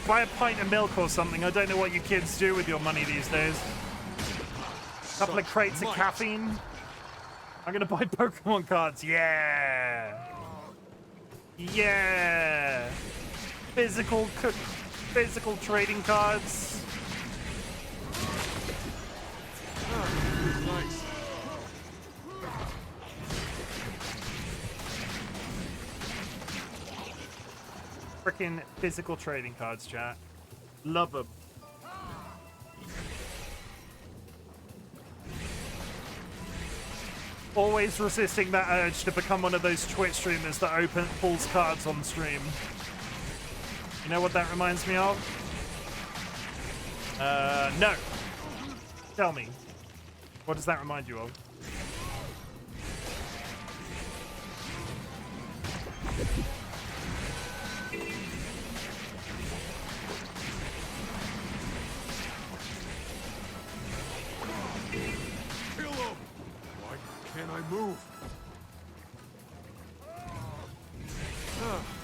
Speaker 1: buy a pint of milk or something. I don't know what you kids do with your money these days. A couple of crates of caffeine. I'm gonna buy Pokemon cards. Yeah. Yeah. Physical trading cards.
Speaker 10: Nice.
Speaker 1: Freaking physical trading cards, chat. Love them. Always resisting that urge to become one of those Twitch streamers that pulls cards on stream. You know what that reminds me of? No. Tell me. What does that remind you of?
Speaker 10: Kill him! Why can't I move?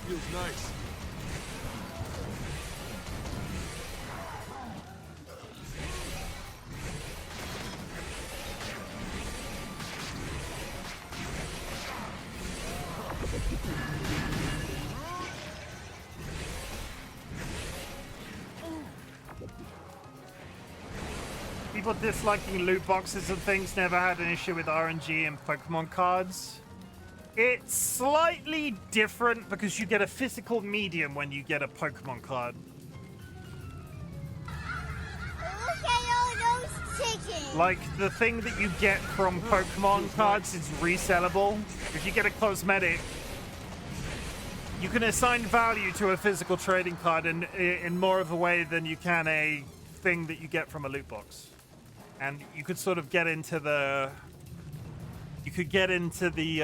Speaker 10: Feels nice.
Speaker 1: People disliking loot boxes and things never had an issue with RNG and Pokemon cards. It's slightly different because you get a physical medium when you get a Pokemon card.
Speaker 14: Look at all those chickens!
Speaker 1: Like, the thing that you get from Pokemon cards is resellable. If you get a cosmetic, you can assign value to a physical trading card in more of a way than you can a thing that you get from a loot box. And you could sort of get into the... You could get into the,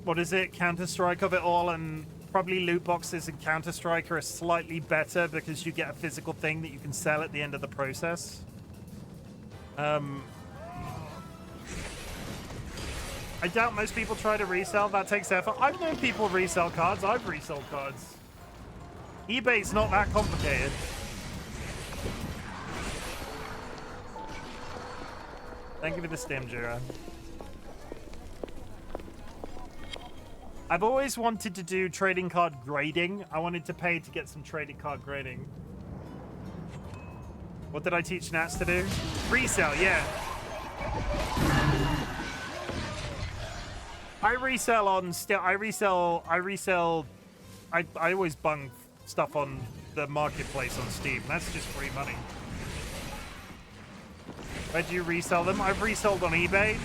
Speaker 1: what is it, Counter-Strike of it all, and probably loot boxes in Counter-Strike are slightly better because you get a physical thing that you can sell at the end of the process. I doubt most people try to resell. That takes effort. I've known people resell cards. I've resold cards. eBay's not that complicated. Thank you for the stem, Jira. I've always wanted to do trading card grading. I wanted to pay to get some trading card grading. What did I teach Nats to do? Resell, yeah. I resell on I always bung stuff on the marketplace on Steam. That's just free money. Where do you resell them? I've resold on eBay.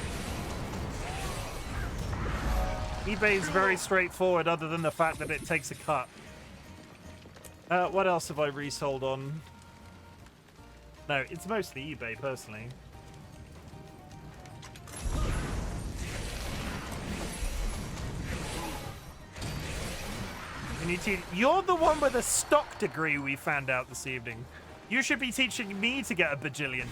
Speaker 1: eBay is very straightforward other than the fact that it takes a cut. What else have I resold on? No, it's mostly eBay, personally. You're the one with a stock degree we found out this evening. You should be teaching me to get $1 bajillion.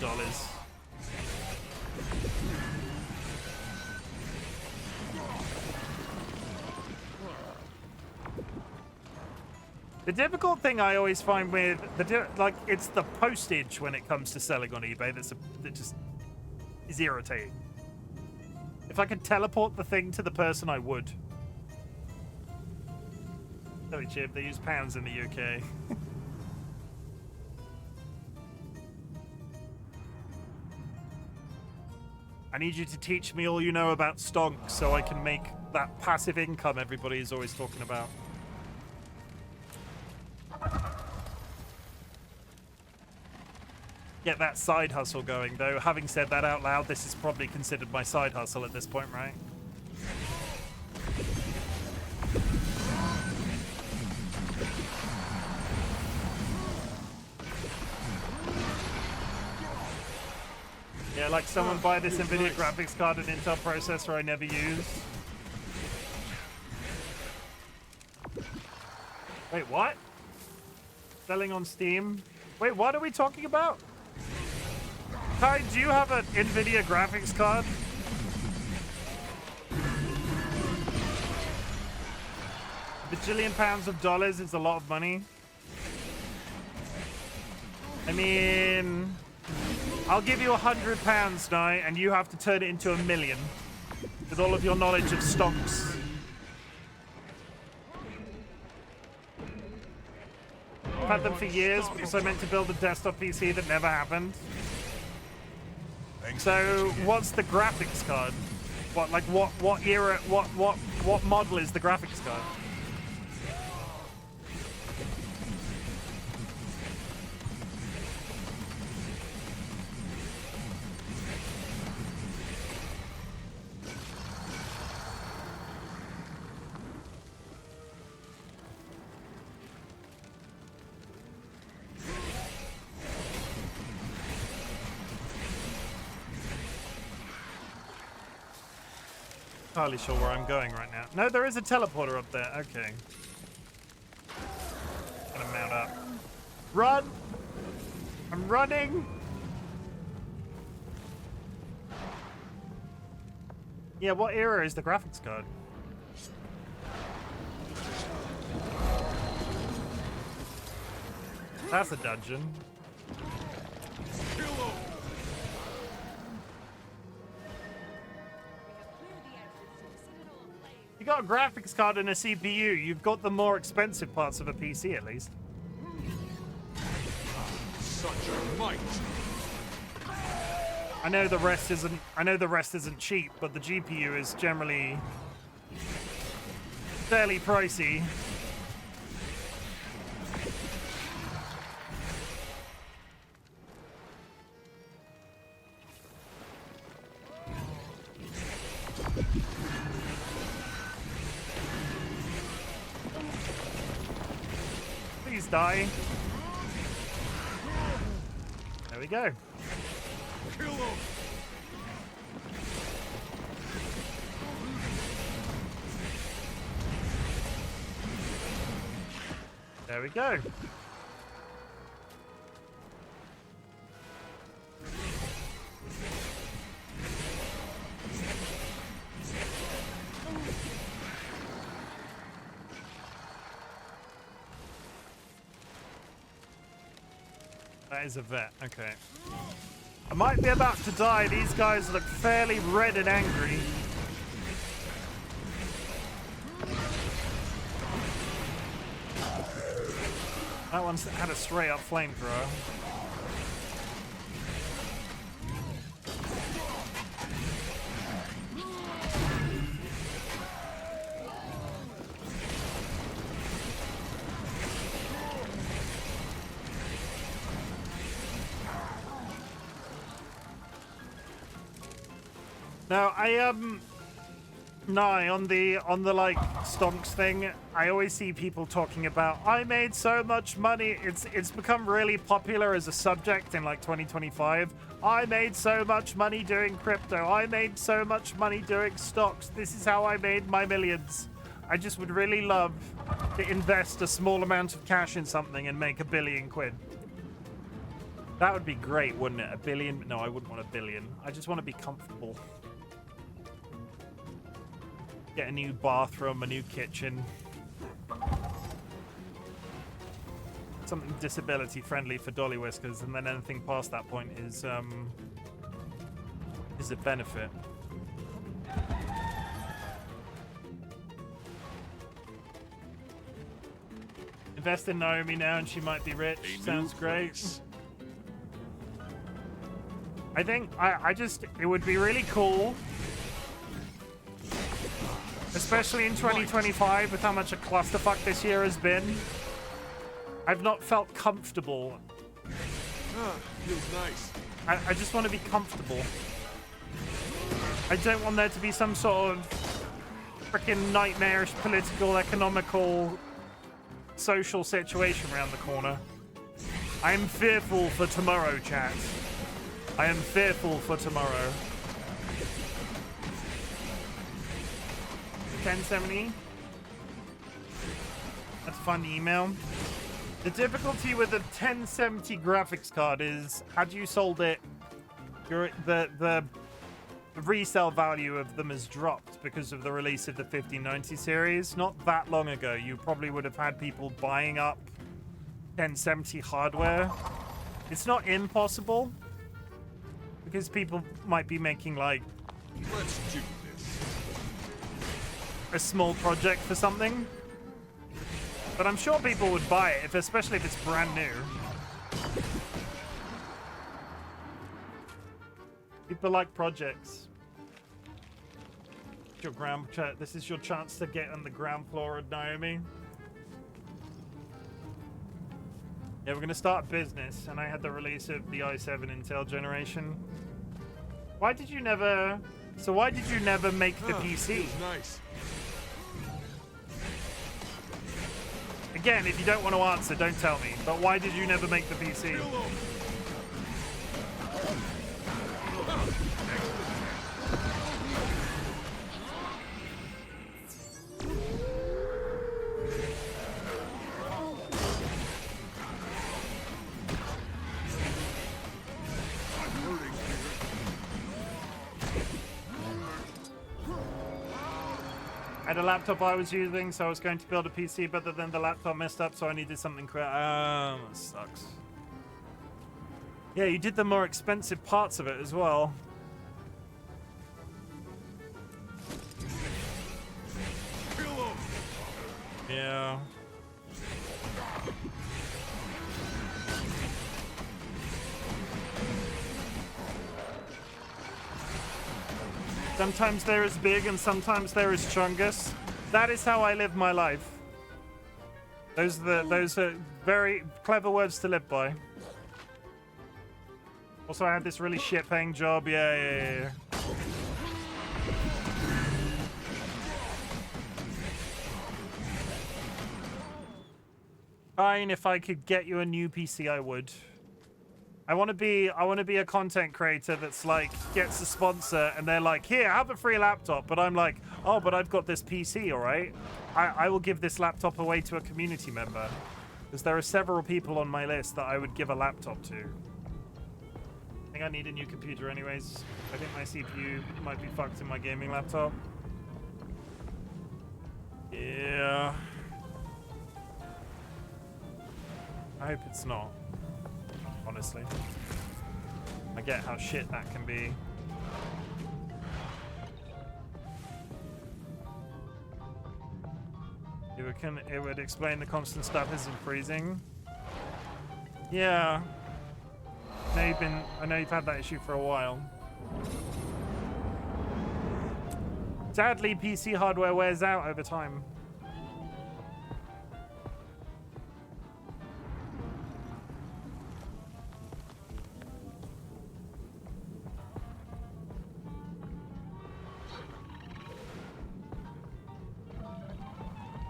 Speaker 1: The difficult thing I always find with it's the postage when it comes to selling on eBay that just is irritating. If I could teleport the thing to the person, I would. Sorry, Chim, they use pounds in the UK. I need you to teach me all you know about stonks so I can make that passive income everybody is always talking about. Get that side hustle going, though. Having said that out loud, this is probably considered my side hustle at this point, right? Yeah, like someone buy this NVIDIA graphics card and Intel processor I never used. Wait, what? Selling on Steam? Wait, what are we talking about? Kai, do you have an NVIDIA graphics card? $1 bajillion is a lot of money. I mean, I'll give you £100 now, and you have to turn it into $1 million with all of your knowledge of stocks. I've had them for years because I meant to build a desktop PC that never happened. So, what's the graphics card? What era? What model is the graphics card? Entirely sure where I'm going right now. No, there is a teleporter up there. Okay. Gonna mount up. Run! I'm running! Yeah, what era is the graphics card? That's a dungeon. You got a graphics card and a CPU. You've got the more expensive parts of a PC, at least.
Speaker 10: Such a might.
Speaker 1: I know the rest isn't. I know the rest isn't cheap, but the GPU is generally fairly pricey. Please die. There we go.
Speaker 10: Kill him.
Speaker 1: There we go. That is a vet. Okay. I might be about to die. These guys look fairly red and angry. That one's had a straight up flamethrower. Now, on the like stonks thing, I always see people talking about, I made so much money. It's become really popular as a subject in like 2025. I made so much money doing crypto. I made so much money doing stocks. This is how I made my millions. I just would really love to invest a small amount of cash in something and make £1 billion. That would be great, wouldn't it? $1 billion? No, I wouldn't want $1 billion. I just want to be comfortable. Get a new bathroom, a new kitchen. Something disability friendly for DollyWhiskers, and then anything past that point is a benefit. Invest in Naomi now and she might be rich. Sounds great. I think it would be really cool, especially in 2025 with how much a clusterfuck this year has been. I've not felt comfortable.
Speaker 10: Feels nice.
Speaker 1: I just want to be comfortable. I don't want there to be some sort of freaking nightmarish political, economical, social situation around the corner. I am fearful for tomorrow, chat. I am fearful for tomorrow. 1070. Let's find the email. The difficulty with the 1070 graphics card is, had you sold it, the resale value of them has dropped because of the release of the 5090 series. Not that long ago, you probably would have had people buying up 1070 hardware. It's not impossible, because people might be making like,
Speaker 10: let's do this,
Speaker 1: a small project for something. But I'm sure people would buy it, especially if it's brand new. People like projects. This is your chance to get on the ground floor of Naomi. Yeah, we're gonna start a business, and I had the release of the i7 Intel generation. Why did you never make the PC?
Speaker 10: Nice.
Speaker 1: Again, if you don't want to answer, don't tell me. But why did you never make the PC? I had a laptop I was using, so I was going to build a PC, but then the laptop messed up, so I needed something quick. That sucks. Yeah, you did the more expensive parts of it as well. Yeah. Sometimes they're as big and sometimes they're as chungus. That is how I live my life. Those are very clever words to live by. Also, I had this really shit-paying job. Yeah. Fine, if I could get you a new PC, I would. I want to be a content creator that's like gets a sponsor and they're like, here, have a free laptop, but I'm like, oh, but I've got this PC, all right. I will give this laptop away to a community member, because there are several people on my list that I would give a laptop to. I think I need a new computer anyways. I think my CPU might be fucked in my gaming laptop. Yeah. I hope it's not. honestly. I get how shit that can be. It would explain the constant stuff isn't freezing. Yeah. I know you've had that issue for a while. Sadly, PC hardware wears out over time.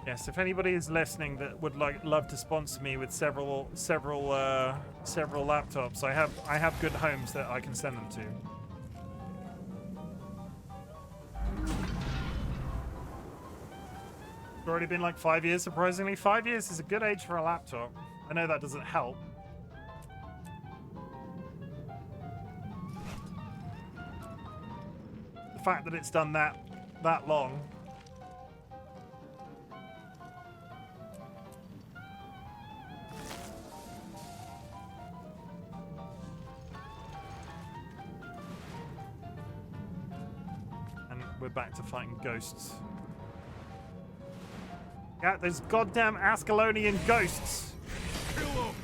Speaker 1: Yes, if anybody is listening that would love to sponsor me with several laptops, I have good homes that I can send them to. It's already been like 5 years, surprisingly. 5 years is a good age for a laptop. I know that doesn't help. The fact that it's done that long. We're back to fighting ghosts. Yeah, those goddamn Ascalonian ghosts.
Speaker 10: Kill him!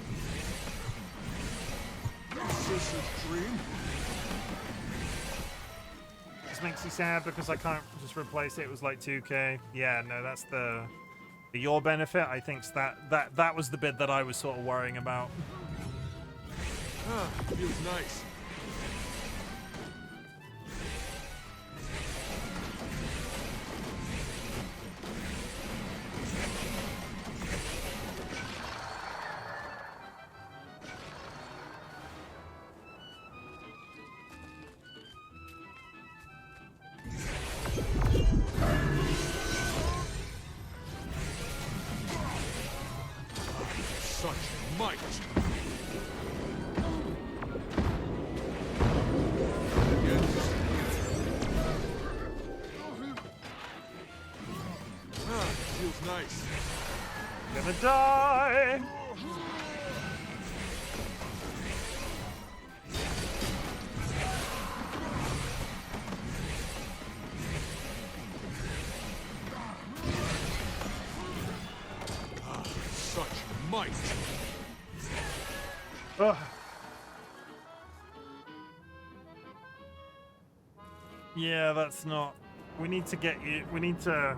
Speaker 10: This is dream.
Speaker 1: This makes you sad because I can't just replace it. It was like 2K. Yeah, no, that's for your benefit. I think that was the bit that I was sort of worrying about.
Speaker 10: Ah, feels nice.
Speaker 1: Nice. Gonna die.
Speaker 10: Such might.
Speaker 1: Ugh. Yeah, that's not. We need to get you. We need to.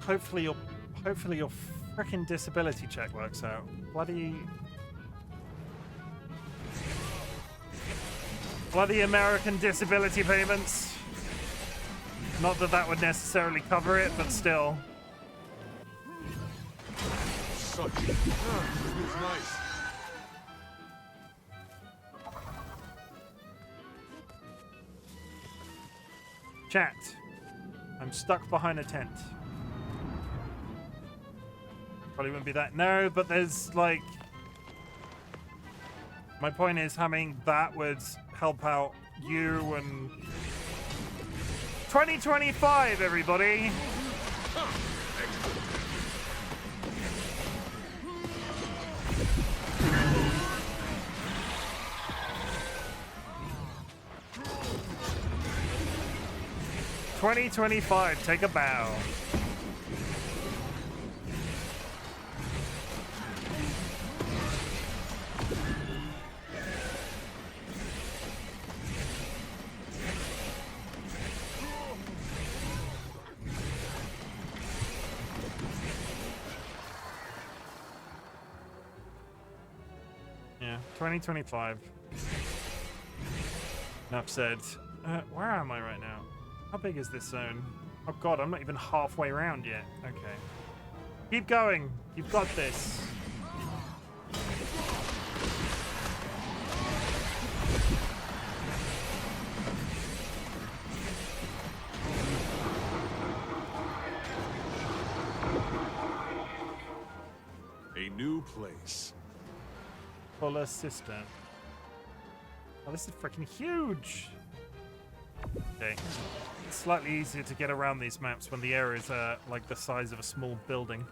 Speaker 1: Hopefully your frickin' disability check works out. Bloody American disability payments. Not that that would necessarily cover it, but still.
Speaker 10: Such feels nice.
Speaker 1: Chat. I'm stuck behind a tent. Probably wouldn't be that. No, but there's like. My point is, having that would help out you and. 2025, everybody! $2025, take a bow. Yeah, 2025. Enough said. Where am I right now? How big is this zone? Oh god, I'm not even halfway around yet. Okay. Keep going. You've got this.
Speaker 10: A new place.
Speaker 1: Fuller Sister. Oh, this is freaking huge. Okay. It's slightly easier to get around these maps when the areas are like the size of a small building.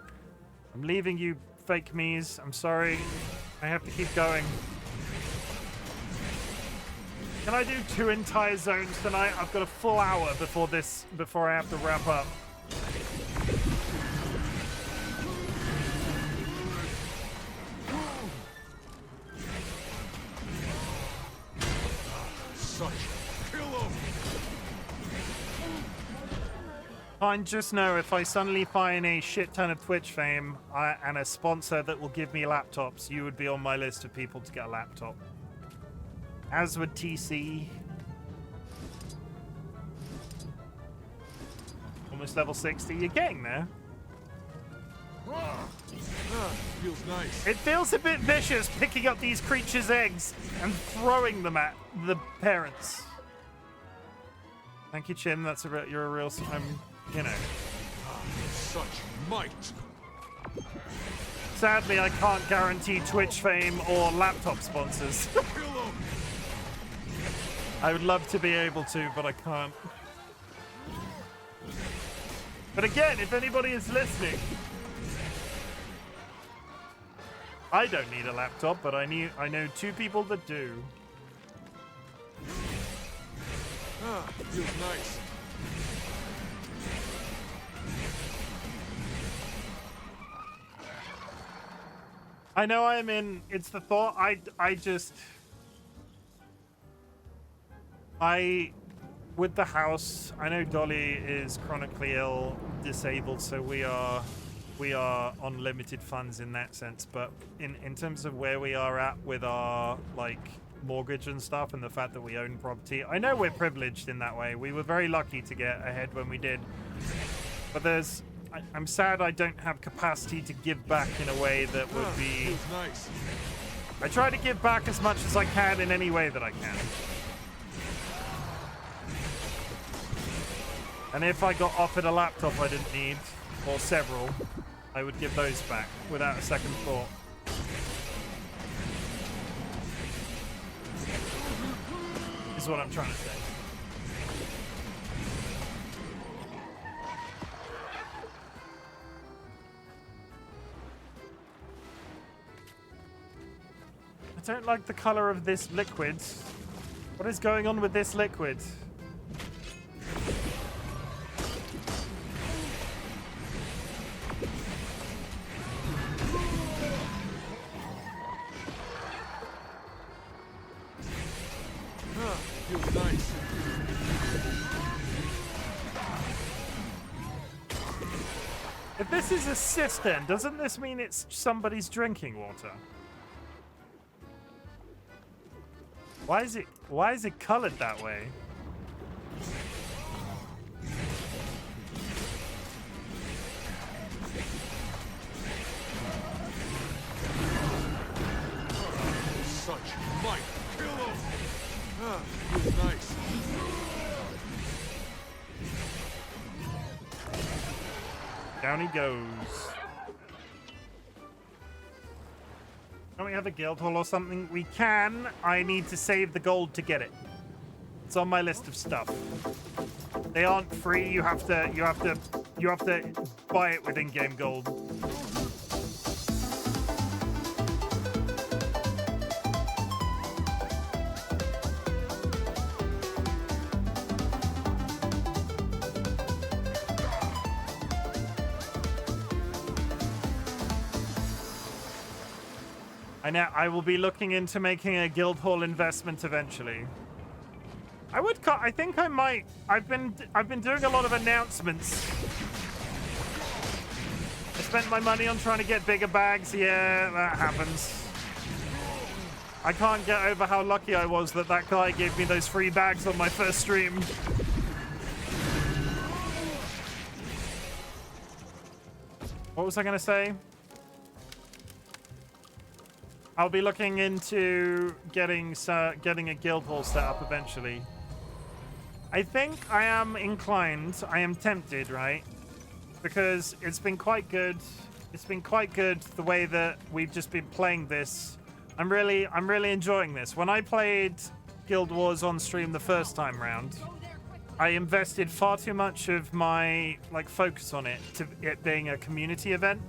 Speaker 1: I'm leaving you, fake me's. I'm sorry. I have to keep going. Can I do 2 entire zones tonight? I've got a full hour before I have to wrap up.
Speaker 4: Such killer.
Speaker 1: Fine, just know if I suddenly find a shit ton of Twitch fame and a sponsor that will give me laptops, you would be on my list of people to get a laptop. As would TC. Almost level 60. You're getting there.
Speaker 4: Feels nice.
Speaker 1: It feels a bit vicious picking up these creatures' eggs and throwing them at the parents. Thank you, Chim. You're a real. You know.
Speaker 4: Such might.
Speaker 1: Sadly, I can't guarantee Twitch fame or laptop sponsors. I would love to be able to, but I can't. But again, if anybody is listening, I don't need a laptop, but I know 2 people that do.
Speaker 4: Feels nice.
Speaker 1: I know I'm in. It's the thought. With the house, I know Dolly is chronically ill, disabled, so we are on limited funds in that sense. But in terms of where we are at with our like mortgage and stuff, and the fact that we own property, I know we're privileged in that way. We were very lucky to get ahead when we did. But I'm sad I don't have capacity to give back in a way that would be.
Speaker 4: Nice.
Speaker 1: I try to give back as much as I can in any way that I can. And if I got offered a laptop I didn't need, or several, I would give those back without a second thought. Is what I'm trying to say. I don't like the color of this liquid. What is going on with this liquid?
Speaker 4: Feels nice.
Speaker 1: If this is a cistern, doesn't this mean it's somebody's drinking water? Why is it colored that way?
Speaker 4: Such might. Kill him. Feels nice.
Speaker 1: Down he goes. Don't we have a guild hall or something? We can. I need to save the gold to get it. It's on my list of stuff. They aren't free. You have to buy it with in-game gold. I will be looking into making a guild hall investment eventually. I think I might. I've been doing a lot of announcements. I spent my money on trying to get bigger bags. Yeah, that happens. I can't get over how lucky I was that guy gave me those free bags on my first stream. What was I gonna say? I'll be looking into getting a guild hall set up eventually. I think I am inclined. I am tempted, right? Because it's been quite good. It's been quite good the way that we've just been playing this. I'm really enjoying this. When I played Guild Wars on stream the first time round, I invested far too much of my focus on it to it being a community event.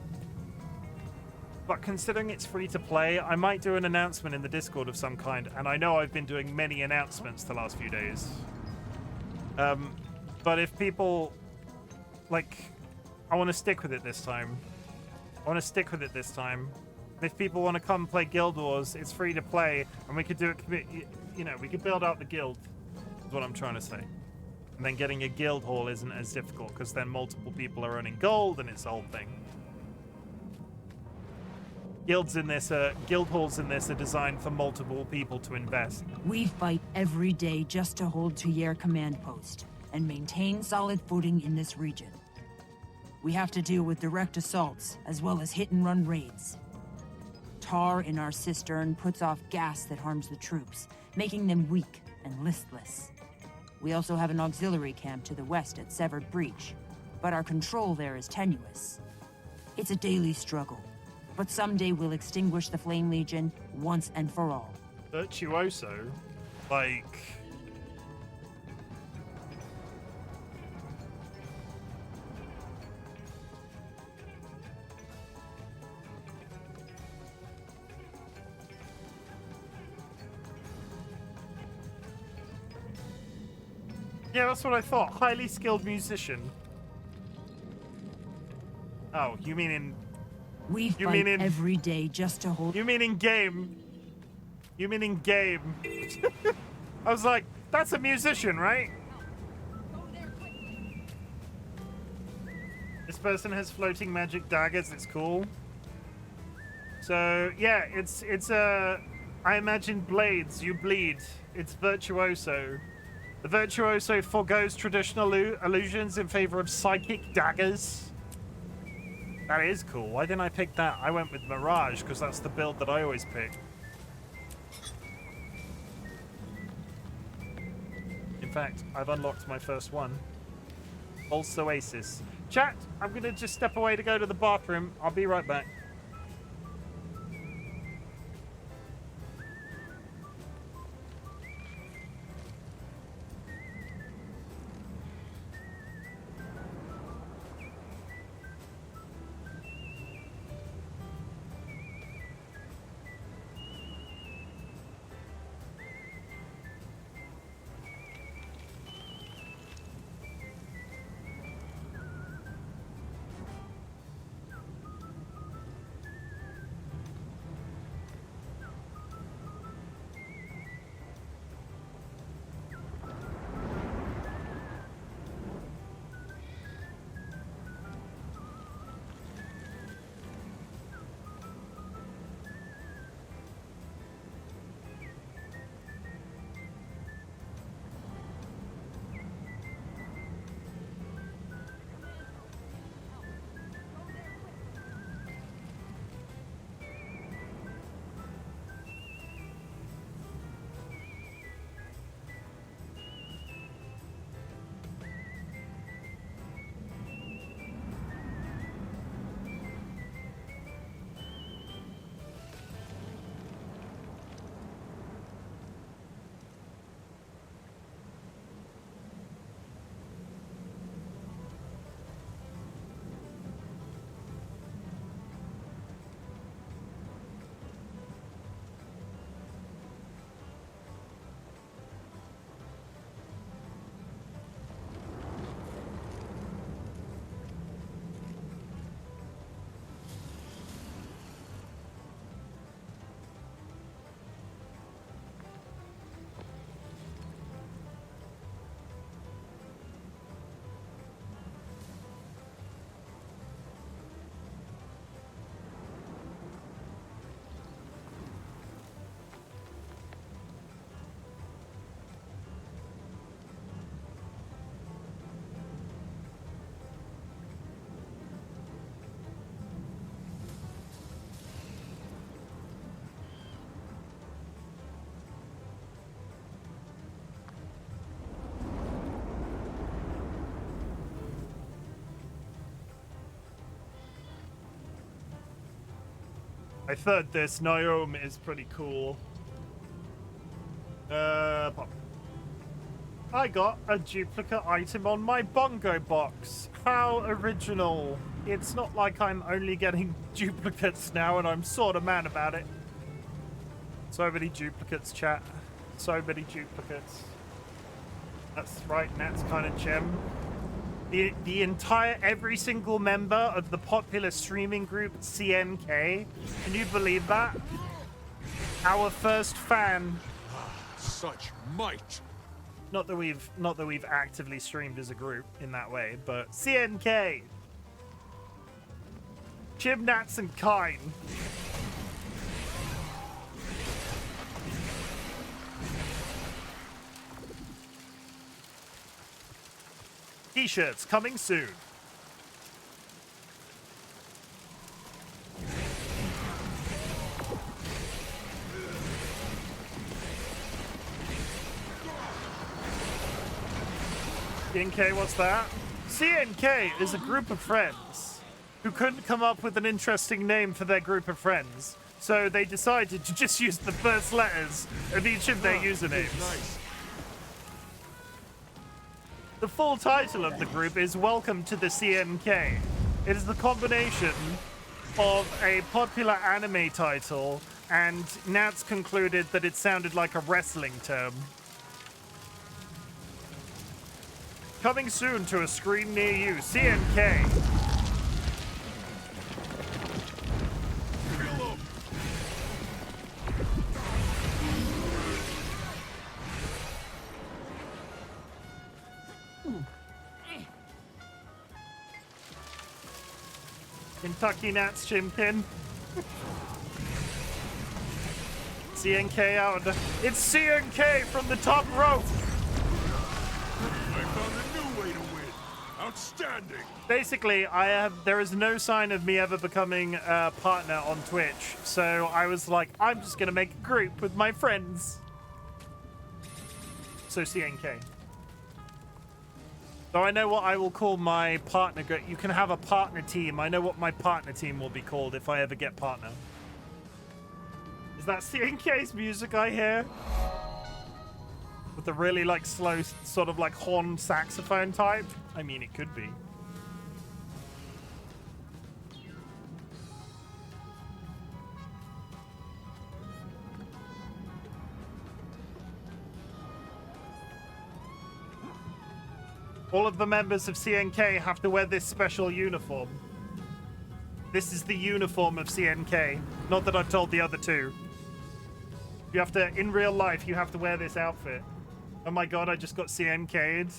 Speaker 1: but considering it's free to play, I might do an announcement in the Discord of some kind, and I know I've been doing many announcements the last few days. But if people, like, I want to stick with it this time. If people want to come play Guild Wars, it's free to play, and we could do it, you know, we could build out the guild, is what I'm trying to say. And then getting a guild hall isn't as difficult, because then multiple people are earning gold, and it's the whole thing. Guild halls in this are designed for multiple people to invest.
Speaker 21: We fight every day just to hold Tuyere command post and maintain solid footing in this region. We have to deal with direct assaults as well as hit-and-run raids. Tar in our cistern puts off gas that harms the troops, making them weak and listless. We also have an auxiliary camp to the west at Severed Breach, but our control there is tenuous. It's a daily struggle, but someday we'll extinguish the Flame Legion once and for all.
Speaker 1: Virtuoso? Like... Yeah, that's what I thought. Highly skilled musician. Oh, you mean in...
Speaker 21: We fight every day just to hold...
Speaker 1: You mean in game. You mean in game. I was like, that's a musician, right? This person has floating magic daggers. It's cool. So, yeah, it's I imagine blades. You bleed. It's virtuoso. The virtuoso forgoes traditional illusions in favor of psychic daggers. That is cool. Why didn't I pick that? I went with Mirage because that's the build that I always pick. In fact, I've unlocked my first one. Pulse Oasis. Chat, I'm going to just step away to go to the bathroom. I'll be right back. I thought this Gnome is pretty cool. Pop. I got a duplicate item on my bongo box. How original. It's not like I'm only getting duplicates now and I'm sort of mad about it. So many duplicates, chat. So many duplicates. That's right, Nat's kind of Chim. The entire, every single member of the popular streaming group CNK. Can you believe that? Our first fan.
Speaker 10: Such might.
Speaker 1: Not that we've actively streamed as a group in that way, but CNK. Chim, Nats, and Kine. T-shirts coming soon. CNK, what's that? CNK is a group of friends who couldn't come up with an interesting name for their group of friends, so they decided to just use the first letters of each of their usernames.
Speaker 10: Nice.
Speaker 1: The full title of the group is Welcome to the CNK. It is the combination of a popular anime title, and Nats concluded that it sounded like a wrestling term. Coming soon to a screen near you, CNK. Kentucky Nats Chimken. CNK out. It's CNK from the top rope.
Speaker 10: I found a new way to win. Outstanding.
Speaker 1: Basically, there is no sign of me ever becoming a partner on Twitch, so I was like, I'm just gonna make a group with my friends. So CNK. So I know what I will call my partner group. You can have a partner team. I know what my partner team will be called if I ever get partner. Is that CNK's music I hear? With the really like slow sort of like horn saxophone type? I mean, it could be. All of the members of CNK have to wear this special uniform. This is the uniform of CNK. Not that I've told the other two. You have to, in real life, you have to wear this outfit. Oh my god, I just got CNK'd.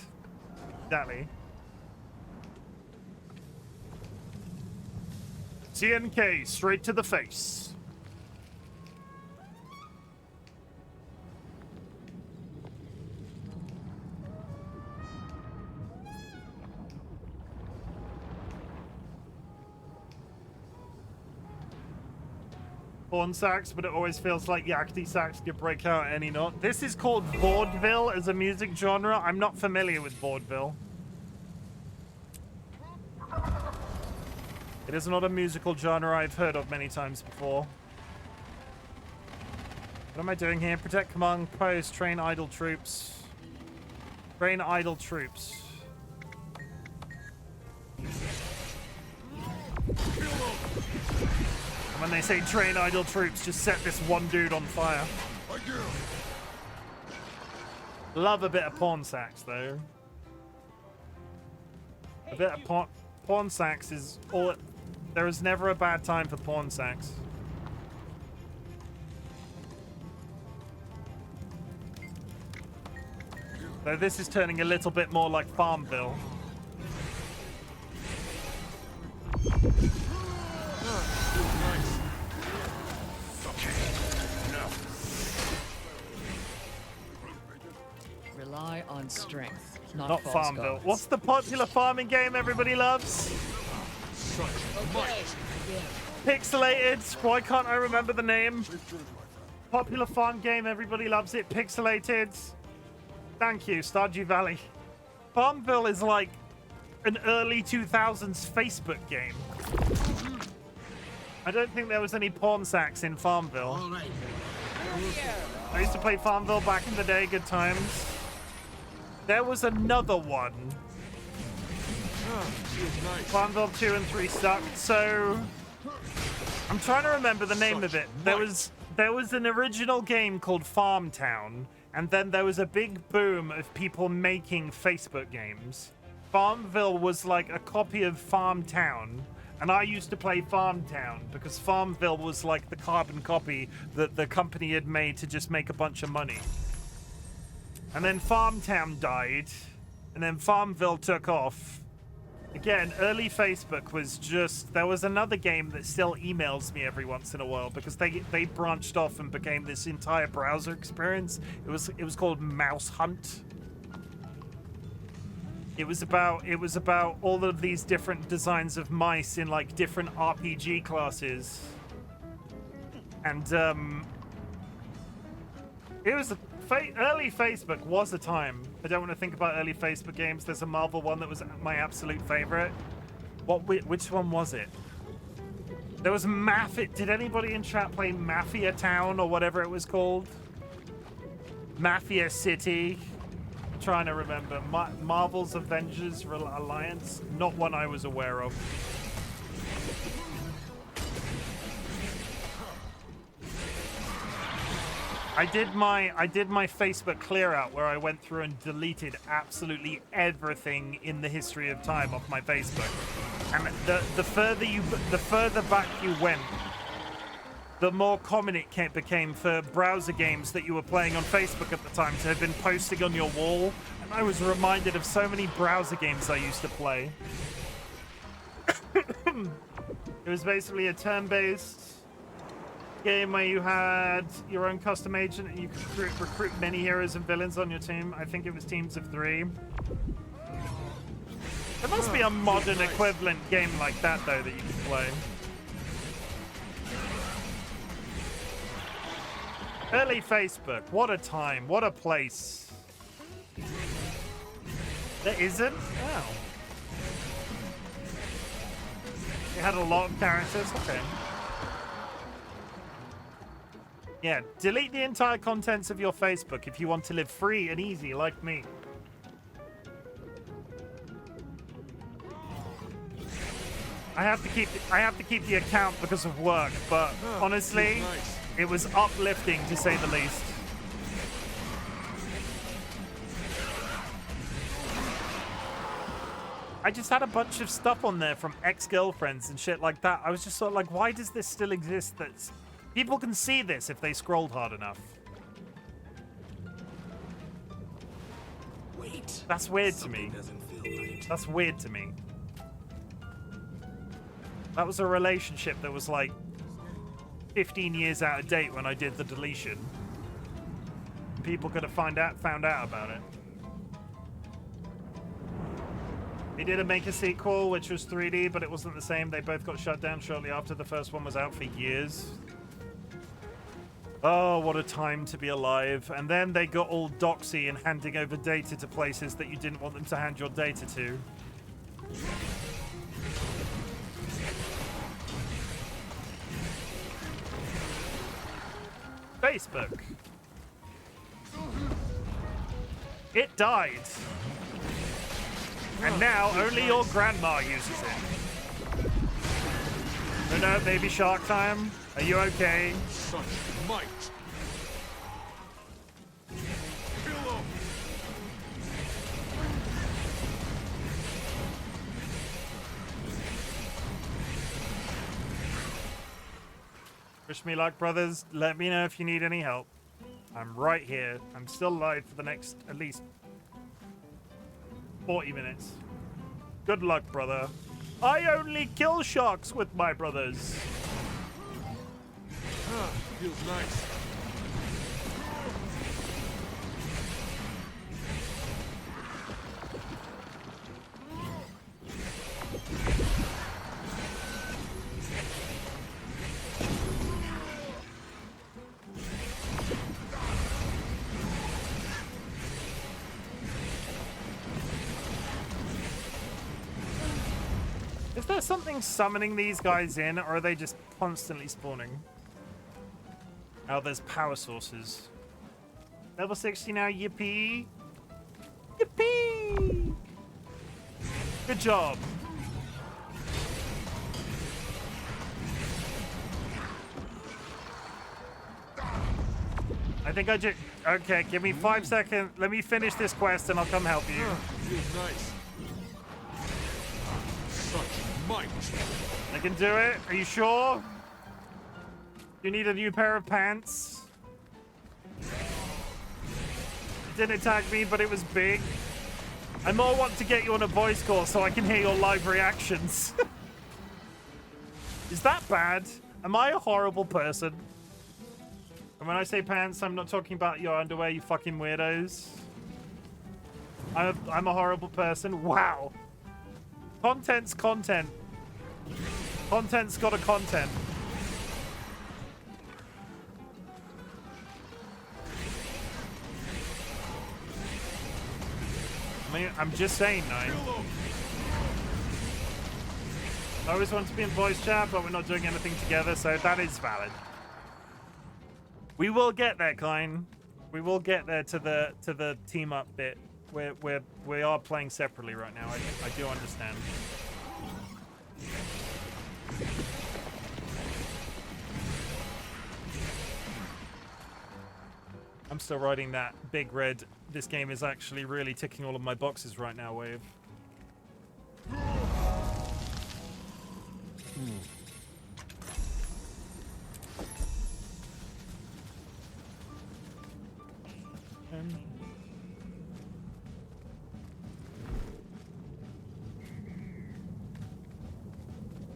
Speaker 1: Exactly. CNK, straight to the face. Porn sax, but it always feels like yakety sax could break out at any note. This is called vaudeville as a music genre. I'm not familiar with vaudeville. It is not a musical genre I've heard of many times before. What am I doing here? Protect command post, train idle troops. Train idle troops. When they say train idle troops, just set this one dude on fire. Love a bit of porn sax, though. A bit of porn sax is all. There is never a bad time for porn sax. Though this is turning a little bit more like Farmville.
Speaker 18: Rely on strength, not false
Speaker 1: Farmville.
Speaker 18: gods.
Speaker 1: What's the popular farming game everybody loves?
Speaker 18: Okay.
Speaker 1: Pixelated. Why can't I remember the name? Popular farm game. Everybody loves it. Pixelated. Thank you, Stardew Valley. Farmville is like an early 2000s Facebook game. I don't think there was any porn sax in Farmville. I used to play Farmville back in the day. Good times. There was another one. Farmville 2 and 3 sucked. So I'm trying to remember the name of it. There was an original game called Farmtown, and then there was a big boom of people making Facebook games. Farmville was like a copy of Farmtown, and I used to play Farmtown because Farmville was like the carbon copy that the company had made to just make a bunch of money. And then Farmtown died, and then Farmville took off. Again, early Facebook was just... There was another game that still emails me every once in a while because they branched off and became this entire browser experience. It was called Mouse Hunt. It was about all of these different designs of mice in like different RPG classes. And it was early Facebook was a time. I don't want to think about early Facebook games. There's a Marvel one that was my absolute favorite. Which one was it? There was Mafia. Did anybody in chat play Mafia Town or whatever it was called? Mafia City. I'm trying to remember. Marvel's Avengers Alliance. Not one I was aware of. I did my Facebook clear out where I went through and deleted absolutely everything in the history of time off my Facebook. And the further back you went, the more common it became for browser games that you were playing on Facebook at the time to have been posting on your wall. And I was reminded of so many browser games I used to play. It was basically a turn-based game where you had your own custom agent and you could recruit many heroes and villains on your team. I think it was teams of 3. There must be a modern equivalent game like that, though, that you can play. Early Facebook. What a time. What a place. There isn't? Oh. It had a lot of characters. Okay. Yeah, delete the entire contents of your Facebook if you want to live free and easy like me. I have to keep the account because of work, but honestly, it was uplifting to say the least. I just had a bunch of stuff on there from ex-girlfriends and shit like that. I was just sort of like, why does this still exist? That's people can see this if they scrolled hard enough.
Speaker 3: Wait.
Speaker 1: That's weird to me. That's weird to me. That was a relationship that was like 15 years out of date when I did the deletion. People could have found out about it. They did make a sequel, which was 3D, but it wasn't the same. They both got shut down shortly after the first one was out for years. Oh, what a time to be alive. And then they got all doxy and handing over data to places that you didn't want them to hand your data to. Facebook. It died. And now only your grandma uses it. No, baby shark time. Are you okay?
Speaker 3: Such might. Kill him.
Speaker 1: Wish me luck, brothers. Let me know if you need any help. I'm right here. I'm still alive for the next at least 40 minutes. Good luck, brother. I only kill sharks with my brothers.
Speaker 3: Feels nice.
Speaker 1: Is there something summoning these guys in, or are they just constantly spawning? Oh, there's power sources. Level 60 now, yippee! Yippee! Good job. I think I just... Okay, give me 5 seconds. Let me finish this quest and I'll come help you.
Speaker 3: Feels nice. Such might.
Speaker 1: I can do it. Are you sure? You need a new pair of pants. It didn't attack me, but it was big. I more want to get you on a voice call so I can hear your live reactions. Is that bad? Am I a horrible person? And when I say pants, I'm not talking about your underwear, you fucking weirdos. I'm a horrible person. Wow. Content's content. Content's got a content. I mean, I'm just saying, no. I always want to be in voice chat, but we're not doing anything together, so that is valid. We will get there, Klein. We will get there to the team up bit. We are playing separately right now. I do understand. I'm still riding that big red. This game is actually really ticking all of my boxes right now, Wave.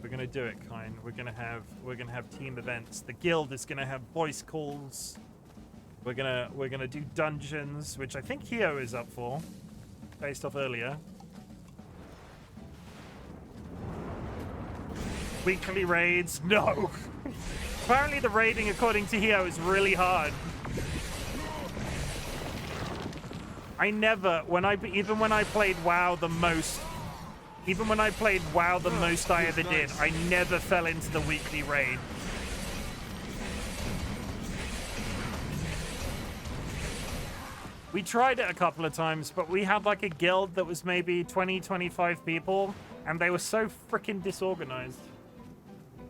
Speaker 1: We're gonna do it, Kine. We're gonna have team events. The guild is gonna have voice calls. We're gonna do dungeons, which I think Hio is up for, based off earlier. Weekly raids, no. Apparently the raiding, according to Hio, is really hard. I never, even when I played WoW the most, I ever did, I never fell into the weekly raid. We tried it a couple of times, but we had like a guild that was maybe 20, 25 people, and they were so freaking disorganized.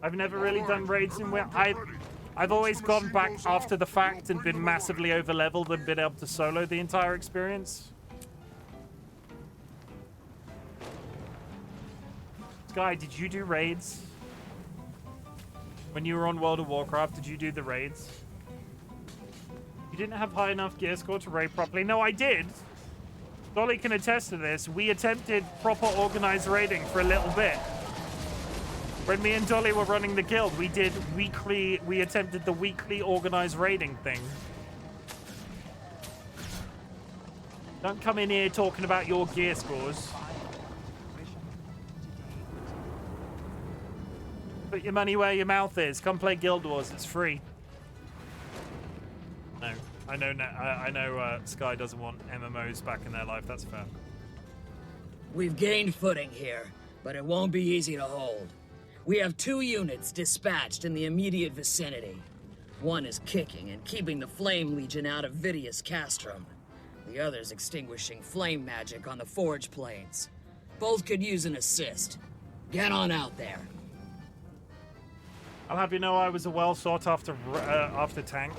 Speaker 1: I've never really done raids in where I've always gone back after the fact and been massively over-leveled and been able to solo the entire experience. Sky, did you do raids? When you were on World of Warcraft, did you do the raids? You didn't have high enough gear score to raid properly. No, I did. Dolly can attest to this. We attempted proper organized raiding for a little bit. When me and Dolly were running the guild, we attempted the weekly organized raiding thing. Don't come in here talking about your gear scores. Put your money where your mouth is. Come play Guild Wars. It's free. No, I know Sky doesn't want MMOs back in their life. That's fair.
Speaker 8: We've gained footing here, but it won't be easy to hold. We have 2 units dispatched in the immediate vicinity. One is kicking and keeping the Flame Legion out of Vidius Castrum. The other's extinguishing flame magic on the Forge Plains. Both could use an assist. Get on out there.
Speaker 1: I'll have you know I was a well sought after tank.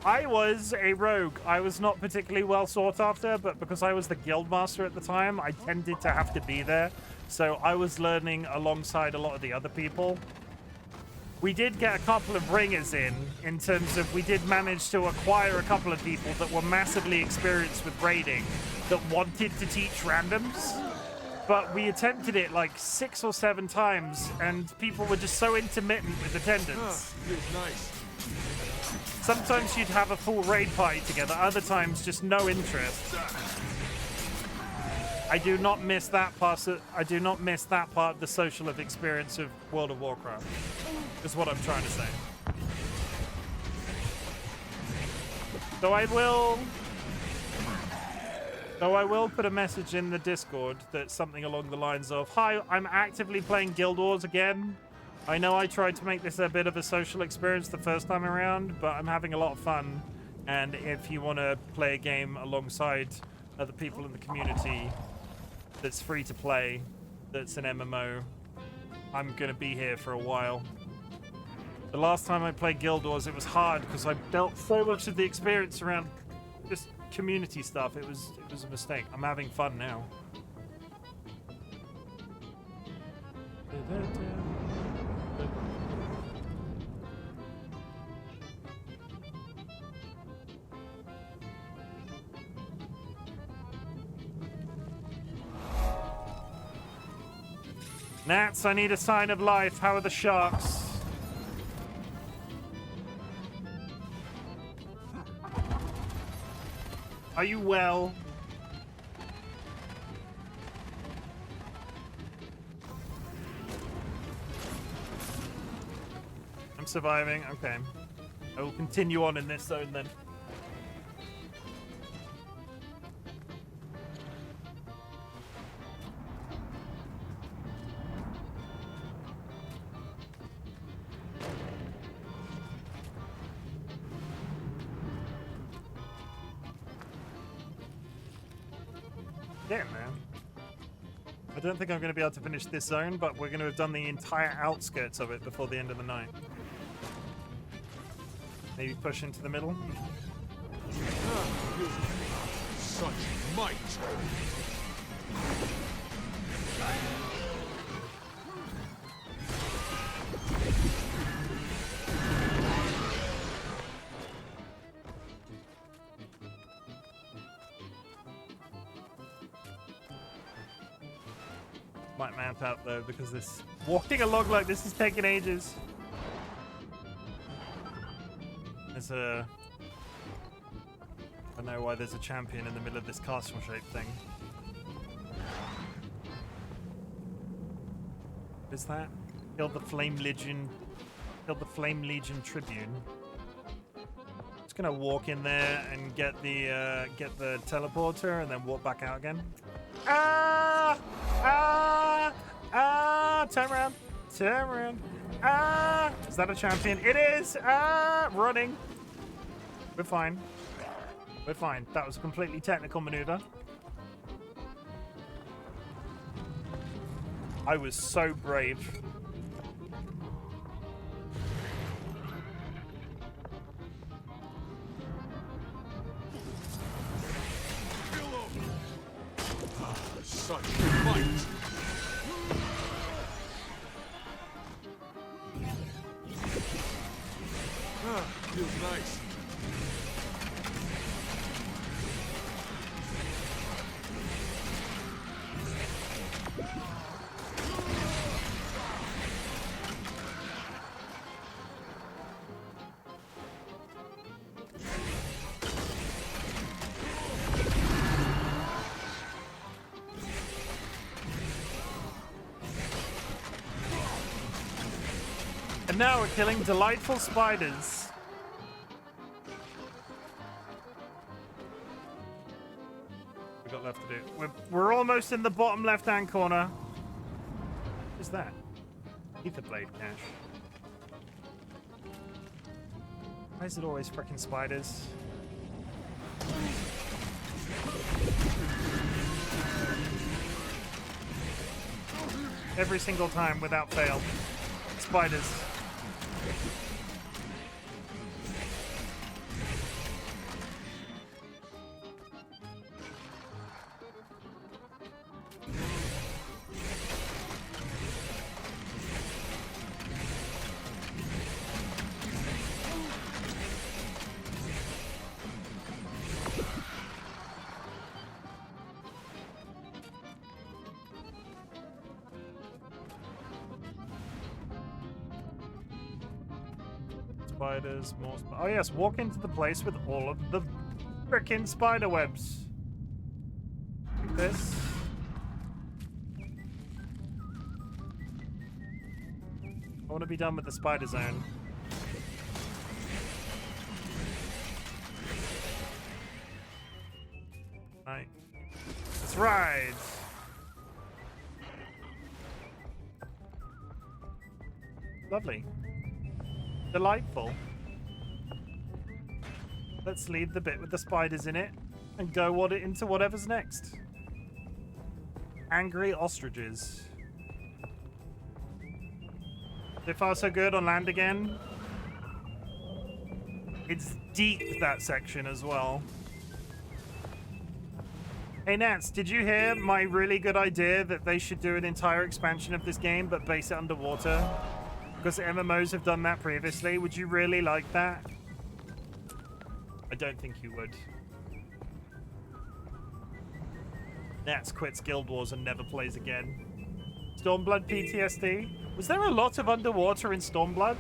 Speaker 1: I was a rogue. I was not particularly well sought after, but because I was the guild master at the time, I tended to have to be there. So I was learning alongside a lot of the other people. We did get a couple of ringers in terms of we did manage to acquire a couple of people that were massively experienced with raiding that wanted to teach randoms. But we attempted it like 6 or 7 times, and people were just so intermittent with attendance.
Speaker 3: Feels nice.
Speaker 1: Sometimes you'd have a full raid party together, other times just no interest. I do not miss that part. I do not miss that part of the social experience of World of Warcraft. Is what I'm trying to say. Though I will put a message in the Discord that's something along the lines of, "Hi, I'm actively playing Guild Wars again. I know I tried to make this a bit of a social experience the first time around, but I'm having a lot of fun. And if you want to play a game alongside other people in the community that's free to play, that's an MMO, I'm gonna be here for a while. The last time I played Guild Wars, it was hard because I built so much of the experience around just community stuff. It was a mistake. I'm having fun now. Nats, I need a sign of life. How are the sharks? Are you well? I'm surviving. Okay. I will continue on in this zone then. Damn, man. I don't think I'm going to be able to finish this zone, but we're going to have done the entire outskirts of it before the end of the night. Maybe push into the middle.
Speaker 3: Such might.
Speaker 1: Might mount out though, because this walking a log like this is taking ages. There's a... I don't know why there's a champion in the middle of this castle-shaped thing. What is that? Killed the Flame Legion. Killed the Flame Legion Tribune. Just gonna walk in there and get the teleporter and then walk back out again. Ah! Ah! Ah! Turn around. Turn around. Ah! Is that a champion? It is! Ah! Running. We're fine. We're fine. That was a completely technical maneuver. I was so brave.
Speaker 3: Such might. Feels nice.
Speaker 1: And now we're killing delightful spiders. We got left to do. We're almost in the bottom left-hand corner. What is that? Ether blade cache. Why is it always frickin' spiders? Every single time, without fail. Spiders. Spiders, more oh yes, walk into the place with all of the frickin' spider webs. Like this. I want to be done with the spider zone. Right. Let's ride! Lovely. Delightful. Let's leave the bit with the spiders in it and go into whatever's next. Angry ostriches. So far, so good on land again. It's deep, that section as well. Hey, Nats, did you hear my really good idea that they should do an entire expansion of this game, but base it underwater? Because MMOs have done that previously. Would you really like that? I don't think you would. Nats quits Guild Wars and never plays again. Stormblood PTSD? Was there a lot of underwater in Stormblood?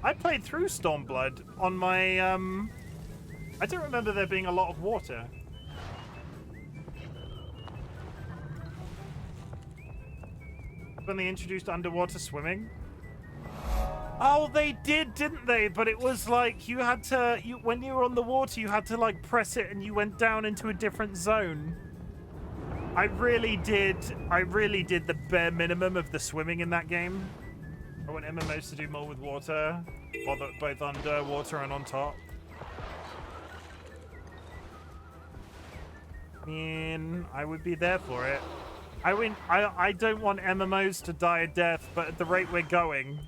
Speaker 1: I played through Stormblood on my, I don't remember there being a lot of water. When they introduced underwater swimming? Oh, they did, didn't they? But it was like you had to, when you were on the water, you had to like press it and you went down into a different zone. I really did the bare minimum of the swimming in that game. I want MMOs to do more with water, both underwater and on top. I mean, I would be there for it. I don't want MMOs to die a death, but at the rate we're going,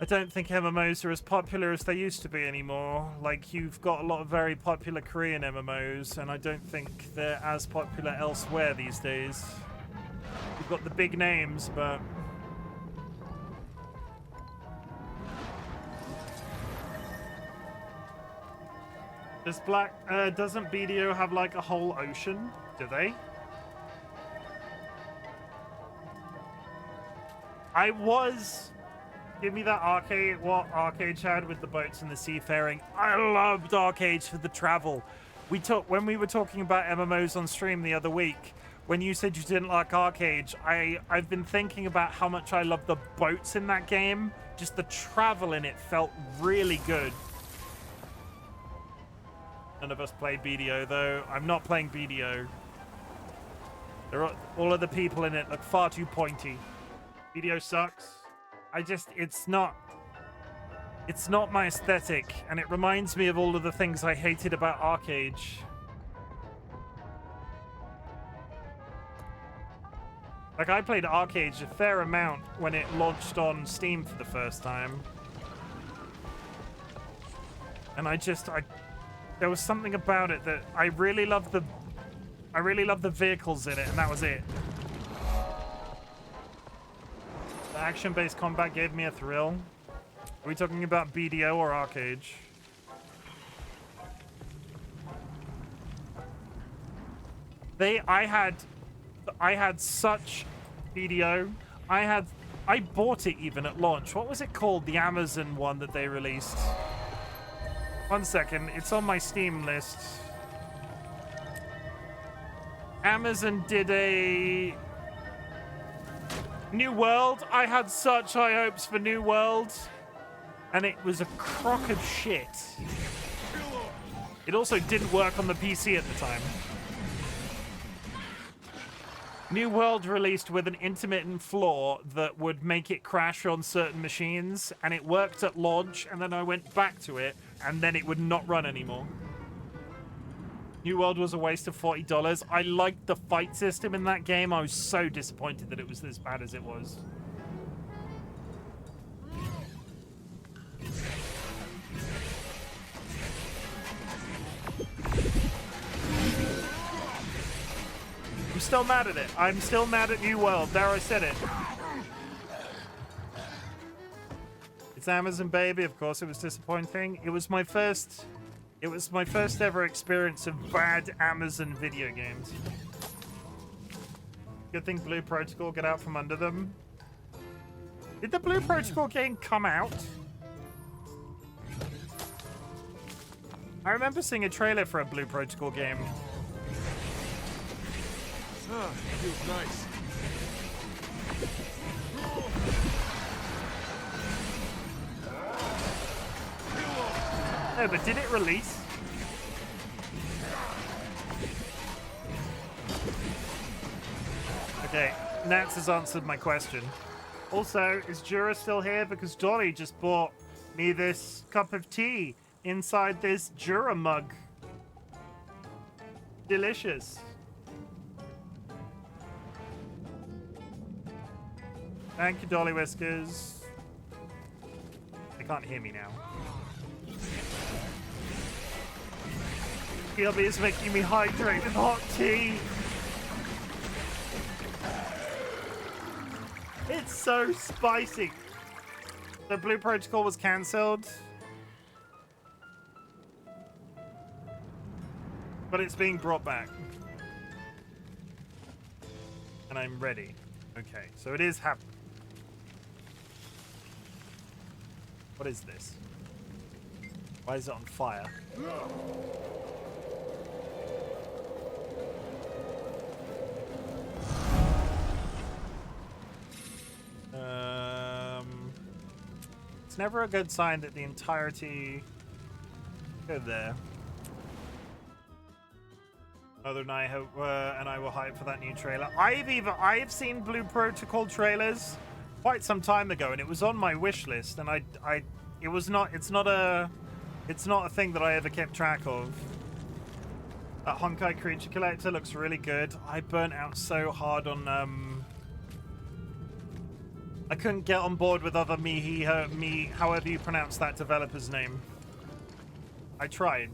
Speaker 1: I don't think MMOs are as popular as they used to be anymore. Like, you've got a lot of very popular Korean MMOs, and I don't think they're as popular elsewhere these days. You've got the big names, but... doesn't BDO have like a whole ocean? Do they? Give me that arcade, what Arcade had with the boats and the seafaring. I loved arcades for the travel. When we were talking about MMOs on stream the other week, when you said you didn't like arcades, I've been thinking about how much I love the boats in that game. Just the travel in it felt really good. None of us played BDO though. I'm not playing BDO. All of the people in it look far too pointy. BDO sucks. It's not my aesthetic, and it reminds me of all of the things I hated about Arcade. Like, I played Arcade a fair amount when it launched on Steam for the first time. And there was something about it that I really loved the vehicles in it, and that was it. The action-based combat gave me a thrill. Are we talking about BDO or Arcade? I had such BDO. I bought it even at launch. What was it called? The Amazon one that they released. One second, it's on my Steam list. Amazon did a New World. I had such high hopes for New World, and it was a crock of shit. It also didn't work on the PC at the time. New World released with an intermittent flaw that would make it crash on certain machines, and it worked at launch, and then I went back to it, and then it would not run anymore. New World was a waste of $40. I liked the fight system in that game. I was so disappointed that it was as bad as it was. I'm still mad at it. I'm still mad at New World. There, I said it. It's Amazon, baby. Of course, it was disappointing. It was my first ever experience of bad Amazon video games. Good thing Blue Protocol got out from under them. Did the Blue Protocol game come out? I remember seeing a trailer for a Blue Protocol game.
Speaker 3: Ah, feels nice.
Speaker 1: No, but did it release? Okay, Nats has answered my question. Also, is Jura still here? Because Dolly just bought me this cup of tea inside this Jura mug. Delicious. Thank you, DollyWhiskers. They can't hear me now. PLB is making me hydrate with hot tea. It's so spicy. The Blue Protocol was cancelled. But it's being brought back. And I'm ready. Okay, so it is happening. What is this? Why is it on fire? It's never a good sign that the entirety... Go there. Mother and I were hyped for that new trailer. I've seen Blue Protocol trailers quite some time ago, and it was on my wish list, and it's not a thing that I ever kept track of. That Honkai Creature Collector looks really good. I burnt out so hard on I couldn't get on board with other me, he, her, me, however you pronounce that developer's name. I tried.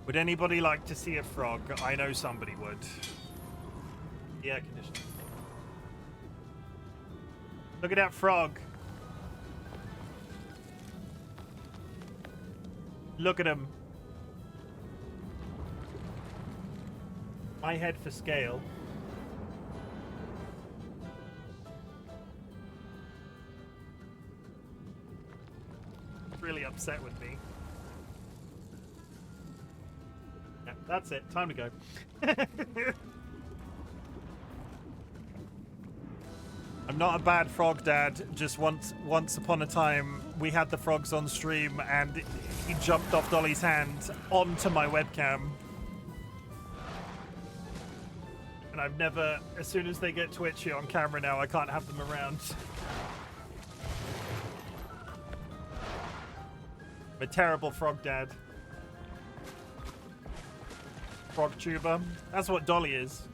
Speaker 1: Would anybody like to see a frog? I know somebody would. The air conditioning. Look at that frog. Look at him. My head for scale. Really upset with me. Yeah, that's it. Time to go. I'm not a bad frog dad. Just once upon a time, we had the frogs on stream, and he jumped off Dolly's hand onto my webcam. And I've never, as soon as they get twitchy on camera now, I can't have them around. I'm a terrible frog dad. Frog tuber. That's what Dolly is.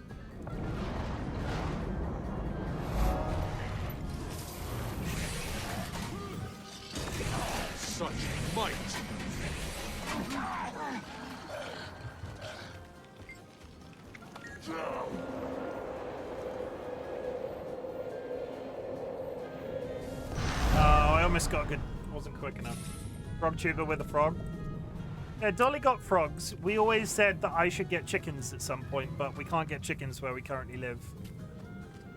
Speaker 3: Such might.
Speaker 1: Oh, I almost got good. Wasn't quick enough. Frog tuber with a frog. Yeah, Dolly got frogs. We always said that I should get chickens at some point, but we can't get chickens where we currently live.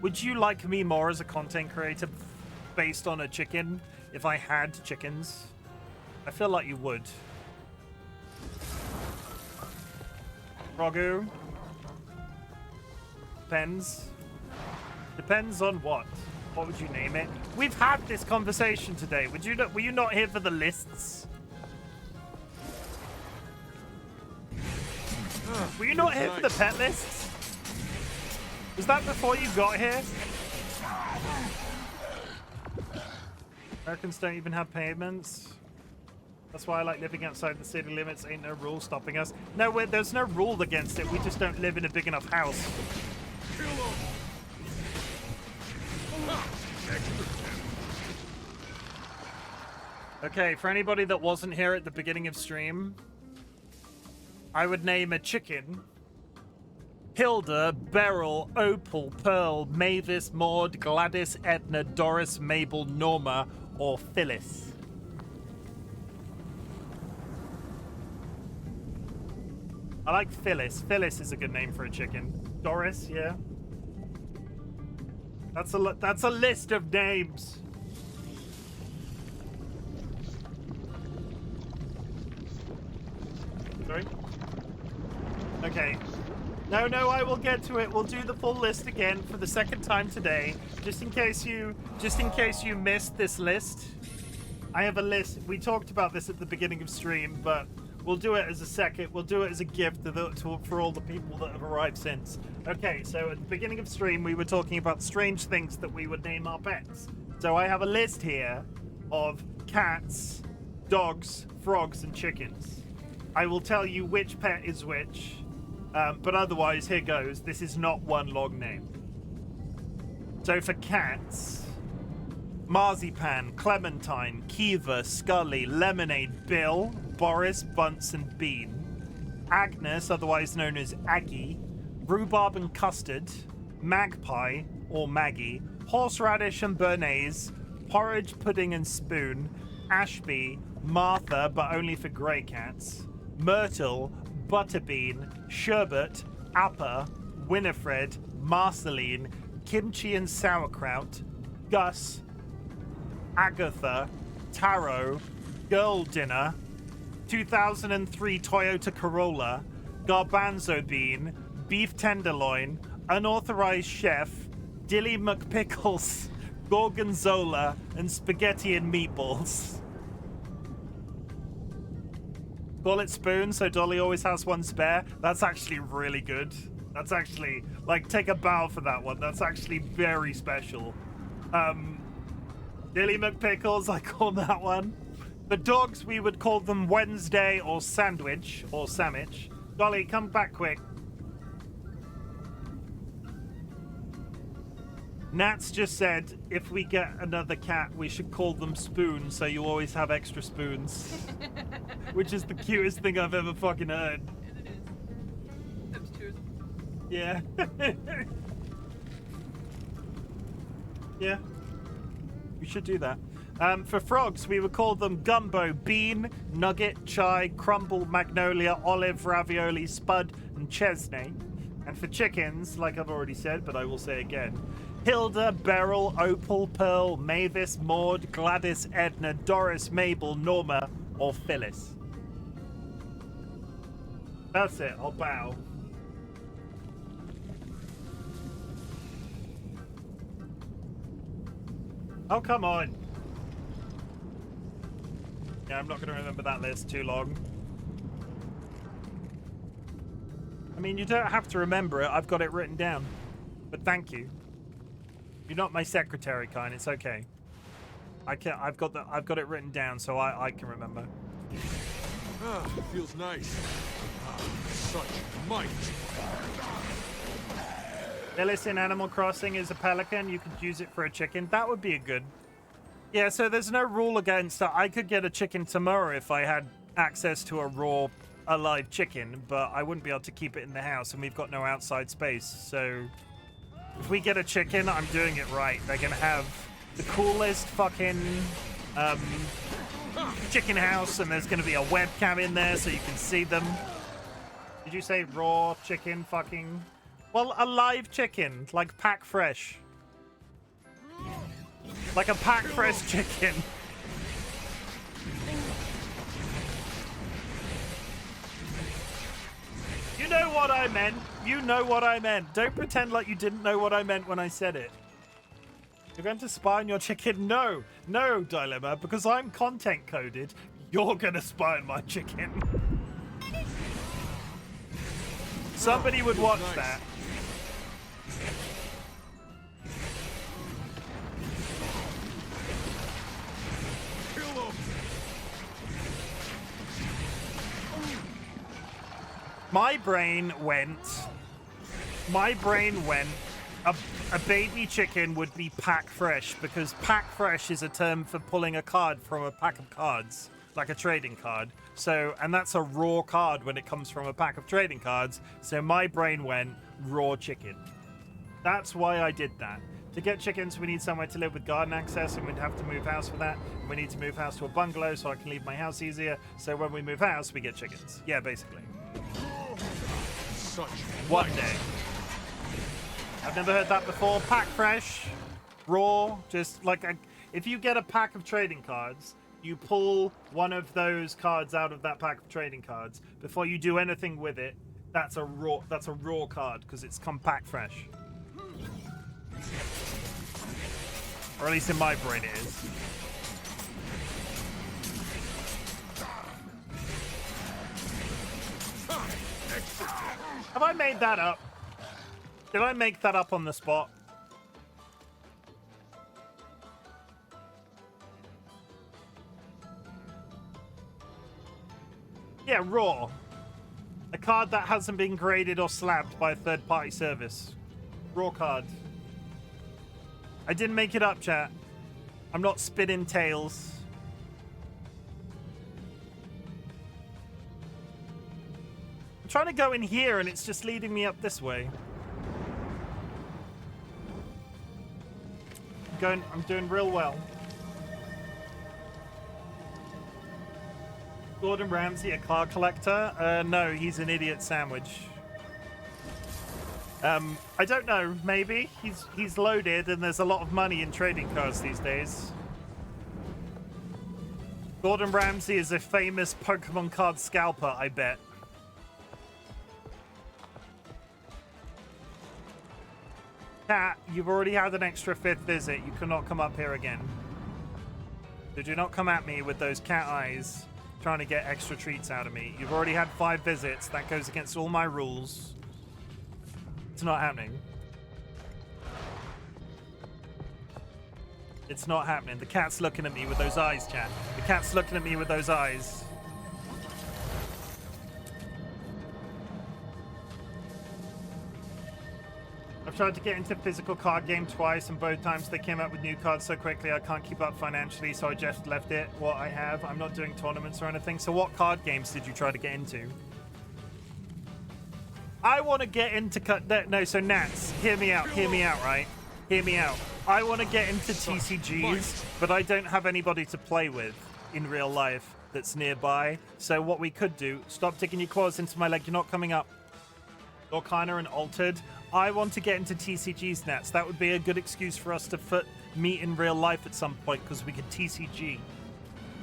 Speaker 1: Would you like me more as a content creator based on a chicken if I had chickens? I feel like you would. Frogu. Depends. Depends on what. What would you name it? We've had this conversation today. Were you not here for the lists? Were you not here for the pet lists? Was that before you got here? Americans don't even have payments. That's why I like living outside the city limits. Ain't no rule stopping us. No, there's no rule against it. We just don't live in a big enough house. Okay, for anybody that wasn't here at the beginning of stream, I would name a chicken Hilda, Beryl, Opal, Pearl, Mavis, Maud, Gladys, Edna, Doris, Mabel, Norma, or Phyllis. I like Phyllis. Phyllis is a good name for a chicken. Doris, yeah. That's a list of names. Sorry? Okay. No, I will get to it. We'll do the full list again for the second time today. Just in case you missed this list. I have a list. We talked about this at the beginning of stream, but we'll do it as a second. We'll do it as a gift for all the people that have arrived since. Okay, so at the beginning of stream, we were talking about strange things that we would name our pets. So I have a list here of cats, dogs, frogs, and chickens. I will tell you which pet is which, but otherwise, here goes. This is not one long name. So for cats, Marzipan, Clementine, Kiva, Scully, Lemonade, Bill, Boris, Bunce, and Bean. Agnes, otherwise known as Aggie. Rhubarb and Custard. Magpie, or Maggie. Horseradish and Bernaise. Porridge, Pudding, and Spoon. Ashby, Martha, but only for grey cats. Myrtle, Butterbean, Sherbet, Appa, Winifred, Marceline, Kimchi and Sauerkraut, Gus, Agatha, Taro, Girl Dinner, 2003 Toyota Corolla, Garbanzo Bean, Beef Tenderloin, Unauthorized Chef, Dilly McPickles, Gorgonzola, and Spaghetti and Meatballs. Call it Spoon, so Dolly always has one spare. That's actually really good. That's actually, like, take a bow for that one. That's actually very special. Dilly McPickles, I call that one. The dogs, we would call them Wednesday or Sandwich, or Sandwich. Dolly, come back quick. Nats just said, if we get another cat, we should call them Spoon, so you always have extra spoons. Which is the cutest thing I've ever fucking heard.
Speaker 19: It is. That's true.
Speaker 1: Yeah. Yeah. We should do that. For frogs, we would call them Gumbo, Bean, Nugget, Chai, Crumble, Magnolia, Olive, Ravioli, Spud, and Chesney. And for chickens, like I've already said, but I will say again, Hilda, Beryl, Opal, Pearl, Mavis, Maud, Gladys, Edna, Doris, Mabel, Norma, or Phyllis. That's it. I'll bow. Oh, come on. Yeah, I'm not going to remember that list too long. I mean, you don't have to remember it. I've got it written down. But thank you. You're not my secretary, kind. It's okay. I've got it written down, so I can remember.
Speaker 3: Ah, it feels nice. Ah, such might.
Speaker 1: Phyllis in Animal Crossing is a pelican. You could use it for a chicken. That would be a good. Yeah, so there's no rule against that. I could get a chicken tomorrow if I had access to a raw, alive chicken, but I wouldn't be able to keep it in the house, and we've got no outside space. So if we get a chicken, I'm doing it right. They're gonna have the coolest fucking chicken house, and there's gonna be a webcam in there so you can see them. Did you say raw chicken fucking? Well, a live chicken, like pack fresh. Like a pack fresh chicken. You know what I meant. You know what I meant. Don't pretend like you didn't know what I meant when I said it. You're going to spy on your chicken? No. No, Dilemma, because I'm content coded. You're going to spy on my chicken. Somebody would watch that. My brain went, a baby chicken would be pack fresh, because pack fresh is a term for pulling a card from a pack of cards, like a trading card. So, and that's a raw card when it comes from a pack of trading cards. So my brain went raw chicken. That's why I did that. To get chickens, we need somewhere to live with garden access, and we'd have to move house for that. We need to move house to a bungalow so I can leave my house easier. So when we move house, we get chickens. Yeah, basically.
Speaker 3: Such
Speaker 1: one day. I've never heard that before. Pack fresh, raw, just like if you get a pack of trading cards, you pull one of those cards out of that pack of trading cards before you do anything with it. That's a raw card because it's come pack fresh. Or at least in my brain it is. Have I made that up? Did I make that up on the spot? Yeah, raw. A card that hasn't been graded or slabbed by a third-party service. Raw card. I didn't make it up, chat. I'm not spinning tails. I'm trying to go in here and it's just leading me up this way. I'm doing real well. Gordon Ramsay, a car collector? No, he's an idiot sandwich. I don't know, maybe. He's loaded and there's a lot of money in trading cards these days. Gordon Ramsay is a famous Pokemon card scalper, I bet. Cat, you've already had an extra 5th visit. You cannot come up here again. So do not come at me with those cat eyes trying to get extra treats out of me. You've already had 5 visits. That goes against all my rules. It's not happening. It's not happening. The cat's looking at me with those eyes, chat. The cat's looking at me with those eyes. I've tried to get into physical card game twice, and both times they came out with new cards so quickly I can't keep up financially, so I just left it what I have. I'm not doing tournaments or anything. So what card games did you try to get into? I want to get into... No, so Nats, hear me out, right? Hear me out. I want to get into TCGs, but I don't have anybody to play with in real life that's nearby. So what we could do, stop digging your claws into my leg, you're not coming up. Lorcana and Altered. I want to get into TCGs, Nats. That would be a good excuse for us to meet in real life at some point, because we could TCG.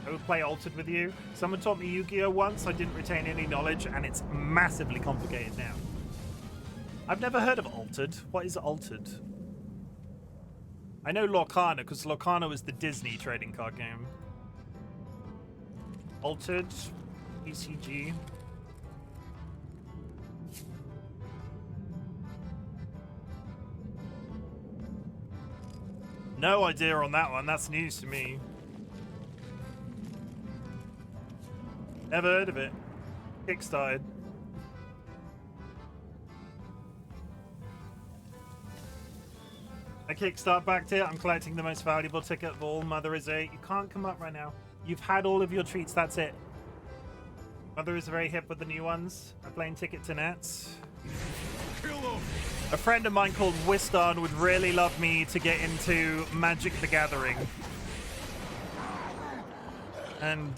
Speaker 1: I would play Altered with you. Someone taught me Yu-Gi-Oh! Once. I didn't retain any knowledge, and it's massively complicated now. I've never heard of Altered. What is Altered? I know Lorcana, because Lorcana was the Disney trading card game. Altered, TCG. No idea on that one. That's news to me. Never heard of it. Kickstarted. I kickstart backed it. I'm collecting the most valuable ticket of all. Mother is a... You can't come up right now. You've had all of your treats. That's it. Mother is very hip with the new ones. A plane ticket to Nats. A friend of mine called Wistarn would really love me to get into Magic the Gathering. And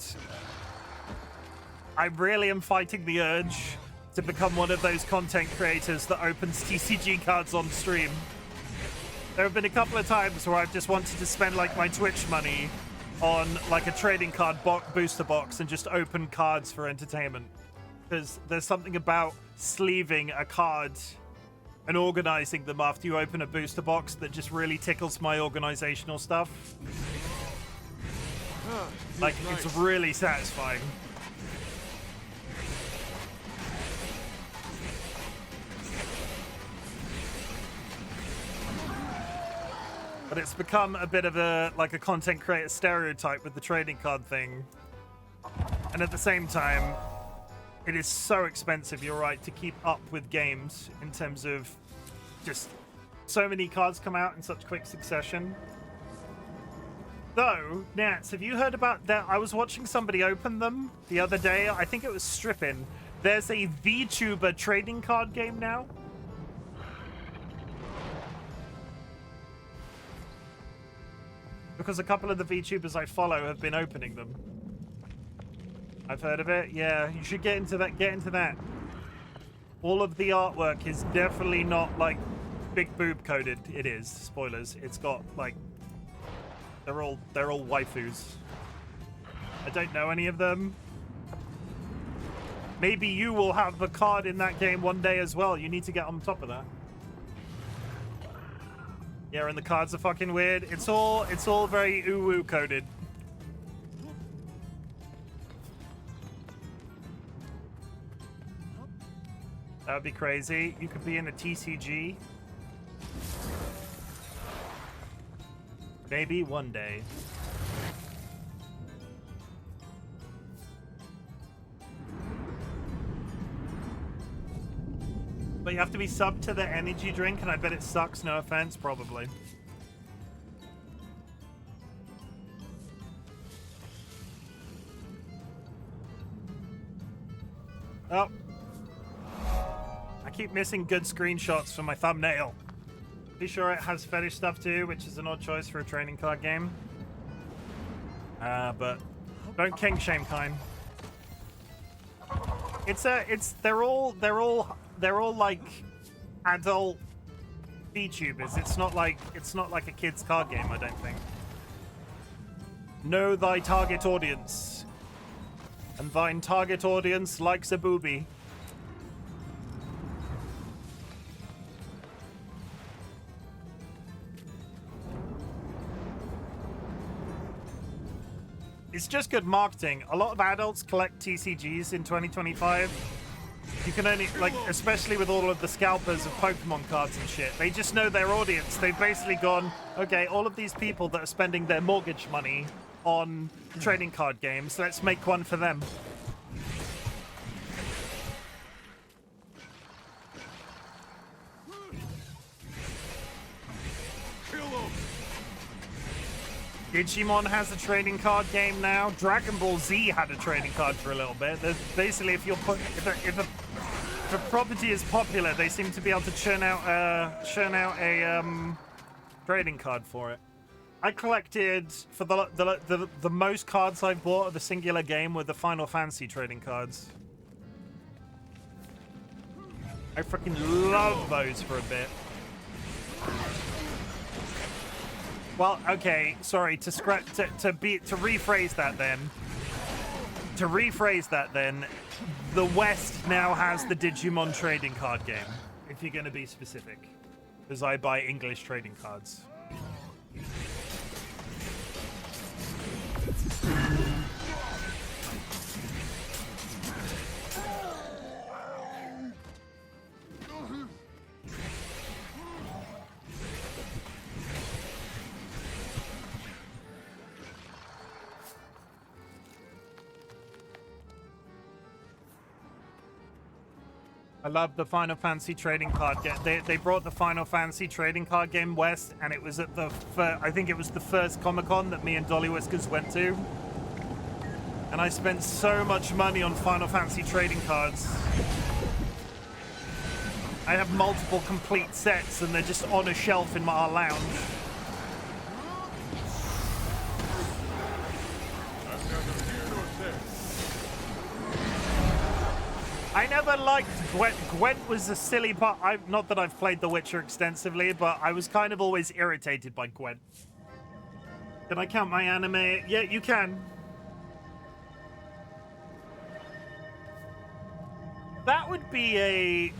Speaker 1: I really am fighting the urge to become one of those content creators that opens TCG cards on stream. There have been a couple of times where I've just wanted to spend like my Twitch money on like a trading card booster box and just open cards for entertainment. Because there's something about sleeving a card and organizing them after you open a booster box that just really tickles my organizational stuff. Like, nice. It's really satisfying. But it's become a bit of a content creator stereotype with the trading card thing. And at the same time, it is so expensive, you're right, to keep up with games in terms of just so many cards come out in such quick succession. Though, Nats, have you heard about that? I was watching somebody open them the other day. I think it was Strippin'. There's a VTuber trading card game now. Because a couple of the VTubers I follow have been opening them. I've heard of it. Yeah, you should get into that. Get into that. All of the artwork is definitely not like big boob coded. It is. Spoilers. It's got like they're all waifus. I don't know any of them. Maybe you will have a card in that game one day as well. You need to get on top of that. Yeah, and the cards are fucking weird. It's all very uwu coded. That would be crazy. You could be in a TCG. Maybe one day. But you have to be subbed to the energy drink, and I bet it sucks, no offense, probably. Oh. I keep missing good screenshots for my thumbnail. Be sure it has fetish stuff too, which is an odd choice for a trading card game. But don't king shame kind. They're all like adult VTubers. It's not like a kid's card game, I don't think. Know thy target audience. And thine target audience likes a booby. It's just good marketing. A lot of adults collect TCGs in 2025. You can only, like, especially with all of the scalpers of Pokemon cards and shit, they just know their audience. They've basically gone, okay, all of these people that are spending their mortgage money on trading card games, let's make one for them. Digimon has a trading card game now. Dragon Ball Z had a trading card for a little bit. There's basically, if a property is popular, they seem to be able to churn out a trading card for it. I collected for the most cards I've bought of a singular game with the Final Fantasy trading cards. I freaking love those for a bit. Well, okay, sorry, to rephrase that then. The West now has the Digimon trading card game, if you're going to be specific, because I buy English trading cards. I love the Final Fantasy trading card game. They brought the Final Fantasy trading card game west, and it was at I think it was the first Comic-Con that me and DollyWhiskers went to. And I spent so much money on Final Fantasy trading cards. I have multiple complete sets, and they're just on a shelf in our lounge. I never liked Gwent. Gwent was a silly part. Not that I've played The Witcher extensively, but I was kind of always irritated by Gwent. Can I count my anime? Yeah, you can. That would be a...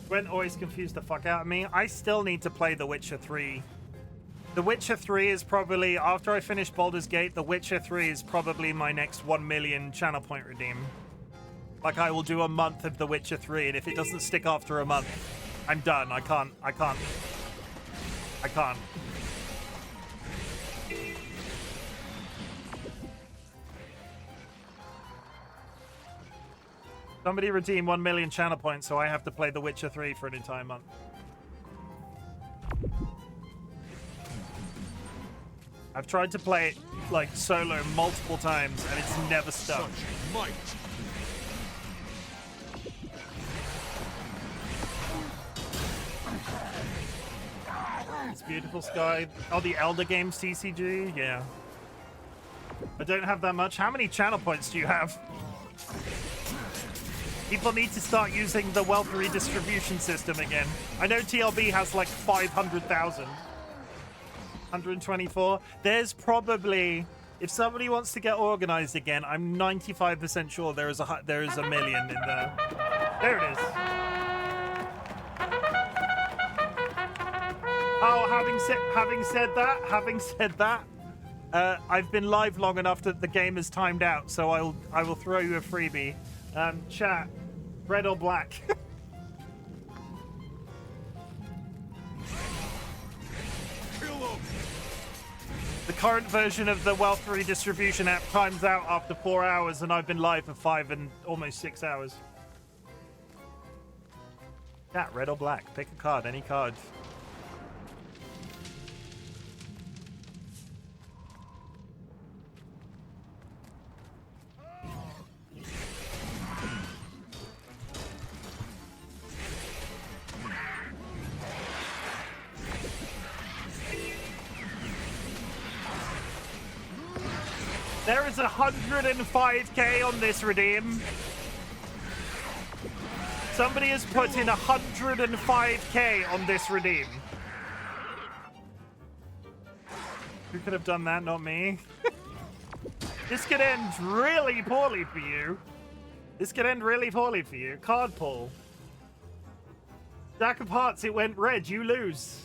Speaker 1: Gwent always confused the fuck out of me. I still need to play The Witcher 3. The Witcher 3 is probably, after I finish Baldur's Gate, The Witcher 3 is probably my next 1 million channel point redeem. Like, I will do a month of The Witcher 3, and if it doesn't stick after a month, I'm done. I can't. Somebody redeem 1 million channel points, so I have to play The Witcher 3 for an entire month. I've tried to play it, like, solo multiple times, and it's never stuck. It's beautiful sky. Oh, the Elder Games TCG? Yeah. I don't have that much. How many channel points do you have? People need to start using the wealth redistribution system again. I know TLB has like 500,000. 124. There's probably, if somebody wants to get organized again, I'm 95% sure there is a million in there. There it is. Oh, having said that, I've been live long enough that the game is timed out, so I will throw you a freebie. Chat, red or black? The current version of the wealth redistribution app times out after 4 hours, and I've been live for 5 and almost 6 hours. Yeah, red or black. Pick a card, any card. There is 105k on this redeem. Somebody has put in 105k on this redeem. Who could have done that? Not me. This could end really poorly for you. This could end really poorly for you. Card pull. Jack of Hearts, it went red. You lose.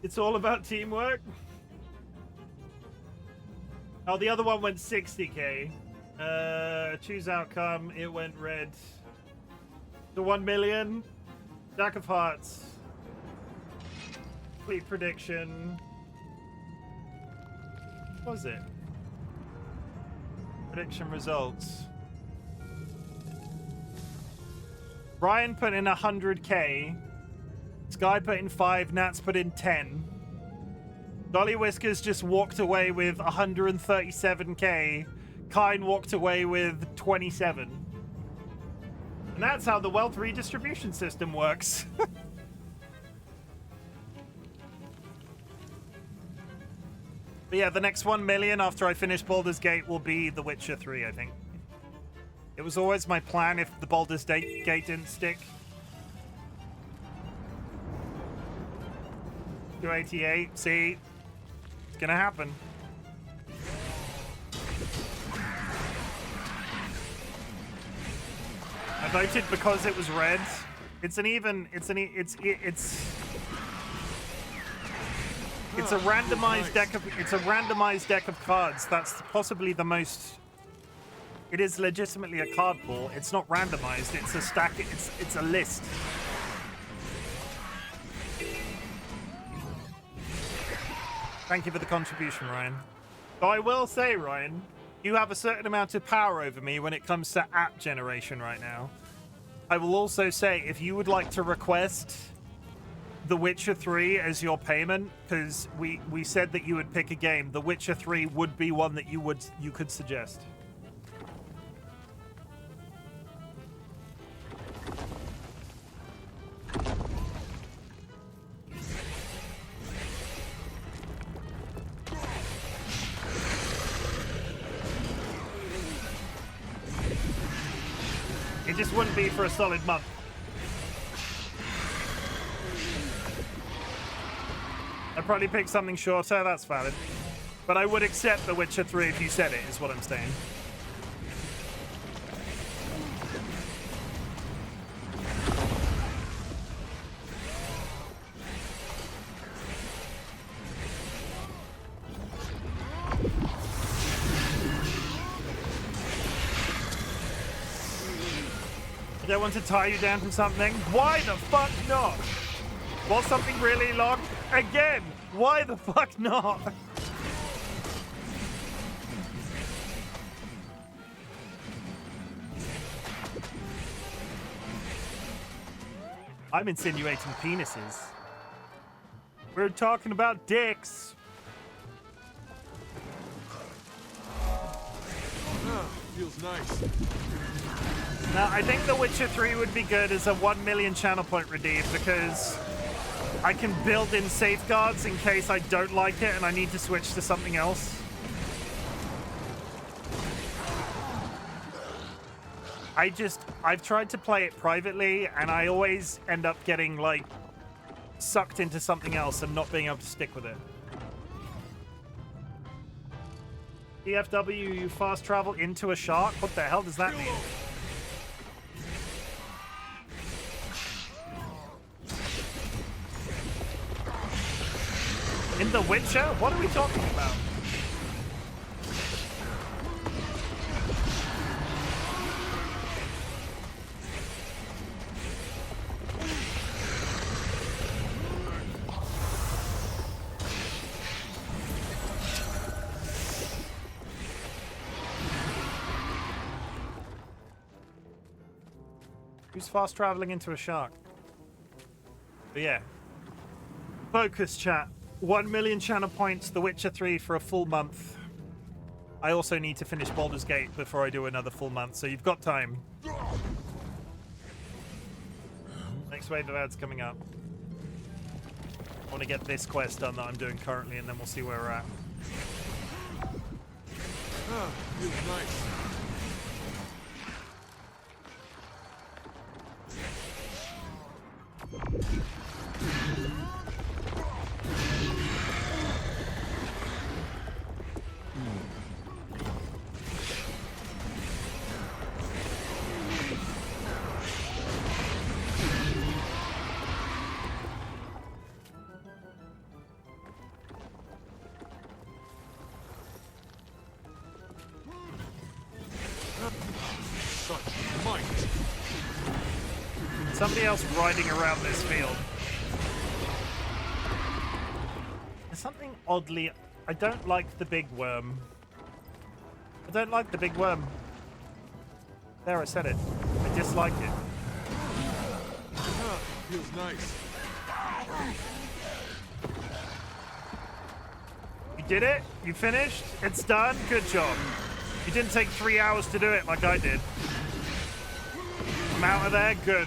Speaker 1: It's all about teamwork. Oh, the other one went 60k. Choose outcome. It went red. The 1 million. Jack of Hearts. Complete prediction. What was it? Prediction results. Ryan put in 100k. Sky put in 5. Nats put in 10. DollyWhiskers just walked away with 137k. Kine walked away with 27. And that's how the wealth redistribution system works. But yeah, the next 1 million after I finish Baldur's Gate will be The Witcher 3, I think. It was always my plan if the Baldur's Gate didn't stick. 288, see? It's gonna happen. I voted because it was red. It's a randomized deck of cards. That's possibly the most. It is legitimately a card pool. It's not randomized. It's a stack. It's a list. Thank you for the contribution, Ryan. But I will say, Ryan, you have a certain amount of power over me when it comes to app generation right now. I will also say, if you would like to request The Witcher 3 as your payment, because we said that you would pick a game, The Witcher 3 would be one that you could suggest. It just wouldn't be for a solid month. I'd probably pick something shorter, that's valid. But I would accept The Witcher 3 if you said it, is what I'm saying. I want to tie you down from something. Why the fuck not? Was something really long? Again, why the fuck not? I'm insinuating penises. We're talking about dicks.
Speaker 3: Feels nice.
Speaker 1: Now, I think The Witcher 3 would be good as a 1 million channel point redeem because I can build in safeguards in case I don't like it and I need to switch to something else. I've tried to play it privately and I always end up getting, like, sucked into something else and not being able to stick with it. DFW, you fast travel into a shark? What the hell does that mean? In The Witcher? What are we talking about? Who's fast traveling into a shark? But yeah. Focus, chat. 1 million channel points, The Witcher 3 for a full month. I also need to finish Baldur's Gate before I do another full month, so you've got time. Next wave of ads coming up. want to get this quest done that I'm doing currently, and then we'll see where we're at.
Speaker 3: Feels nice.
Speaker 1: Somebody else riding around this field. There's something oddly... I don't like the big worm. I don't like the big worm. There, I said it. I dislike it.
Speaker 3: Feels nice.
Speaker 1: You did it? You finished? It's done? Good job. You didn't take 3 hours to do it like I did. I'm out of there? Good.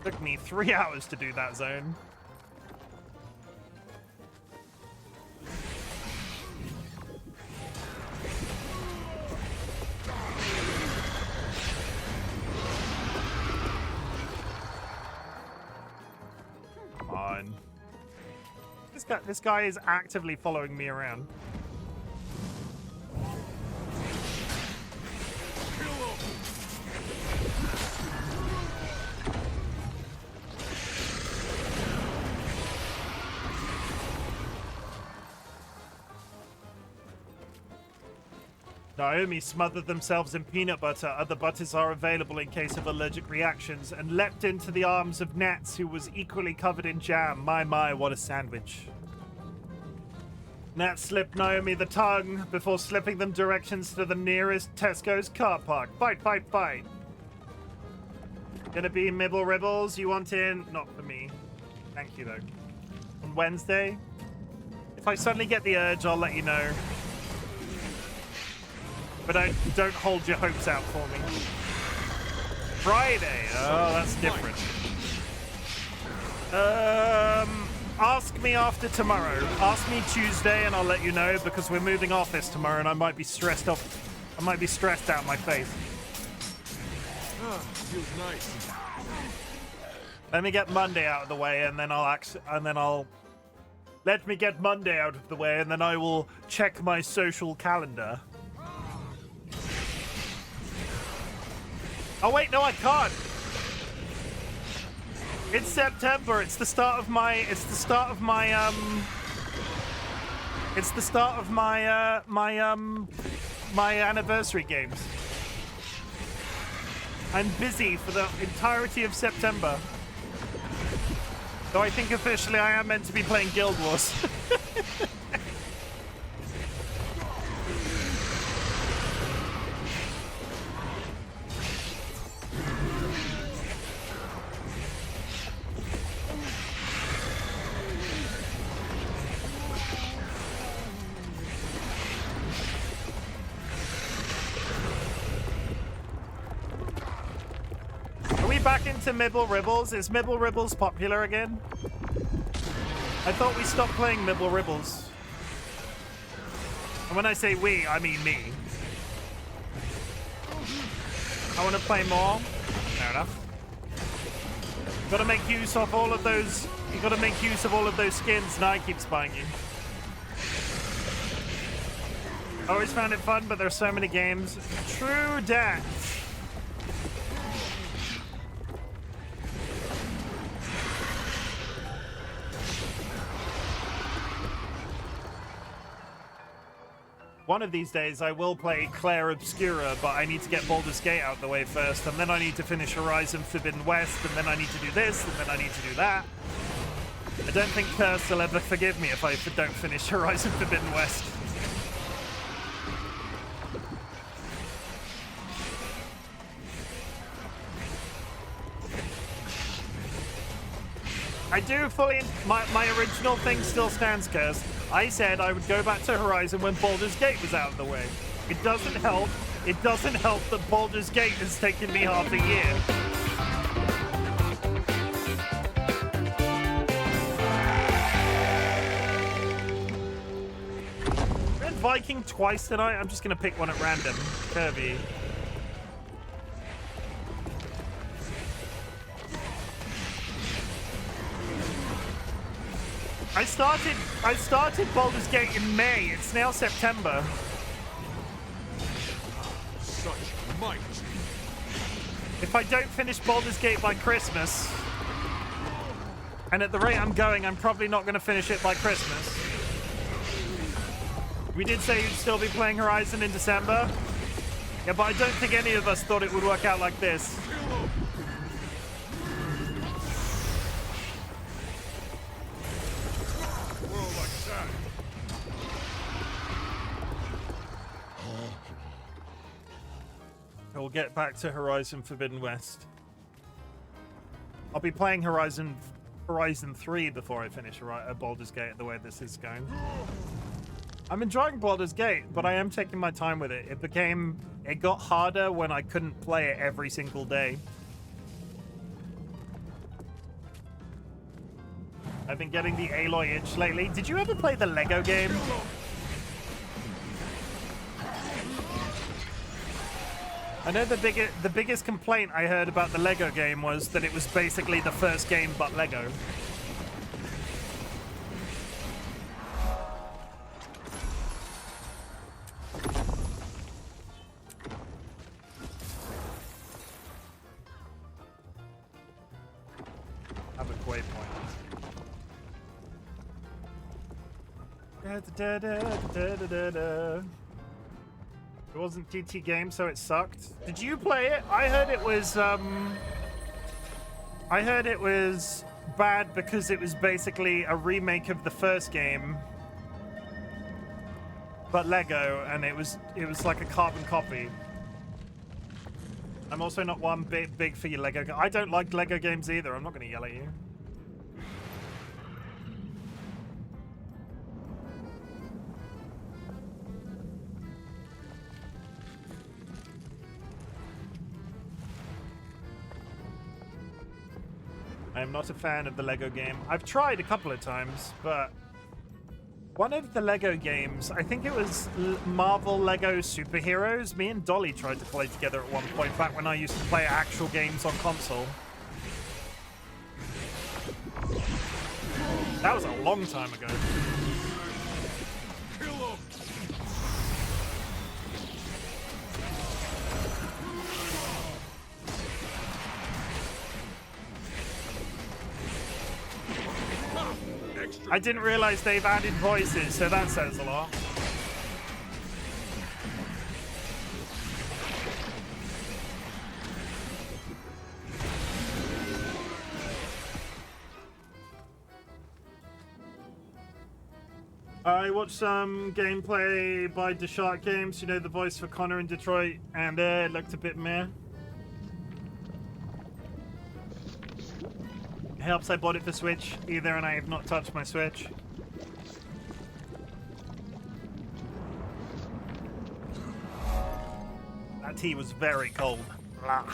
Speaker 1: Took me 3 hours to do that zone. Come on. This guy is actively following me around. Naomi smothered themselves in peanut butter. Other butters are available in case of allergic reactions, and leapt into the arms of Nats, who was equally covered in jam. My, what a sandwich. Nat slipped Naomi the tongue before slipping them directions to the nearest Tesco's car park. Fight, fight, fight. Gonna be Mibble Ribbles? You want in? Not for me. Thank you, though. On Wednesday? If I suddenly get the urge, I'll let you know. But don't hold your hopes out for me. Friday. Oh, that's different. Ask me after tomorrow. Ask me Tuesday and I'll let you know, because we're moving office tomorrow and I might be stressed off. I might be stressed out my face.
Speaker 3: Feels nice.
Speaker 1: Let me get Monday out of the way and then let me get Monday out of the way and then I will check my social calendar. Oh wait, no, I can't. It's September. It's the start of my my anniversary games. I'm busy for the entirety of September. Though I think officially I am meant to be playing Guild Wars. Back into Mibble Ribbles. Is Mibble Ribbles popular again? I thought we stopped playing Mibble Ribbles. And when I say we, I mean me. I want to play more. Fair enough. Got to make use of all of those. You got to make use of all of those skins. Now I keep spying you. Always found it fun, but there's so many games. True dat. One of these days I will play Claire Obscura, but I need to get Baldur's Gate out of the way first, and then I need to finish Horizon Forbidden West, and then I need to do this, and then I need to do that. I don't think Curse will ever forgive me if I don't finish Horizon Forbidden West. I do fully... My original thing still stands, Curse. I said I would go back to Horizon when Baldur's Gate was out of the way. It doesn't help It doesn't help that Baldur's Gate has taken me half a year. Red Viking twice tonight. I'm just going to pick one at random. Kirby. I started Baldur's Gate in May. It's now September.
Speaker 3: Such might.
Speaker 1: If I don't finish Baldur's Gate by Christmas, and at the rate I'm going, I'm probably not going to finish it by Christmas. We did say you'd still be playing Horizon in December. Yeah, but I don't think any of us thought it would work out like this. We'll get back to Horizon Forbidden West. I'll be playing Horizon 3 before I finish Baldur's Gate the way this is going. I'm enjoying Baldur's Gate, but I am taking my time with it. It got harder when I couldn't play it every single day. I've been getting the Aloy itch lately. Did you ever play the Lego game? I know the biggest complaint I heard about the Lego game was that it was basically the first game but Lego. Have a waypoint. It wasn't TT game, so it sucked. Did you play it? I heard it was bad because it was basically a remake of the first game, but Lego, and it was like a carbon copy. I'm also not one big for your Lego. I don't like Lego games either. I'm not going to yell at you. I am not a fan of the Lego game. I've tried a couple of times, but one of the Lego games, I think it was Marvel Lego Superheroes. Me and Dolly tried to play together at one point back when I used to play actual games on console. That was a long time ago.
Speaker 3: Kill him.
Speaker 1: I didn't realize they've added voices, so that says a lot. I watched some gameplay by The Shark Games, you know, the voice for Connor in Detroit, and it looked a bit meh. It helps I bought it for Switch either, and I have not touched my Switch. That tea was very cold. Blah.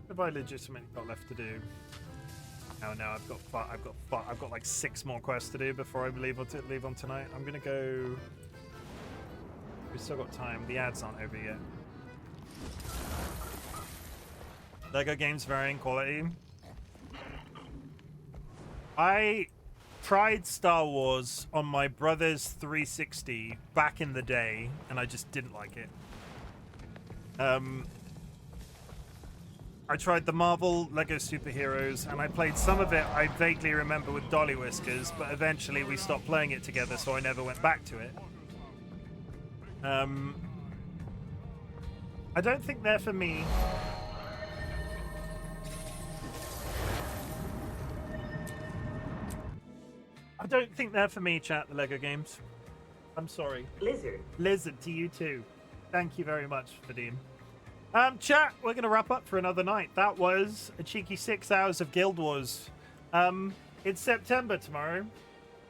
Speaker 1: What have I legitimately got left to do? Oh no, I've got like 6 more quests to do before I leave on tonight. I'm gonna go. We've still got time. The ads aren't over yet. Lego games varying quality. I tried Star Wars on my brother's 360 back in the day, and I just didn't like it. I tried the Marvel Lego Superheroes, and I played some of it, I vaguely remember, with DollyWhiskers, but eventually we stopped playing it together, so I never went back to it. I don't think they're for me. I don't think they're for me, chat, the Lego games. I'm sorry. Lizard to you too. Thank you very much, Vadim. Chat, we're going to wrap up for another night. That was a cheeky 6 hours of Guild Wars. It's September tomorrow.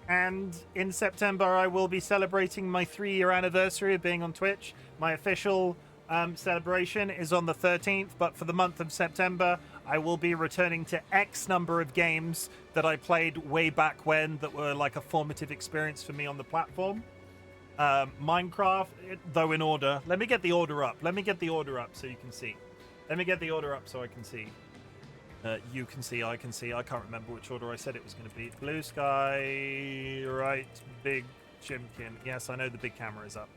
Speaker 1: And in September, I will be celebrating my 3-year anniversary of being on Twitch. My official celebration is on the 13th, but for the month of September, I will be returning to X number of games that I played way back when that were like a formative experience for me on the platform. Minecraft, though in order. Let me get the order up. Let me get the order up so you can see. Let me get the order up so I can see. You can see, I can see. I can't remember which order I said it was going to be. Blue Sky, right, Big Chimken. Yes, I know the big camera is up.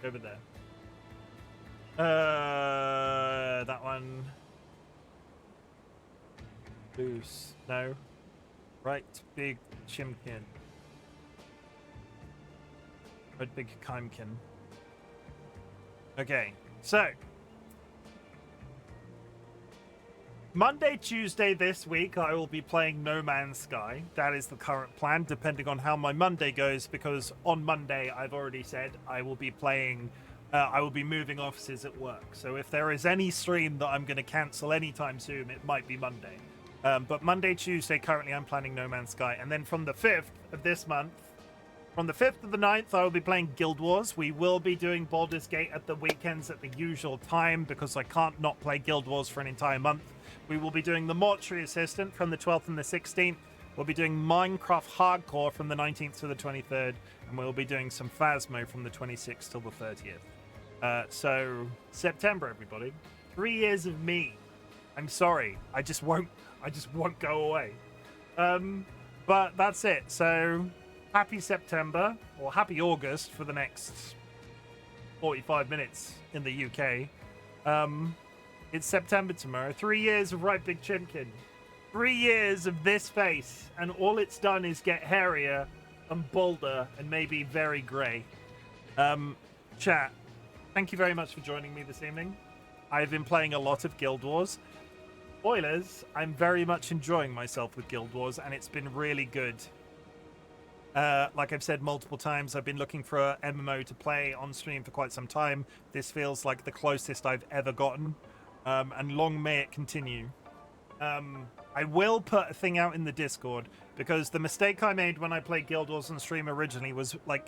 Speaker 1: Over there. That one. Loose. No. Right, Big Chimken. RightBigChimken. Okay, so. Monday, Tuesday this week, I will be playing No Man's Sky. That is the current plan, depending on how my Monday goes, because on Monday, I've already said I will be playing, I will be moving offices at work. So if there is any stream that I'm going to cancel anytime soon, it might be Monday. But Monday, Tuesday, currently I'm planning No Man's Sky. And then from the 5th of this month, from the 5th to the 9th, I will be playing Guild Wars. We will be doing Baldur's Gate at the weekends at the usual time, because I can't not play Guild Wars for an entire month. We will be doing the Mortuary Assistant from the 12th and the 16th. We'll be doing Minecraft Hardcore from the 19th to the 23rd. And we'll be doing some Phasmo from the 26th till the 30th. So, September, everybody. 3 years of me. I'm sorry. I just won't go away. But that's it. So, happy September, or happy August for the next 45 minutes in the UK. It's September tomorrow. 3 years of RightBigChimken. 3 years of this face, and all it's done is get hairier and bolder and maybe very grey. Chat, thank you very much for joining me this evening. I've been playing a lot of Guild Wars. Spoilers, I'm very much enjoying myself with Guild Wars, and it's been really good. Like I've said multiple times, I've been looking for a MMO to play on stream for quite some time. This feels like the closest I've ever gotten. And long may it continue. I will put a thing out in the Discord, because the mistake I made when I played Guild Wars on stream originally was like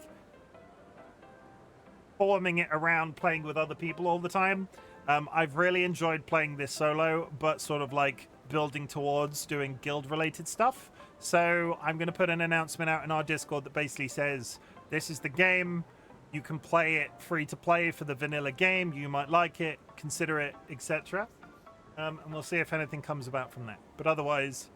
Speaker 1: forming it around playing with other people all the time. I've really enjoyed playing this solo, but sort of like building towards doing guild related stuff. So I'm going to put an announcement out in our Discord that basically says, this is the game. You can play it free to play for the vanilla game. You might like it, consider it, etc. And we'll see if anything comes about from that. But otherwise,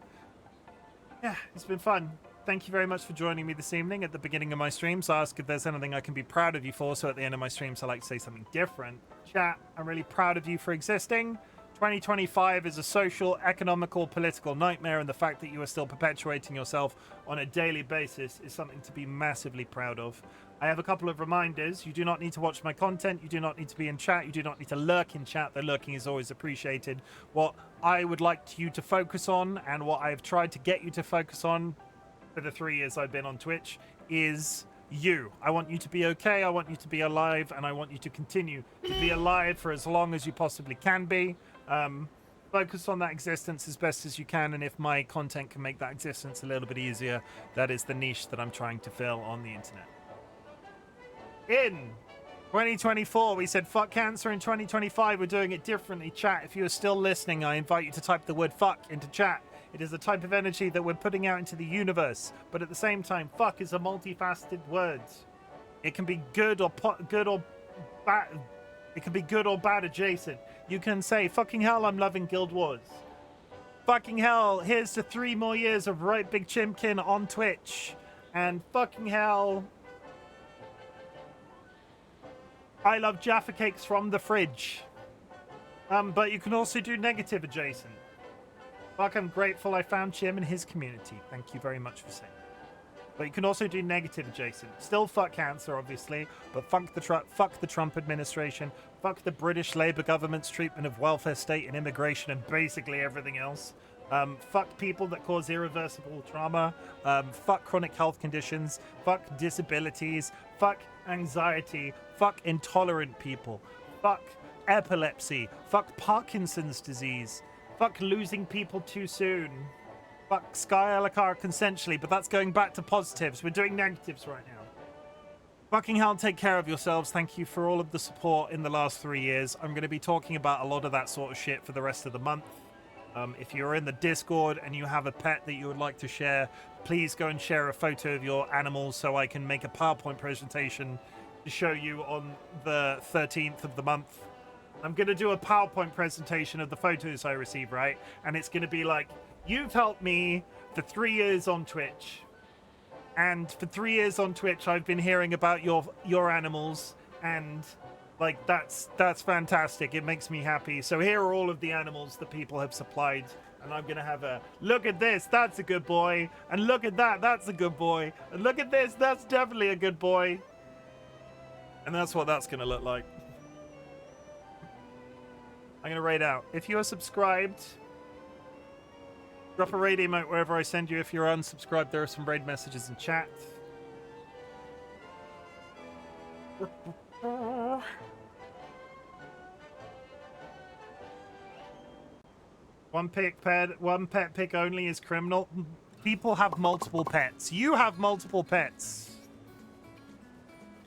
Speaker 1: yeah, it's been fun. Thank you very much for joining me this evening. At the beginning of my streams, I ask if there's anything I can be proud of you for. So at the end of my streams, I like to say something different. Chat, I'm really proud of you for existing. 2025 is a social, economical, political nightmare, and the fact that you are still perpetuating yourself on a daily basis is something to be massively proud of. I have a couple of reminders. You do not need to watch my content. You do not need to be in chat. You do not need to lurk in chat. The lurking is always appreciated. What I would like you to focus on, and what I've tried to get you to focus on for the 3 years I've been on Twitch, is you. I want you to be okay. I want you to be alive, and I want you to continue to be alive for as long as you possibly can be. Focus on that existence as best as you can, and if my content can make that existence a little bit easier, that is the niche that I'm trying to fill on the internet. In 2024, we said fuck cancer. In 2025, we're doing it differently. Chat, if you are still listening, I invite you to type the word fuck into chat. It is a type of energy that we're putting out into the universe, but at the same time, fuck is a multifaceted word. It can be good or bad. It can be good or bad adjacent. You can say, fucking hell, I'm loving Guild Wars. Fucking hell, here's to 3 more years of RightBigChimken on Twitch. And fucking hell, I love Jaffa cakes from the fridge. But you can also do negative adjacent. Fuck, I'm grateful I found Chim and his community. Thank you very much for saying that. But you can also do negative adjacent. Still fuck cancer, obviously, but fuck the Trump administration, fuck the British Labour government's treatment of welfare state and immigration and basically everything else. Fuck people that cause irreversible trauma. Fuck chronic health conditions. Fuck disabilities. Fuck anxiety. Fuck intolerant people. Fuck epilepsy. Fuck Parkinson's disease. Fuck losing people too soon. Fuck Sky Alakar consensually, but that's going back to positives. We're doing negatives right now. Fucking hell, take care of yourselves. Thank you for all of the support in the last 3 years. I'm going to be talking about a lot of that sort of shit for the rest of the month. If you're in the Discord and you have a pet that you would like to share, please go and share a photo of your animals so I can make a PowerPoint presentation to show you on the 13th of the month. I'm going to do a PowerPoint presentation of the photos I receive, right? And it's going to be like, you've helped me for 3 years on Twitch. And for 3 years on Twitch, I've been hearing about your animals, and like that's fantastic. It makes me happy. So here are all of the animals that people have supplied, and I'm gonna have a look at this. That's a good boy, and look at that. That's a good boy, and look at this. That's definitely a good boy. And that's what that's gonna look like. I'm gonna raid out. If you are subscribed, drop a raid emote wherever I send you. If you're unsubscribed, there are some raid messages in chat. One pet pick only is criminal. People have multiple pets. You have multiple pets.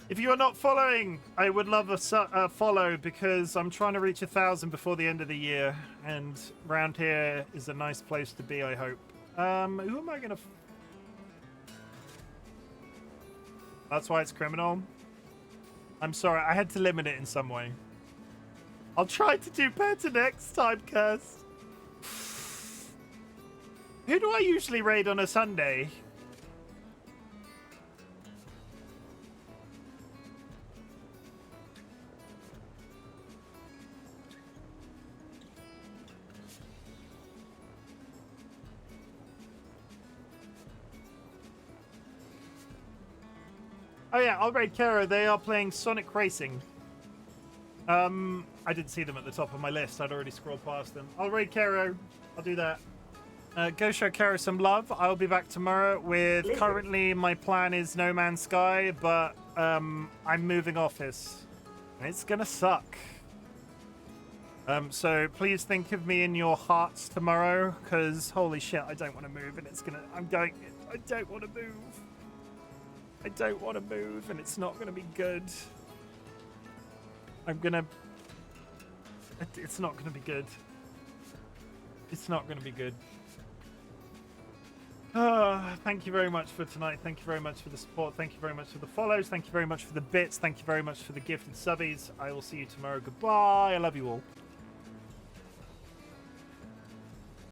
Speaker 1: If you are not following, I would love a follow, because I'm trying to reach 1,000 before the end of the year, and round here is a nice place to be, I hope. Who am I gonna... That's why it's criminal? I'm sorry, I had to limit it in some way. I'll try to do better next time, Curse. Who do I usually raid on a Sunday? Oh yeah, I'll raid Kero. They are playing Sonic Racing. I didn't see them at the top of my list. I'd already scrolled past them. I'll raid Kero. I'll do that. Go show Kero some love. I'll be back tomorrow with... Currently, my plan is No Man's Sky, but I'm moving office. It's gonna suck. So please think of me in your hearts tomorrow, because holy shit, I don't want to move, and it's gonna... I don't want to move. I don't want to move, and it's not going to be good. It's not going to be good. It's not going to be good. Thank you very much for tonight. Thank you very much for the support. Thank you very much for the follows. Thank you very much for the bits. Thank you very much for the gifted subbies. I will see you tomorrow. Goodbye. I love you all.